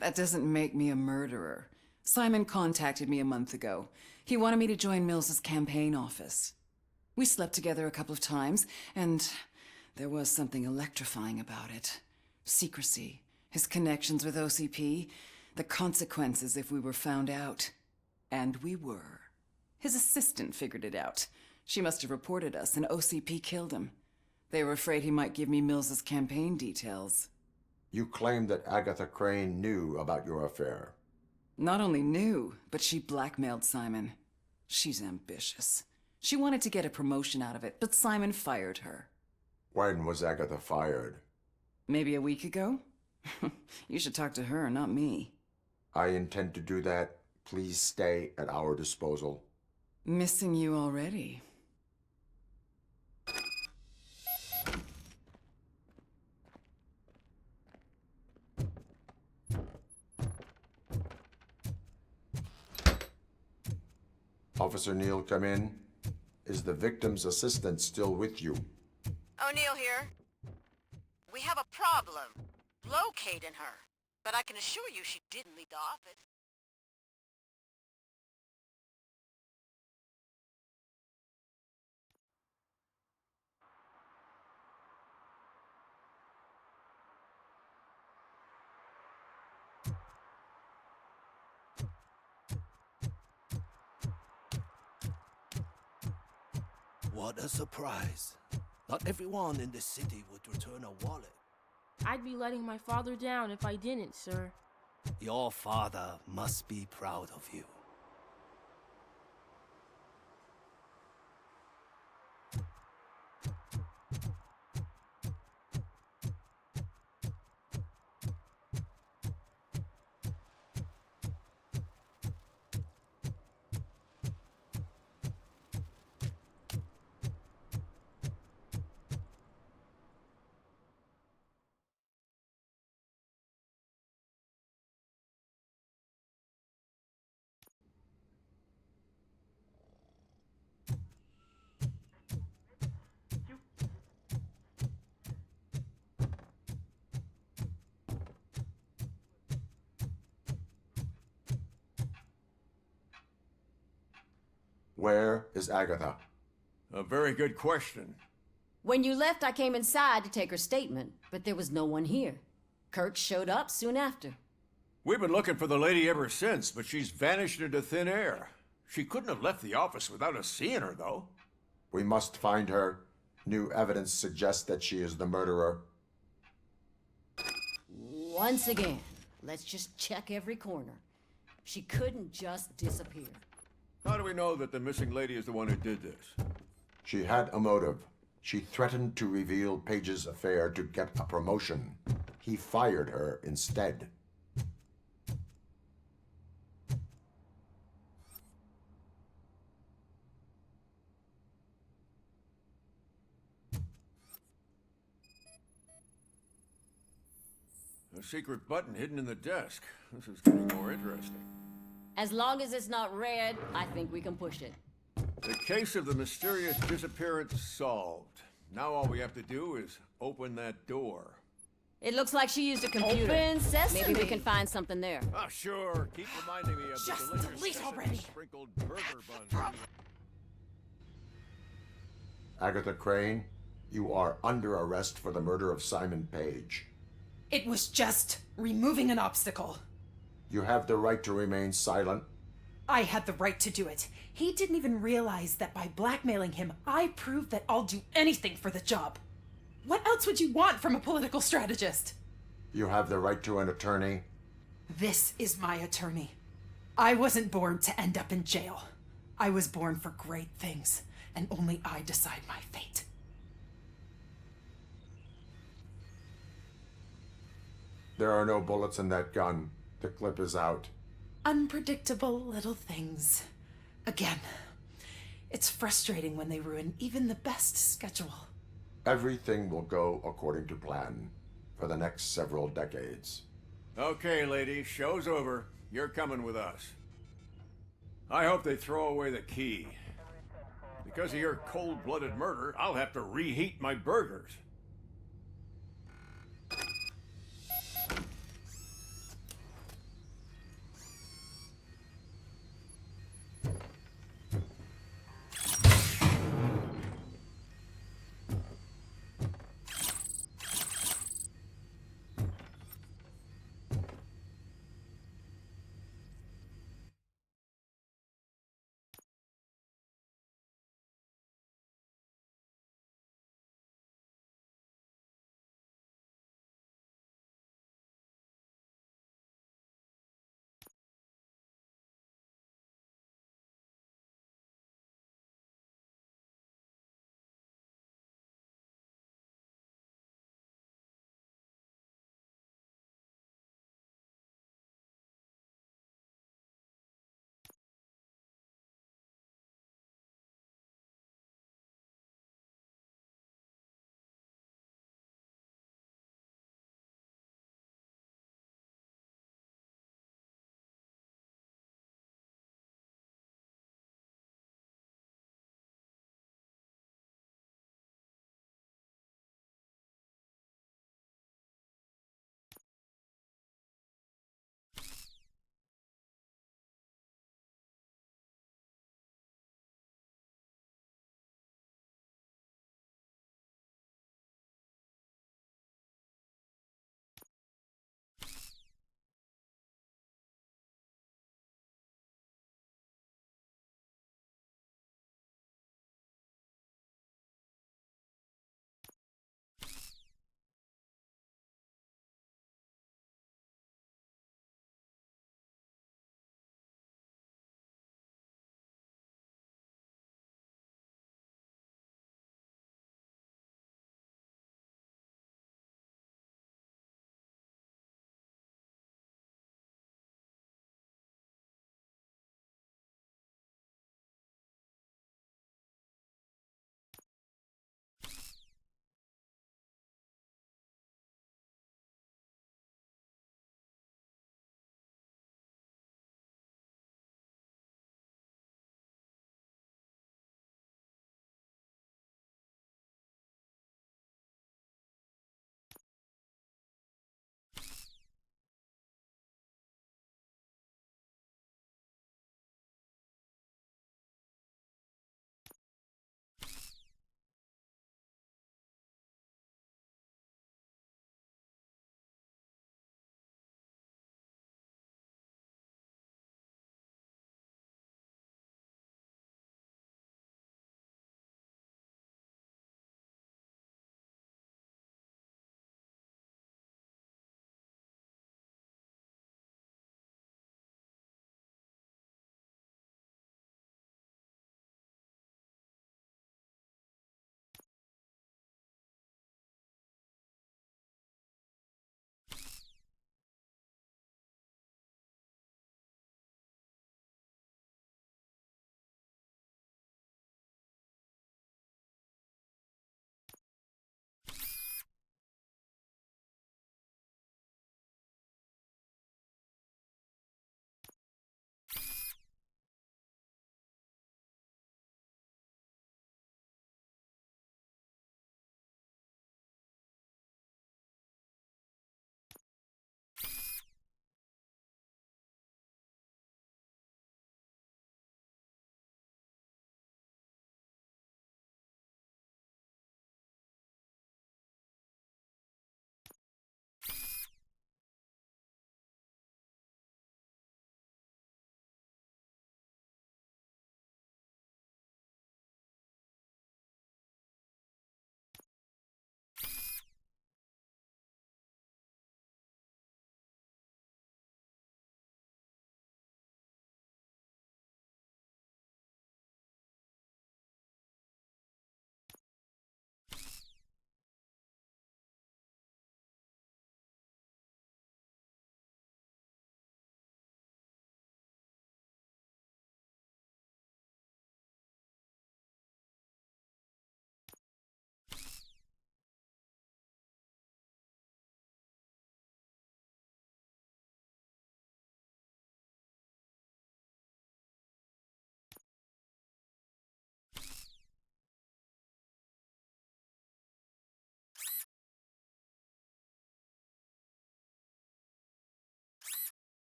That doesn't make me a murderer. Simon contacted me a month ago. He wanted me to join Mills's campaign office. We slept together a couple of times, and there was something electrifying about it. Secrecy, his connections with OCP, the consequences if we were found out. And we were. His assistant figured it out. She must have reported us, and OCP killed him. They were afraid he might give me Mills's campaign details. You claim that Agatha Crane knew about your affair. Not only knew, but she blackmailed Simon. She's ambitious. She wanted to get a promotion out of it, but Simon fired her. When was Agatha fired? Maybe a week ago? You should talk to her, not me. I intend to do that. Please stay at our disposal. Missing you already. Officer Neal, come in. Is the victim's assistant still with you? O'Neill here. We have a problem locating her, but I can assure you she didn't leave the office. What a surprise. Not everyone in this city would return a wallet. I'd be letting my father down if I didn't, sir. Your father must be proud of you. Where is Agatha? A very good question. When you left, I came inside to take her statement, but there was no one here. Kirk showed up soon after. We've been looking for the lady ever since, but she's vanished into thin air. She couldn't have left the office without us seeing her, though. We must find her. New evidence suggests that she is the murderer. Once again, let's just check every corner. She couldn't just disappear. How do we know that the missing lady is the one who did this? She had a motive. She threatened to reveal Page's affair to get a promotion. He fired her instead. A secret button hidden in the desk. This is getting more interesting. As long as it's not red, I think we can push it. The case of the mysterious disappearance solved. Now all we have to do is open that door. It looks like she used a computer. Open sesame. Maybe we can find something there. Oh, sure. Keep reminding me of Just the delicious delete sesame already. sprinkled burger buns. Agatha Crane, you are under arrest for the murder of Simon Page. It was just removing an obstacle. You have the right to remain silent. I had the right to do it. He didn't even realize that by blackmailing him, I proved that I'll do anything for the job. What else would you want from a political strategist? You have the right to an attorney. This is my attorney. I wasn't born to end up in jail. I was born for great things, and only I decide my fate. There are no bullets in that gun. The clip is out. Unpredictable little things. Again, it's frustrating when they ruin even the best schedule. Everything will go according to plan for the next several decades. Okay, lady, show's over. You're coming with us. I hope they throw away the key. Because of your cold-blooded murder, I'll have to reheat my burgers.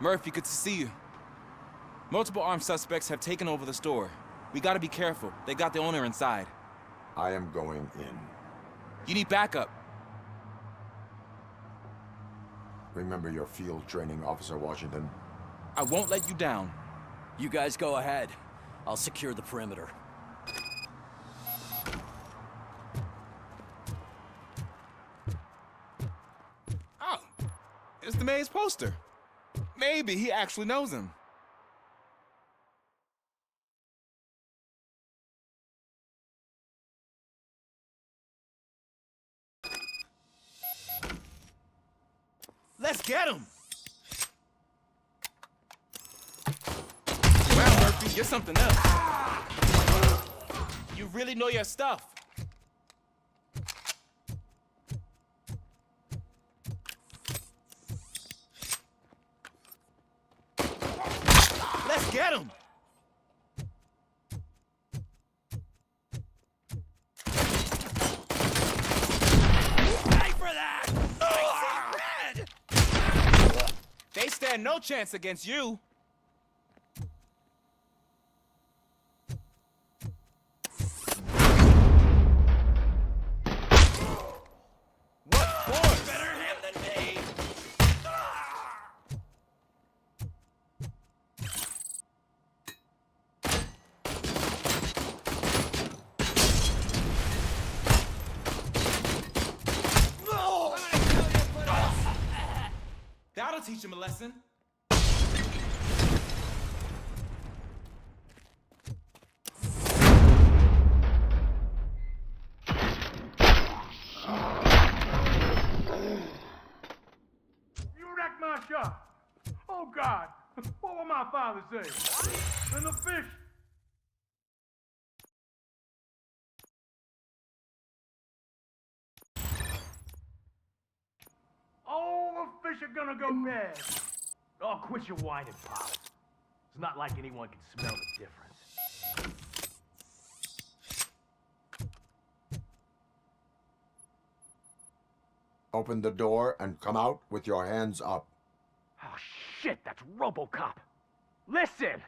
Murphy, good to see you. Multiple armed suspects have taken over the store. We gotta be careful. They got the owner inside. I am going in. You need backup. Remember your field training, Officer Washington. I won't let you down. You guys go ahead. I'll secure the perimeter. Oh, it's the mayor's poster. Maybe he actually knows him. Let's get him! Wow, Murphy, you're something else. You really know your stuff. Let's get him! Pay for that! I see red! They stand no chance against you. What for? Better him than me! That'll teach him a lesson. You wrecked my shop. Oh, God. What will my father say? And the fish. All the fish are gonna go bad. Oh, quit your whining, Pop. It's not like anyone can smell the difference. Open the door and come out with your hands up. Oh, shit, that's RoboCop. Listen,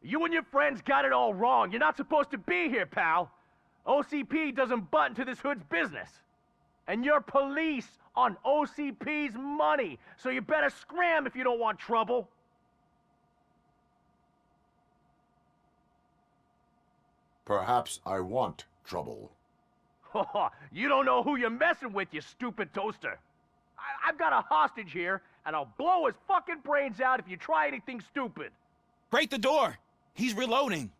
you and your friends got it all wrong. You're not supposed to be here, pal. OCP doesn't butt into this hood's business. And you're police on OCP's money, so you better scram if you don't want trouble. Perhaps I want trouble. You don't know who you're messing with, you stupid toaster. I've got a hostage here, and I'll blow his fucking brains out if you try anything stupid. Break the door. He's reloading.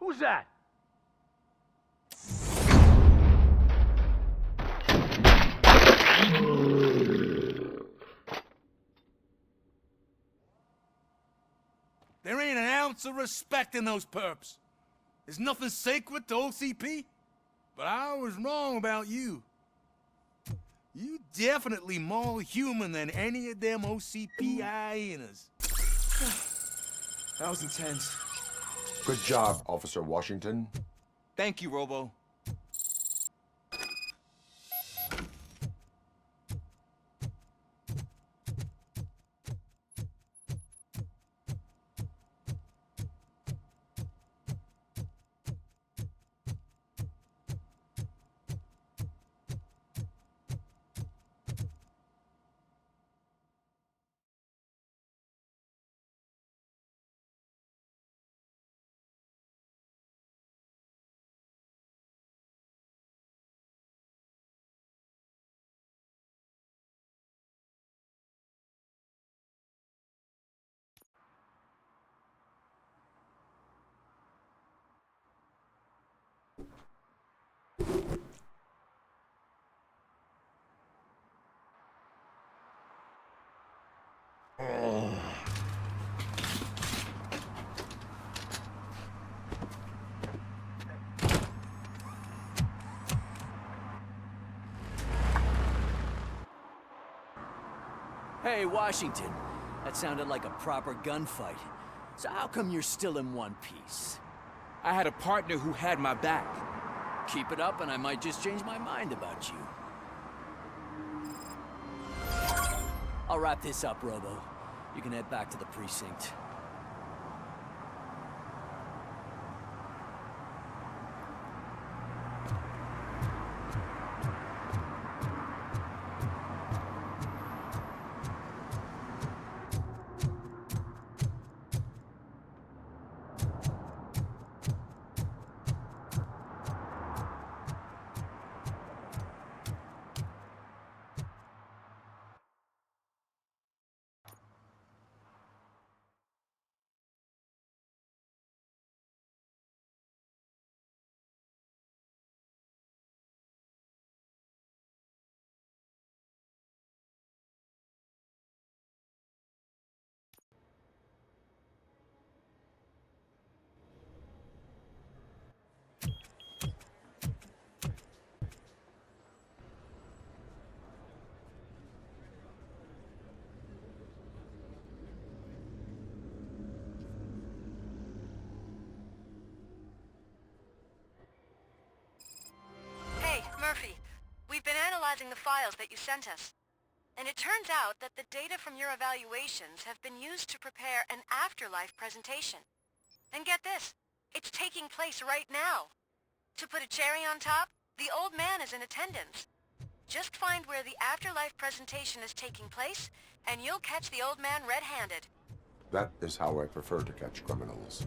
Who's that? There ain't an ounce of respect in those perps. There's nothing sacred to OCP. But I was wrong about you. You definitely more human than any of them OCP hyenas. That was intense. Good job, Officer Washington. Thank you, Robo. Hey, Washington. That sounded like a proper gunfight. So how come you're still in one piece? I had a partner who had my back. Keep it up and I might just change my mind about you. I'll wrap this up, Robo. You can head back to the precinct. Hey, Murphy. We've been analyzing the files that you sent us. And it turns out that the data from your evaluations have been used to prepare an afterlife presentation. And get this, it's taking place right now. To put a cherry on top, the old man is in attendance. Just find where the afterlife presentation is taking place, and you'll catch the old man red-handed. That is how I prefer to catch criminals.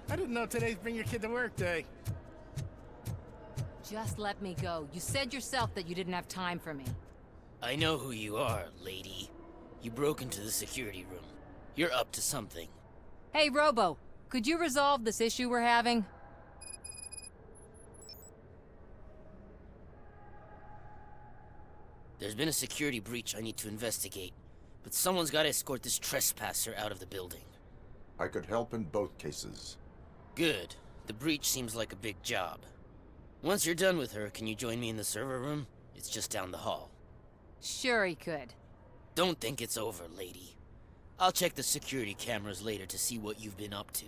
I didn't know today's Bring Your Kid to Work Day. Just let me go. You said yourself that you didn't have time for me. I know who you are, lady. You broke into the security room. You're up to something. Hey, Robo, could you resolve this issue we're having? There's been a security breach I need to investigate, but someone's got to escort this trespasser out of the building. I could help in both cases. Good. The breach seems like a big job. Once you're done with her, can you join me in the server room? It's just down the hall. Sure he could. Don't think it's over, lady. I'll check the security cameras later to see what you've been up to.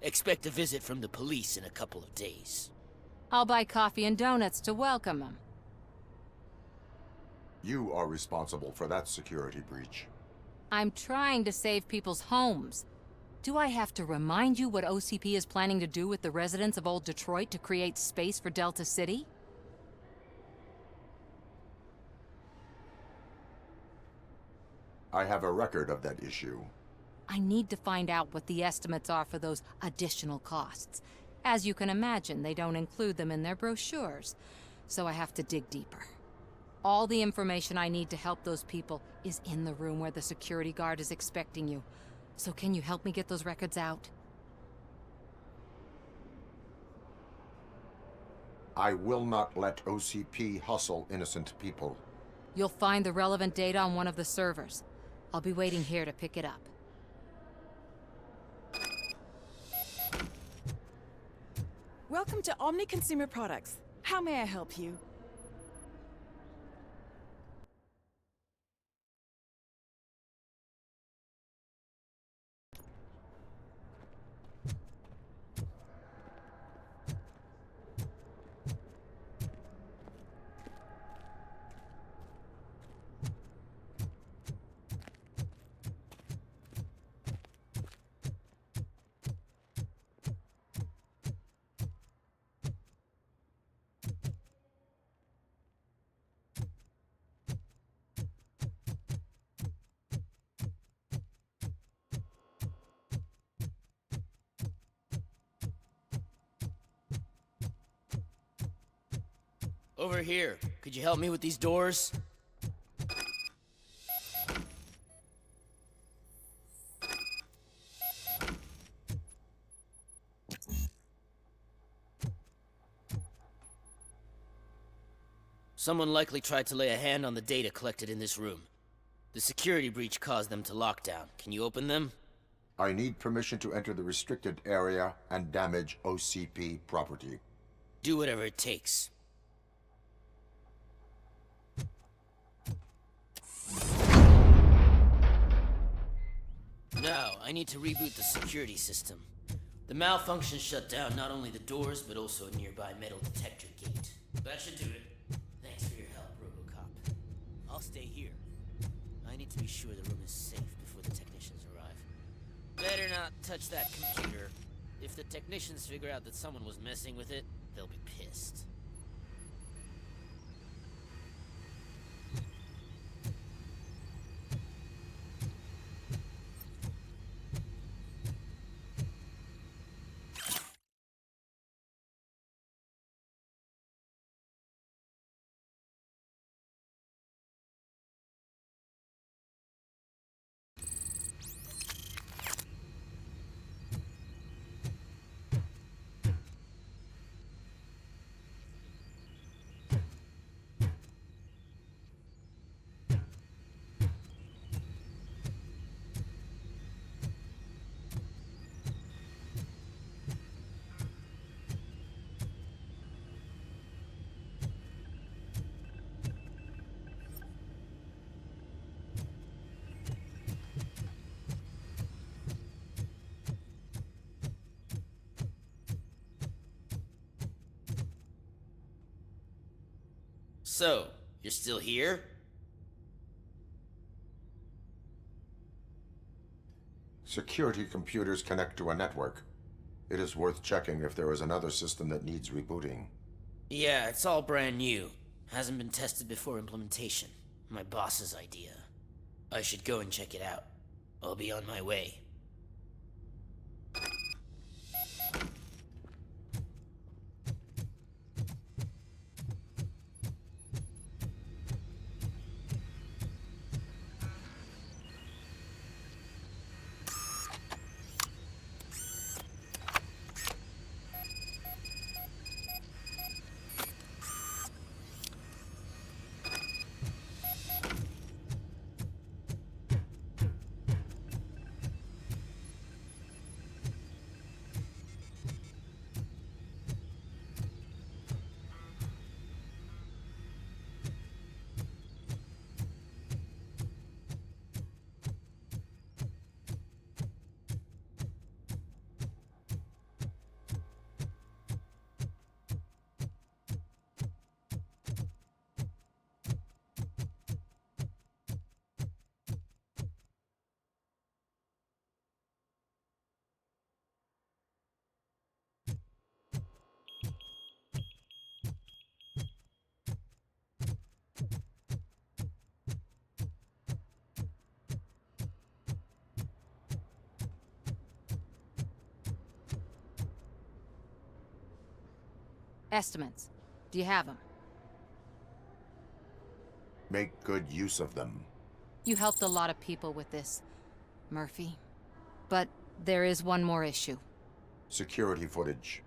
Expect a visit from the police in a couple of days. I'll buy coffee and donuts to welcome him. You are responsible for that security breach. I'm trying to save people's homes. Do I have to remind you what OCP is planning to do with the residents of Old Detroit to create space for Delta City? I have a record of that issue. I need to find out what the estimates are for those additional costs. As you can imagine, they don't include them in their brochures, so I have to dig deeper. All the information I need to help those people is in the room where the security guard is expecting you. So can you help me get those records out? I will not let OCP hustle innocent people. You'll find the relevant data on one of the servers. I'll be waiting here to pick it up. Welcome to Omni Consumer Products. How may I help you? Over here. Could you help me with these doors? Someone likely tried to lay a hand on the data collected in this room. The security breach caused them to lock down. Can you open them? I need permission to enter the restricted area and damage OCP property. Do whatever it takes. Now, I need to reboot the security system. The malfunction shut down not only the doors, but also a nearby metal detector gate. That should do it. Thanks for your help, RoboCop. I'll stay here. I need to be sure the room is safe before the technicians arrive. Better not touch that computer. If the technicians figure out that someone was messing with it, they'll be pissed. So, you're still here? Security computers connect to a network. It is worth checking if there is another system that needs rebooting. Yeah, it's all brand new. Hasn't been tested before implementation. My boss's idea. I should go and check it out. I'll be on my way. Estimates. Do you have them? Make good use of them. You helped a lot of people with this, Murphy. But there is one more issue. Security footage.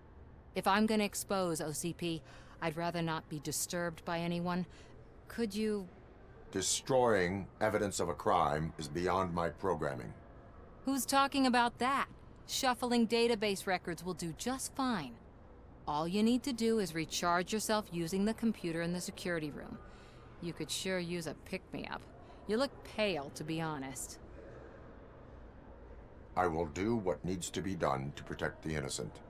If I'm gonna expose OCP, I'd rather not be disturbed by anyone. Could you... Destroying evidence of a crime is beyond my programming. Who's talking about that? Shuffling database records will do just fine. All you need to do is recharge yourself using the computer in the security room. You could sure use a pick-me-up. You look pale, to be honest. I will do what needs to be done to protect the innocent.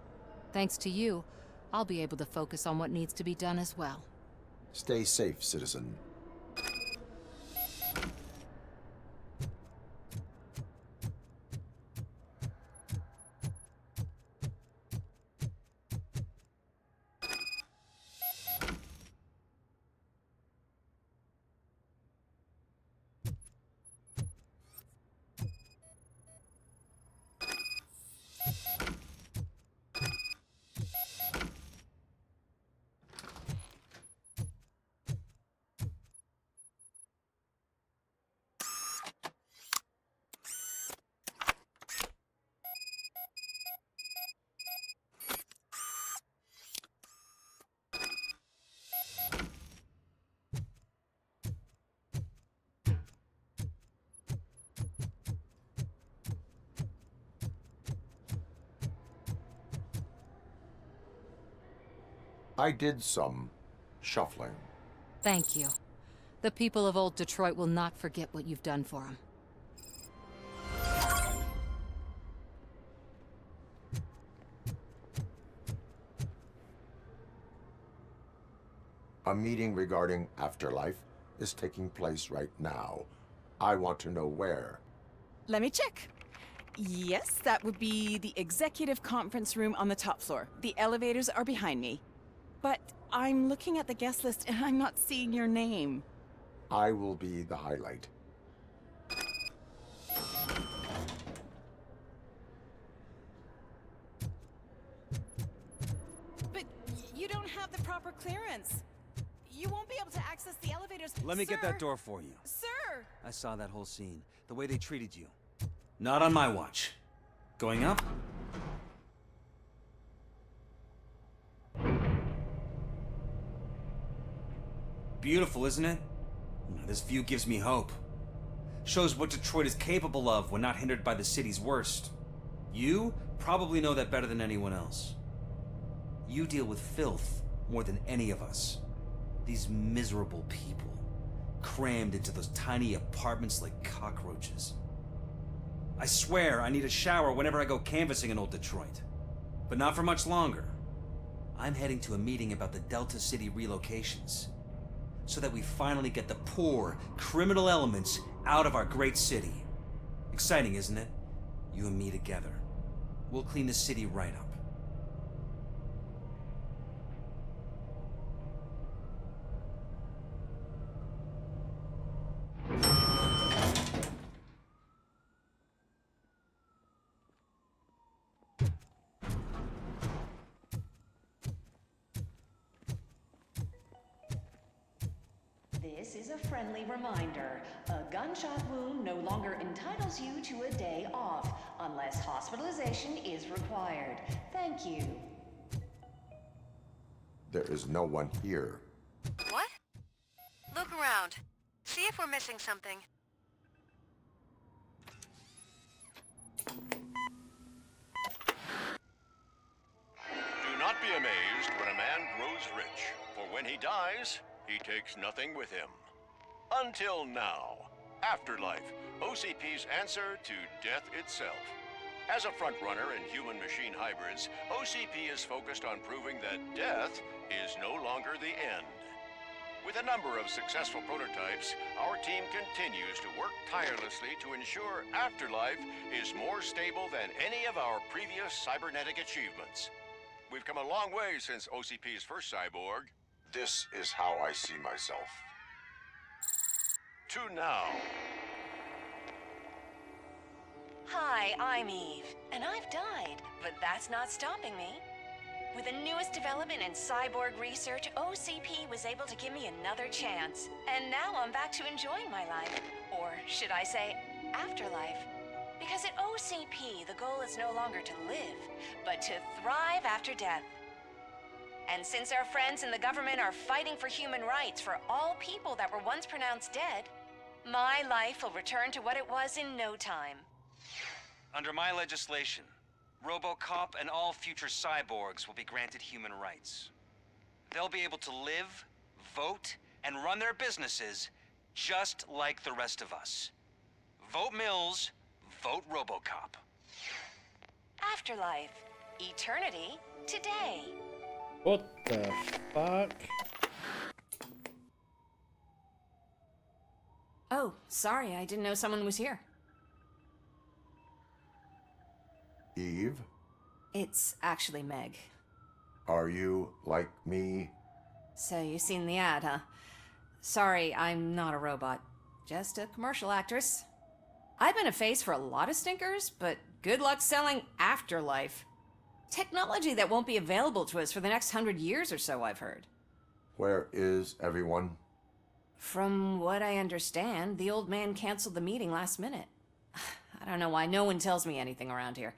Thanks to you, I'll be able to focus on what needs to be done as well. Stay safe, citizen. I did some shuffling. Thank you. The people of old Detroit will not forget what you've done for them. A meeting regarding afterlife is taking place right now. I want to know where. Let me check. Yes, that would be the executive conference room on the top floor. The elevators are behind me. But I'm looking at the guest list and I'm not seeing your name. I will be the highlight. But you don't have the proper clearance. You won't be able to access the elevators. Let me get Sir! that door for you. Sir! I saw that whole scene. The way they treated you. Not on my watch. Going up? Beautiful, isn't it? This view gives me hope. Shows what Detroit is capable of when not hindered by the city's worst. You probably know that better than anyone else. You deal with filth more than any of us. These miserable people, crammed into those tiny apartments like cockroaches. I swear I need a shower whenever I go canvassing in old Detroit. But not for much longer. I'm heading to a meeting about the Delta City relocations, so that we finally get the poor, criminal elements out of our great city. Exciting, isn't it? You and me together. We'll clean the city right up. This is a friendly reminder. A gunshot wound no longer entitles you to a day off, unless hospitalization is required. Thank you. There is no one here. What? Look around. See if we're missing something. Do not be amazed when a man grows rich, for when he dies, he takes nothing with him. Until now. Afterlife, OCP's answer to death itself. As a frontrunner in human-machine hybrids, OCP is focused on proving that death is no longer the end. With a number of successful prototypes, our team continues to work tirelessly to ensure Afterlife is more stable than any of our previous cybernetic achievements. We've come a long way since OCP's first cyborg. This is how I see myself. To now. Hi, I'm Eve, and I've died, but that's not stopping me. With the newest development in cyborg research, OCP was able to give me another chance. And now I'm back to enjoying my life. Or should I say, afterlife. Because at OCP, the goal is no longer to live, but to thrive after death. And since our friends in the government are fighting for human rights for all people that were once pronounced dead, my life will return to what it was in no time. Under my legislation, RoboCop and all future cyborgs will be granted human rights. They'll be able to live, vote, and run their businesses just like the rest of us. Vote Mills, vote RoboCop. Afterlife. Eternity today. What the fuck? Oh, sorry, I didn't know someone was here. Eve, It's actually Meg. are you like me? So you've seen the ad, huh? Sorry, I'm not a robot. Just a commercial actress. I've been a face for a lot of stinkers, but good luck selling Afterlife. Technology that won't be available to us for the next 100 years or so, I've heard. Where is everyone? From what I understand, the old man canceled the meeting last minute. I don't know why no one tells me anything around here.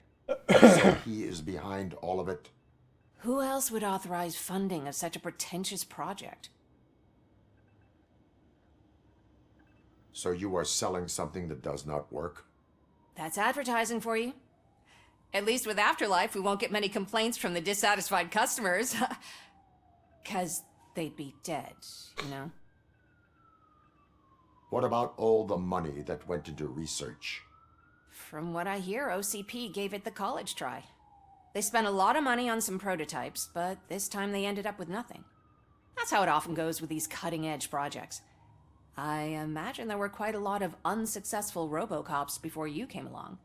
So he is behind all of it? Who else would authorize funding of such a pretentious project? So you are selling something that does not work? That's advertising for you. At least with Afterlife, we won't get many complaints from the dissatisfied customers. 'Cause they'd be dead, you know? What about all the money that went into research? From what I hear, OCP gave it the college try. They spent a lot of money on some prototypes, but this time they ended up with nothing. That's how it often goes with these cutting-edge projects. I imagine there were quite a lot of unsuccessful RoboCops before you came along.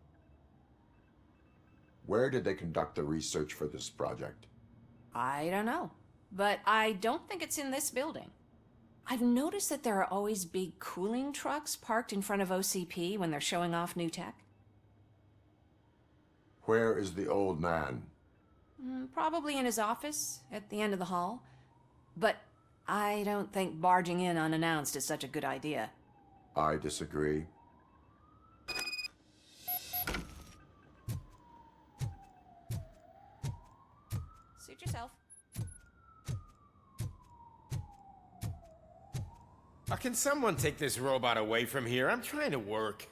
Where did they conduct the research for this project? I don't know, but I don't think it's in this building. I've noticed that there are always big cooling trucks parked in front of OCP when they're showing off new tech. Where is the old man? Probably in his office, at the end of the hall. But I don't think barging in unannounced is such a good idea. I disagree. Suit yourself. Can someone take this robot away from here? I'm trying to work.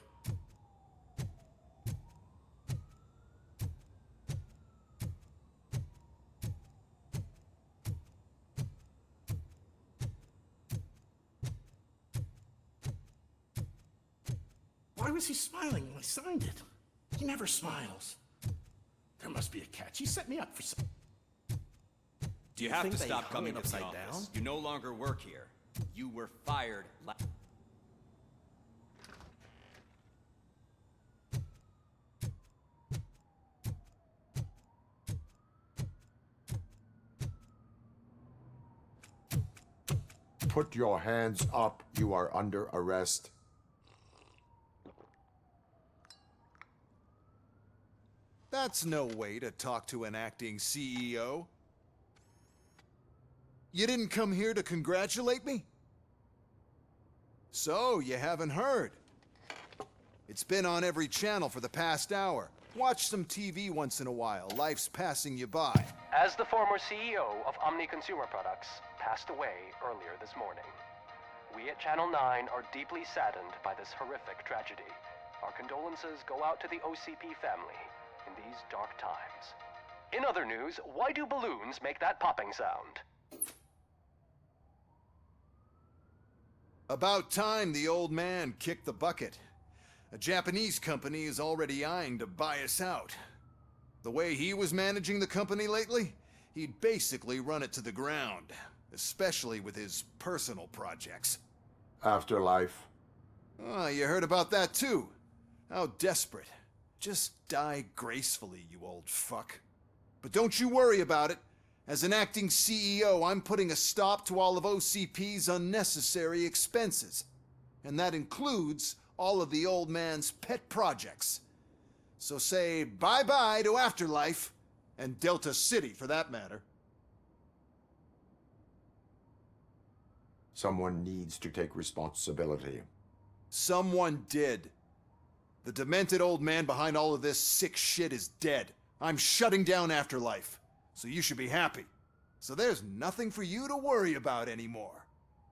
Why was he smiling when I signed it? He never smiles. There must be a catch. He set me up for some... Do you have to stop coming to the office? You no longer work here. You were fired Put your hands up. You are under arrest. That's no way to talk to an acting CEO. You didn't come here to congratulate me? So, you haven't heard. It's been on every channel for the past hour. Watch some TV once in a while. Life's passing you by. As the former CEO of Omni Consumer Products passed away earlier this morning, we at Channel 9 are deeply saddened by this horrific tragedy. Our condolences go out to the OCP family in these dark times. In other news, why do balloons make that popping sound? About time the old man kicked the bucket. A Japanese company is already eyeing to buy us out. The way he was managing the company lately, he'd basically run it to the ground, especially with his personal projects. Afterlife. Oh, you heard about that too. How desperate. Just die gracefully, you old fuck. But don't you worry about it. As an acting CEO, I'm putting a stop to all of OCP's unnecessary expenses. And that includes all of the old man's pet projects. So say bye-bye to Afterlife, and Delta City for that matter. Someone needs to take responsibility. Someone did. The demented old man behind all of this sick shit is dead. I'm shutting down Afterlife. So you should be happy. So there's nothing for you to worry about anymore.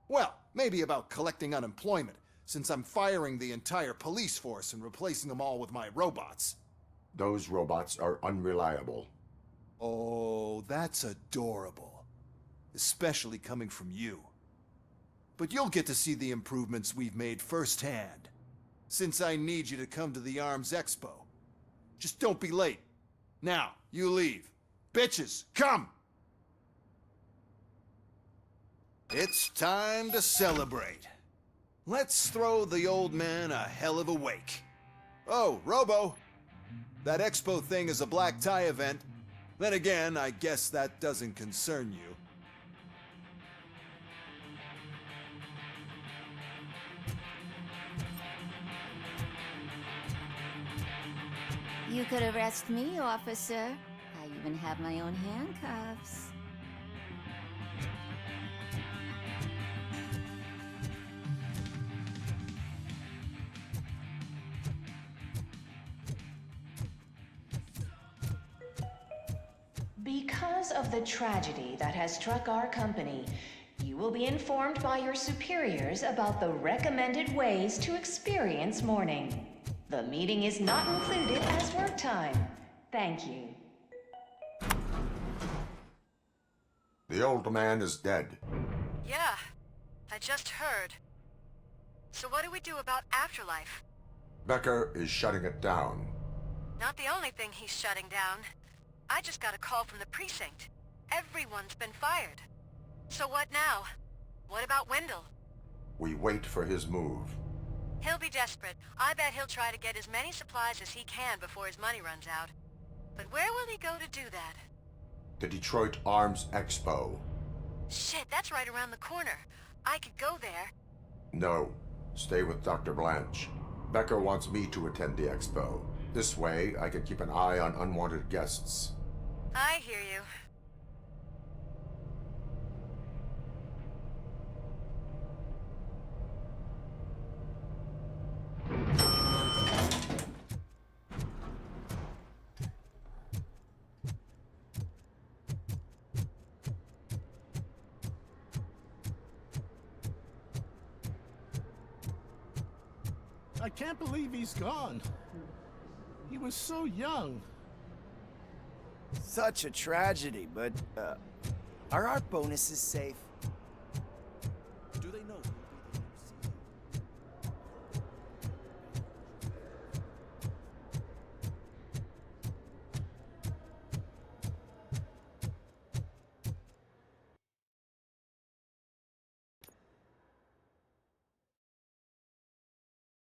Well, maybe about collecting unemployment, since I'm firing the entire police force and replacing them all with my robots. Those robots are unreliable. Oh, that's adorable. Especially coming from you. But you'll get to see the improvements we've made firsthand, since I need you to come to the Arms Expo. Just don't be late. Now, you leave. Bitches, come! It's time to celebrate. Let's throw the old man a hell of a wake. Oh, Robo! That expo thing is a black tie event. Then again, I guess that doesn't concern you. You could arrest me, officer. I even have my own handcuffs. Because of the tragedy that has struck our company, you will be informed by your superiors about the recommended ways to experience mourning. The meeting is not included as work time. Thank you. The old man is dead. Yeah, I just heard. So what do we do about Afterlife? Becker is shutting it down. Not the only thing he's shutting down. I just got a call from the precinct. Everyone's been fired. So what now? What about Wendell? We wait for his move. He'll be desperate. I bet he'll try to get as many supplies as he can before his money runs out. But where will he go to do that? The Detroit Arms Expo. Shit, that's right around the corner. I could go there. No. Stay with Dr. Blanche. Becker wants me to attend the expo. This way, I can keep an eye on unwanted guests. I hear you. I can't believe he's gone. He was so young. Such a tragedy, but, are our bonuses safe? Do they know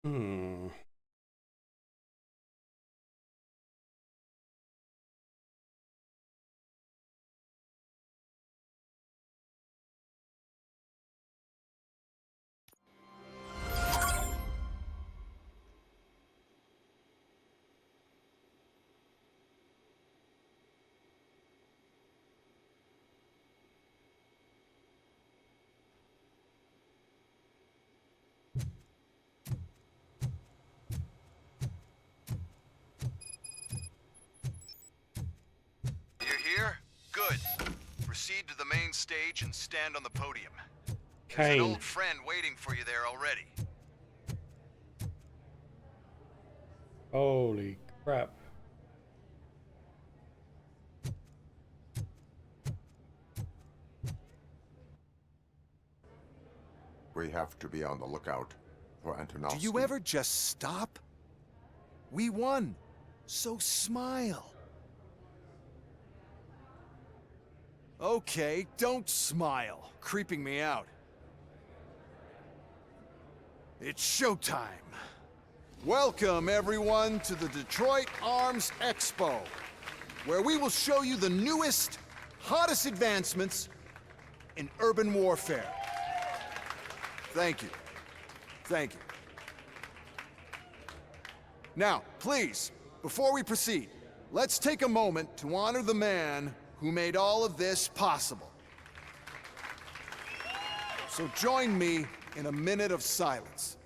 Hmm. You're here? Good. Proceed to the main stage and stand on the podium. There's an Kane. old friend waiting for you there already. Holy crap. We have to be on the lookout for Antonovsky. Do you ever just stop? We won. So smile. Okay, don't smile. Creeping me out. It's showtime. Welcome, everyone, to the Detroit Arms Expo, where we will show you the newest, hottest advancements in urban warfare. Thank you. Thank you. Now, please, before we proceed, let's take a moment to honor the man who made all of this possible. So join me in a minute of silence.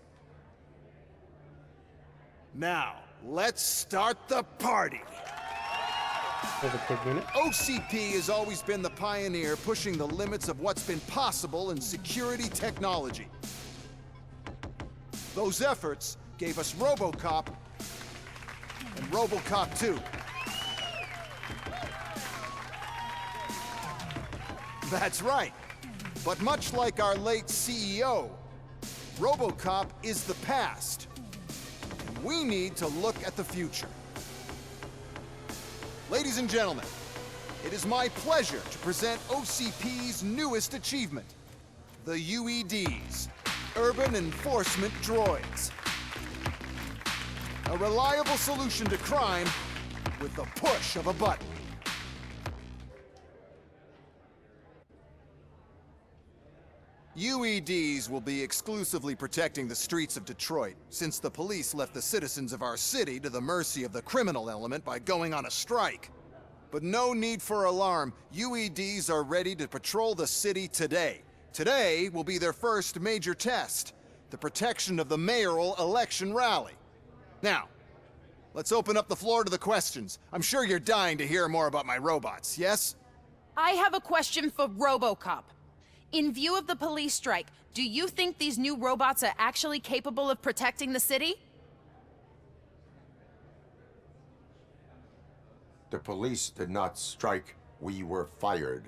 Now, let's start the party. Have a quick minute. OCP has always been the pioneer pushing the limits of what's been possible in security technology. Those efforts gave us RoboCop and RoboCop 2. That's right. But much like our late CEO, RoboCop is the past. And we need to look at the future. Ladies and gentlemen, it is my pleasure to present OCP's newest achievement, the UEDs, Urban Enforcement Droids. A reliable solution to crime with the push of a button. UEDs will be exclusively protecting the streets of Detroit, since the police left the citizens of our city to the mercy of the criminal element by going on a strike. But no need for alarm. UEDs are ready to patrol the city today. Today will be their first major test, the protection of the mayoral election rally. Now, let's open up the floor to the questions. I'm sure you're dying to hear more about my robots, yes? I have a question for RoboCop. In view of the police strike, do you think these new robots are actually capable of protecting the city? The police did not strike. We were fired.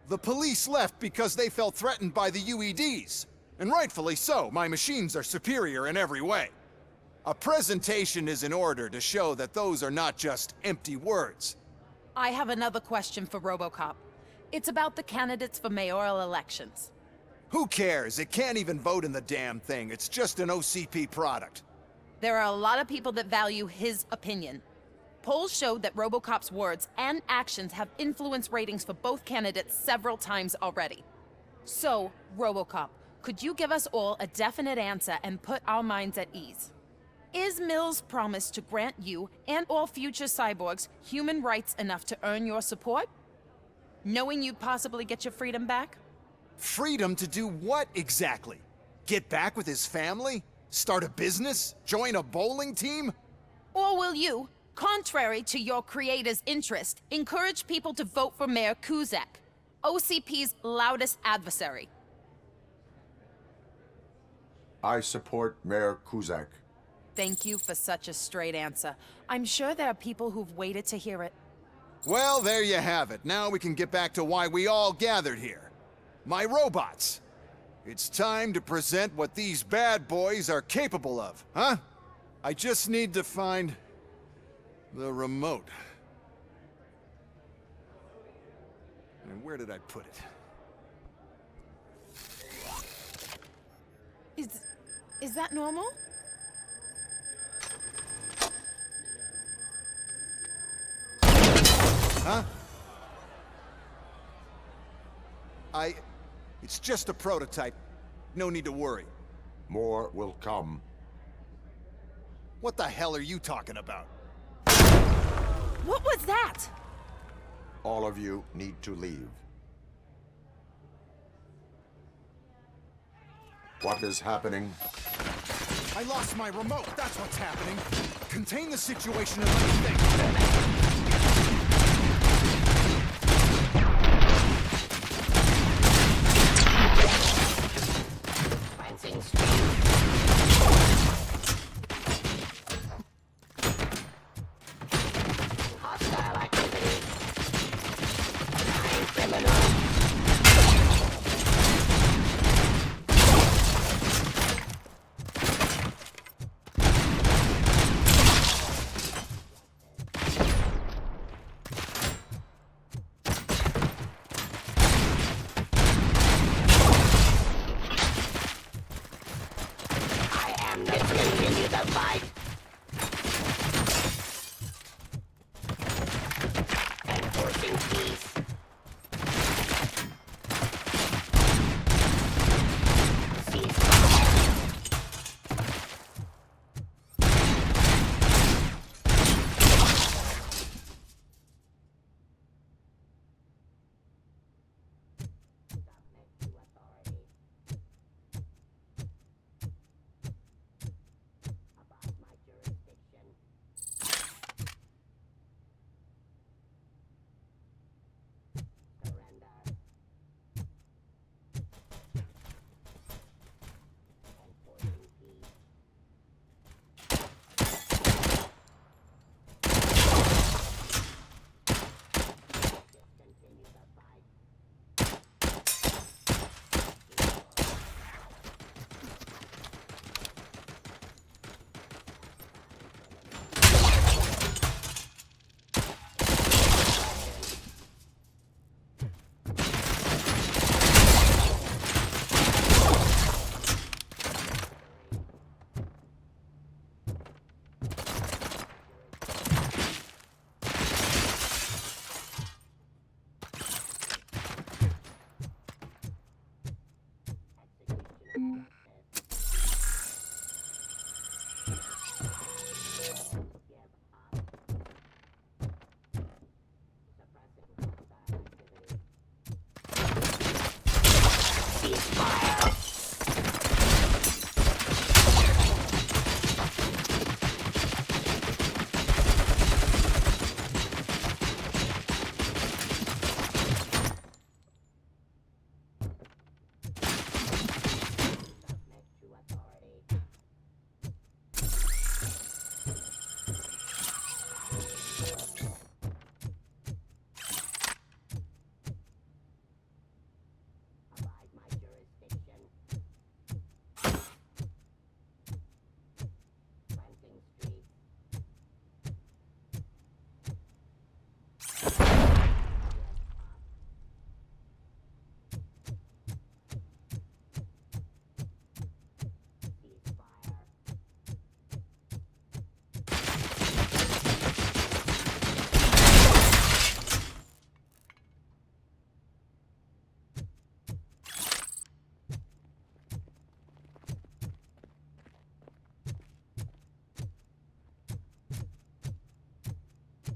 The police left because they felt threatened by the UEDs. And rightfully so. My machines are superior in every way. A presentation is in order to show that those are not just empty words. I have another question for RoboCop. It's about the candidates for mayoral elections. Who cares? It can't even vote in the damn thing. It's just an OCP product. There are a lot of people that value his opinion. Polls showed that RoboCop's words and actions have influenced ratings for both candidates several times already. So, RoboCop, could you give us all a definite answer and put our minds at ease? Is Mills' promise to grant you and all future cyborgs human rights enough to earn your support? Knowing you'd possibly get your freedom back? Freedom to do what exactly? Get back with his family? Start a business? Join a bowling team? Or will you, contrary to your creator's interest, encourage people to vote for Mayor Kuzak, OCP's loudest adversary? I support Mayor Kuzak. Thank you for such a straight answer. I'm sure there are people who've waited to hear it. Well, there you have it. Now we can get back to why we all gathered here. My robots. It's time to present what these bad boys are capable of, huh? I just need to find the remote. And where did I put it? Is that normal? Huh? It's just a prototype. No need to worry. More will come. What the hell are you talking about? What was that? All of you need to leave. What is happening? I lost my remote. That's what's happening. Contain the situation and let me think.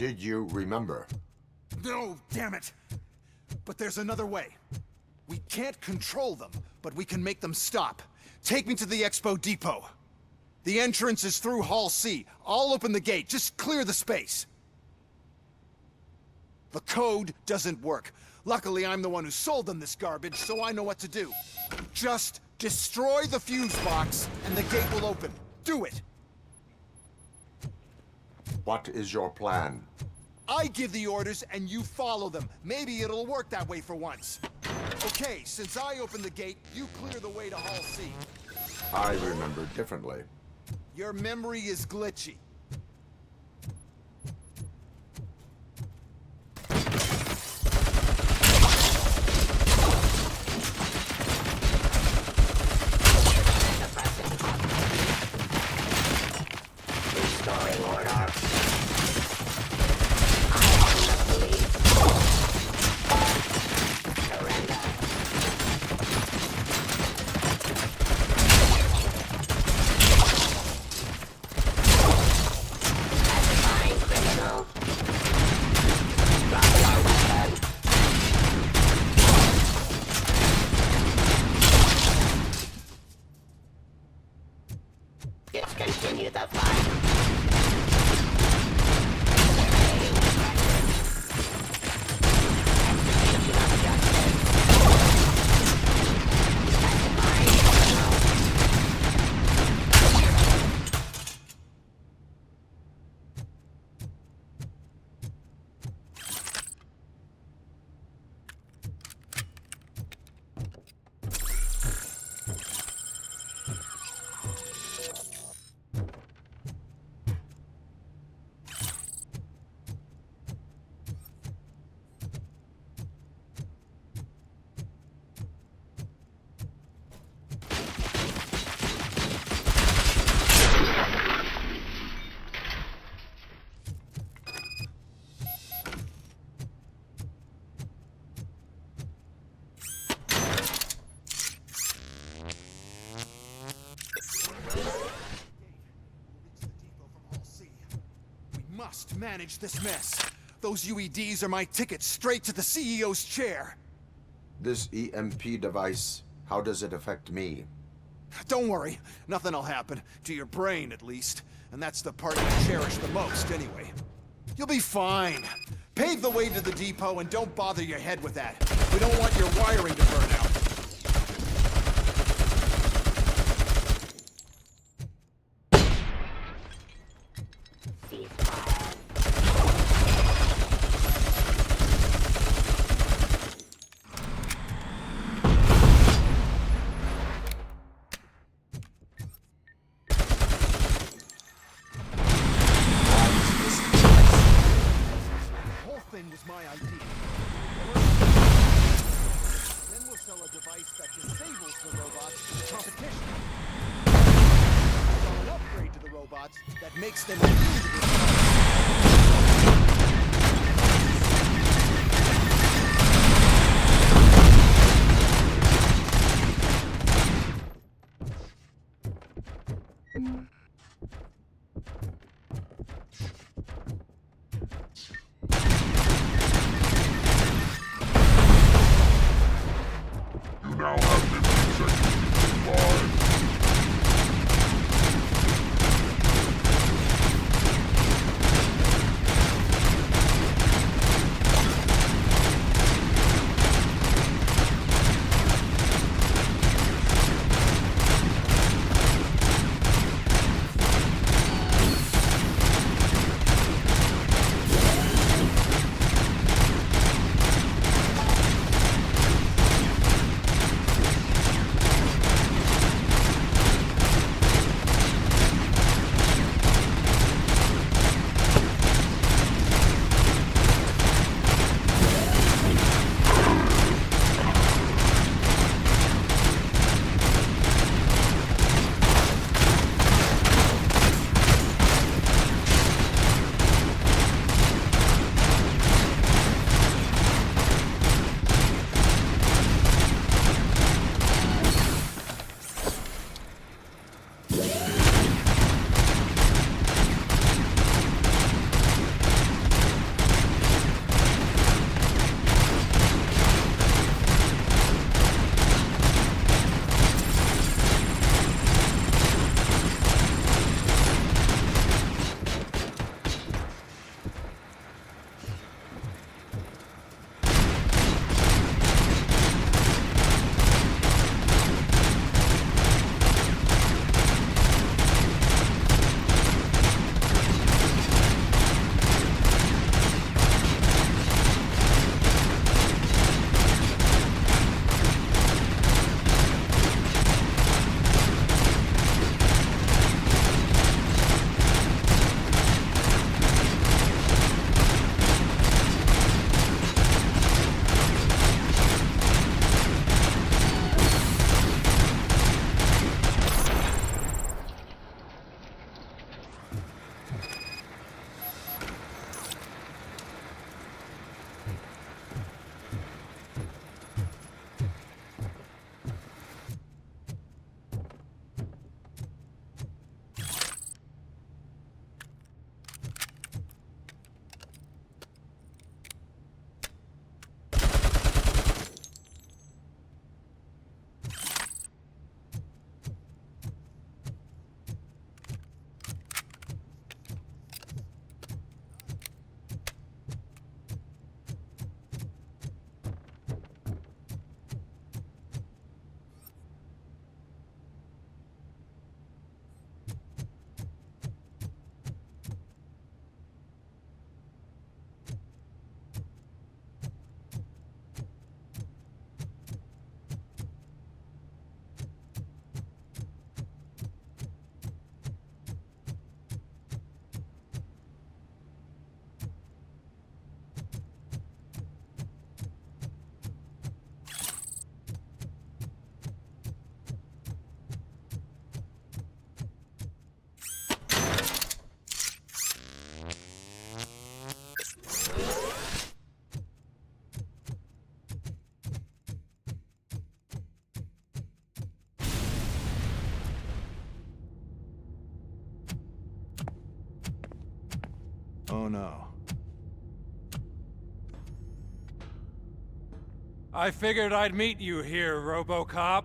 Did you remember? No, damn it! But there's another way. We can't control them, but we can make them stop. Take me to the Expo Depot. The entrance is through Hall C. I'll open the gate. Just clear the space. The code doesn't work. Luckily, I'm the one who sold them this garbage, so I know what to do. Just destroy the fuse box, and the gate will open. Do it! What is your plan? I give the orders, and you follow them. Maybe it'll work that way for once. Okay, since I opened the gate, you clear the way to Hall C. I remember differently. Your memory is glitchy. Must manage this mess. Those UEDs are my ticket straight to the CEO's chair. This EMP device, how does it affect me? Don't worry, nothing'll happen. To your brain, at least. And that's the part you cherish the most, anyway. You'll be fine. Pave the way to the depot and don't bother your head with that. We don't want your wiring to burn out. Was my idea. Then we'll sell a device that disables the robots to the competition. Sell an upgrade to the robots that makes them immune to this. Oh no. I figured I'd meet you here, RoboCop.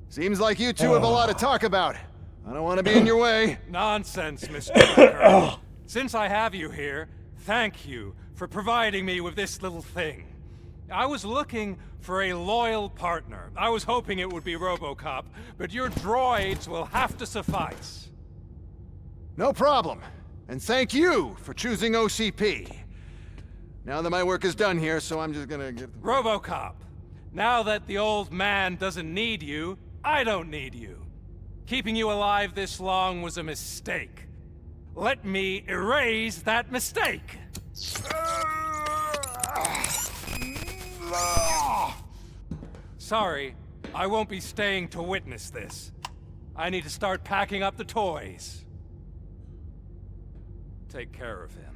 Seems like you two have a lot to talk about. I don't want to be in your way. Nonsense, Mr. Becker. Since I have you here, thank you for providing me with this little thing. I was looking for a loyal partner. I was hoping it would be RoboCop, but your droids will have to suffice. No problem. And thank you for choosing OCP. Now that my work is done here, so I'm just gonna get... RoboCop, now that the old man doesn't need you, I don't need you. Keeping you alive this long was a mistake. Let me erase that mistake! Sorry, I won't be staying to witness this. I need to start packing up the toys. Take care of him.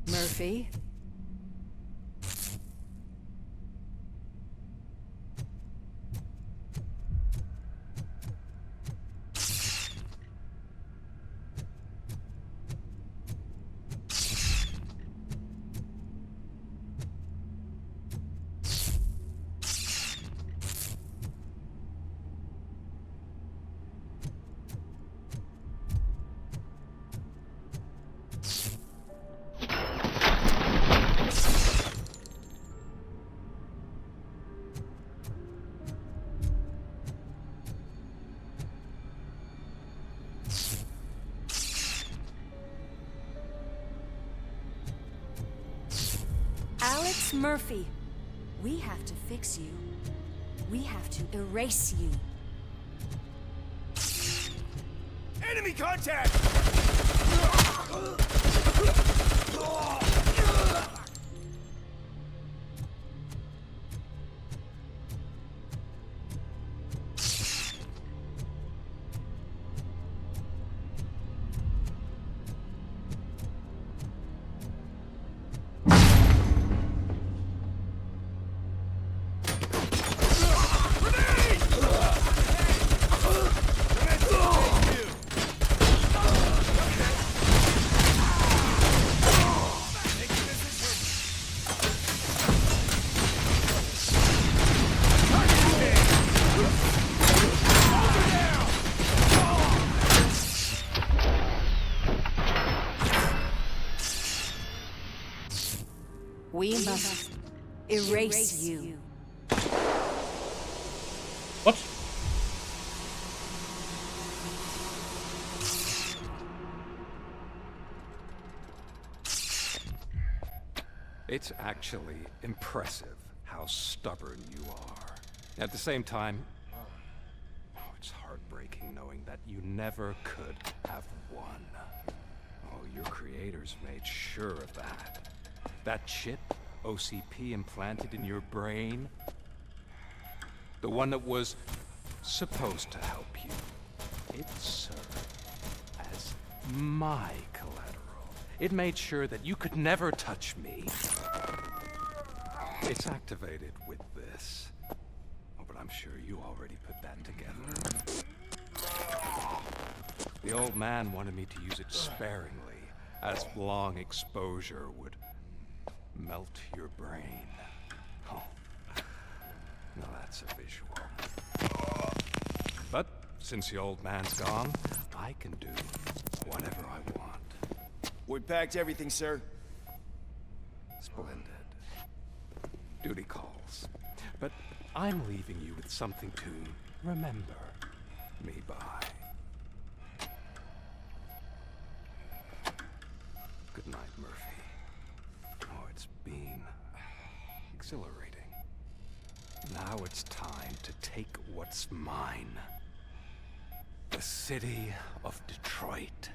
Murphy? Alex Murphy, we have to fix you. We have to erase you. Enemy contact! We must erase you. What? It's actually impressive how stubborn you are. At the same time, it's heartbreaking knowing that you never could have won. Oh, your creators made sure of that. That chip OCP implanted in your brain, the one that was supposed to help you, it served as my collateral. It made sure that you could never touch me. It's activated with this. Oh, but I'm sure you already put that together. The old man wanted me to use it sparingly, as long exposure would melt your brain. Oh, now that's a visual. But since the old man's gone, I can do whatever I want. We packed everything, sir. Splendid. Duty calls. But I'm leaving you with something to remember me by. Good night, Murphy. Oh, it's been exhilarating. Now it's time to take what's mine. The city of Detroit.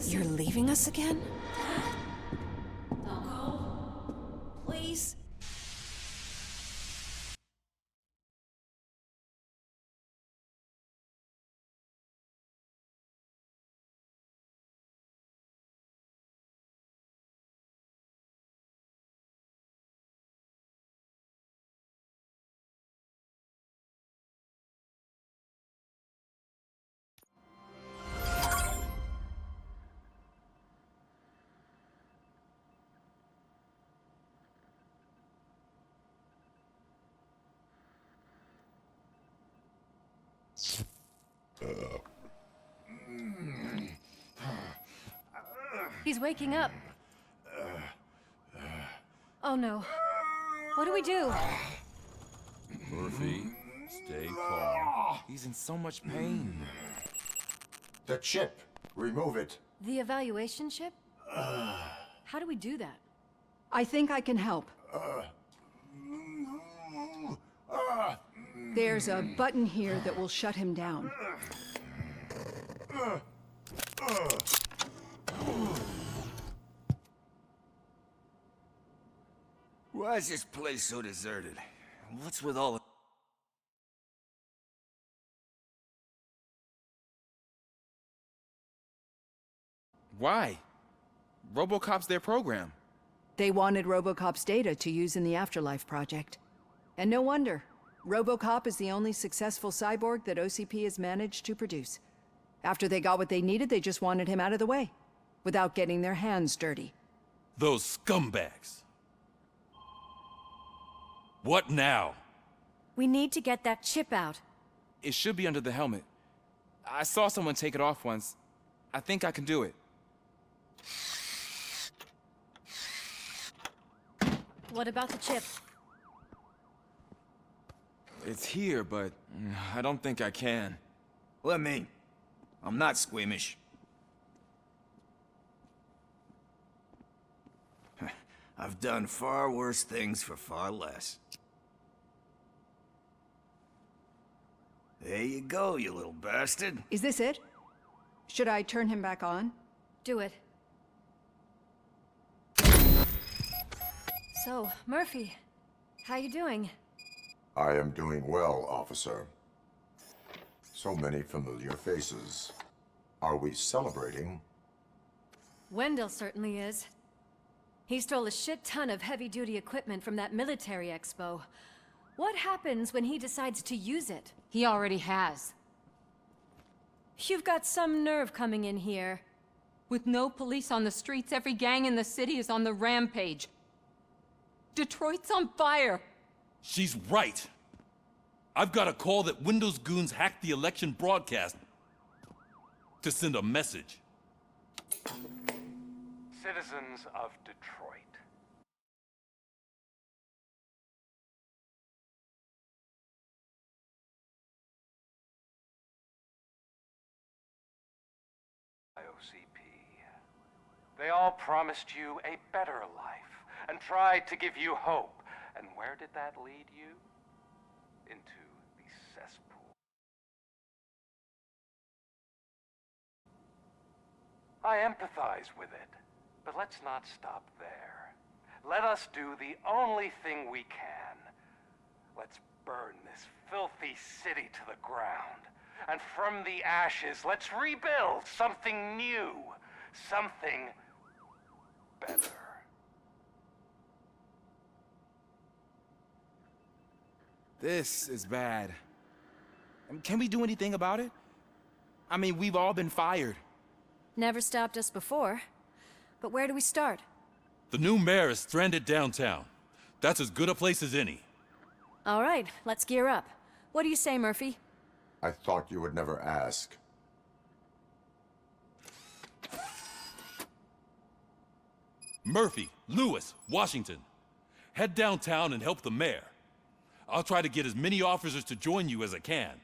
You're leaving us again? Don't go. Please. He's waking up. Oh no. What do we do? Murphy, stay calm. He's in so much pain. The chip. Remove it. The evaluation chip? How do we do that? I think I can help. There's a button here that will shut him down. Why is this place so deserted? What's with all the... Why? RoboCop's their program. They wanted RoboCop's data to use in the Afterlife project. And no wonder. RoboCop is the only successful cyborg that OCP has managed to produce. After they got what they needed, they just wanted him out of the way, without getting their hands dirty. Those scumbags. What now? We need to get that chip out. It should be under the helmet. I saw someone take it off once. I think I can do it. What about the chip? It's here, but I don't think I can. Let me. I'm not squeamish. I've done far worse things for far less. There you go, you little bastard. Is this it? Should I turn him back on? Do it. So, Murphy, how you doing? I am doing well, officer. So many familiar faces. Are we celebrating? Wendell certainly is. He stole a shit ton of heavy-duty equipment from that military expo. What happens when he decides to use it? He already has. You've got some nerve coming in here. With no police on the streets, every gang in the city is on the rampage. Detroit's on fire. She's right. I've got a call that Windows goons hacked the election broadcast to send a message. Citizens of Detroit. OCP. They all promised you a better life and tried to give you hope. And where did that lead you? Into the cesspool. I empathize with it, but let's not stop there. Let us do the only thing we can. Let's burn this filthy city to the ground. And from the ashes, let's rebuild something new. Something better. This is bad. Can we do anything about it? I mean, we've all been fired. Never stopped us before. But where do we start? The new mayor is stranded downtown. That's as good a place as any. All right, let's gear up. What do you say, Murphy? I thought you would never ask. Murphy, Lewis, Washington. Head downtown and help the mayor. I'll try to get as many officers to join you as I can.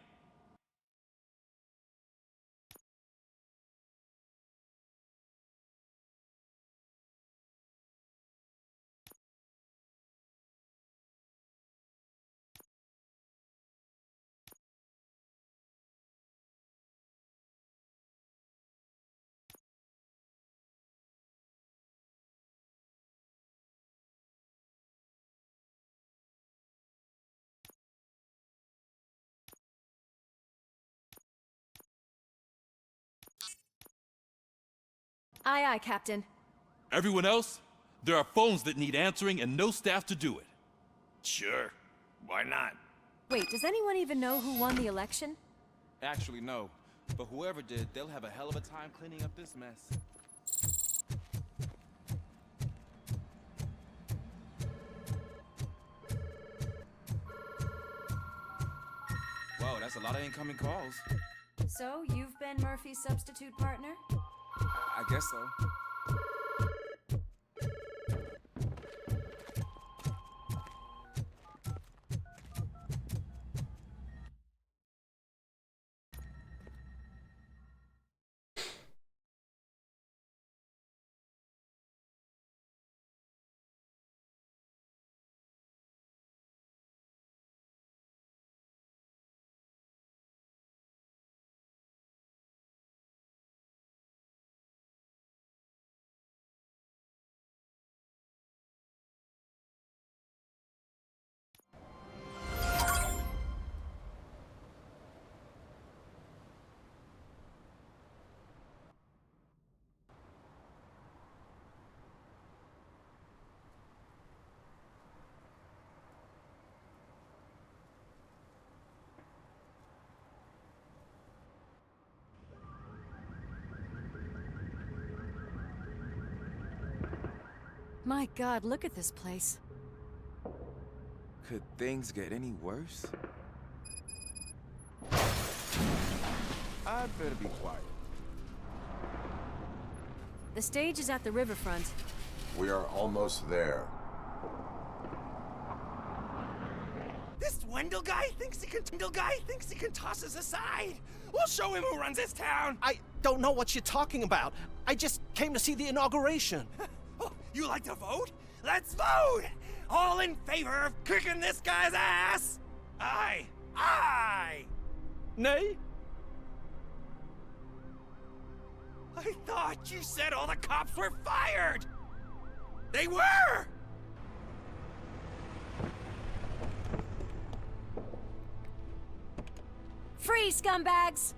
Aye, aye, Captain. Everyone else? There are phones that need answering and no staff to do it. Sure. Why not? Wait, does anyone even know who won the election? Actually, no. But whoever did, they'll have a hell of a time cleaning up this mess. Whoa, that's a lot of incoming calls. So, you've been Murphy's substitute partner? I guess so. My God, look at this place. Could things get any worse? I'd better be quiet. The stage is at the riverfront. We are almost there. This Wendell guy thinks he can toss us aside. We'll show him who runs this town. I don't know what you're talking about. I just came to see the inauguration. Oh, you like to vote? Let's vote! All in favor of kicking this guy's ass? Aye. Aye! Nay? I thought you said all the cops were fired! They were! Free, scumbags!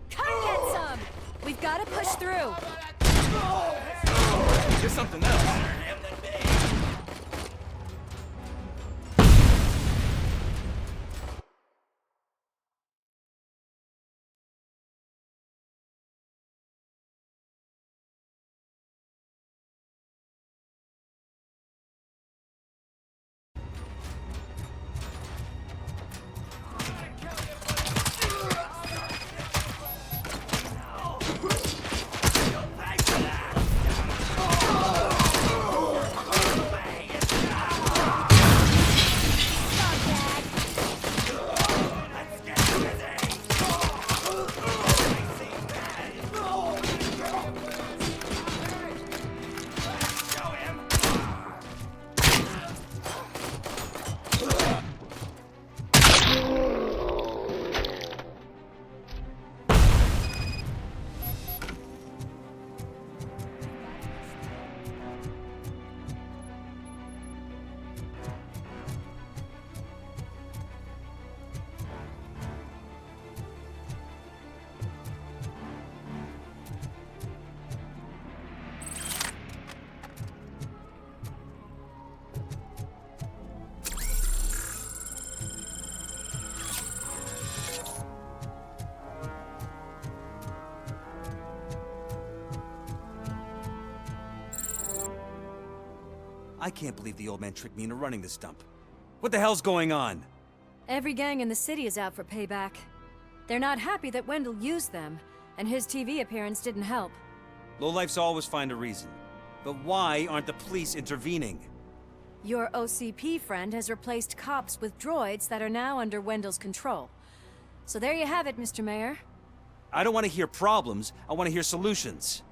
Come get some! We've got to push through. There's something else. I can't believe the old man tricked me into running this dump. What the hell's going on? Every gang in the city is out for payback. They're not happy that Wendell used them, and his TV appearance didn't help. Lowlifes always find a reason. But why aren't the police intervening? Your OCP friend has replaced cops with droids that are now under Wendell's control. So there you have it, Mr. Mayor. I don't want to hear problems, I want to hear solutions.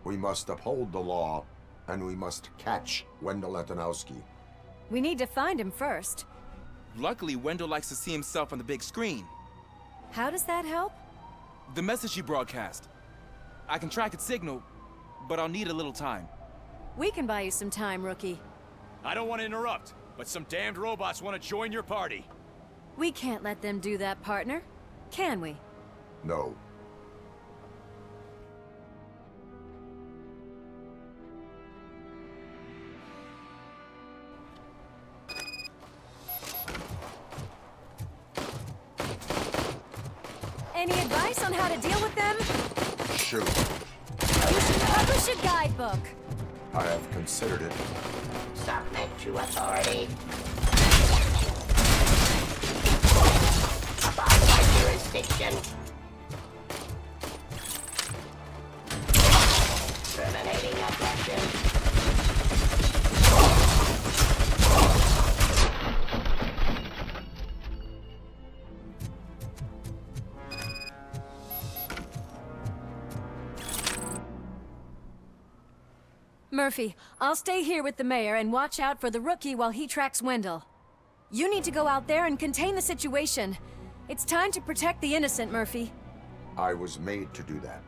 We must uphold the law, and we must catch Wendell Antonowski. We need to find him first. Luckily, Wendell likes to see himself on the big screen. How does that help? The message you broadcast. I can track its signal, but I'll need a little time. We can buy you some time, rookie. I don't want to interrupt, but some damned robots want to join your party. We can't let them do that, partner. Can we? No. Any advice on how to deal with them? Shoot. You should publish a guidebook. I have considered it. Submit to authority. Abide by jurisdiction. Terminating abduction. Murphy, I'll stay here with the mayor and watch out for the rookie while he tracks Wendell. You need to go out there and contain the situation. It's time to protect the innocent, Murphy. I was made to do that.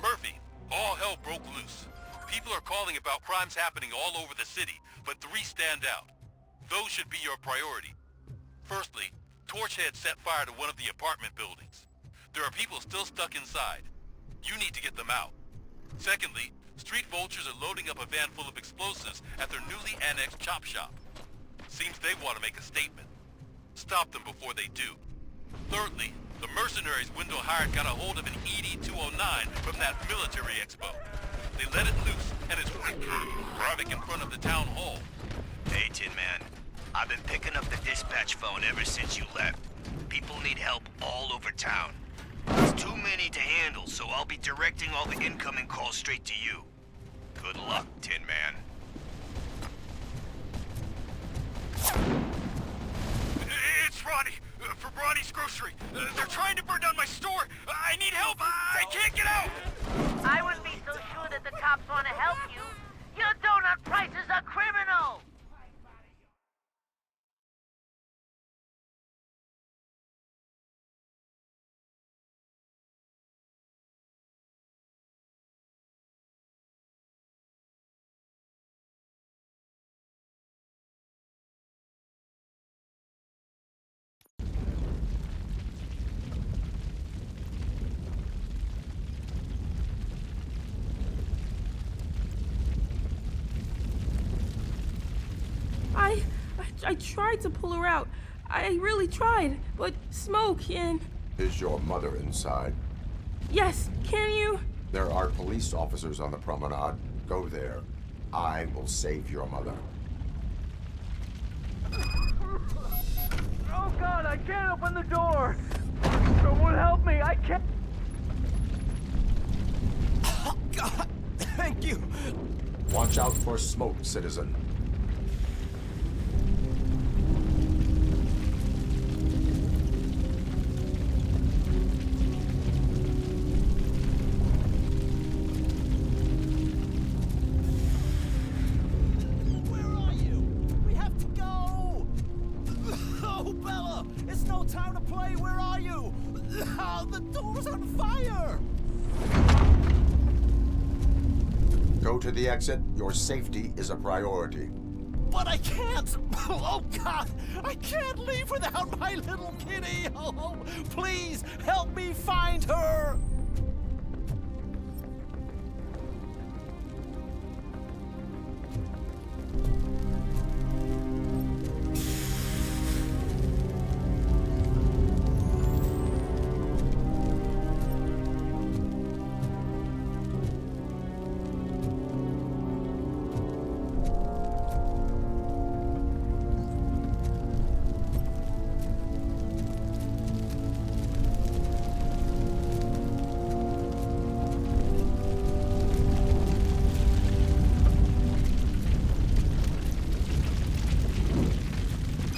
Murphy, all hell broke loose. People are calling about crimes happening all over the city, but 3 stand out. Those should be your priority. Firstly, Torchhead set fire to one of the apartment buildings. There are people still stuck inside. You need to get them out. Secondly, street vultures are loading up a van full of explosives at their newly annexed chop shop. Seems they want to make a statement. Stop them before they do. Thirdly, the mercenaries Wendell hired got a hold of an ED-209 from that military expo. They let it loose, and it's havoc in front of the town hall. Hey, Tin Man. I've been picking up the dispatch phone ever since you left. People need help all over town. There's too many to handle, so I'll be directing all the incoming calls straight to you. Good luck, Tin Man. It's Ronnie, from Ronnie's Grocery. They're trying to burn down my store. I need help. I can't get out. I wouldn't be so sure that the cops want to help you. Your donut prices are criminal. I tried to pull her out. I really tried, but smoke and... Is your mother inside? Yes, can you? There are police officers on the promenade. Go there. I will save your mother. Oh God, I can't open the door! Someone help me, I can't... Oh God, thank you! Watch out for smoke, citizen. Time to play, where are you? Oh, the door's on fire! Go to the exit. Your safety is a priority. But I can't! Oh, God! I can't leave without my little kitty! Oh, please, help me find her!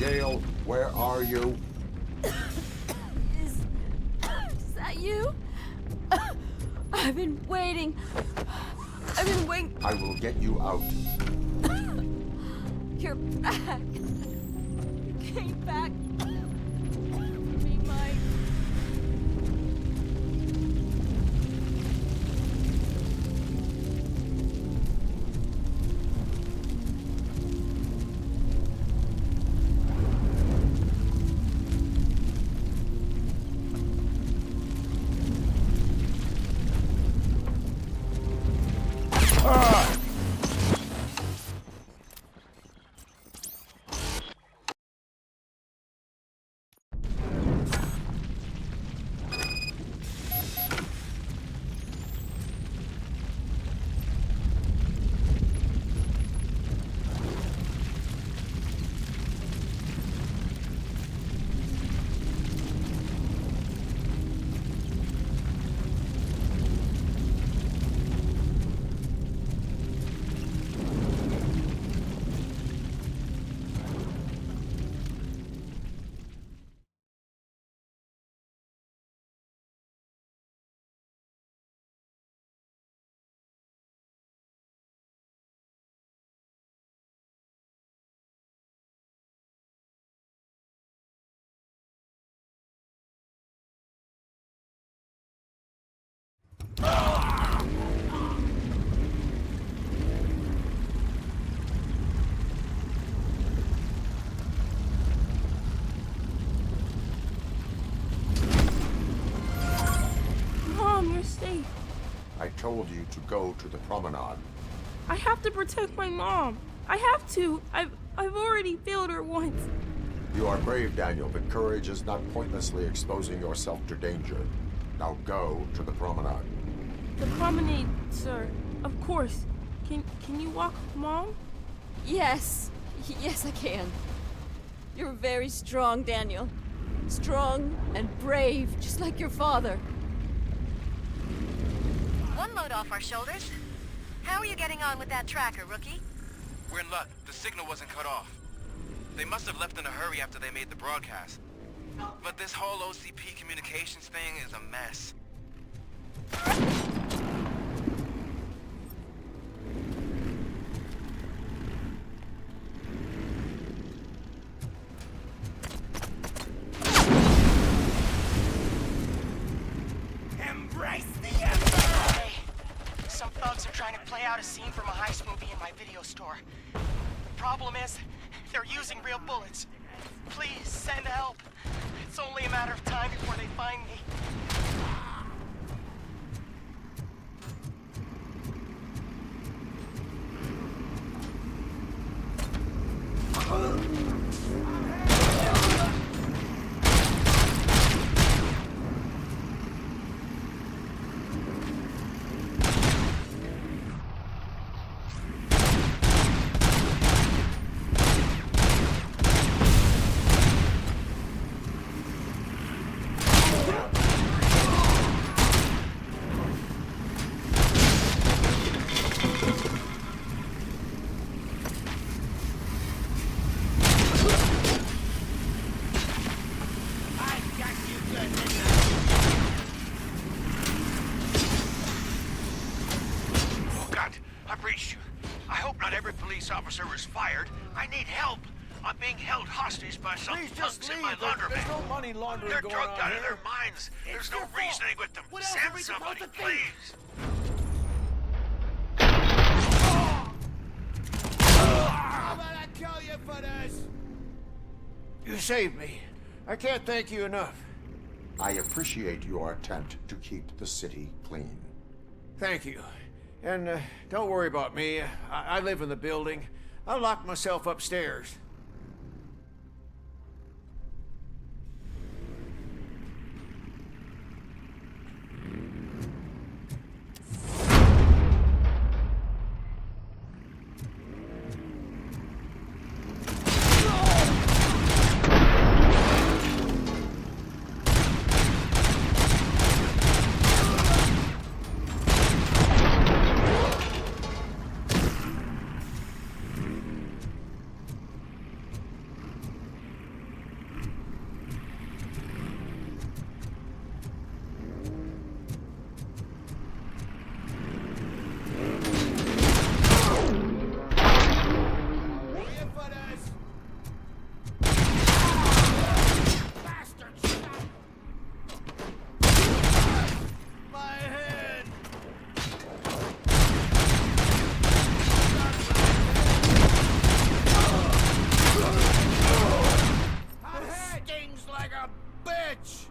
Gale, where are you? Is that you? I've been waiting. I've been waiting. I will get you out. You're back. You came back for me, Mike. Mom, you're safe. I told you to go to the promenade. I have to protect my mom. I have to. I've already failed her once. You are brave, Daniel, but courage is not pointlessly exposing yourself to danger. Now go to the promenade. The promenade, sir. Of course. Can you walk, Mom? Yes. Yes, I can. You're very strong, Daniel. Strong and brave, just like your father. One load off our shoulders. How are you getting on with that tracker, rookie? We're in luck. The signal wasn't cut off. They must have left in a hurry after they made the broadcast. But this whole OCP communications thing is a mess. Embrace the Emperor! Hey, some thugs are trying to play out a scene from a heist movie in my video store. The problem is, they're using real bullets. Please, send help. It's only a matter of time before they find me. Officer was fired. I need help. I'm being held hostage by some punks in my laundromat. There's no money laundering They're going drugged on out of here. their minds. There's no your fault. reasoning with them. What else are Send we supposed somebody, to think? please. How about I kill you for this? You saved me. I can't thank you enough. I appreciate your attempt to keep the city clean. Thank you. And don't worry about me. I live in the building. I'll lock myself upstairs. like a bitch!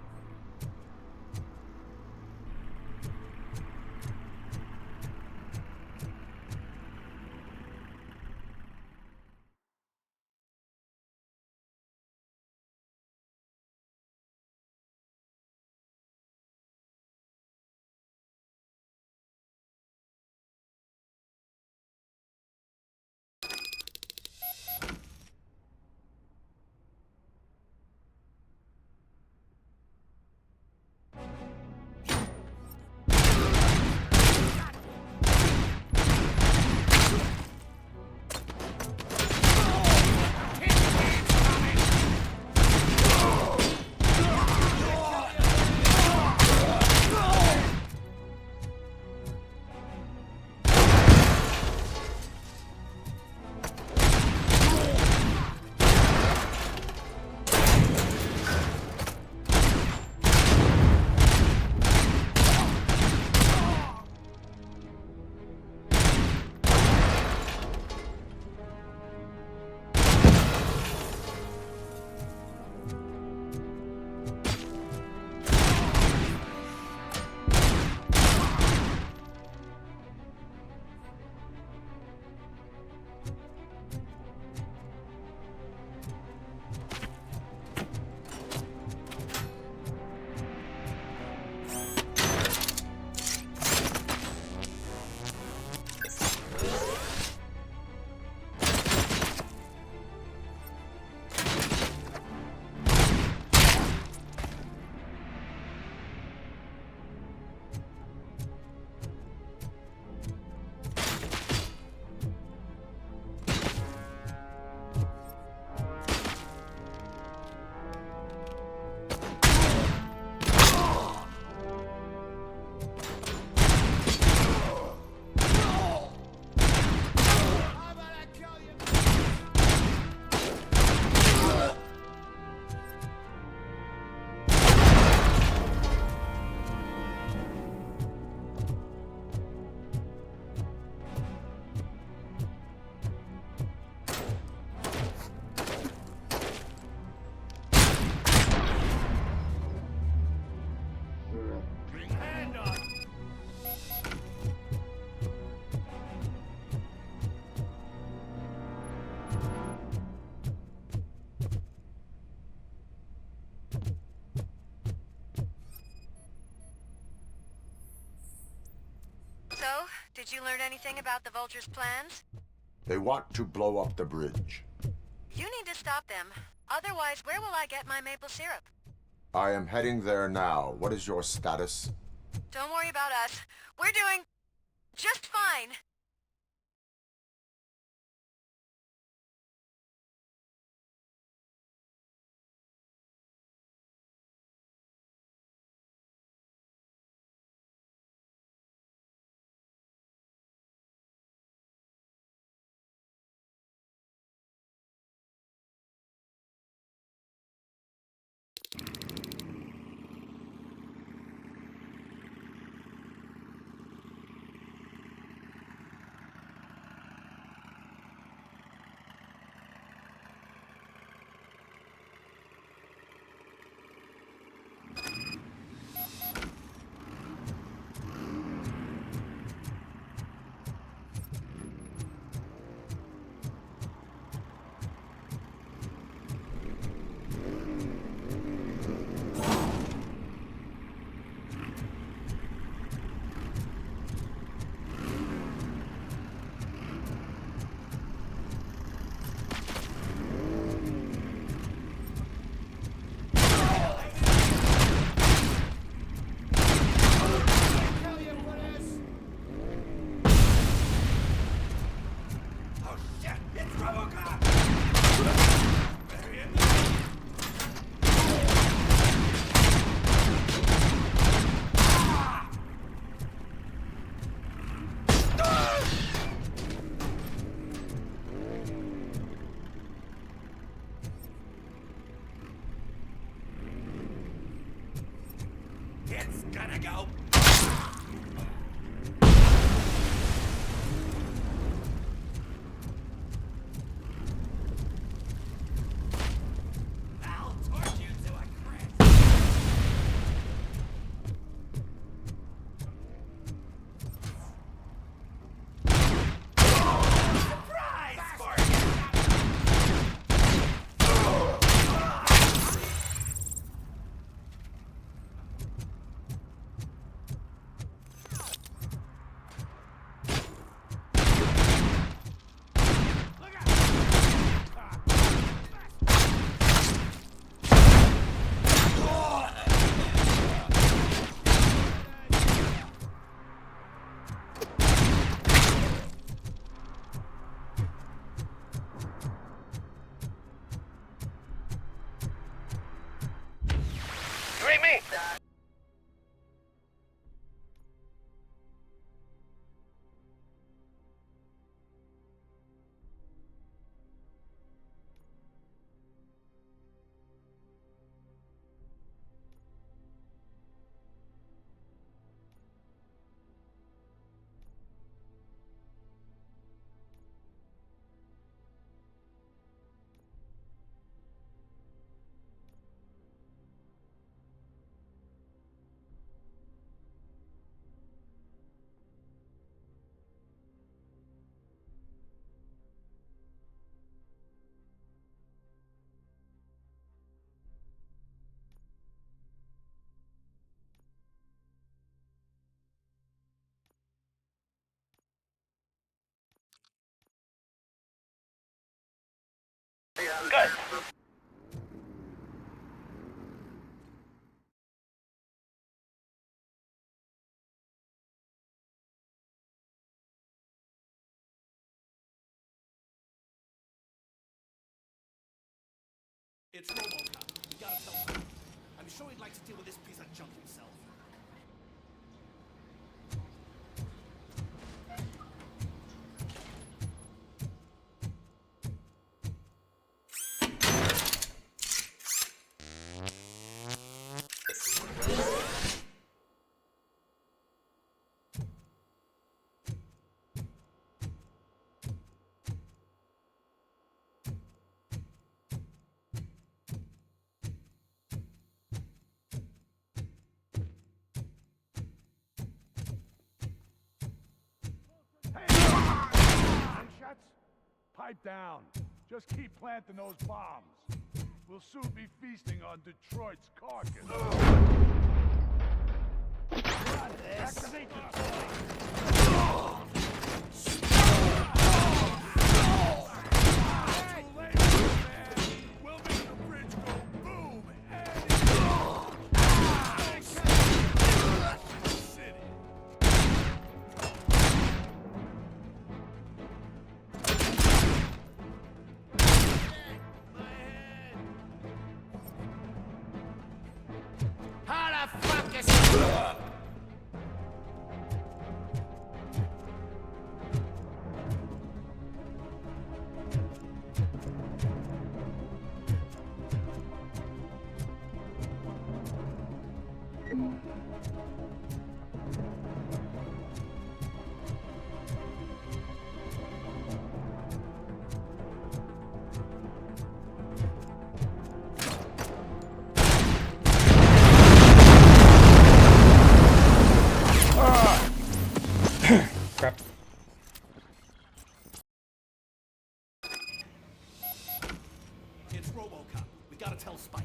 So, did you learn anything about the Vulture's plans? They want to blow up the bridge. You need to stop them. Otherwise, where will I get my maple syrup? I am heading there now. What is your status? Don't worry about us. We're doing just fine. It's gonna go. I'll torch you to a crisp. Good. It's RoboCop. We gotta tell him. I'm sure he'd like to deal with this piece of junk himself. Gunshots? Pipe down. Just keep planting those bombs. We'll soon be feasting on Detroit's carcass. Activate the We'll make the bridge go boom city. How the fuck is... Crap. It's RoboCop. We gotta tell Spike.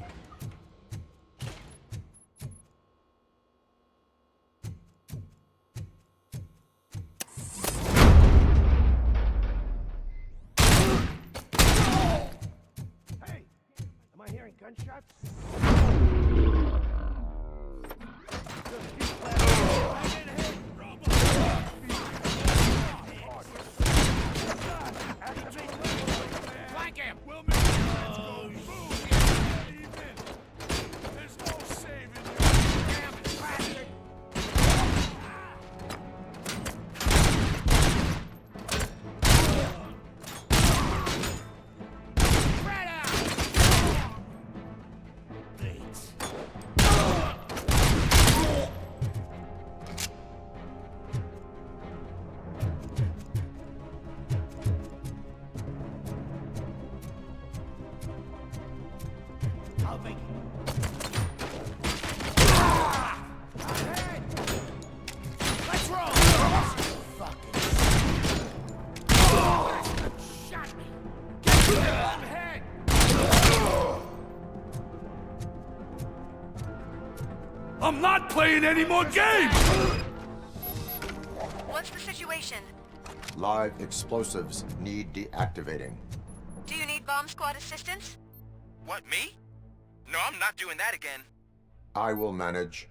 Hey, am I hearing gunshots? Just keep planting. Flank him! We'll make the bridge go boom even. There's no saving you. Damn it, bastard! Spread out! I'll make it. Let's roll! Fucking shot me! Get to the head! I'm not playing any more games! What's the situation? Live explosives need deactivating. Do you need bomb squad assistance? What, me? No, I'm not doing that again. I will manage.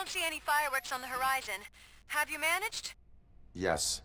don't see any fireworks on the horizon. Have you managed? Yes.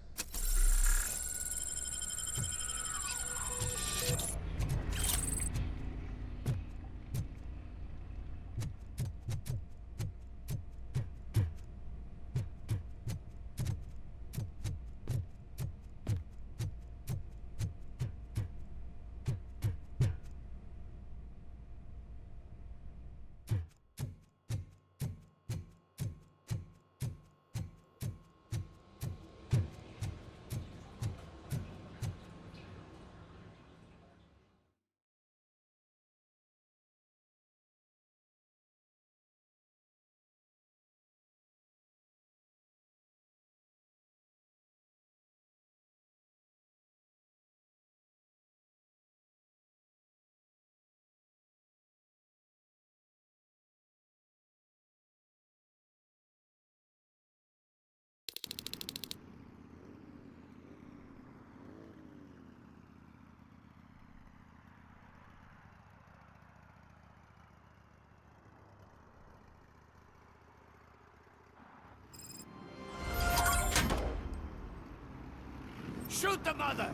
Shoot the mother!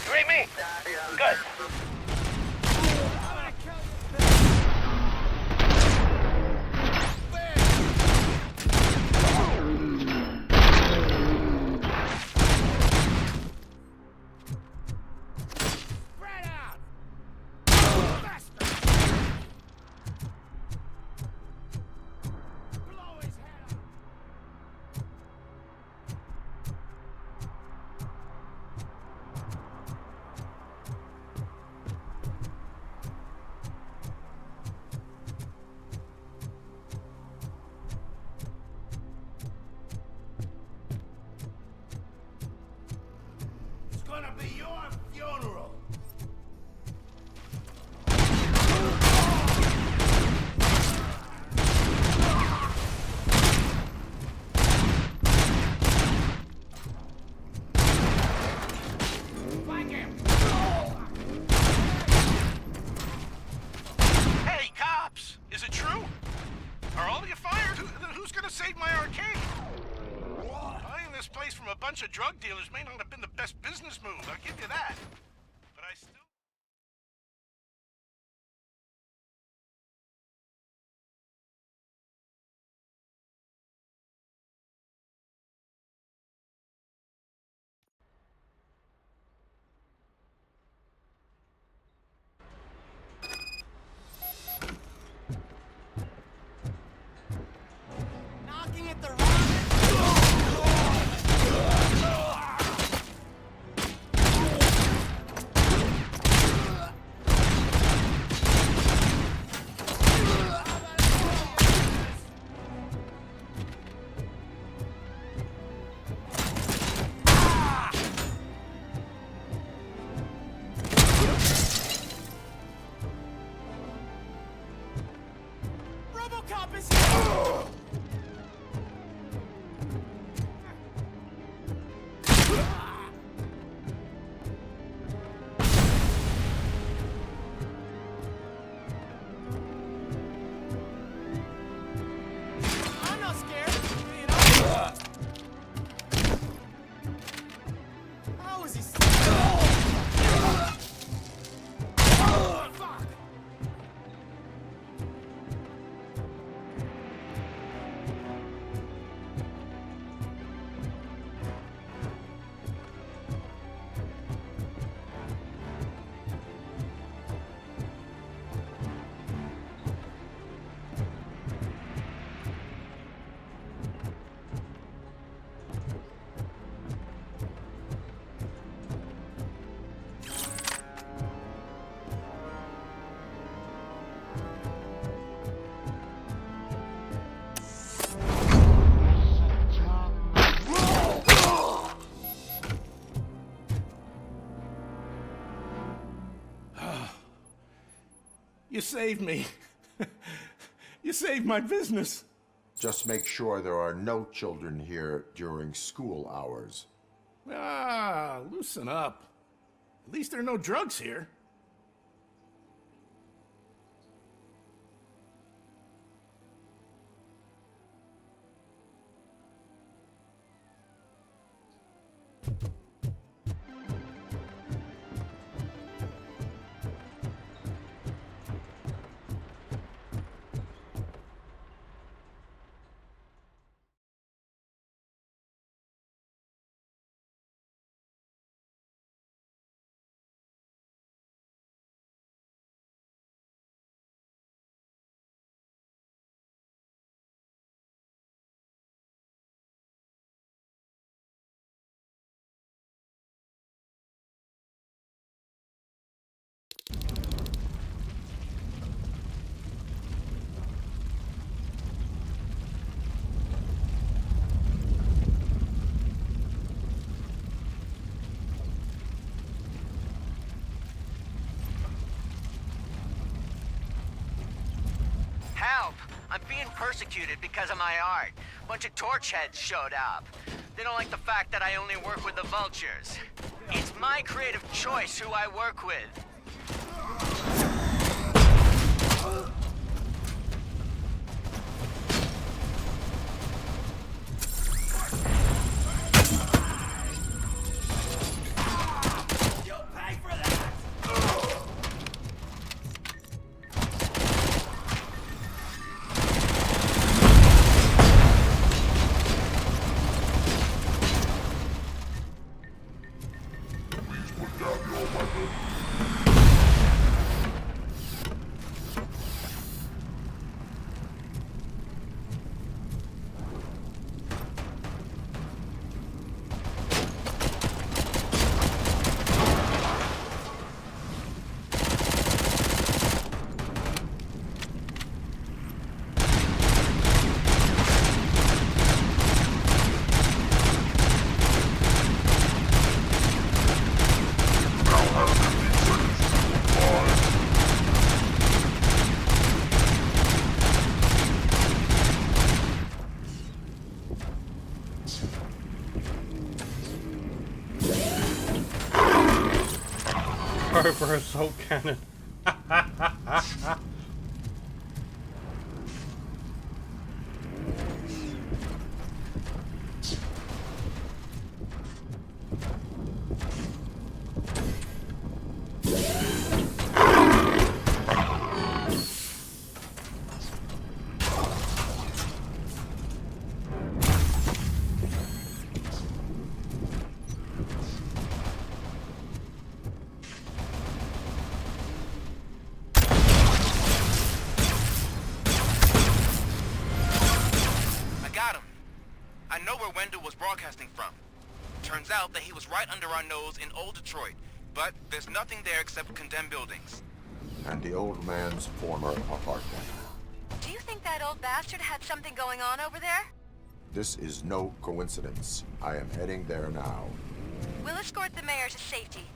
You read me? Good. It's gonna be your funeral. Hey, cops! Is it true? Are all of you fired? Who's gonna save my arcade? Buying this place from a bunch of drug dealers may not have been the best business move, I'll give you that. But I still... Knocking at the RoboCop is here! I'm not scared. You know? How is he still? Fuck! You saved me. You saved my business. Just make sure there are no children here during school hours. Ah, loosen up. At least there are no drugs here. Help! I'm being persecuted because of my art. Bunch of torch heads showed up. They don't like the fact that I only work with the vultures. It's my creative choice who I work with. For assault cannon. Turns out that he was right under our nose in old Detroit, but there's nothing there except condemned buildings. And the old man's former apartment. Do you think that old bastard had something going on over there? This is no coincidence. I am heading there now. We'll escort the mayor to safety.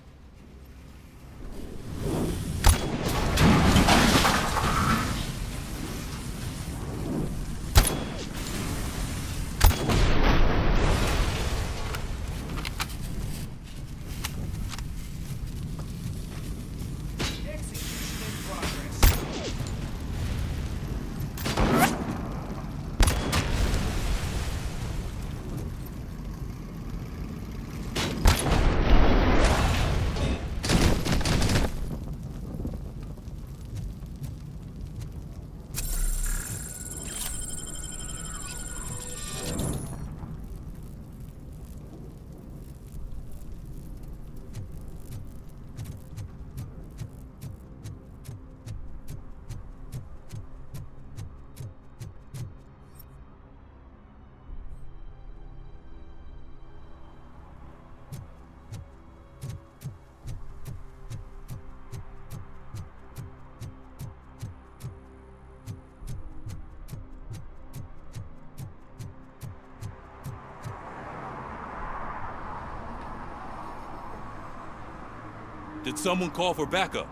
Did someone call for backup?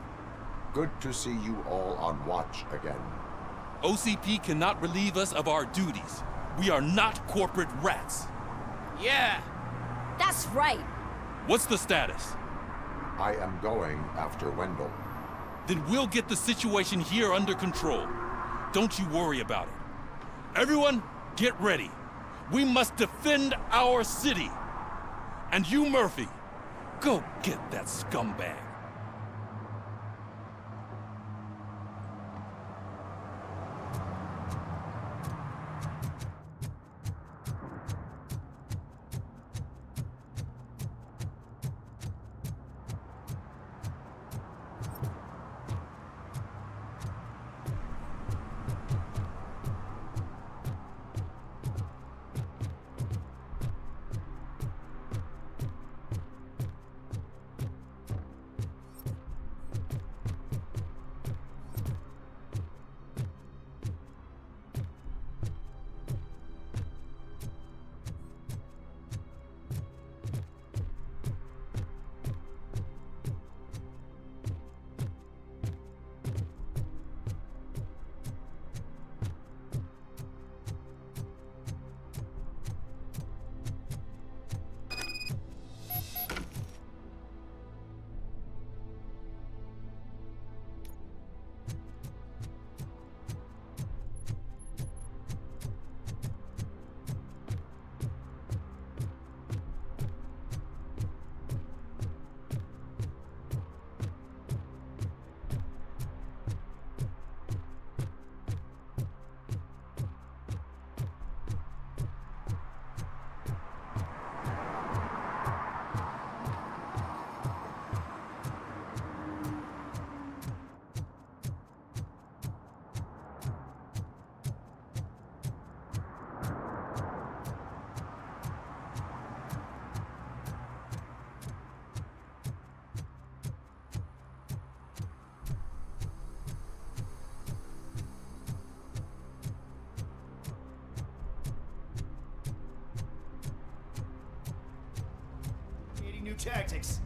Good to see you all on watch again. OCP cannot relieve us of our duties. We are not corporate rats. Yeah. That's right. What's the status? I am going after Wendell. Then we'll get the situation here under control. Don't you worry about it. Everyone, get ready. We must defend our city. And you, Murphy, go get that scumbag. New tactics.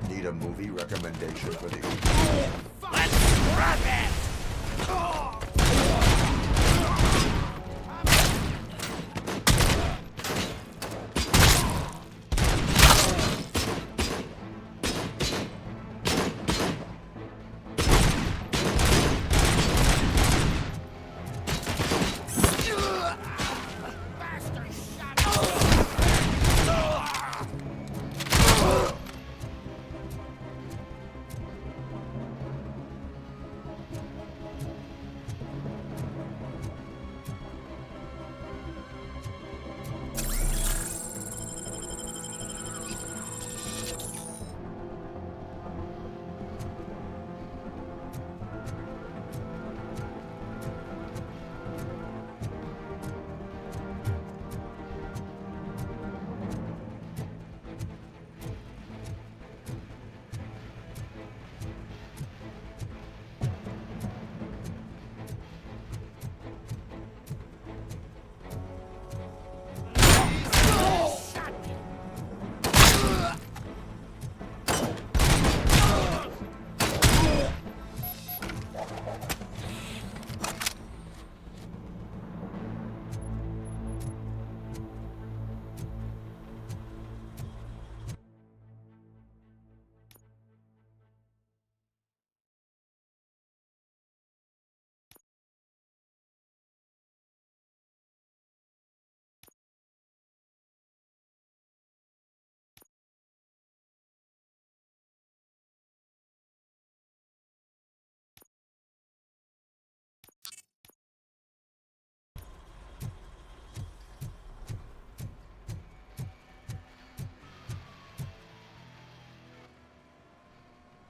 Need a movie recommendation for the Let's grab it!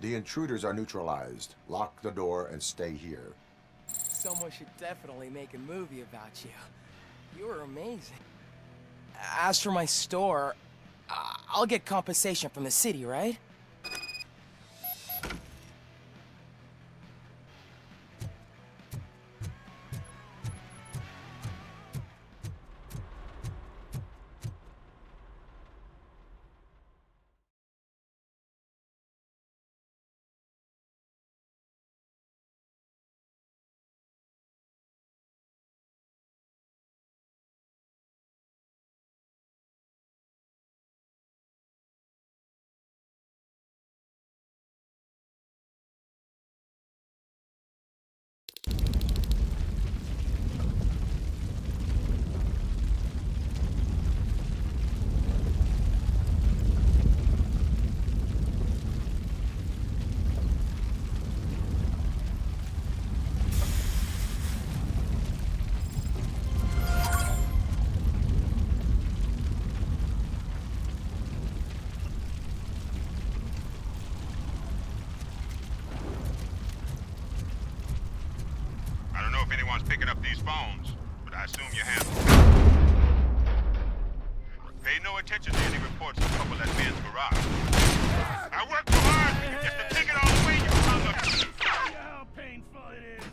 The intruders are neutralized. Lock the door and stay here. Someone should definitely make a movie about you. You were amazing. As for my store, I'll get compensation from the city, right? If anyone's picking up these phones, but I assume you handle them. Pay no attention to any reports of trouble at Ben's garage. I worked too hard just to take it all away, you son of... See how painful it is.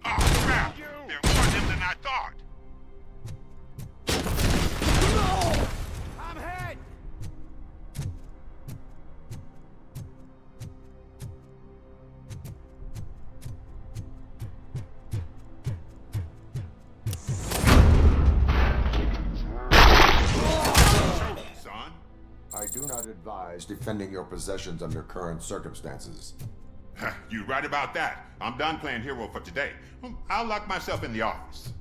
Oh, crap! There are more of them than I thought. No! I'm hit! I do not advise defending your possessions under current circumstances. You're right about that. I'm done playing hero for today. I'll lock myself in the office.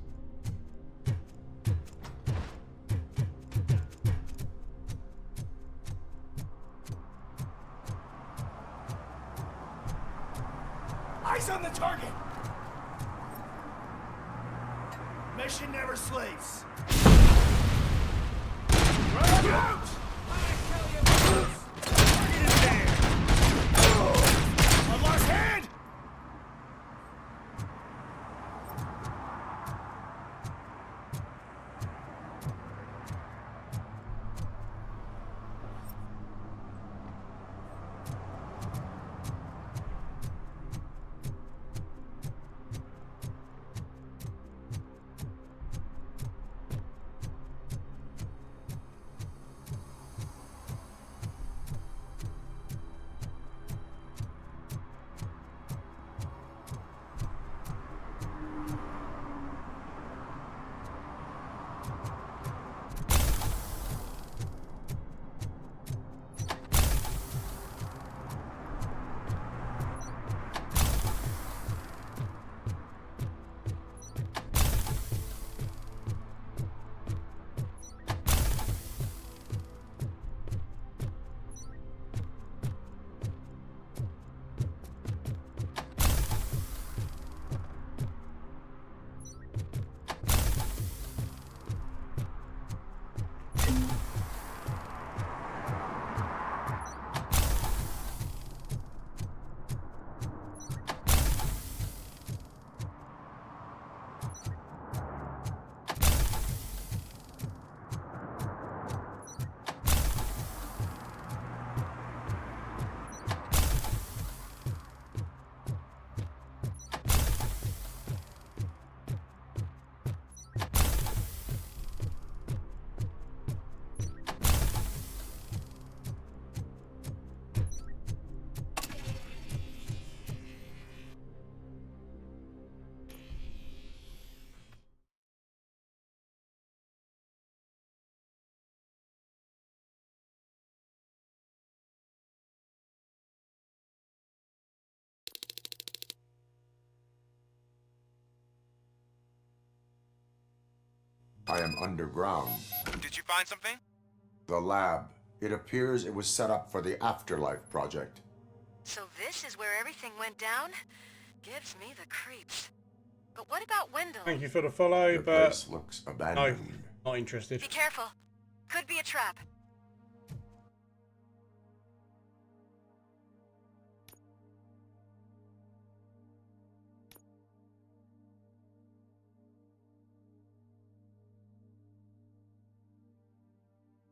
Eyes on the target! Mission never sleeps. Run out! One last hand! I am underground. Did you find something? The lab. It appears it was set up for the Afterlife project. So this is where everything went down? Gives me the creeps. But what about Wendell? Thank you for the follow, The but place looks abandoned. no, not interested. Be careful. Could be a trap.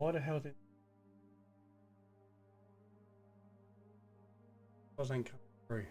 Why the hell did wasn't coming through?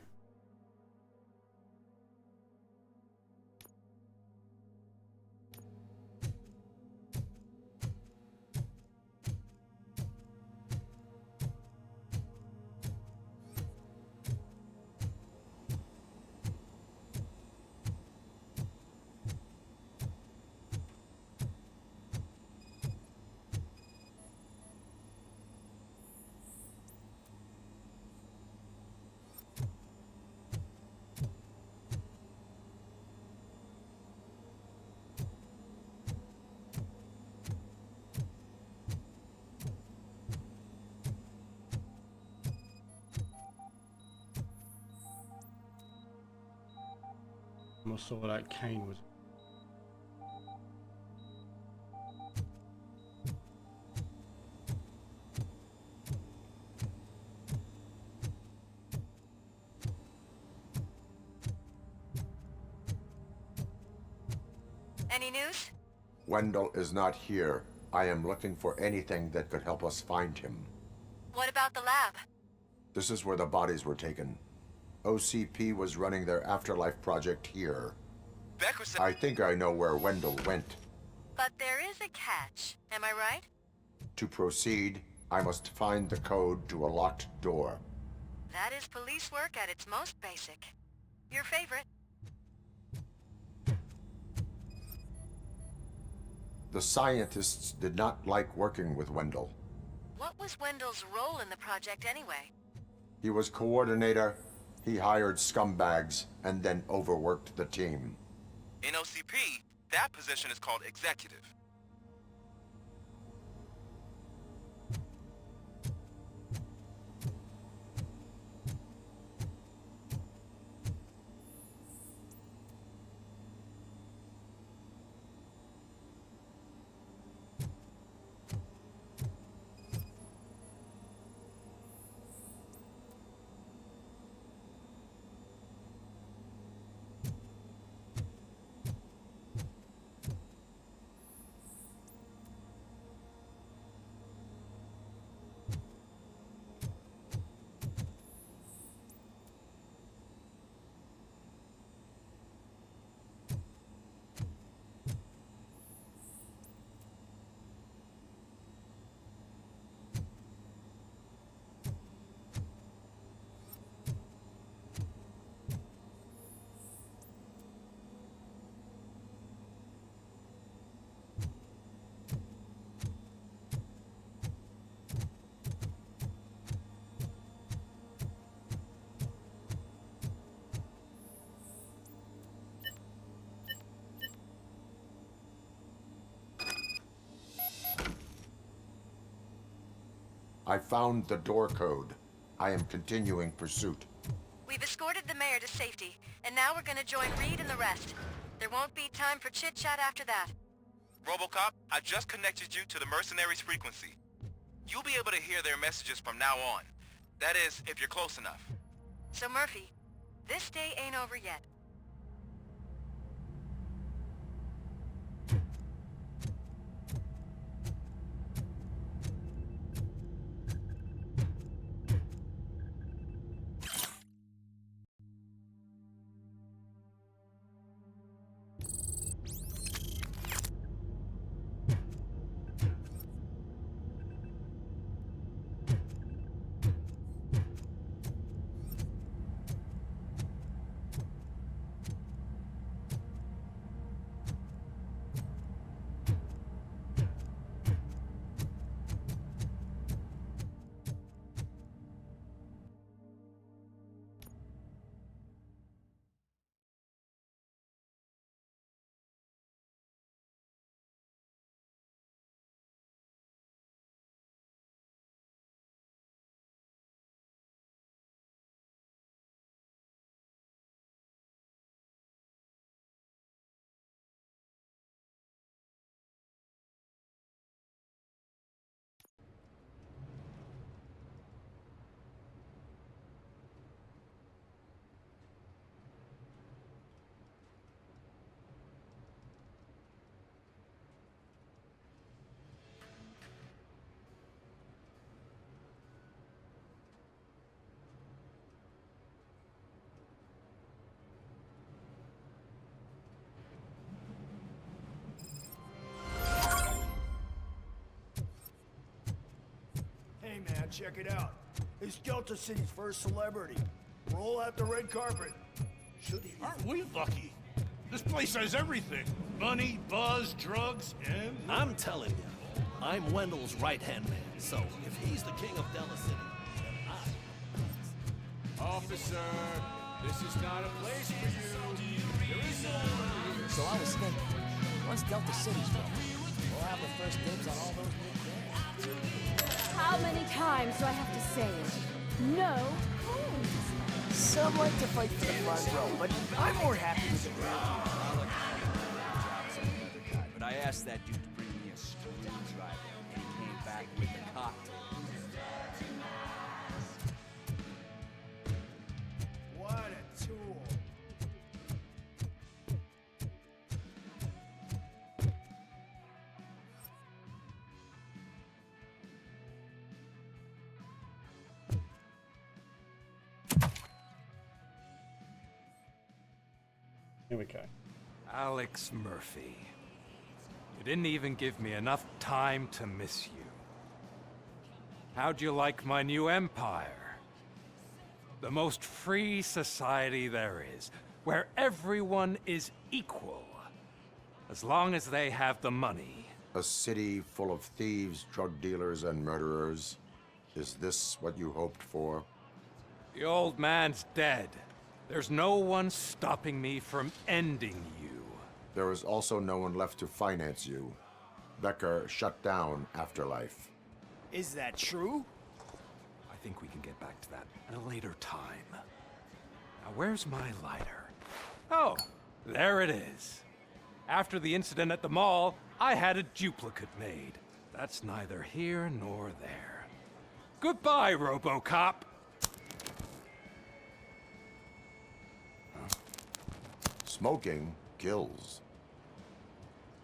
I saw that Kane was. Any news? Wendell is not here. I am looking for anything that could help us find him. What about the lab? This is where the bodies were taken. OCP was running their afterlife project here. Becker said... I think I know where Wendell went. But there is a catch, am I right? To proceed, I must find the code to a locked door. That is police work at its most basic. Your favorite. The scientists did not like working with Wendell. What was Wendell's role in the project anyway? He was coordinator, he hired scumbags, and then overworked the team. In OCP, that position is called executive. I found the door code. I am continuing pursuit. We've escorted the mayor to safety, and now we're gonna join Reed and the rest. There won't be time for chit-chat after that. RoboCop, I just connected you to the mercenaries' frequency. You'll be able to hear their messages from now on. That is, if you're close enough. So Murphy, this day ain't over yet. man, check it out. He's Delta City's first celebrity. Roll out the red carpet. Aren't we lucky? This place has everything. Money, buzz, drugs, and... I'm telling you, I'm Wendell's right-hand man, so if he's the king of Delta City, then Officer, this is not a place for you. There is no one here. So I was thinking, once Delta City's built, we'll have the first dibs on all those new gangs. How many times do I have to say it? No, please. Some like to fight for the front row, but I'm more happy with the ground. But I asked that dude to bring me a screwdriver, and he came back with a cocktail. What a tool. Here we go. Alex Murphy. You didn't even give me enough time to miss you. How'd you like my new empire? The most free society there is, where everyone is equal, as long as they have the money. A city full of thieves, drug dealers, and murderers. Is this what you hoped for? The old man's dead. There's no one stopping me from ending you. There is also no one left to finance you. Becker shut down Afterlife. Is that true? I think we can get back to that at a later time. Now, where's my lighter? Oh, there it is. After the incident at the mall, I had a duplicate made. That's neither here nor there. Goodbye, RoboCop. Smoking kills.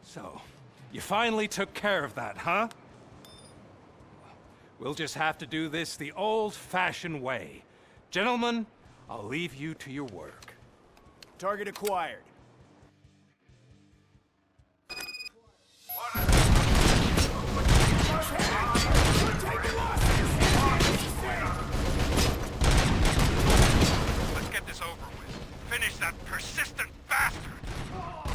So, you finally took care of that, huh? We'll just have to do this the old-fashioned way. Gentlemen, I'll leave you to your work. Target acquired. Let's get this over with. Finish that persistent bastard!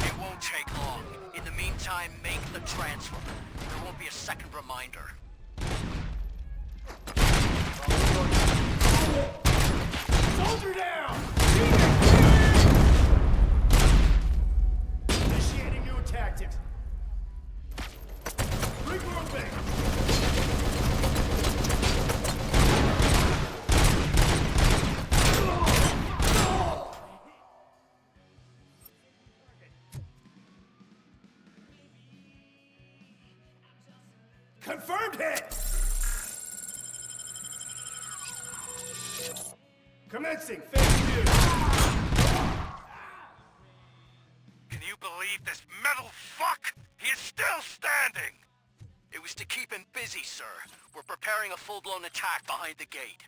It won't take long. In the meantime, make the transfer. There won't be a second reminder. Soldier down! Initiating new tactics. Regrouping! Confirmed hit! Commencing phase 2. Can you believe this metal fuck? He is still standing! It was to keep him busy, sir. We're preparing a full-blown attack behind the gate.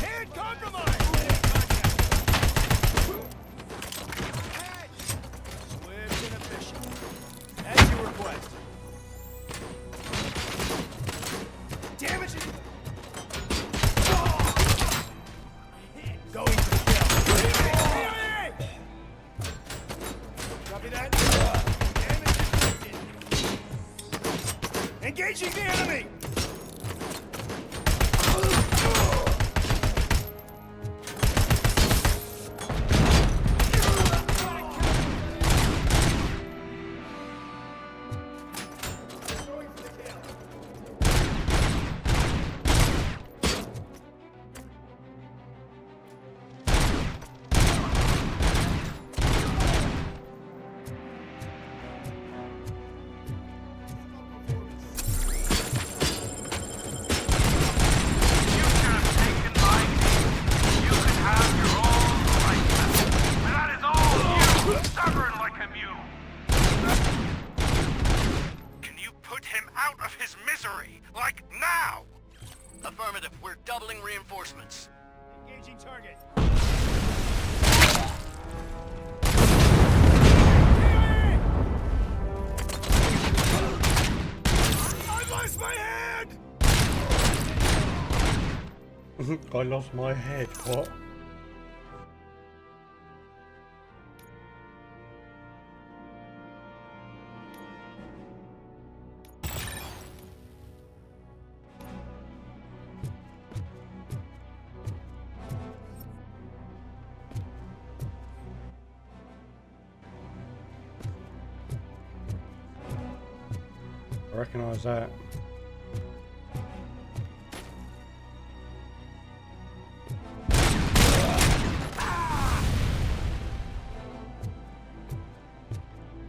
Hand compromised! Swift and efficient. As you request. Damage it! Going for the kill. Copy that. Damage inflicted. Engaging the enemy! Can you put him out of his misery? Like now! Affirmative. We're doubling reinforcements. Engaging target. I lost my head. What? I recognise that.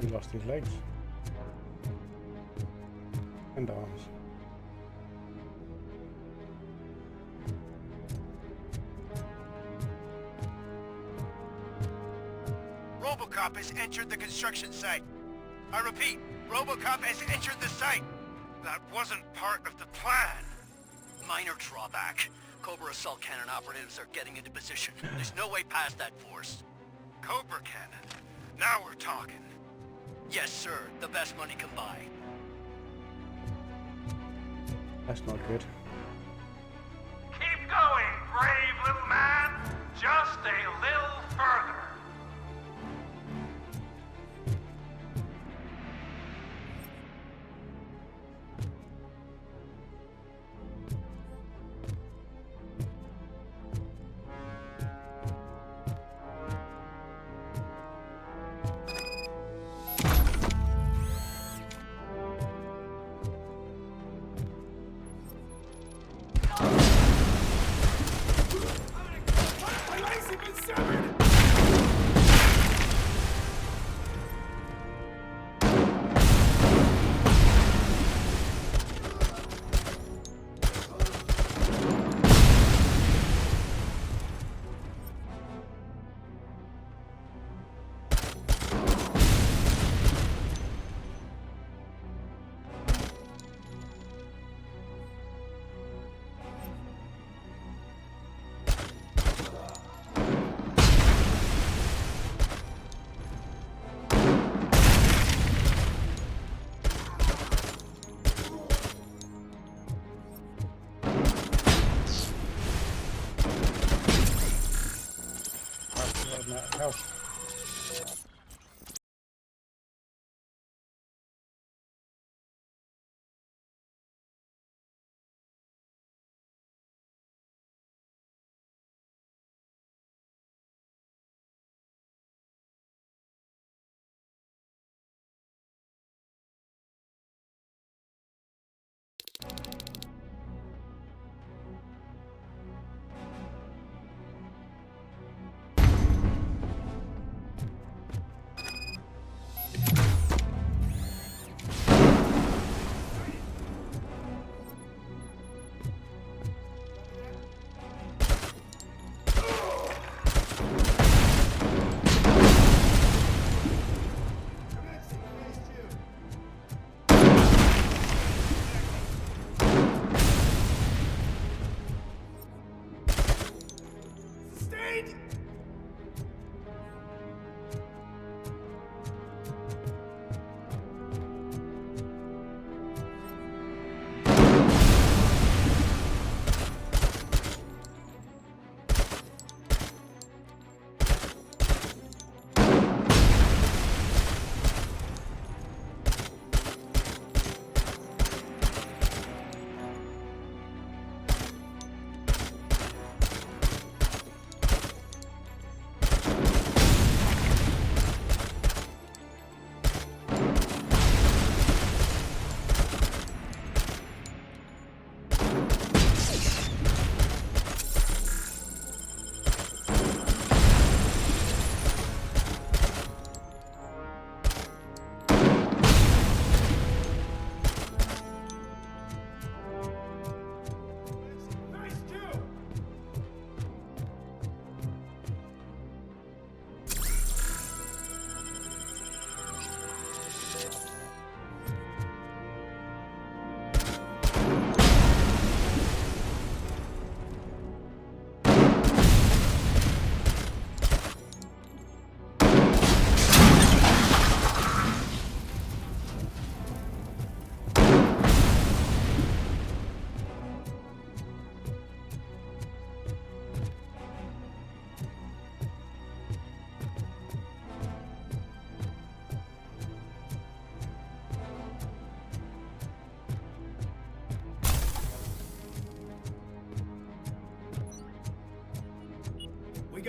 He lost his legs and arms. RoboCop has entered the construction site. I repeat, RoboCop has entered the site. That wasn't part of the plan. Minor drawback. Cobra assault cannon operatives are getting into position. There's no way past that force. Cobra cannon? Now we're talking. Yes, sir. The best money can buy. That's not good. Keep going, brave little man. Just a little further.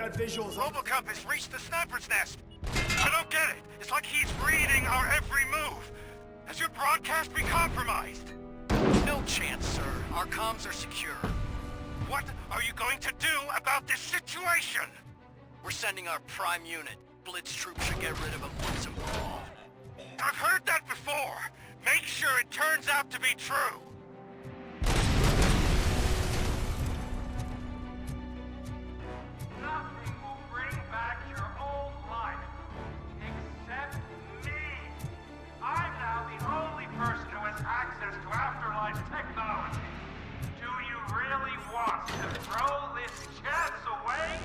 got visuals on... RoboCop has reached the sniper's nest. I don't get it. It's like he's reading our every move. Has your broadcast been compromised? No chance, sir. Our comms are secure. What are you going to do about this situation? We're sending our prime unit. Blitz troops should get rid of him once and for all. I've heard that before. Make sure it turns out to be true. Nothing will bring back your old life. Except me. I'm now the only person who has access to afterlife technology. Do you really want to throw this chance away?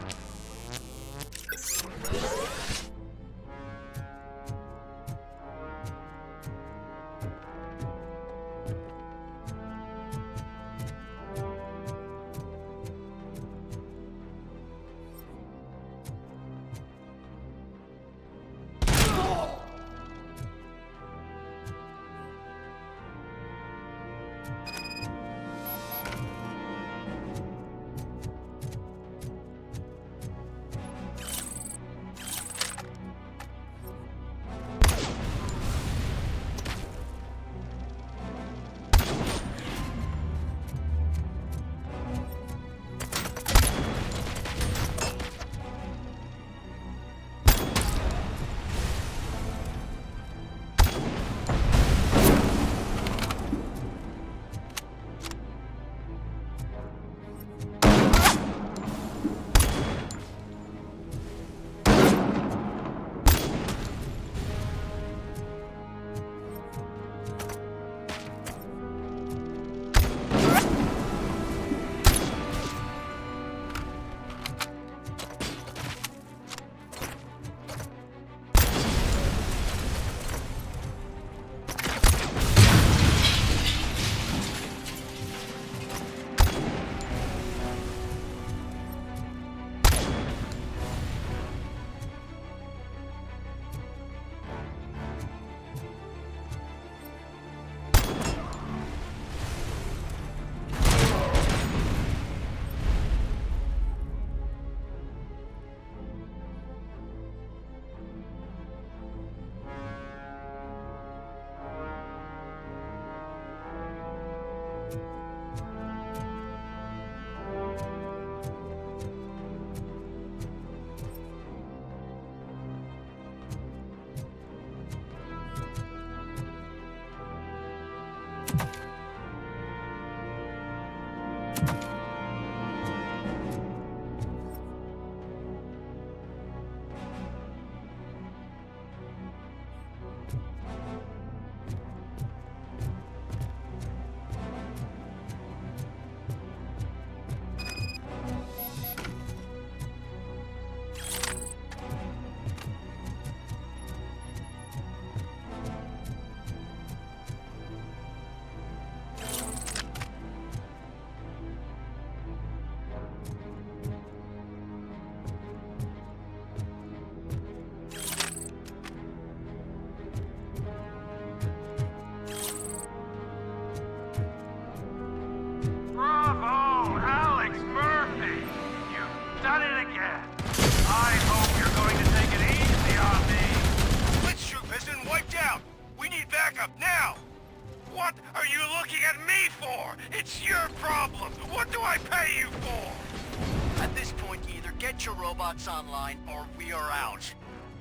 It's your problem! What do I pay you for? At this point, you either get your robots online, or we are out.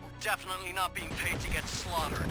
We're definitely not being paid to get slaughtered.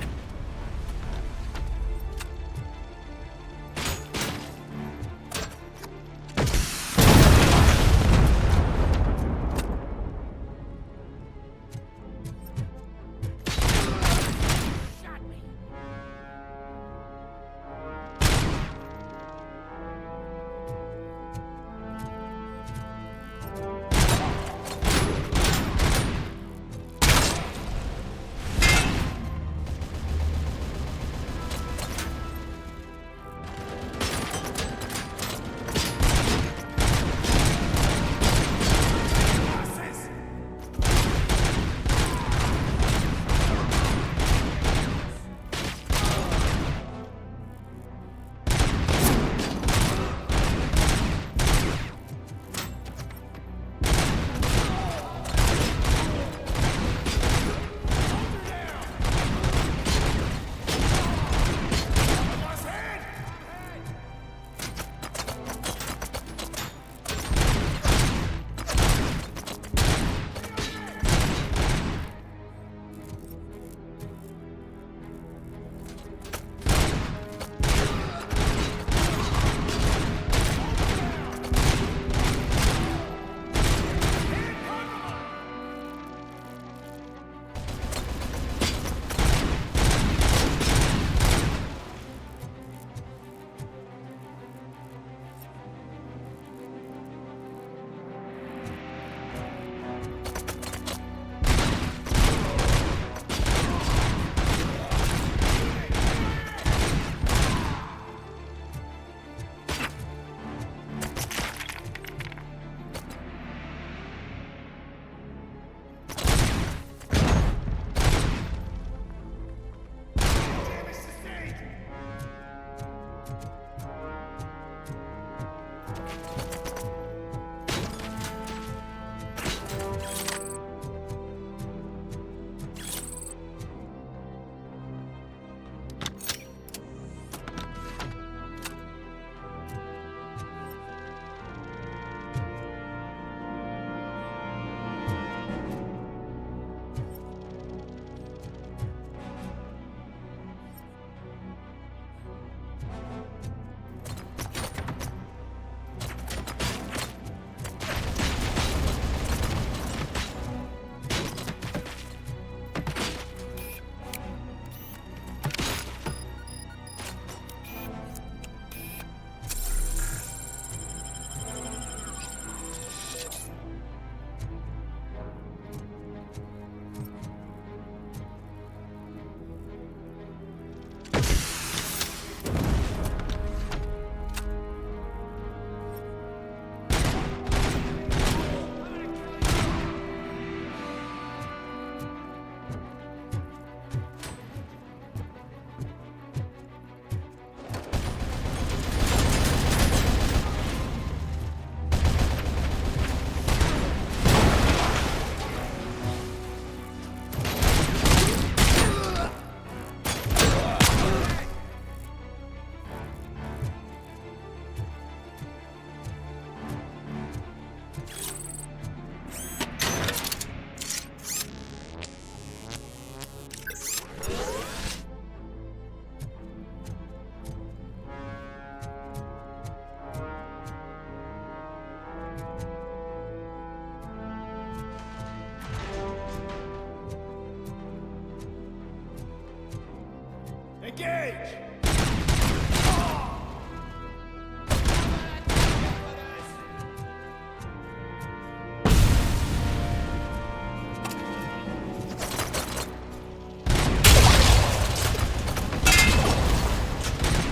Engage!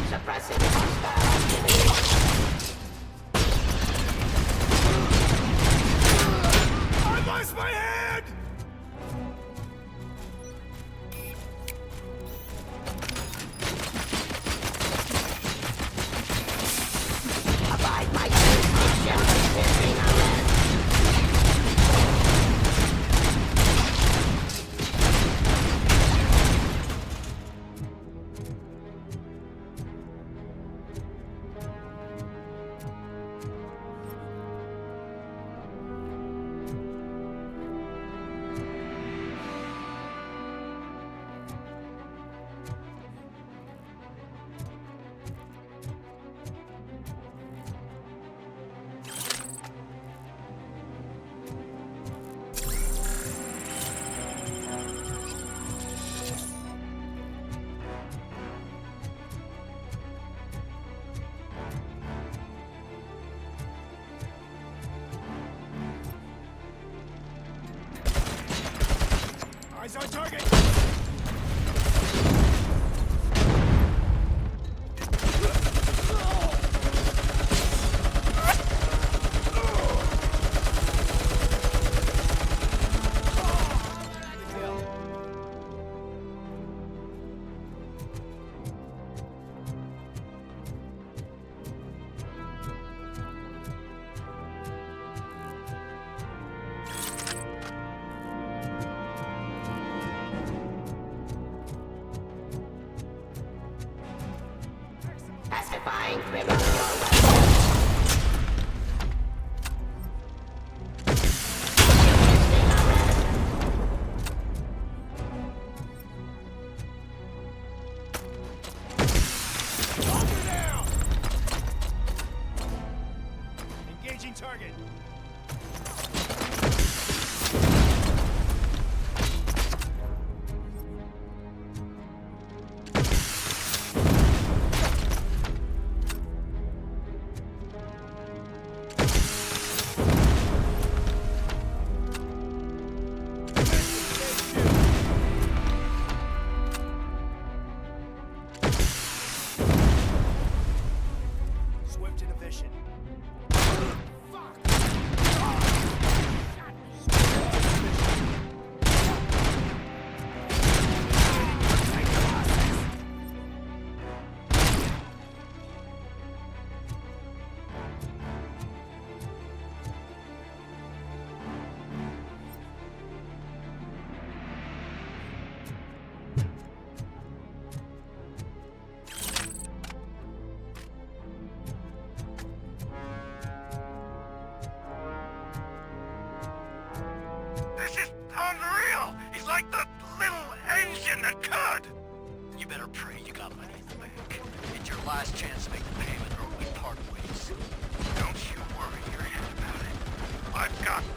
Suppressing hostile activity. I lost my hand! Abide by jurisdiction. Resisting arrest. Eyes on target! Pacifying criminal arrest. Resisting arrest. Over now! Engaging target. Swift and efficient. This is unreal! He's like the little engine that could! You better pray you got money in the bank. It's your last chance to make the payment or we part ways. Don't you worry your head about it. I've got this.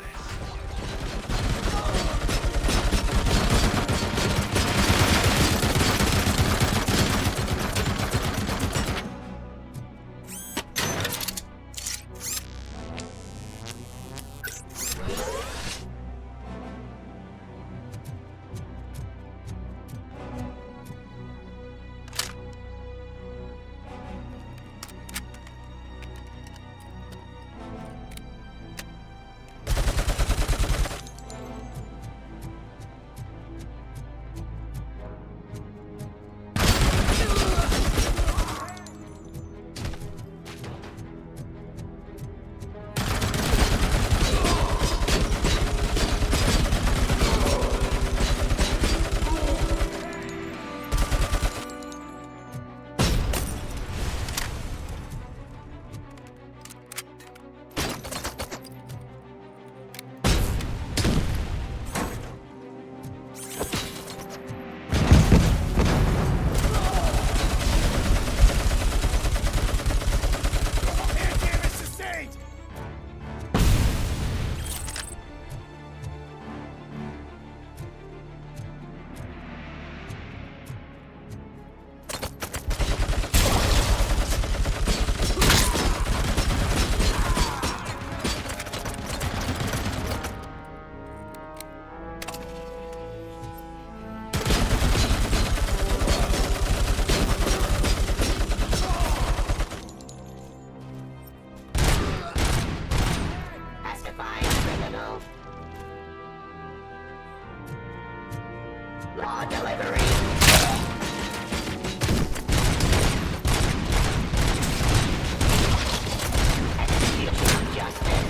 Law delivery. Execution of justice.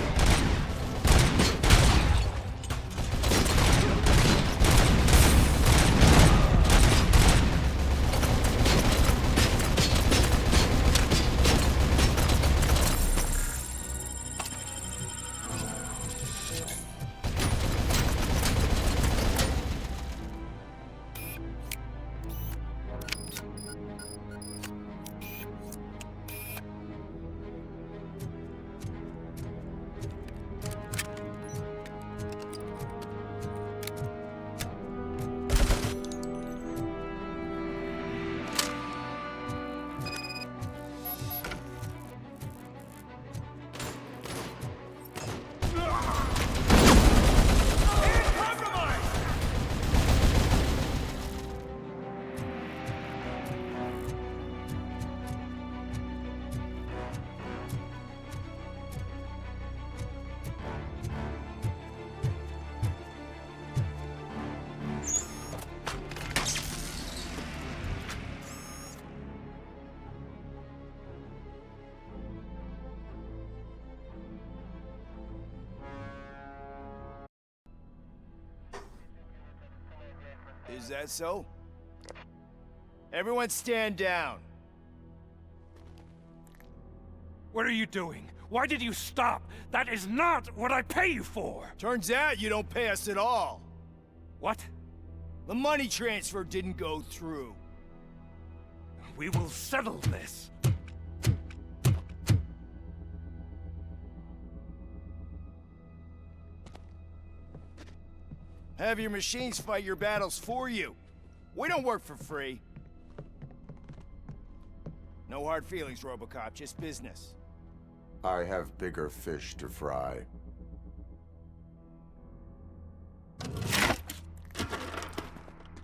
Is that so? Everyone stand down. What are you doing? Why did you stop? That is not what I pay you for! Turns out you don't pay us at all. What? The money transfer didn't go through. We will settle this. Have your machines fight your battles for you. We don't work for free. No hard feelings, RoboCop, just business. I have bigger fish to fry.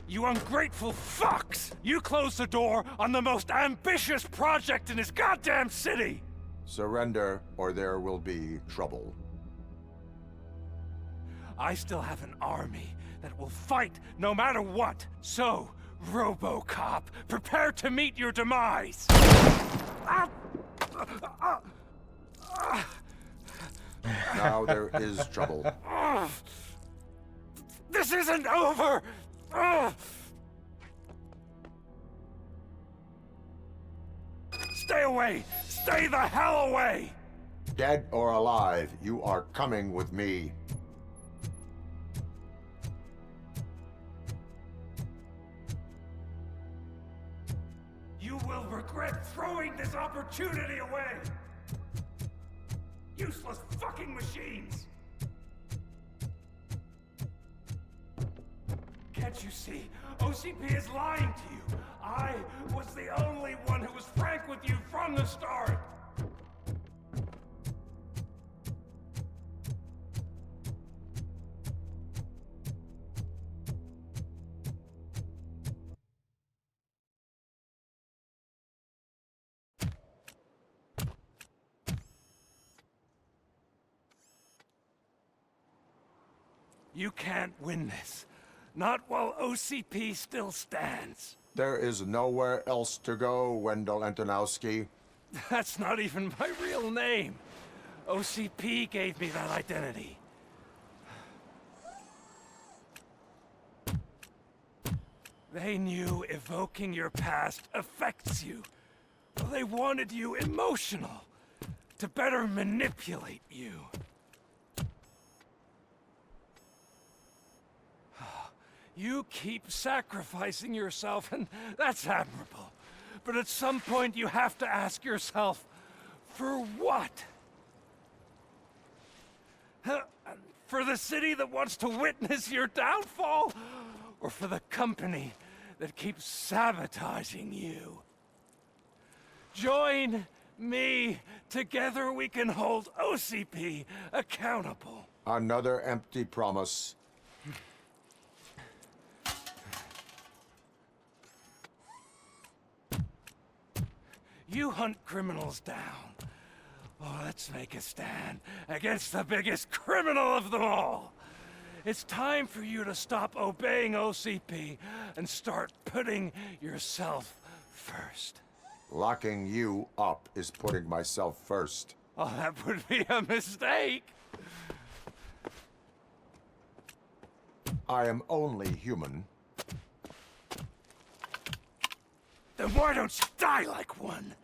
You ungrateful fucks! You closed the door on the most ambitious project in this goddamn city! Surrender, or there will be trouble. I still have an army that will fight no matter what. So, RoboCop, prepare to meet your demise! Now there is trouble. This isn't over! Stay away! Stay the hell away! Dead or alive, you are coming with me. You will regret throwing this opportunity away! Useless fucking machines! Can't you see? OCP is lying to you! I was the only one who was frank with you from the start! You can't win this. Not while OCP still stands. There is nowhere else to go, Wendell Antonowski. That's not even my real name. OCP gave me that identity. They knew evoking your past affects you. They wanted you emotional, to better manipulate you. You keep sacrificing yourself, and that's admirable. But at some point you have to ask yourself, for what? For the city that wants to witness your downfall? Or for the company that keeps sabotaging you? Join me. Together we can hold OCP accountable. Another empty promise. You hunt criminals down. Oh, let's make a stand against the biggest criminal of them all. It's time for you to stop obeying OCP and start putting yourself first. Locking you up is putting myself first. Oh, that would be a mistake. I am only human. Then why don't you die like one?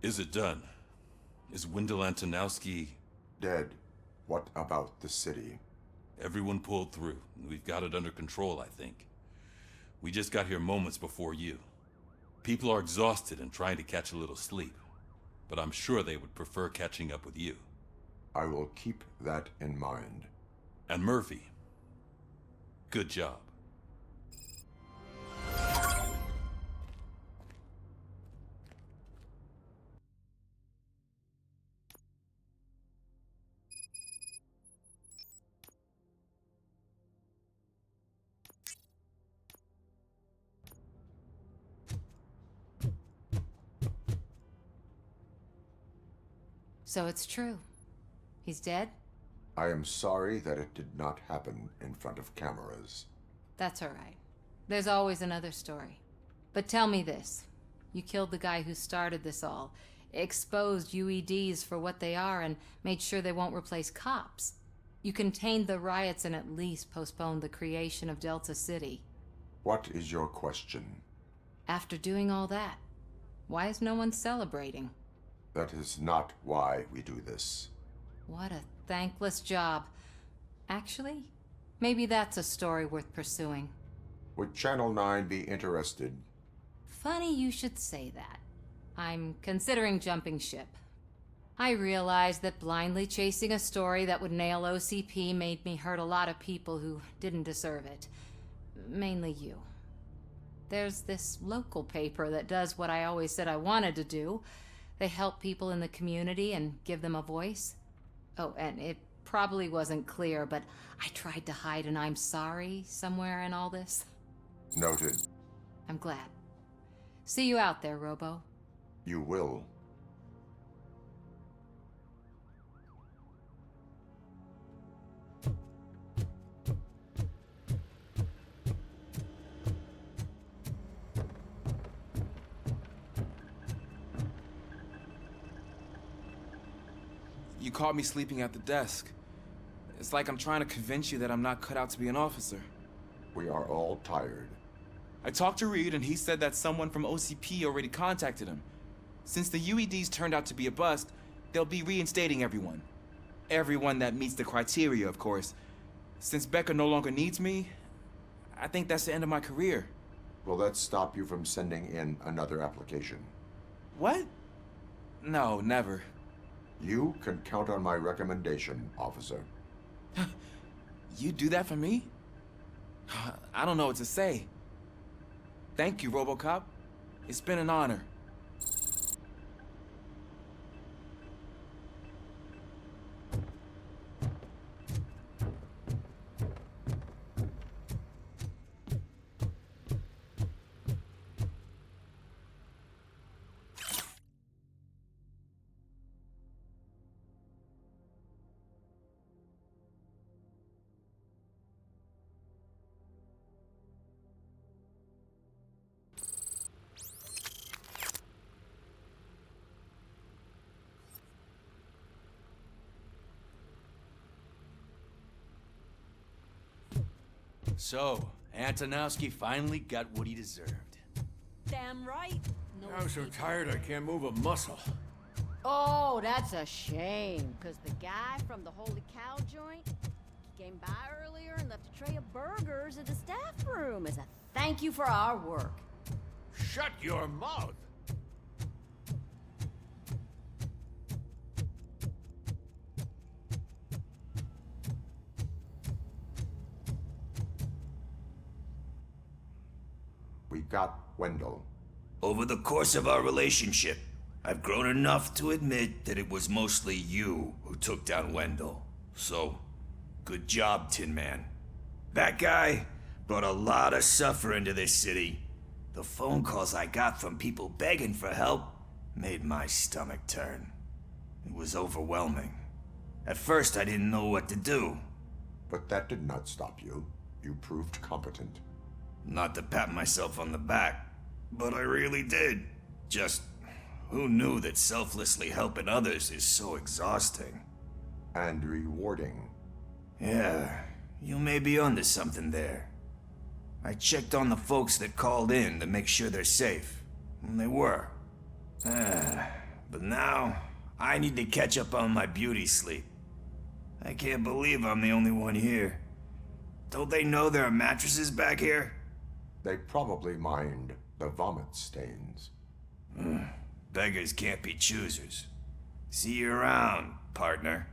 Is it done? Is Wendell Antonowski... dead? What about the city? Everyone pulled through. We've got it under control, I think. We just got here moments before you. People are exhausted and trying to catch a little sleep. But I'm sure they would prefer catching up with you. I will keep that in mind. And Murphy, good job. So it's true. He's dead? I am sorry that it did not happen in front of cameras. That's all right. There's always another story. But tell me this. You killed the guy who started this all, exposed UEDs for what they are, and made sure they won't replace cops. You contained the riots and at least postponed the creation of Delta City. What is your question? After doing all that, why is no one celebrating? That is not why we do this. What a thankless job. Actually, maybe that's a story worth pursuing. Would Channel 9 be interested? Funny you should say that. I'm considering jumping ship. I realized that blindly chasing a story that would nail OCP made me hurt a lot of people who didn't deserve it. Mainly you. There's this local paper that does what I always said I wanted to do. They help people in the community and give them a voice. Oh, and it probably wasn't clear, but I tried to hide an I'm sorry somewhere in all this. Noted. I'm glad. See you out there, Robo. You will. You caught me sleeping at the desk. It's like I'm trying to convince you that I'm not cut out to be an officer. We are all tired. I talked to Reed and he said that someone from OCP already contacted him. Since the UEDs turned out to be a bust, they'll be reinstating everyone. Everyone that meets the criteria, of course. Since Becca no longer needs me, I think that's the end of my career. Will that stop you from sending in another application? What? No, never. You can count on my recommendation, officer. You do that for me? I don't know what to say. Thank you, RoboCop. It's been an honor. So, Antonowski finally got what he deserved. Damn right. No I'm so tired I can't move a muscle. Oh, that's a shame, because the guy from the Holy Cow joint came by earlier and left a tray of burgers at the staff room as a thank you for our work. Shut your mouth! We got Wendell. Over the course of our relationship, I've grown enough to admit that it was mostly you who took down Wendell. So, good job, Tin Man. That guy brought a lot of suffering to this city. The phone calls I got from people begging for help made my stomach turn. It was overwhelming. At first, I didn't know what to do. But that did not stop you. You proved competent. Not to pat myself on the back, but I really did. Just, who knew that selflessly helping others is so exhausting? And rewarding. Yeah, you may be onto something there. I checked on the folks that called in to make sure they're safe, and they were. But now, I need to catch up on my beauty sleep. I can't believe I'm the only one here. Don't they know there are mattresses back here? They probably mind the vomit stains. Beggars can't be choosers. See you around, partner.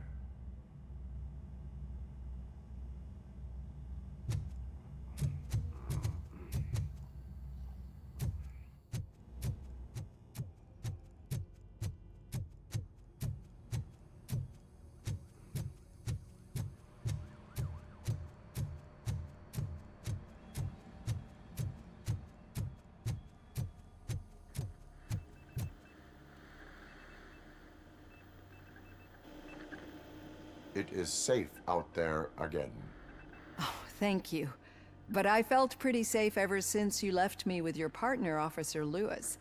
It is safe out there again. Oh, thank you. But I felt pretty safe ever since you left me with your partner, Officer Lewis.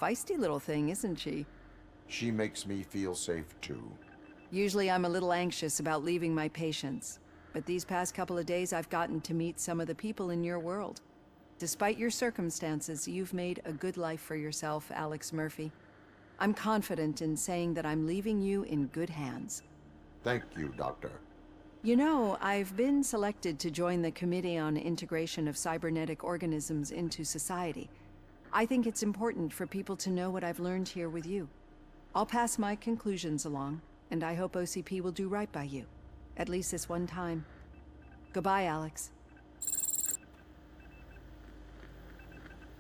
Feisty little thing, isn't she? She makes me feel safe too. Usually I'm a little anxious about leaving my patients, but these past couple of days I've gotten to meet some of the people in your world. Despite your circumstances, you've made a good life for yourself, Alex Murphy. I'm confident in saying that I'm leaving you in good hands. Thank you, Doctor. You know, I've been selected to join the Committee on Integration of Cybernetic Organisms into Society. I think it's important for people to know what I've learned here with you. I'll pass my conclusions along, and I hope OCP will do right by you. At least this one time. Goodbye, Alex.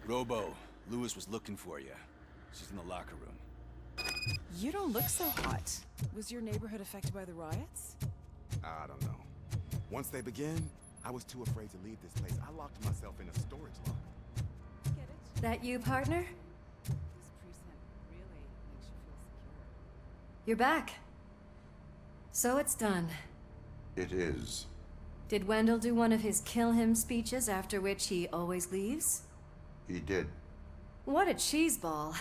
Robo, Lewis was looking for you. She's in the locker room. You don't look so hot. Was your neighborhood affected by the riots? I don't know. Once they begin, I was too afraid to leave this place. I locked myself in a storage locker. Get it? That you, partner? This precinct really makes you feel secure. You're back. So it's done. It is. Did Wendell do one of his kill him speeches after which he always leaves? He did. What a cheeseball.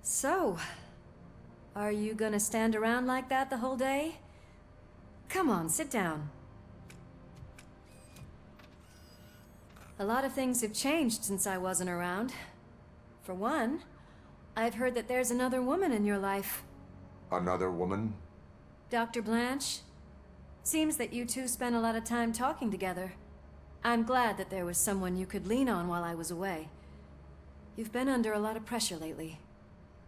So, are you gonna stand around like that the whole day? Come on, sit down. A lot of things have changed since I wasn't around. For one, I've heard that there's another woman in your life. Another woman? Dr. Blanche. Seems that you two spent a lot of time talking together. I'm glad that there was someone you could lean on while I was away. You've been under a lot of pressure lately.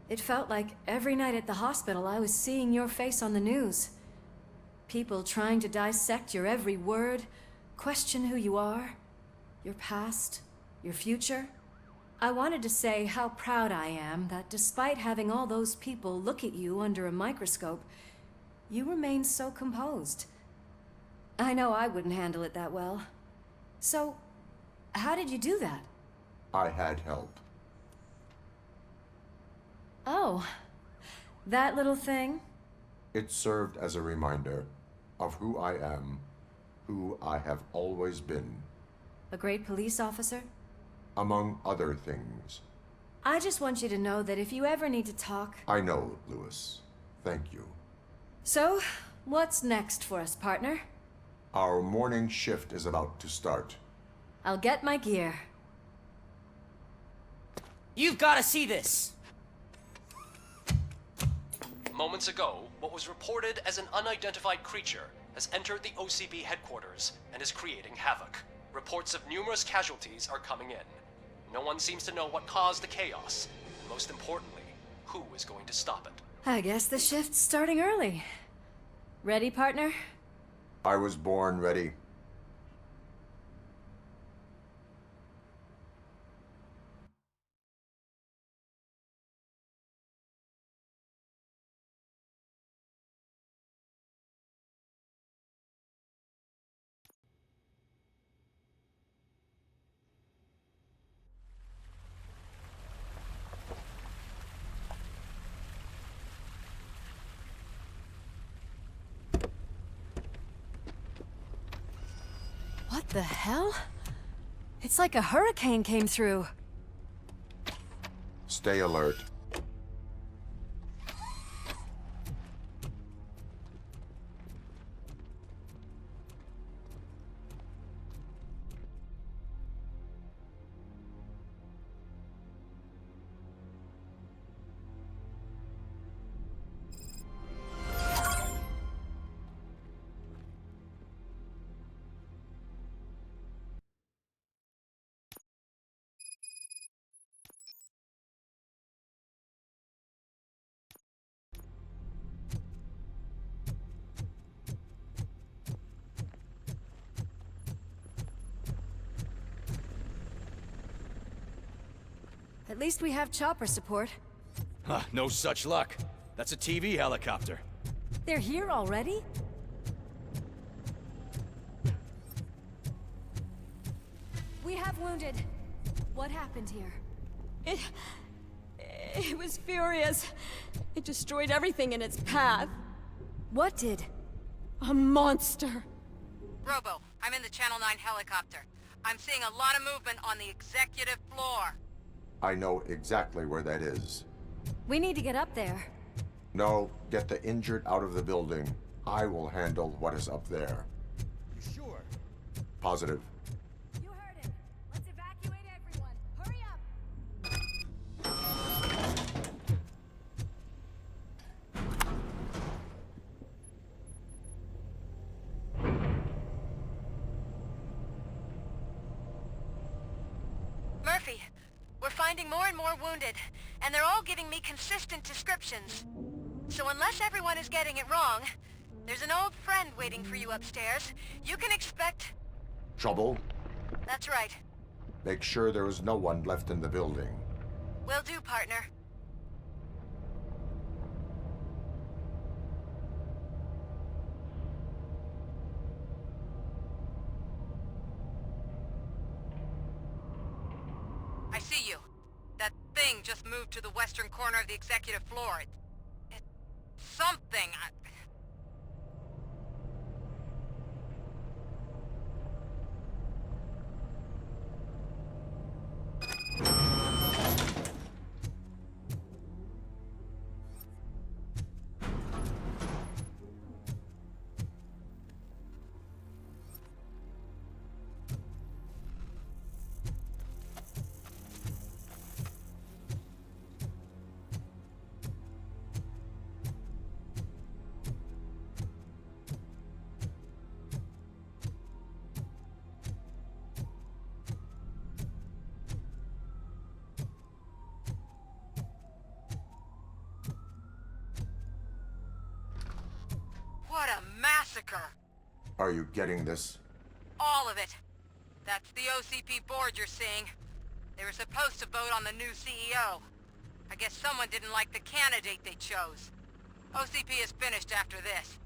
It felt like every night at the hospital I was seeing your face on the news. People trying to dissect your every word, question who you are, your past, your future. I wanted to say how proud I am that despite having all those people look at you under a microscope, you remain so composed. I know I wouldn't handle it that well. So, how did you do that? I had help. Oh, that little thing? It served as a reminder of who I am, who I have always been. A great police officer? Among other things. I just want you to know that if you ever need to talk... I know, Lewis. Thank you. So, what's next for us, partner? Our morning shift is about to start. I'll get my gear. You've got to see this! Moments ago, what was reported as an unidentified creature has entered the OCP headquarters and is creating havoc. Reports of numerous casualties are coming in. No one seems to know what caused the chaos, and most importantly, who is going to stop it. I guess the shift's starting early. Ready, partner? I was born ready. What the hell? It's like a hurricane came through. Stay alert. At least we have chopper support. Huh, no such luck. That's a TV helicopter. They're here already? We have wounded. What happened here? It was furious. It destroyed everything in its path. What did? A monster. Robo, I'm in the Channel 9 helicopter. I'm seeing a lot of movement on the executive floor. I know exactly where that is. We need to get up there. No, get the injured out of the building. I will handle what is up there. You sure? Positive. You heard him. Let's evacuate everyone. Hurry up! Murphy, we're finding more and more wounded, and they're all giving me consistent descriptions. So unless everyone is getting it wrong, there's an old friend waiting for you upstairs. You can expect... Trouble? That's right. Make sure there is no one left in the building. Will do, partner. I see you. That thing just moved to the western corner of the executive floor. It's something. What a massacre! Are you getting this? All of it. That's the OCP board you're seeing. They were supposed to vote on the new CEO. I guess someone didn't like the candidate they chose. OCP is finished after this.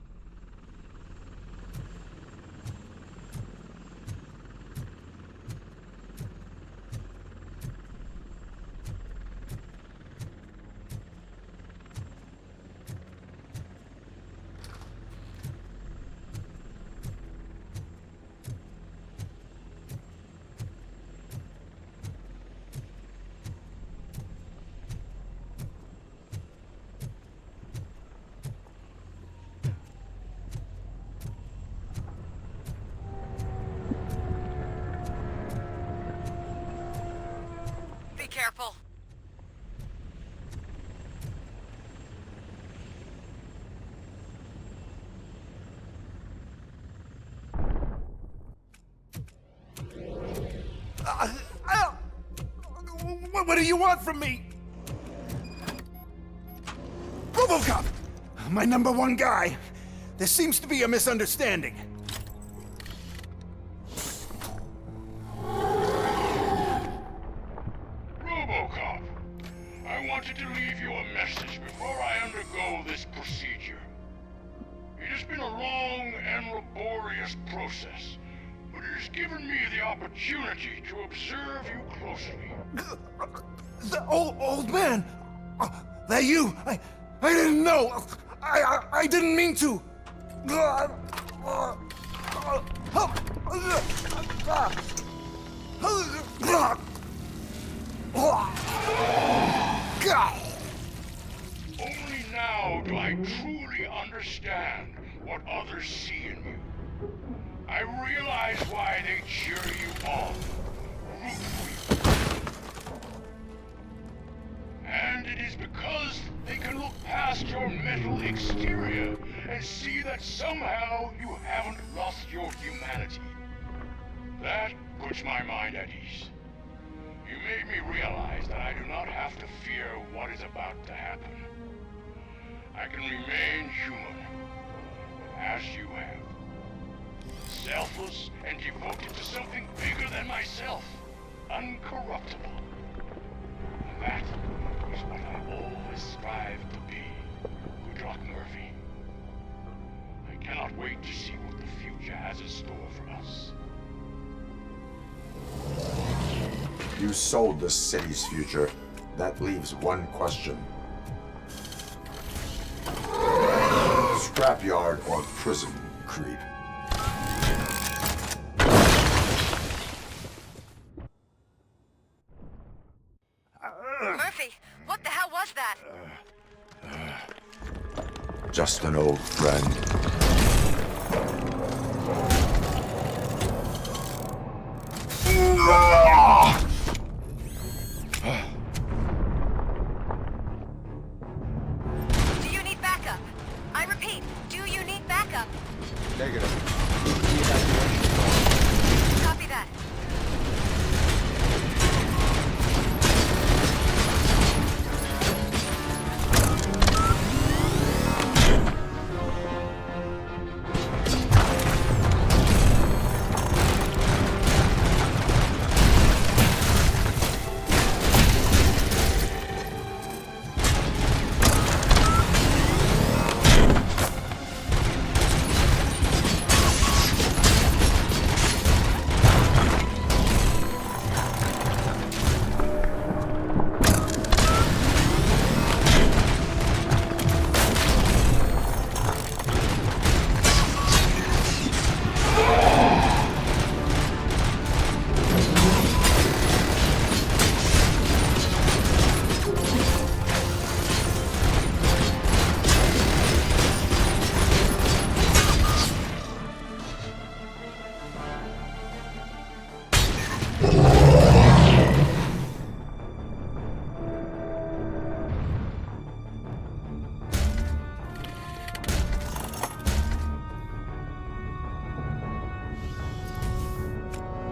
careful. What do you want from me? RoboCop! My #1 guy. There seems to be a misunderstanding. RoboCop, I wanted to leave you a message before I undergo this procedure. It has been a long and laborious process, but it has given me the opportunity to observe you closely. The old man! That you? I didn't know! I didn't mean to! Only now do I truly understand what others see in you. I realize why they cheer you on, root for you. And it is because they can look past your metal exterior and see that somehow you haven't lost your humanity. That puts my mind at ease. You made me realize that I do not have to fear what is about to happen. I can remain human, as you have. Selfless and devoted to something bigger than myself. Uncorruptible. That is what I always strive to be, Goodrock Murphy. I cannot wait to see what the future has in store for us. You sold the city's future. That leaves one question. Scrapyard or prison, creep? Murphy, what the hell was that? Just an old friend. Do you need backup? I repeat, do you need backup? Negative. Copy that.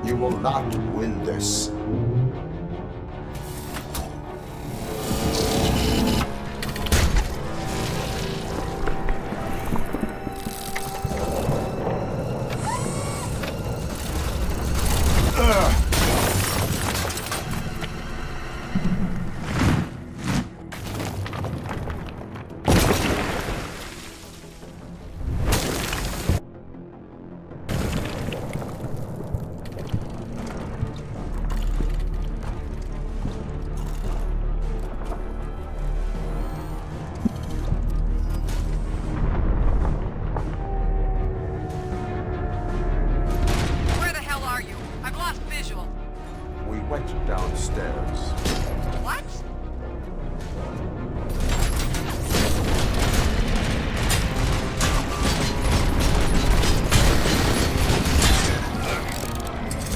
You will not win this. Where the hell are you? I've lost visual. We went downstairs. What?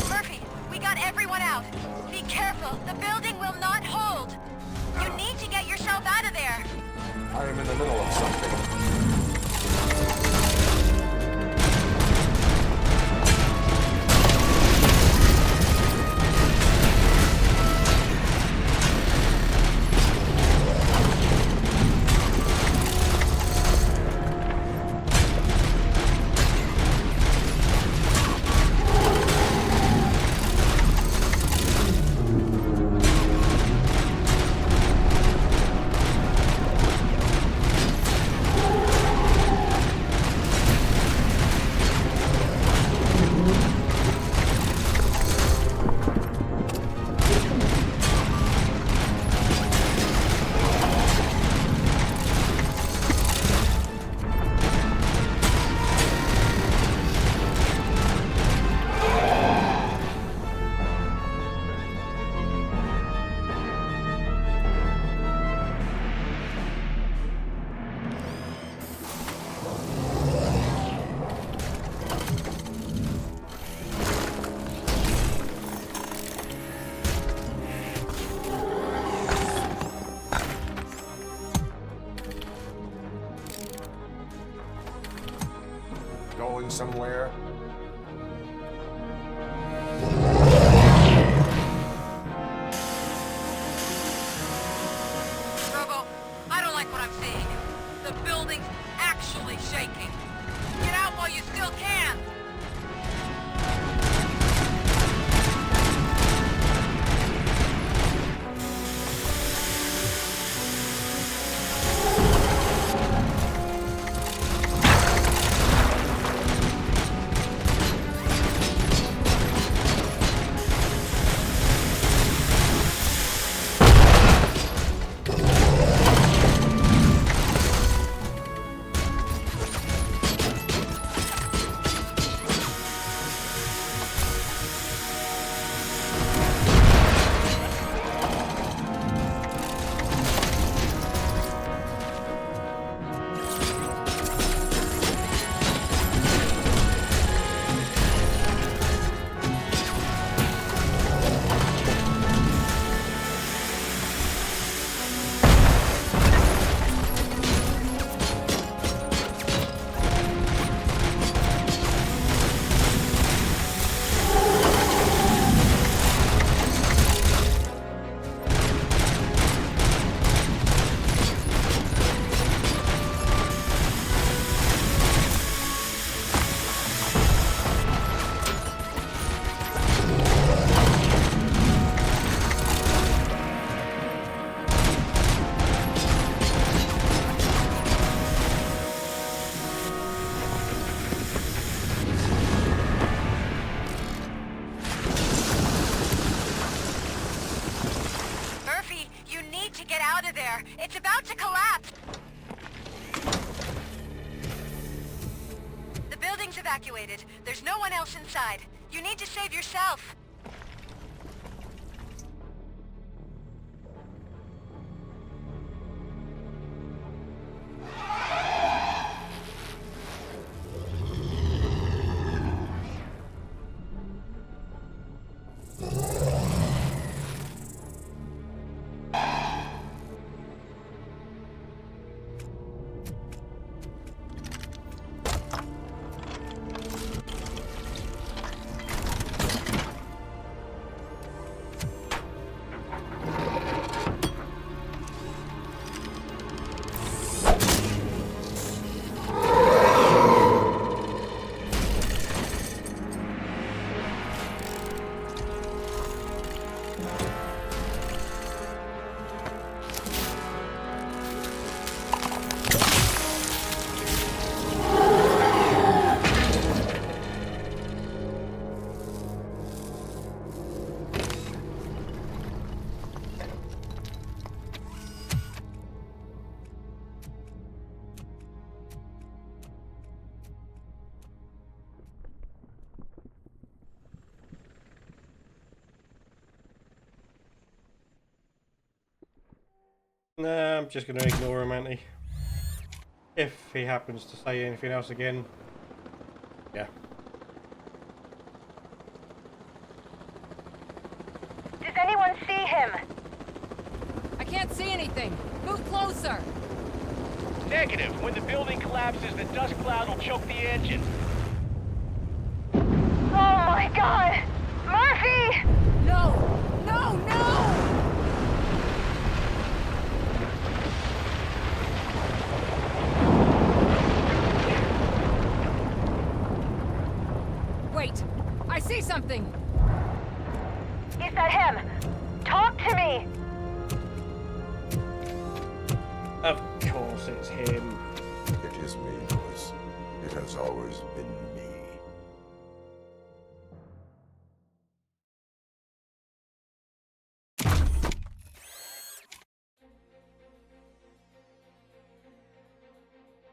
Murphy, we got everyone out. Be careful. The building will not hold. I am in the middle of something. Going somewhere? Robo, I don't like what I'm seeing. The building's actually shaking. Get out while you still can! It's about to collapse! The building's evacuated. There's no one else inside. You need to save yourself. Nah, I'm just going to ignore him, Auntie. If he happens to say anything else again, yeah. Does anyone see him? I can't see anything. Move closer. Negative. When the building collapses, the dust cloud will choke the engine. Oh my god! Murphy! No! No, no! Wait! I see something! Is that him? Talk to me! Of course it's him. It is me, Louis. It has always been me.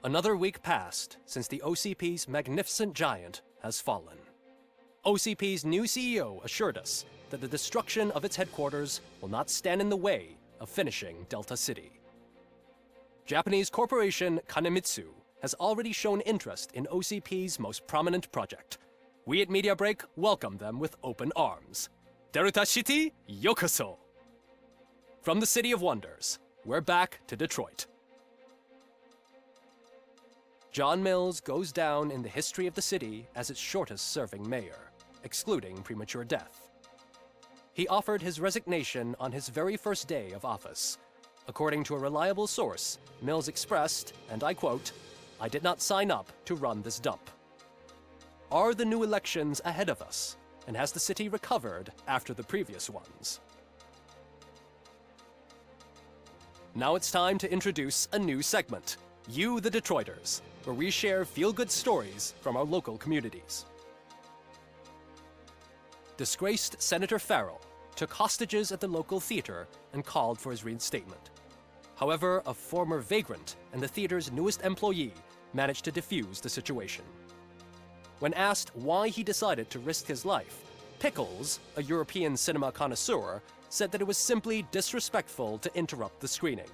Another week passed since the OCP's magnificent giant has fallen. OCP's new CEO assured us that the destruction of its headquarters will not stand in the way of finishing Delta City. Japanese corporation Kanemitsu has already shown interest in OCP's most prominent project. We at Media Break welcome them with open arms. Delta City, yokoso! From the City of Wonders, we're back to Detroit. John Mills goes down in the history of the city as its shortest-serving mayor, excluding premature death. He offered his resignation on his very first day of office. According to a reliable source, Mills expressed, and I quote, "I did not sign up to run this dump." Are the new elections ahead of us, and has the city recovered after the previous ones? Now it's time to introduce a new segment, You the Detroiters, where we share feel-good stories from our local communities. Disgraced Senator Farrell took hostages at the local theater and called for his reinstatement. However, a former vagrant and the theater's newest employee managed to defuse the situation. When asked why he decided to risk his life, Pickles, a European cinema connoisseur, said that it was simply disrespectful to interrupt the screening.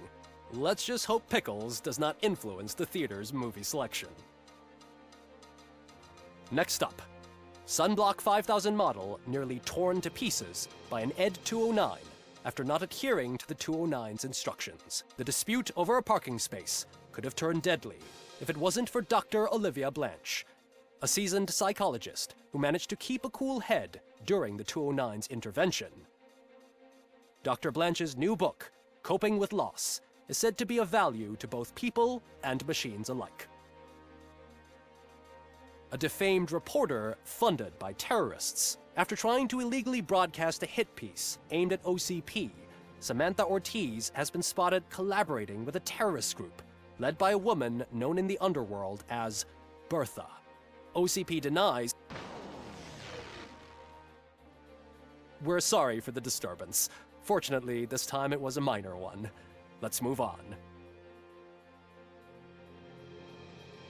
Let's just hope Pickles does not influence the theater's movie selection. Next up, Sunblock 5000 model nearly torn to pieces by an ED 209 after not adhering to the 209's instructions. The dispute over a parking space could have turned deadly if it wasn't for Dr. Olivia Blanche, a seasoned psychologist who managed to keep a cool head during the 209's intervention. Dr. Blanche's new book, Coping with Loss, is said to be of value to both people and machines alike. A defamed reporter funded by terrorists. After trying to illegally broadcast a hit piece aimed at OCP, Samantha Ortiz has been spotted collaborating with a terrorist group led by a woman known in the underworld as Bertha. OCP denies. We're sorry for the disturbance. Fortunately, this time it was a minor one. Let's move on.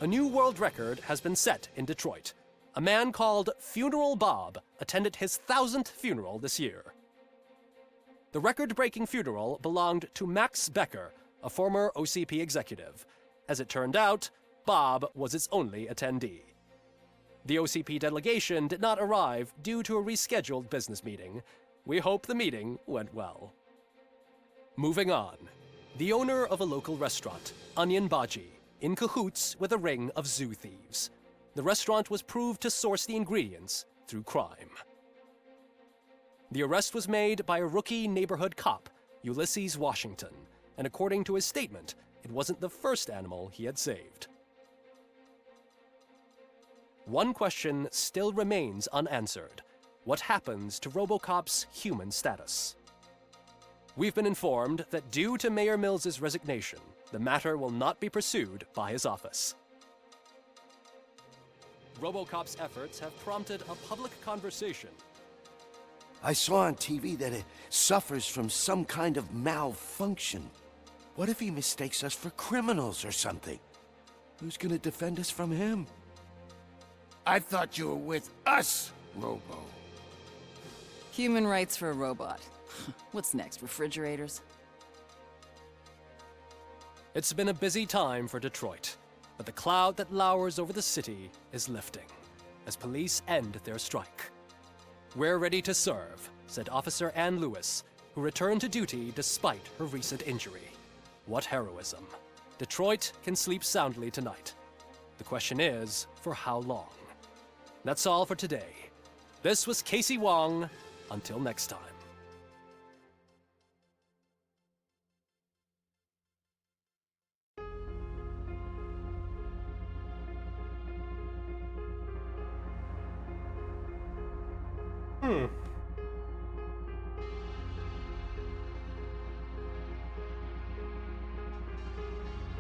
A new world record has been set in Detroit. A man called Funeral Bob attended his 1000th funeral this year. The record-breaking funeral belonged to Max Becker, a former OCP executive. As it turned out, Bob was its only attendee. The OCP delegation did not arrive due to a rescheduled business meeting. We hope the meeting went well. Moving on. The owner of a local restaurant, Onion Baji, in cahoots with a ring of zoo thieves. The restaurant was proved to source the ingredients through crime. The arrest was made by a rookie neighborhood cop, Ulysses Washington, and according to his statement, it wasn't the first animal he had saved. One question still remains unanswered. What happens to RoboCop's human status? We've been informed that due to Mayor Mills's resignation, the matter will not be pursued by his office. RoboCop's efforts have prompted a public conversation. I saw on TV that it suffers from some kind of malfunction. What if he mistakes us for criminals or something? Who's gonna defend us from him? I thought you were with us, Robo. Human rights for a robot. What's next, refrigerators? It's been a busy time for Detroit, but the cloud that lowers over the city is lifting as police end their strike. "We're ready to serve," said Officer Ann Lewis, who returned to duty despite her recent injury. What heroism. Detroit can sleep soundly tonight. The question is, for how long? That's all for today. This was Casey Wong. Until next time.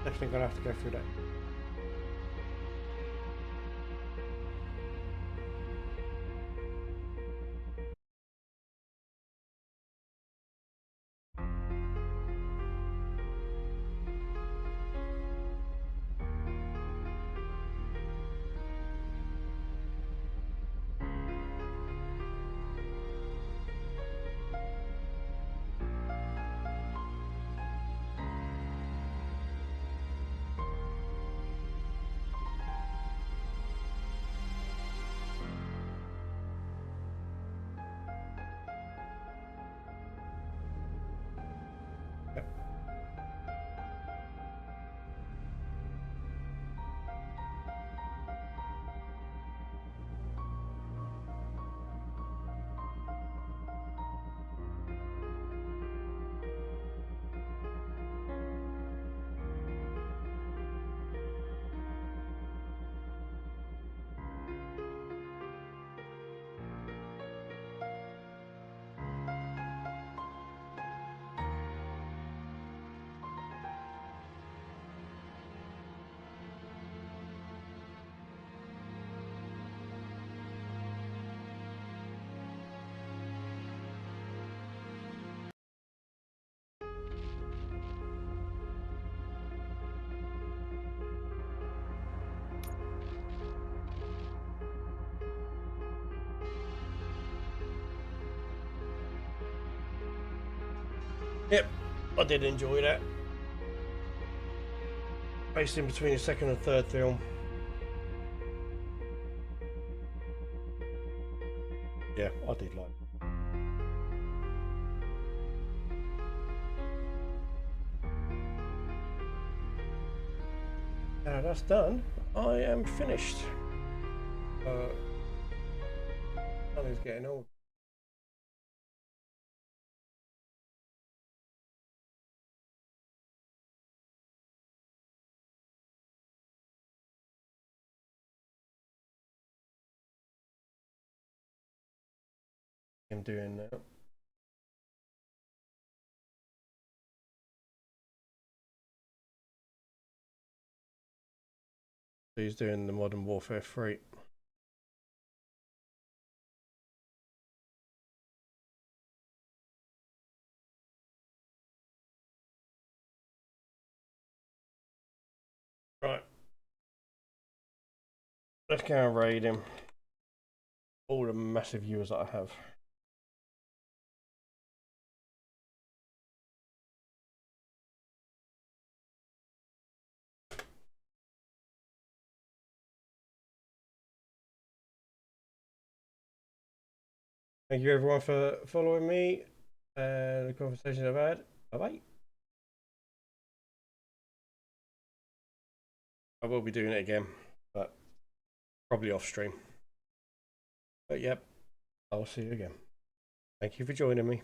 Definitely gonna have to go through that. Yep, I did enjoy that. Based in between the second and third film. Yeah, I did like it. Now that's done, I am finished. Something's getting old. I'm doing that. He's doing the Modern Warfare 3. Right. Let's go and raid him. All the massive viewers that I have. Thank you everyone for following me and the conversation I've had. Bye bye. I will be doing it again, but probably off stream. But yep, I'll see you again. Thank you for joining me.